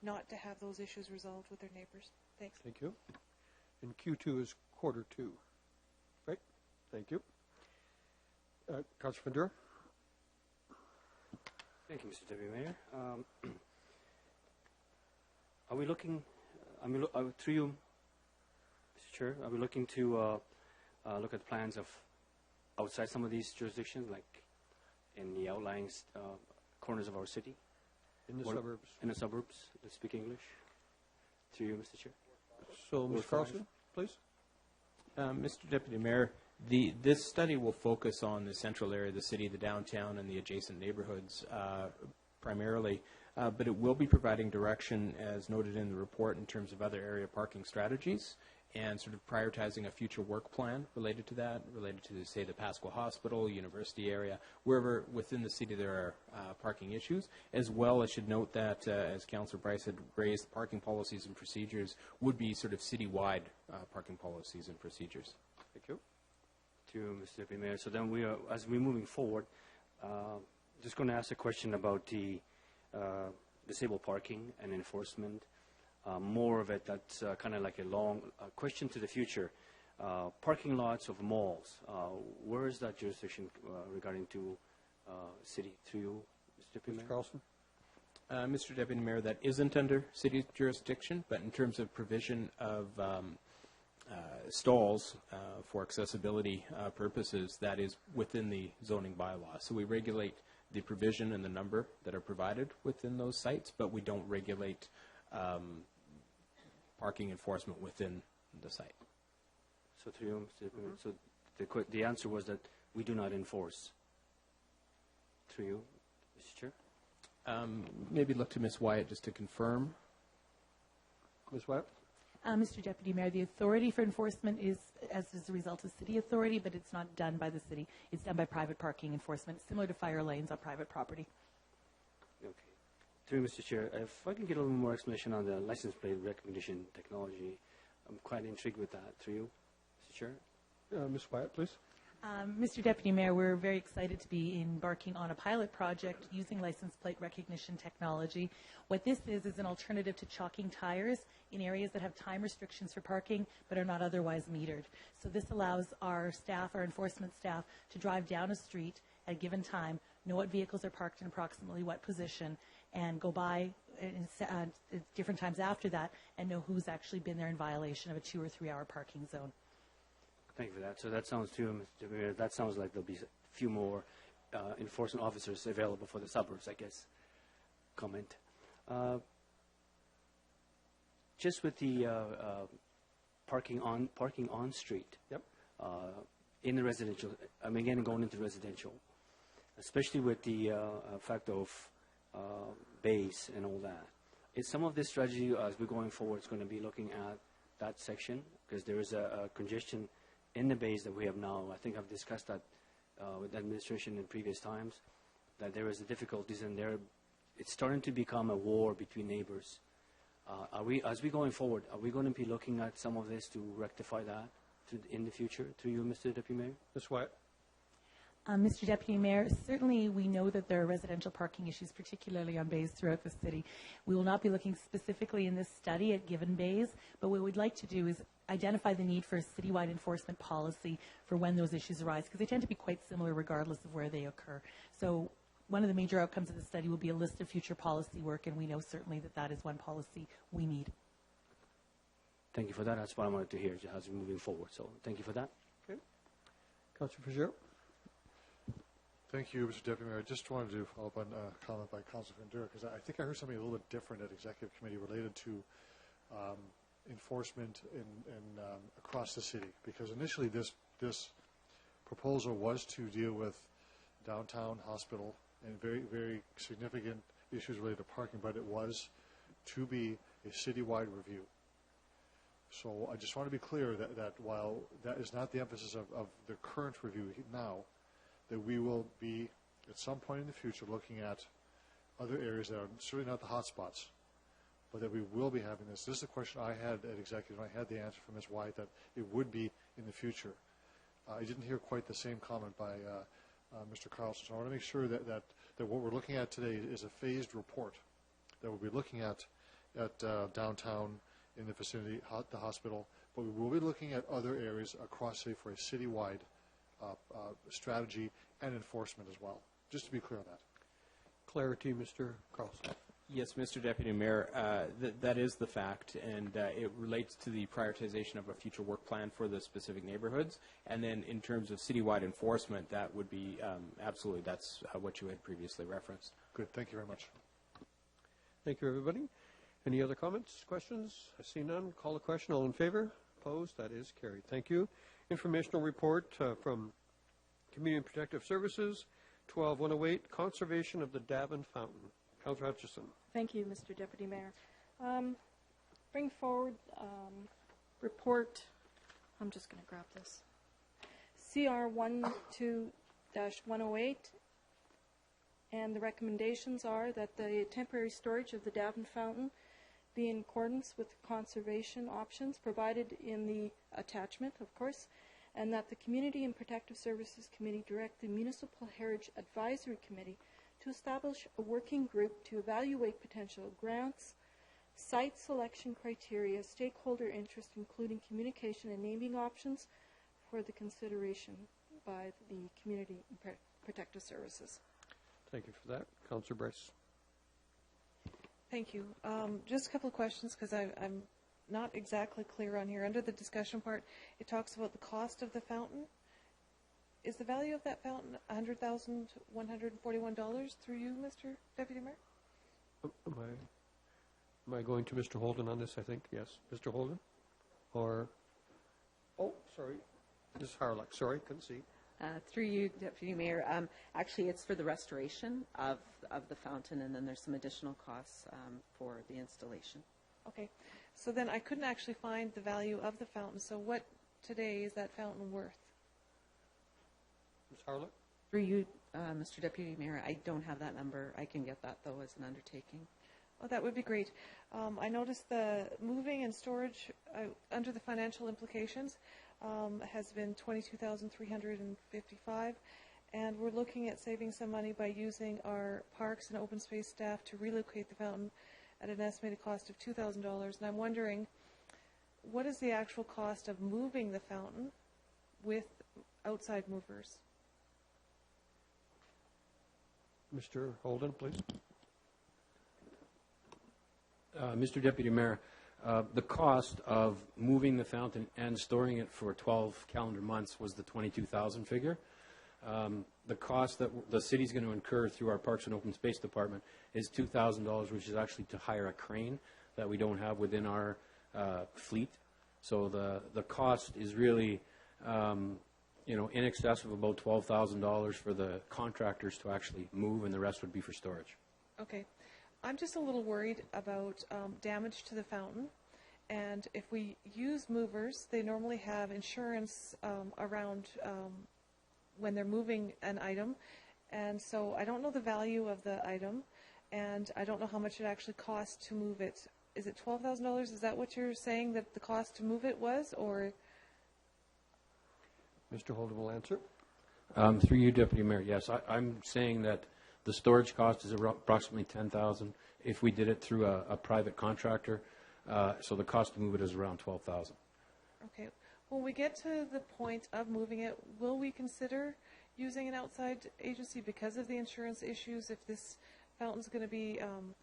not to have those issues resolved with their neighbors. Thanks. Thank you. And Q2 is quarter 2, right? Thank you. Councillor Van Der. Thank you, Mr. Deputy Mayor. Are we looking, through you, Mr. Chair, are we looking to look at plans of outside some of these jurisdictions, like in the outlying corners of our city? In the suburbs. In the suburbs that speak English? Through you, Mr. Chair. So, Ms. Carlson, please. Mr. Deputy Mayor, this study will focus on the central area of the city, the downtown, and the adjacent neighborhoods primarily, but it will be providing direction, as noted in the report, in terms of other area parking strategies and sort of prioritizing a future work plan related to that, related to, say, the Pasqua Hospital, University area, wherever within the city there are parking issues. As well, I should note that, as Councillor Bryce had raised, parking policies and procedures would be sort of citywide parking policies and procedures. Thank you. To Mr. Deputy Mayor. So then we are, as we're moving forward, just going to ask a question about the disabled parking and enforcement. More of it that's kind of like a long question to the future. Parking lots of malls. Where is that jurisdiction regarding to city? Through you, Mr. Deputy Mayor? Carlson? Mr. Deputy Mayor, that isn't under city jurisdiction, but in terms of provision of stalls for accessibility purposes, that is within the zoning bylaw. So we regulate the provision and the number that are provided within those sites, but we don't regulate parking enforcement within the site. So through you, Mr. Deputy Mayor. So the answer was that we do not enforce. Through you, Mr. Chair. Maybe look to Ms. Wyatt just to confirm. Ms. Wyatt? Mr. Deputy Mayor, the authority for enforcement is as a result of city authority, but it's not done by the city. It's done by private parking enforcement, similar to fire lanes on private property. Okay. Through Mr. Chair, if I can get a little more explanation on the license plate recognition technology, I'm quite intrigued with that. Through you, Mr. Chair. Ms. Wyatt, please. Mr. Deputy Mayor, we're very excited to be embarking on a pilot project using license plate recognition technology. What this is an alternative to chalking tires in areas that have time restrictions for parking but are not otherwise metered. So this allows our staff, our enforcement staff, to drive down a street at a given time, know what vehicles are parked in approximately what position, and go by at different times after that and know who's actually been there in violation of a 2 or 3 hour parking zone. Thank you for that. So that sounds too, Mr. Mayor, that sounds like there'll be a few more enforcement officers available for the suburbs, I guess. Comment. Just with the parking on street. Yep. In the residential. I'm again going into residential, especially with the fact of bays and all that. Is some of this strategy as we're going forward is going to be looking at that section, because there is a congestion in the bays that we have now. I think I've discussed that with the administration in previous times, that there is difficulties in there. It's starting to become a war between neighbors. As we going forward, are we going to be looking at some of this to rectify that in the future? Through you, Mr. Deputy Mayor? Ms. Wyatt? Mr. Deputy Mayor, certainly we know that there are residential parking issues, particularly on bays throughout the city. We will not be looking specifically in this study at given bays, but what we'd like to do is identify the need for a citywide enforcement policy for when those issues arise, because they tend to be quite similar regardless of where they occur. So one of the major outcomes of the study will be a list of future policy work, and we know certainly that that is one policy we need. Thank you for that. That's what I wanted to hear as we're moving forward. So thank you for that. Okay. Councillor Fitzgerald? Thank you, Mr. Deputy Mayor. I just wanted to follow up on a comment by Councillor Van Der, because I think I heard something a little bit different at Executive Committee related to enforcement across the city. Because initially this proposal was to deal with downtown hospital and very, very significant issues related to parking, but it was to be a citywide review. So I just want to be clear that while that is not the emphasis of the current review now, that we will be at some point in the future looking at other areas that are certainly not the hot spots, but that we will be having this. This is a question I had at executive, and I had the answer from Ms. White that it would be in the future. I didn't hear quite the same comment by Mr. Carlson, so I want to make sure that what we're looking at today is a phased report that we'll be looking at downtown in the vicinity, the hospital, but we will be looking at other areas across, say, for a citywide strategy and enforcement as well, just to be clear on that. Clarity, Mr. Carlson. Yes, Mr. Deputy Mayor, that is the fact, and it relates to the prioritization of a future work plan for the specific neighborhoods. And then in terms of citywide enforcement, that would be absolutely, that's what you had previously referenced. Good, thank you very much. Thank you, everybody. Any other comments, questions? I see none. Call the question. All in favor? Opposed? That is carried. Thank you. Informational report from Community and Protective Services, 12108, Conservation of the Davin Fountain. Councillor Hutchison. Thank you, Mr. Deputy Mayor. Bring forward report, I'm just going to grab this, CR 12-108, and the recommendations are that the temporary storage of the Davin Fountain be in accordance with the conservation options provided in the attachment, of course, and that the Community and Protective Services Committee direct the Municipal Heritage Advisory Committee to establish a working group to evaluate potential grants, site selection criteria, stakeholder interest, including communication and naming options for the consideration by the Community and Protective Services. Thank you for that. Councillor Bryce. Thank you. Just a couple of questions because I'm not exactly clear on here. Under the discussion part, it talks about the cost of the fountain. Is the value of that fountain $100,141 through you, Mr. Deputy Mayor? Am I going to Mr. Holden on this, I think? Yes. Mr. Holden? Or, oh, sorry. Ms. Harlock. Sorry, couldn't see. Through you, Deputy Mayor. Actually, it's for the restoration of the fountain, and then there's some additional costs for the installation. Okay. So then I couldn't actually find the value of the fountain. So what today is that fountain worth? Ms. Harlock? Through you, Mr. Deputy Mayor, I don't have that number. I can get that, though, as an undertaking. Oh, that would be great. I noticed the moving and storage under the financial implications has been $22,355, and we're looking at saving some money by using our parks and open space staff to relocate the fountain at an estimated cost of $2,000. And I'm wondering, what is the actual cost of moving the fountain with outside movers? Mr. Holden, please. Mr. Deputy Mayor, the cost of moving the fountain and storing it for 12 calendar months was the $22,000 figure. The cost that the city's going to incur through our Parks and Open Space Department is $2,000, which is actually to hire a crane that we don't have within our fleet. So the cost is really, in excess of about $12,000 for the contractors to actually move, and the rest would be for storage. Okay. I'm just a little worried about damage to the fountain. And if we use movers, they normally have insurance around when they're moving an item. And so I don't know the value of the item, and I don't know how much it actually costs to move it. Is it $12,000? Is that what you're saying that the cost to move it was, or? Mr. Holden will answer. Through you, Deputy Mayor, yes. I'm saying that the storage cost is approximately $10,000 if we did it through a private contractor. So the cost to move it is around $12,000. Okay. When we get to the point of moving it, will we consider using an outside agency because of the insurance issues if this fountain's going to be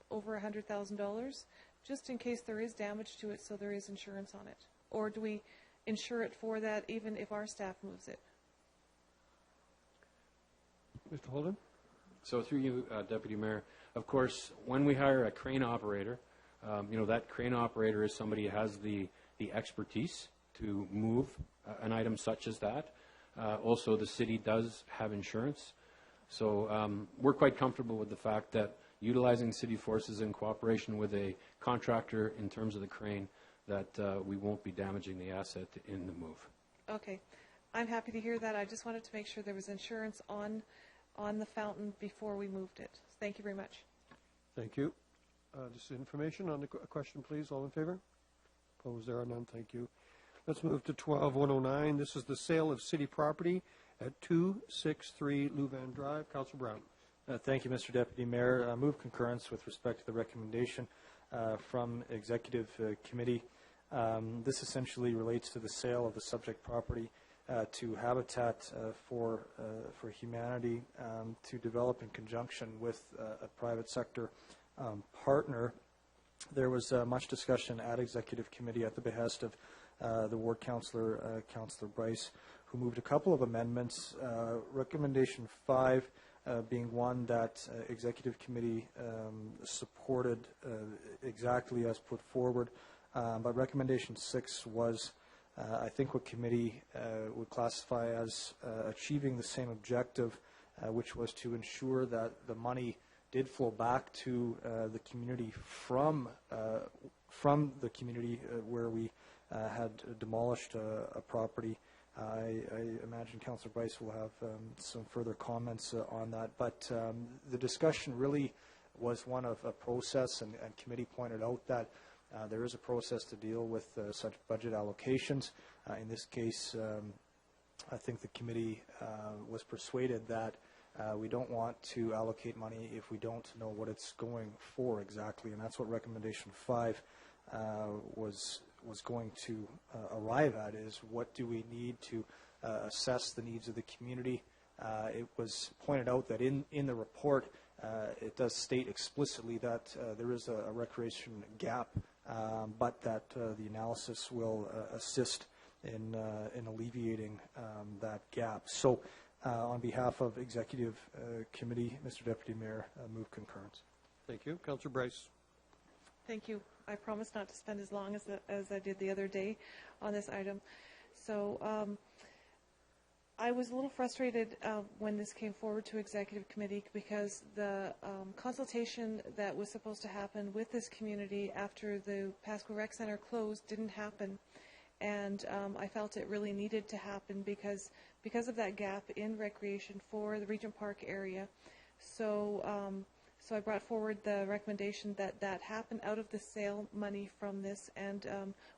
over $100,000, just in case there is damage to it so there is insurance on it? Or do we insure it for that even if our staff moves it? Mr. Holden? So through you, Deputy Mayor, of course, when we hire a crane operator, That crane operator is somebody who has the expertise to move an item such as that. Also, the city does have insurance. So we're quite comfortable with the fact that utilizing city forces in cooperation with a contractor in terms of the crane, that we won't be damaging the asset in the move. Okay. I'm happy to hear that. I just wanted to make sure there was insurance on the fountain before we moved it. Thank you very much. Thank you. Just information on the question, please. All in favor? Opposed? There are none. Thank you. Let's move to 12-109. This is the sale of city property at 263 Louvain Drive. Councillor Brown. Thank you, Mr. Deputy Mayor. Move concurrence with respect to the recommendation from Executive Committee. This essentially relates to the sale of the subject property to Habitat for Humanity to develop in conjunction with a private sector partner. There was much discussion at Executive Committee at the behest of the Ward Councillor, Councillor Bryce, who moved a couple of amendments. Recommendation 5 being one that Executive Committee supported exactly as put forward. But recommendation 6 was, I think, what committee would classify as achieving the same objective, which was to ensure that the money did flow back to the community from the community where we had demolished a property. I imagine Councillor Bryce will have some further comments on that. But the discussion really was one of a process, and committee pointed out that there is a process to deal with such budget allocations. In this case, I think the committee was persuaded that we don't want to allocate money if we don't know what it's going for exactly, and that's what recommendation 5 was going to arrive at, is what do we need to assess the needs of the community. It was pointed out that in the report it does state explicitly that there is a recreation gap, but that the analysis will assist in alleviating that gap. So on behalf of Executive Committee, Mr. Deputy Mayor, move concurrence. Thank you. Councillor Bryce. Thank you. I promise not to spend as long as I did the other day on this item. So I was a little frustrated when this came forward to Executive Committee because the consultation that was supposed to happen with this community after the Pasco Rec Center closed didn't happen. And I felt it really needed to happen because of that gap in recreation for the Regent Park area. So so I brought forward the recommendation that happen out of the sale money from this, and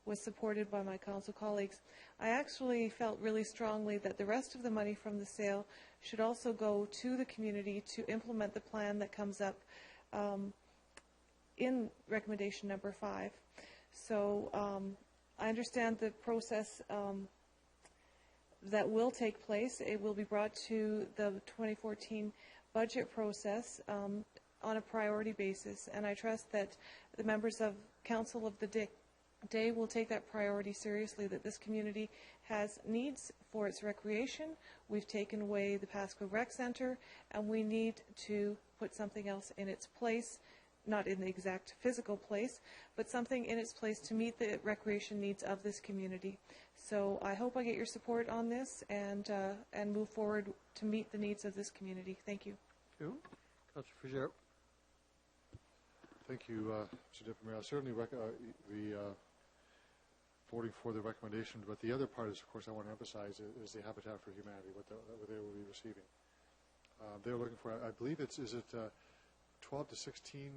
was supported by my council colleagues. I actually felt really strongly that the rest of the money from the sale should also go to the community to implement the plan that comes up in recommendation number 5. So I understand the process that will take place. It will be brought to the 2014 budget process on a priority basis, and I trust that the members of council of the day will take that priority seriously, that this community has needs for its recreation. We've taken away the Pasco Rec Center, and we need to put something else in its place, not in the exact physical place, but something in its place to meet the recreation needs of this community. So I hope I get your support on this and move forward to meet the needs of this community. Thank you. Thank you. Councillor Frigier. Thank you, Mr. Deputy Mayor. I certainly voting for the recommendation, but the other part is, of course, I want to emphasize is the Habitat for Humanity, what they will be receiving. They're looking for, I believe is it 12 to 16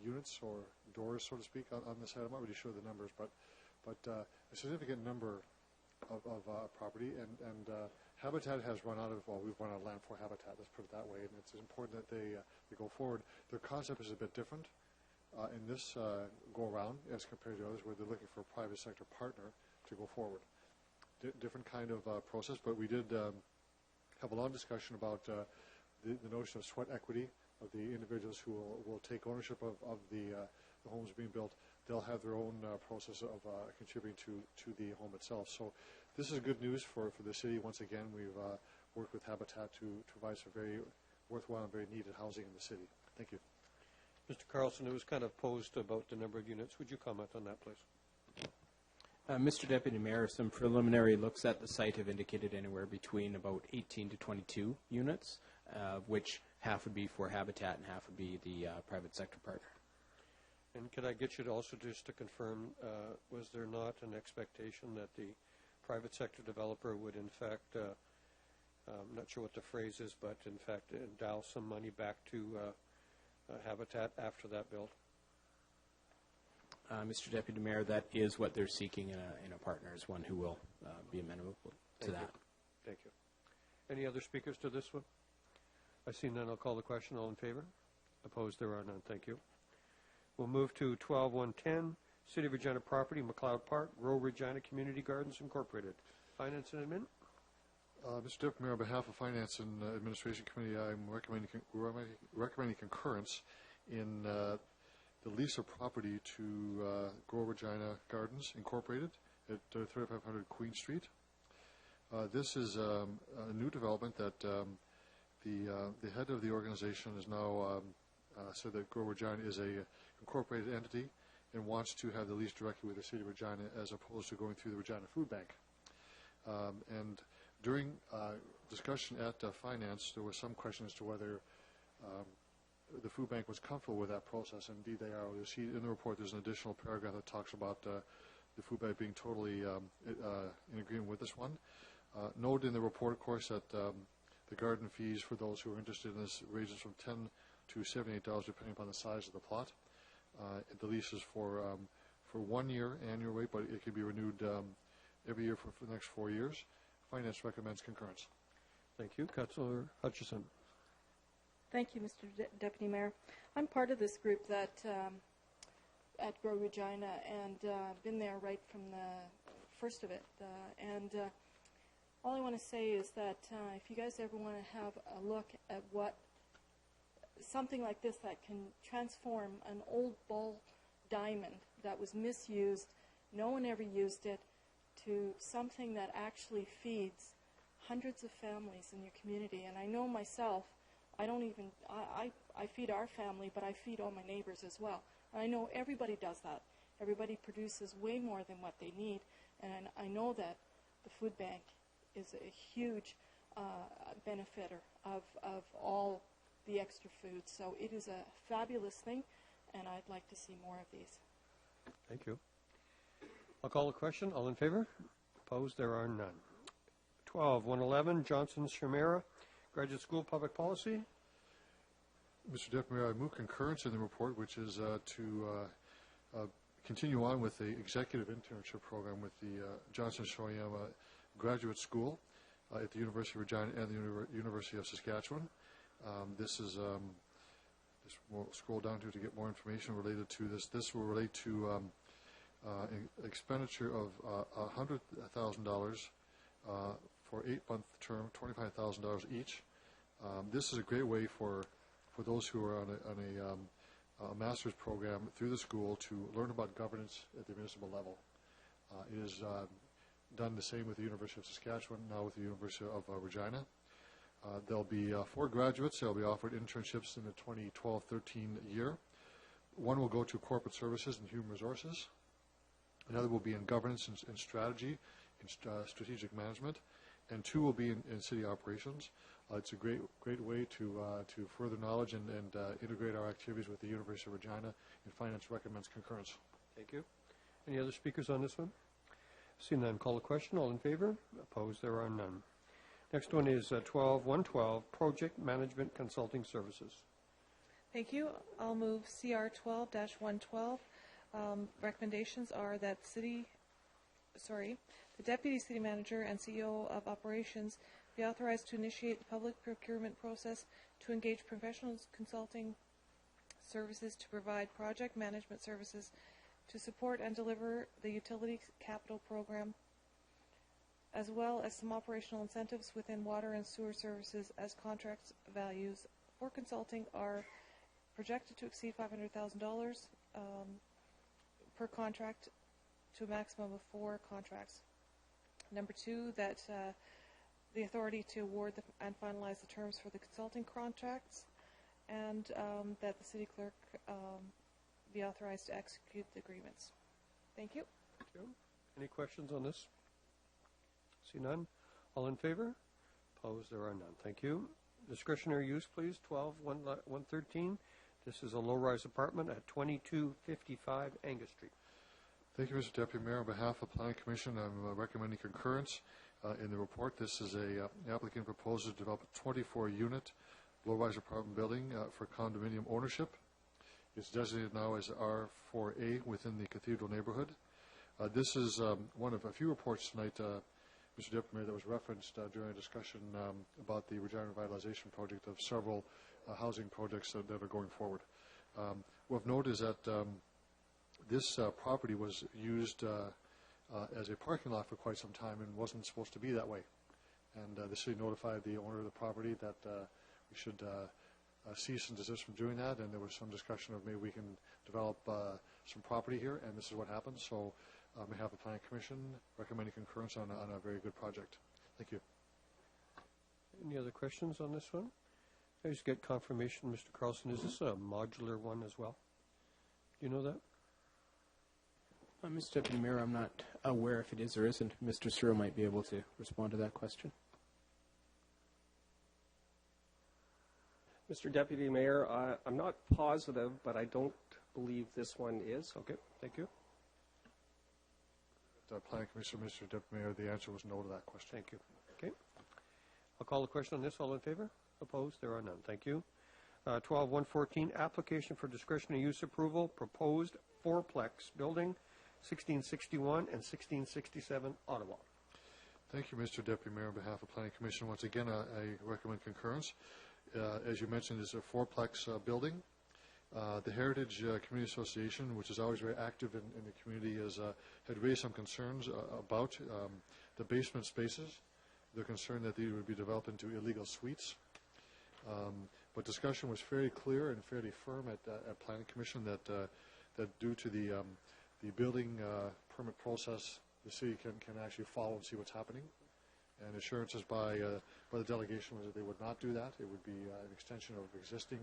units or doors, so to speak, on the site. I'm not really sure the numbers, but a significant number of property, and Habitat has run out of, well, we've run out of land for Habitat, let's put it that way, and it's important that they go forward. Their concept is a bit different in this go-around as compared to others, where they're looking for a private sector partner to go forward. Different kind of process, but we did have a long discussion about the notion of sweat equity of the individuals who will take ownership of the homes being built. They'll have their own process of contributing to the home itself. So this is good news for the city. Once again, we've worked with Habitat to provide some very worthwhile and very needed housing in the city. Thank you. Mr. Carlson, it was kind of posed about the number of units. Would you comment on that, please? Mr. Deputy Mayor, some preliminary looks at the site have indicated anywhere between about 18 to 22 units, which half would be for Habitat and half would be the private sector partner. And could I get you to also just to confirm, was there not an expectation that the private sector developer would in fact, I'm not sure what the phrase is, but in fact endow some money back to Habitat after that build? Mr. Deputy Mayor, that is what they're seeking in a partner, is one who will be amenable to that. Thank you. Any other speakers to this one? I see none. I'll call the question. All in favor? Opposed? There are none. Thank you. We'll move to 12-110, City of Regina Property, McLeod Park, Grow Regina Community Gardens Incorporated. Finance and Admin. Mr. Deputy Mayor, on behalf of Finance and Administration Committee, I'm recommending concurrence in the lease of property to Grow Regina Gardens Incorporated at 3500 Queen Street. This is a new development that the head of the organization is now said that Grow Regina is a incorporated entity and wants to have the lease directly with the City of Regina as opposed to going through the Regina Food Bank. And during discussion at Finance, there was some question as to whether the food bank was comfortable with that process. Indeed, they are. You'll see in the report there's an additional paragraph that talks about the food bank being totally in agreement with this one. Note in the report, of course, that the garden fees for those who are interested in this ranges from $10 to $78 depending upon the size of the plot. The lease is for 1 year annual rate, but it can be renewed every year for the next 4 years. Finance recommends concurrence. Thank you. Councillor Hutchison. Thank you, Mr. Deputy Mayor. I'm part of this group that at Grow Regina and been there right from the first of it. All I want to say is that if you guys ever want to have a look at what something like this that can transform an old ball diamond that was misused, no one ever used it, to something that actually feeds hundreds of families in your community. And I know myself, I feed our family, but I feed all my neighbors as well. And I know everybody does that. Everybody produces way more than what they need. And I know that the food bank is a huge benefitter of all the extra food. So it is a fabulous thing, and I'd like to see more of these. Thank you. I'll call the question. All in favor? Opposed? There are none. 12-111, Johnson Shamera, Graduate School Public Policy. Mr. Deputy Mayor, I move concurrence in the report, which is to continue on with the executive internship program with the Johnson Shoyama Graduate School at the University of Regina and the University of Saskatchewan. We'll scroll down to get more information related to this. This will relate to an expenditure of $100,000 for 8-month term, $25,000 each. This is a great way for those who are on a master's program through the school to learn about governance at the municipal level. It is done the same with the University of Saskatchewan, now with the University of Regina. There'll be 4 graduates. They'll be offered internships in the 2012-13 year. One will go to corporate services and human resources. Another will be in governance and strategy, in strategic management, and 2 will be in city operations. It's a great way to further knowledge and integrate our activities with the University of Regina, and Finance recommends concurrence. Thank you. Any other speakers on this one? Seeing none, call the question. All in favor? Opposed? There are none. Next one is 12-112, Project Management Consulting Services. Thank you. I'll move CR 12-112. Recommendations are that the Deputy City Manager and CEO of Operations be authorized to initiate the public procurement process to engage professional consulting services to provide project management services to support and deliver the utility capital program, as well as some operational incentives within water and sewer services as contract values for consulting are projected to exceed $500,000 per contract to a maximum of 4 contracts. Number 2, that the authority to award and finalize the terms for the consulting contracts and that the city clerk be authorized to execute the agreements. Thank you. Thank you. Any questions on this? See none. All in favor? Opposed? There are none. Thank you. Discretionary use, please. 12-113. This is a low-rise apartment at 2255 Angus Street. Thank you, Mr. Deputy Mayor. On behalf of the Planning Commission, I'm recommending concurrence in the report. This is the applicant proposes to develop a 24-unit low-rise apartment building for condominium ownership. It's designated now as R4A within the Cathedral neighborhood. This is one of a few reports tonight, Mr. Deputy Mayor, that was referenced during a discussion about the Regina Revitalization Project of several housing projects that are going forward. What I've noted is that this property was used as a parking lot for quite some time and wasn't supposed to be that way. And the city notified the owner of the property that we should cease and desist from doing that, and there was some discussion of maybe we can develop some property here, and this is what happened. So on behalf of the Planning Commission, recommending concurrence on a very good project. Thank you. Any other questions on this one? I just get confirmation, Mr. Carlson. Is this a modular one as well? Do you know that? Mr. Deputy Mayor, I'm not aware if it is or isn't. Mr. Searle might be able to respond to that question. Mr. Deputy Mayor, I'm not positive, but I don't believe this one is. Okay, thank you. Planning Commission, Mr. Deputy Mayor, the answer was no to that question. Thank you. Okay. I'll call the question on this. All in favor? Opposed? There are none. Thank you. 12-114, application for discretionary use approval, proposed fourplex building, 1661 and 1667 Ottawa. Thank you, Mr. Deputy Mayor. On behalf of the Planning Commission, once again, I recommend concurrence. As you mentioned, this is a fourplex building. The Heritage Community Association, which is always very active in the community, had raised some concerns about the basement spaces. They're concerned that these would be developed into illegal suites. But discussion was fairly clear and fairly firm at Planning Commission that due to the building permit process, the city can actually follow and see what's happening. And assurances by the delegation was that they would not do that. It would be an extension of existing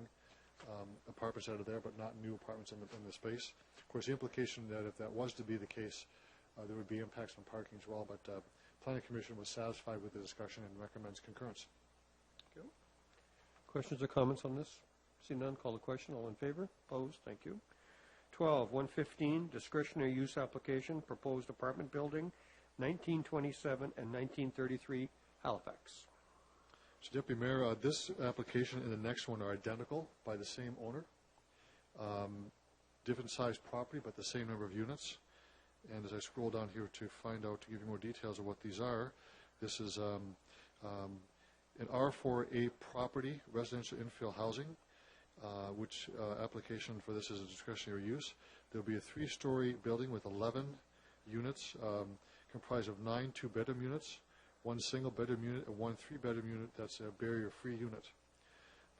apartments out of there, but not new apartments in the space. Of course, the implication that if that was to be the case, there would be impacts on parking as well. But Planning Commission was satisfied with the discussion and recommends concurrence. Thank you. Questions or comments on this? See none, call the question. All in favor? Opposed? Thank you. 12-115, discretionary use application, proposed apartment building, 1927 and 1933 Halifax. So, Deputy Mayor, this application and the next one are identical by the same owner. Different size property, but the same number of units. And as I scroll down here to find out, to give you more details of what these are, this is an R4A property, residential infill housing, which application for this is a discretionary use. There will be a 3-story building with 11 units, comprised of 9 2-bedroom units, 1 single-bedroom unit, and 1 3-bedroom unit that's a barrier-free unit.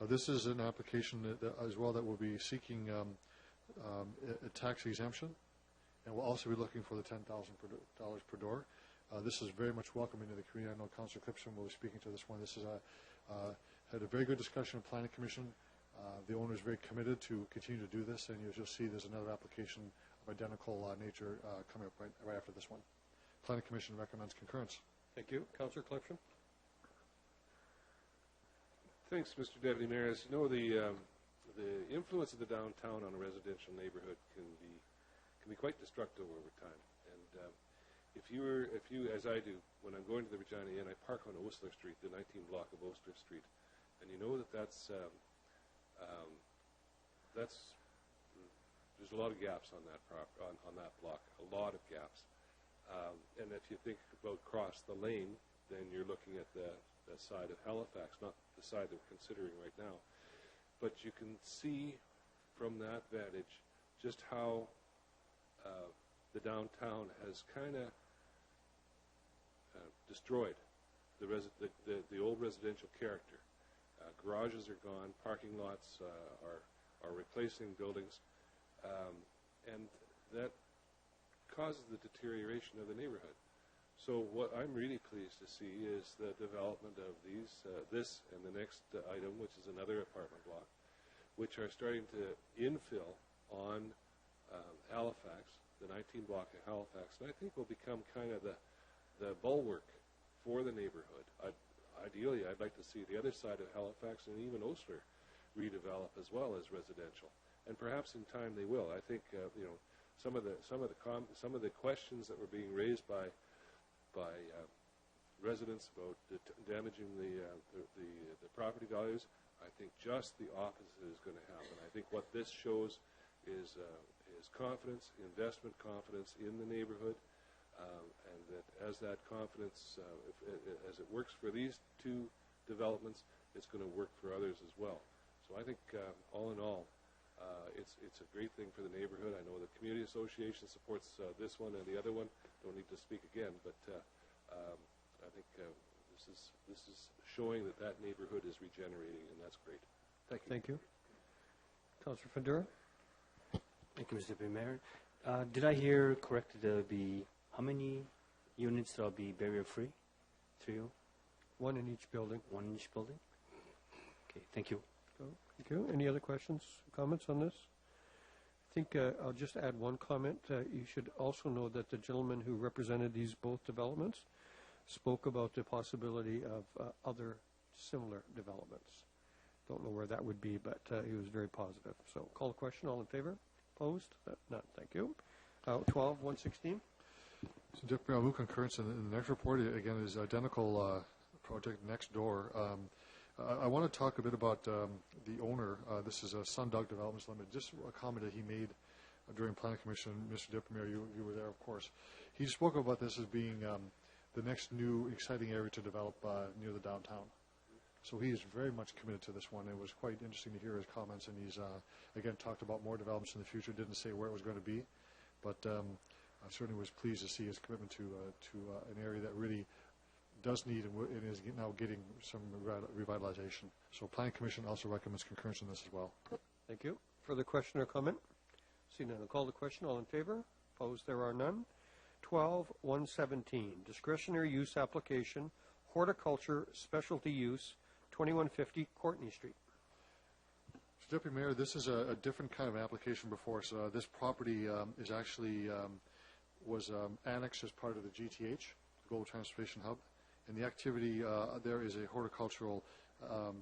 This is an application that as well that will be seeking a tax exemption, and we'll also be looking for the $10,000 per door. This is very much welcome into the community. I know Councillor Clipson will be speaking to this one. This is had a very good discussion with Planning Commission. The owner is very committed to continue to do this, and you'll see there's another application of identical nature coming up right after this one. Planning Commission recommends concurrence. Thank you. Councillor Clipson. Thanks, Mr. Deputy Mayor. As you know, the influence of the downtown on a residential neighborhood can be quite destructive over time. And if you, as I do, when I'm going to the Regina Inn, I park on Osler Street, the 19 block of Osler Street, and you know that's there's a lot of gaps on that on that block, a lot of gaps. And if you think about cross the lane, then you're looking at the side of Halifax, not the side that we're considering right now. But you can see from that vantage just how the downtown has kind of destroyed the old residential character. Garages are gone, parking lots are replacing buildings, and that causes the deterioration of the neighborhood. So what I'm really pleased to see is the development of this and the next item, which is another apartment block, which are starting to infill on Halifax, the 19 block of Halifax, and I think will become kind of the bulwark for the neighborhood. Ideally, I'd like to see the other side of Halifax and even Osler redevelop as well as residential, and perhaps in time they will. I think some of the questions that were being raised by residents about damaging the property values, I think just the opposite is going to happen. I think what this shows is confidence, investment confidence in the neighborhood, and that as that confidence, as it works for these two developments, it's going to work for others as well. So I think all in all, it's a great thing for the neighborhood. I know the community association supports this one and the other one. Don't need to speak again, but I think this is showing that neighborhood is regenerating, and that's great. Thank you. Thank you. Councillor Fedora. Thank you, Mr. Deputy Mayor. Did I hear correctly? There'll be how many units that'll be barrier-free? 3? One in each building. One in each building. Okay. Thank you. Thank you. Any other questions, comments on this? I think I'll just add one comment. You should also know that the gentleman who represented these both developments spoke about the possibility of other similar developments. Don't know where that would be, but he was very positive. So call the question. All in favor? Opposed? None. Thank you. 12-116. So, Deputy Mayor, I'll move concurrence in the next report. Again, is identical project next door. I want to talk a bit about the owner. This is Sundog Developments Limited. Just a comment that he made during Planning Commission. Mr. Deputy Mayor, you were there, of course. He spoke about this as being the next new exciting area to develop near the downtown. So he is very much committed to this one. It was quite interesting to hear his comments, and he's, again, talked about more developments in the future. Didn't say where it was going to be, but I certainly was pleased to see his commitment to an area that really does need and is now getting some revitalization. So Planning Commission also recommends concurrence in this as well. Thank you. Further question or comment? See none. I'll call the question. All in favor? Opposed? There are none. 12-117. Discretionary use application, horticulture, specialty use, 2150 Courtney Street. Mr. Deputy Mayor, this is a different kind of application before us. This property is actually was annexed as part of the GTH, Global Transportation Hub, and the activity there is a horticultural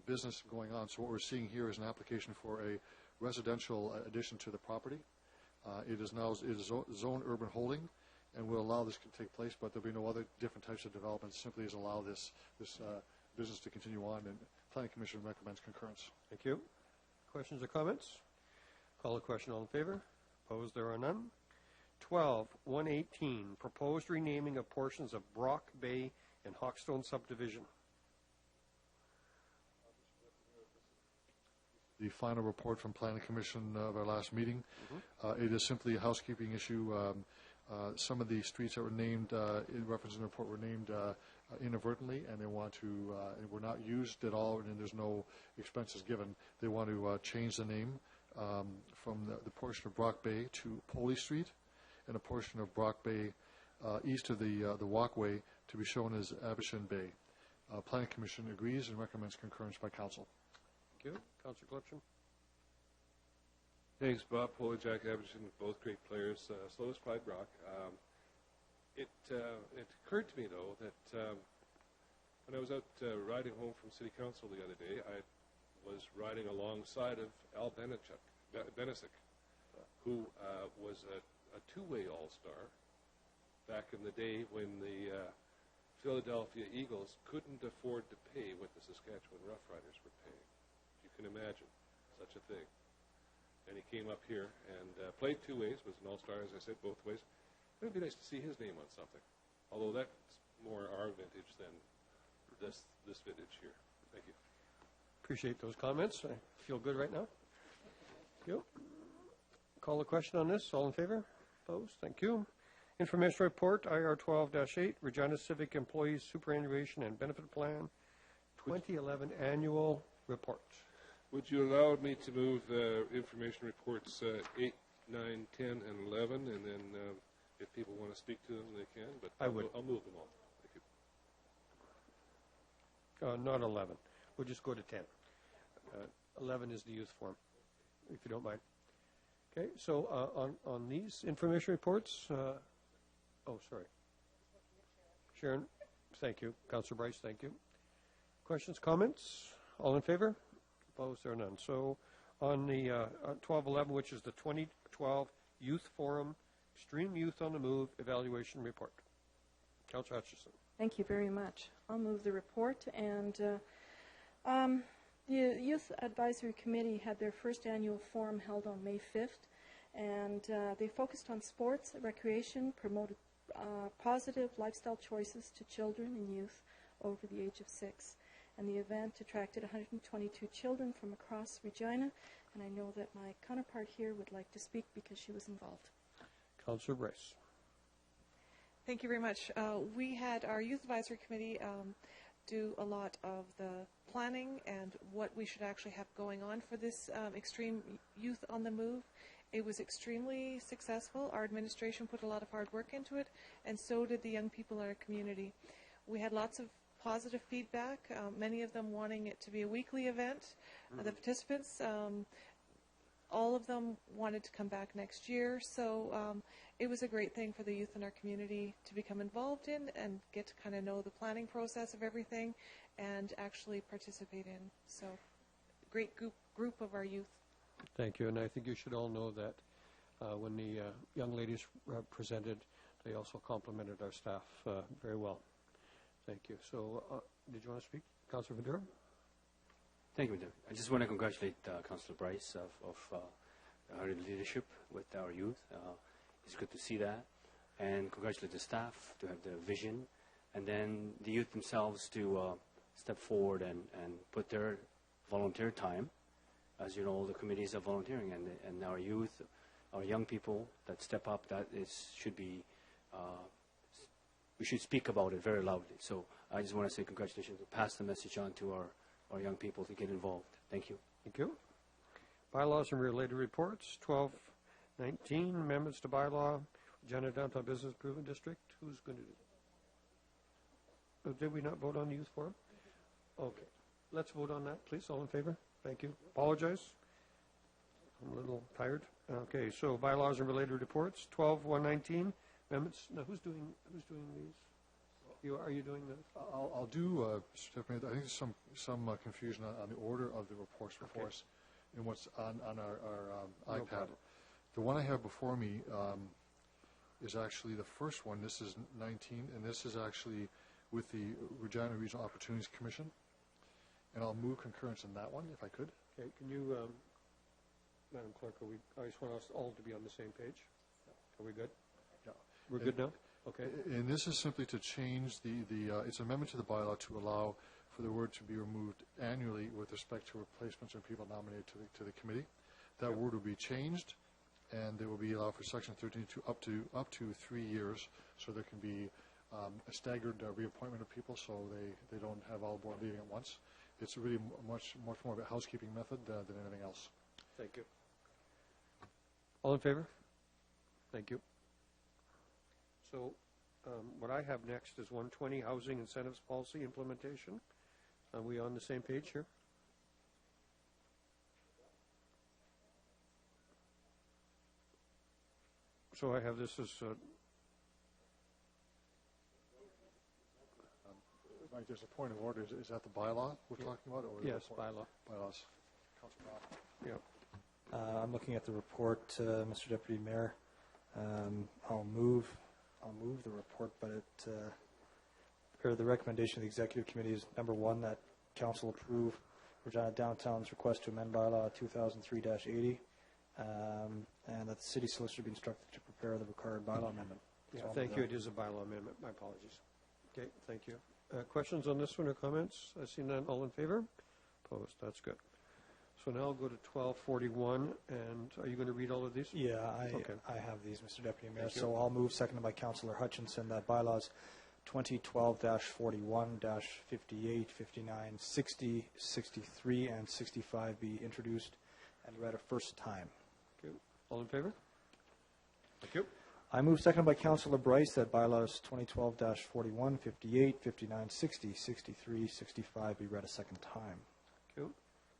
business going on. So what we're seeing here is an application for a residential addition to the property. It is zone urban holding, and will allow this to take place, but there'll be no other different types of developments. Simply is allow this business to continue on, and Planning Commission recommends concurrence. Thank you. Questions or comments? Call the question. All in favor? Opposed? There are none. 12-118. Proposed renaming of portions of Brock Bay and Hawkstone subdivision. The final report from Planning Commission of our last meeting. It is simply a housekeeping issue. Some of the streets that were named in reference to the report were named inadvertently, and they want to, and were not used at all, and there's no expenses given. They want to change the name from the portion of Brock Bay to Poley Street, and a portion of Brock Bay east of the walkway to be shown as Abishin Bay. Planning Commission agrees and recommends concurrence by Council. Thank you. Councillor Clipson. Thanks, Bob. Poley, Jack Abishin, both great players. Slowest Clyde Brock. It occurred to me, though, that when I was out riding home from City Council the other day, I was riding alongside of Al Benesic, who was a two-way all-star back in the day when the Philadelphia Eagles couldn't afford to pay what the Saskatchewan Roughriders were paying. You can imagine such a thing. And he came up here and played two ways, was an all-star, as I said, both ways. It would be nice to see his name on something, although that's more our vintage than this vintage here. Thank you. Appreciate those comments. I feel good right now. Thank you. Call the question on this. All in favor? Opposed? Thank you. Information report, IR 12-8, Regina Civic Employees Superannuation and Benefit Plan, 2011 Annual Report. Would you allow me to move information reports 8, 9, 10, and 11, and then if people want to speak to them, they can, but I'll move them all. Thank you. Not 11. We'll just go to 10. 11 is the youth forum. if you don't mind. Okay, so on these information reports, oh, sorry. Sharon, thank you. Councillor Bryce, thank you. Questions, comments? All in favor? Opposed? There are none. So on the 1211, which is the 2012 Youth Forum Extreme Youth on the Move Evaluation Report. Councillor Hutchison. Thank you very much. I'll move the report. And the Youth Advisory Committee had their first annual forum held on May 5th, and they focused on sports, recreation, promoted positive lifestyle choices to children and youth over the age of 6. And the event attracted 122 children from across Regina, and I know that my counterpart here would like to speak because she was involved. Councillor Bryce. Thank you very much. We had our Youth Advisory Committee do a lot of the planning and what we should actually have going on for this extreme youth on the move. It was extremely successful. Our administration put a lot of hard work into it, and so did the young people in our community. We had lots of positive feedback, many of them wanting it to be a weekly event. The participants, all of them wanted to come back next year, so it was a great thing for the youth in our community to become involved in and get to kind of know the planning process of everything and actually participate in. So, great group of our youth. Thank you, and I think you should all know that when the young ladies presented, they also complimented our staff very well. Thank you. So, did you want to speak? Councillor Vadura? Thank you, Madam. I just want to congratulate Councillor Bryce of her leadership with our youth. It's good to see that. And congratulate the staff to have the vision. And then the youth themselves to step forward and put their volunteer time. As you know, all the committees are volunteering. And our youth, our young people that step up, should be, we should speak about it very loudly. So I just want to say congratulations to pass the message on to our young people to get involved. Thank you. Thank you. Bylaws and related reports. 1219, amendments to bylaw. Regina Downtown Business Improvement District. Who's going to do that? Oh, did we not vote on the youth forum? Okay. Let's vote on that, please. All in favor? Thank you. Apologize. I'm a little tired. Okay, so bylaws and related reports. 12119, amendments. Now, who's doing these? Are you doing this? I'll do, Mr. Deputy. I think there's some confusion on the order of the reports before us in what's on our No iPad. problem. The one I have before me is actually the first one. This is 19, and this is actually with the Regina Regional Opportunities Commission. And I'll move concurrence in that one, if I could. Okay, can you, Madam Clerk, I just want us all to be on the same page. Are we good? Yeah. We're good now? Okay. And this is simply to change it's an amendment to the bylaw to allow for the word to be removed annually with respect to replacements or people nominated to the committee. That word will be changed, and they will be allowed for Section 13 to up to 3 years, so there can be a staggered reappointment of people, so they don't have all board leaving at once. It's really much more of a housekeeping method than anything else. Thank you. All in favor? Thank you. So what I have next is 120, Housing Incentives Policy Implementation. Are we on the same page here? So I have this as... Mike, there's a point of order. Is that the bylaw we're talking about? Or yes, bylaw. Bylaws. Councilor Brown. Yeah. I'm looking at the report, Mr. Deputy Mayor. I'll move the report, but the recommendation of the Executive Committee is number 1, that Council approve Regina Downtown's request to amend bylaw 2003-80, and that the City Solicitor be instructed to prepare the required bylaw amendment. Yeah, thank you. It is a bylaw amendment. My apologies. Okay, thank you. Questions on this one or comments? I see none. All in favor? Opposed? That's good. So now I'll go to 1241, and are you going to read all of these? Yeah, Okay. I have these, Mr. Deputy Mayor. Thank you. So I'll move, seconded by Councillor Hutchinson, that bylaws 2012-41-58, 59, 60, 63, and 65 be introduced and read a first time. Okay. All in favor? Thank you. I move, seconded by Councillor Bryce, that bylaws 2012-41, 58, 59, 60, 63, 65 be read a second time. Thank you.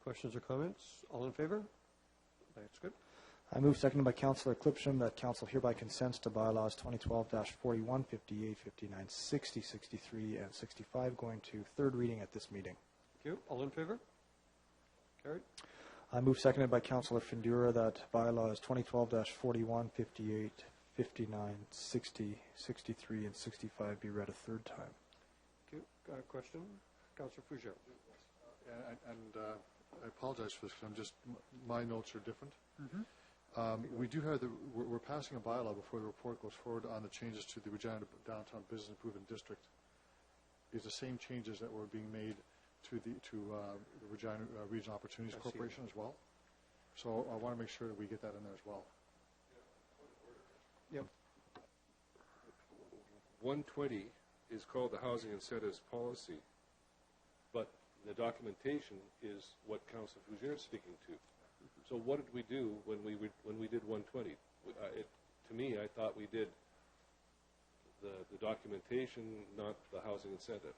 Questions or comments? All in favor? That's good. I move, seconded by Councillor Clipsham, that Council hereby consents to bylaws 2012-41, 58, 59, 60, 63, and 65 going to third reading at this meeting. Thank you. All in favor? Carried. I move, seconded by Councillor Findura, that bylaws 2012-41, 58, 59, 60, 63, and 65 be read a third time. Thank you. Question? Councillor Fougere. I apologize for this because my notes are different. We do have we're passing a bylaw before the report goes forward on the changes to the Regina Downtown Business Improvement District. Is the same changes that were being made to the Regina Regional Opportunities Corporation as well. So I want to make sure that we get that in there as well. Yep. 120 is called the Housing Incentives Policy, but the documentation is what Councillor Fougere is speaking to. So what did we do when we did 120? To me, I thought we did the documentation, not the housing incentive.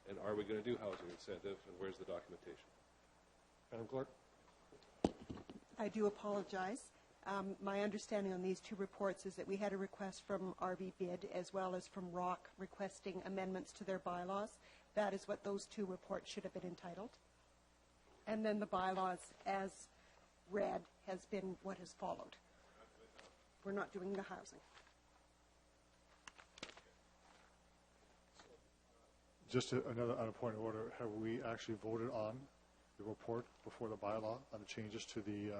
And are we going to do housing incentive, and where's the documentation? Madam Clerk? I do apologize. My understanding on these two reports is that we had a request from RB Bid as well as from ROC requesting amendments to their bylaws. That is what those two reports should have been entitled. And then the bylaws as read has been what has followed. We're not doing the housing. Just another on a point of order, have we actually voted on the report before the bylaw on the changes to the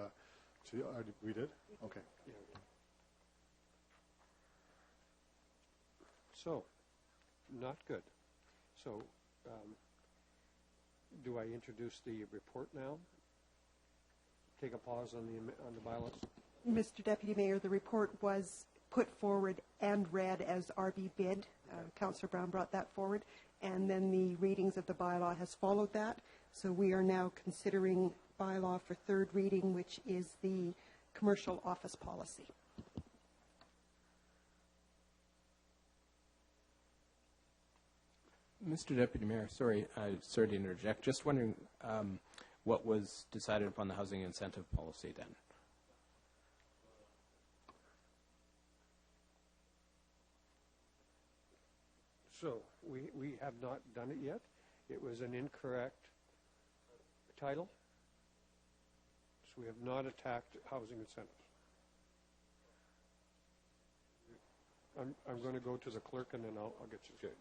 we did? Okay. Yeah. So, not good. So, do I introduce the report now? Take a pause on the bylaws? Mr. Deputy Mayor, the report was put forward and read as RB Bid. Councillor Brown brought that forward. And then the readings of the bylaw has followed that. So we are now considering bylaw for third reading, which is the commercial office policy. Mr. Deputy Mayor, sorry to interject. Just wondering what was decided upon the housing incentive policy then? So, we have not done it yet. It was an incorrect title. So we have not attacked housing incentives. I'm going to go to the clerk and then I'll get you. Okay.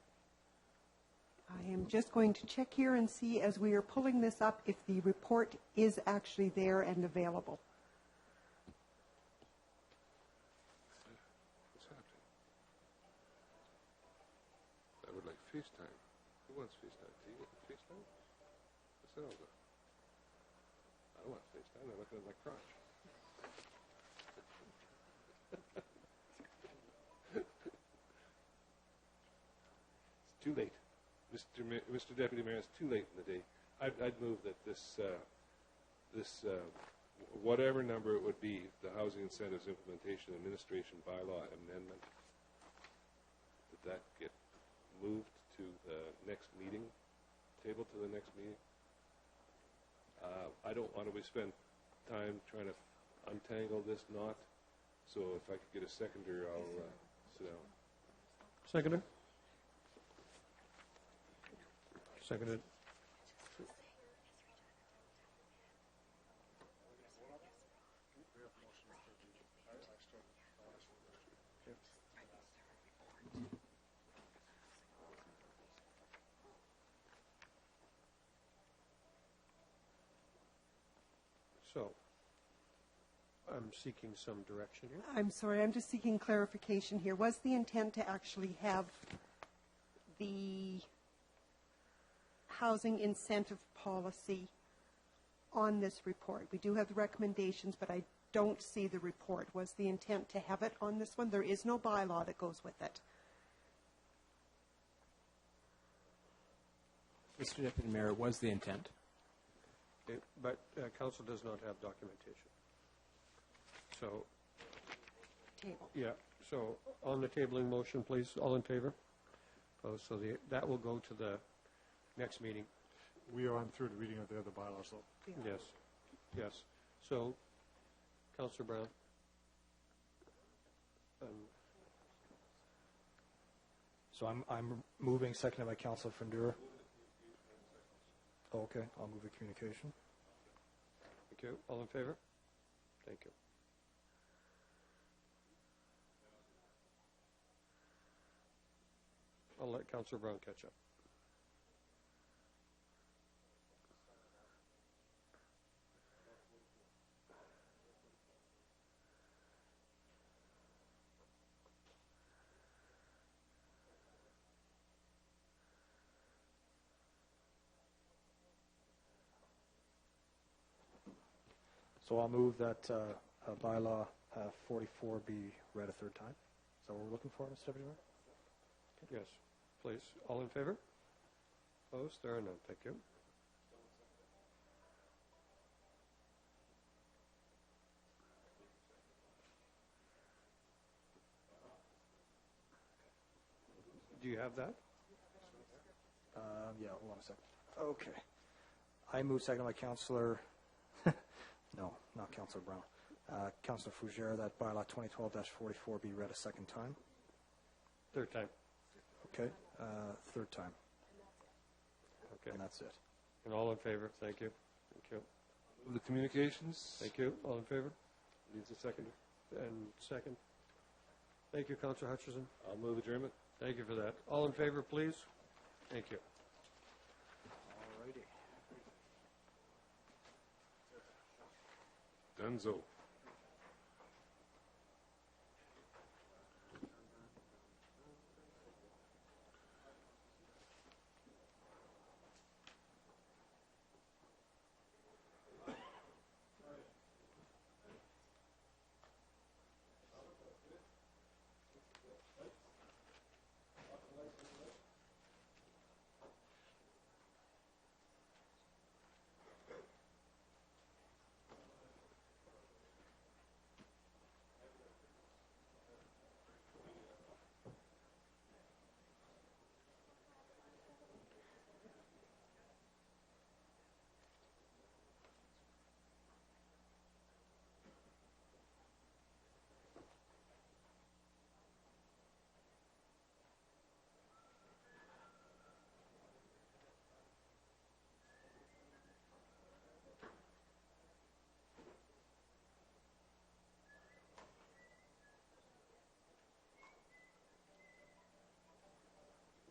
I am just going to check here and see as we are pulling this up if the report is actually there and available. What's happening? I would like FaceTime. Who wants FaceTime? Do you get FaceTime? What's that all about? I don't want FaceTime. I'm looking at my crotch. It's too late. Mr. Deputy Mayor, it's too late in the day. I'd move that this whatever number it would be, the Housing Incentives Implementation Administration Bylaw Amendment, that get moved to the next meeting, tabled to the next meeting. I don't want to spend time trying to untangle this knot, so if I could get a seconder, I'll sit down. Seconder? Seconded. So, I'm seeking some direction here. I'm sorry, I'm just seeking clarification here. Was the intent to actually have the housing incentive policy on this report? We do have the recommendations, but I don't see the report. Was the intent to have it on this one? There is no bylaw that goes with it. Mr. Deputy Mayor, it was the intent. Okay, but council does not have documentation. So, Table. yeah, so on the tabling motion, please, all in favor? Opposed? So that will go to the next meeting. We are on third reading of the other bylaws, though. Yes, yes. So Councillor Brown. So I'm moving, seconded by Councillor Fundura. Okay, I'll move the communication. Thank you. All in favor? Thank you. I'll let Councillor Brown catch up. So I'll move that bylaw 44 be read a third time. Is that what we're looking for, Mr. Deputy Mayor? Yes, please. All in favor? Opposed? There are none. Thank you. Do you have that? Yeah, hold on a second. Okay. I move, seconded by Councillor, no, not Councillor Brown. Councillor Fougere, that bylaw 2012-44 be read a second time. Third time. Okay, third time. Okay. And that's it. And all in favor? Thank you. Thank you. The communications. Thank you. All in favor? Needs a second. And second. Thank you, Councillor Hutchison. I'll move adjournment. Thank you for that. All in favor, please? Thank you. Dunzo.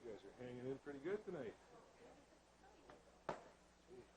You guys are hanging in pretty good tonight. Jeez.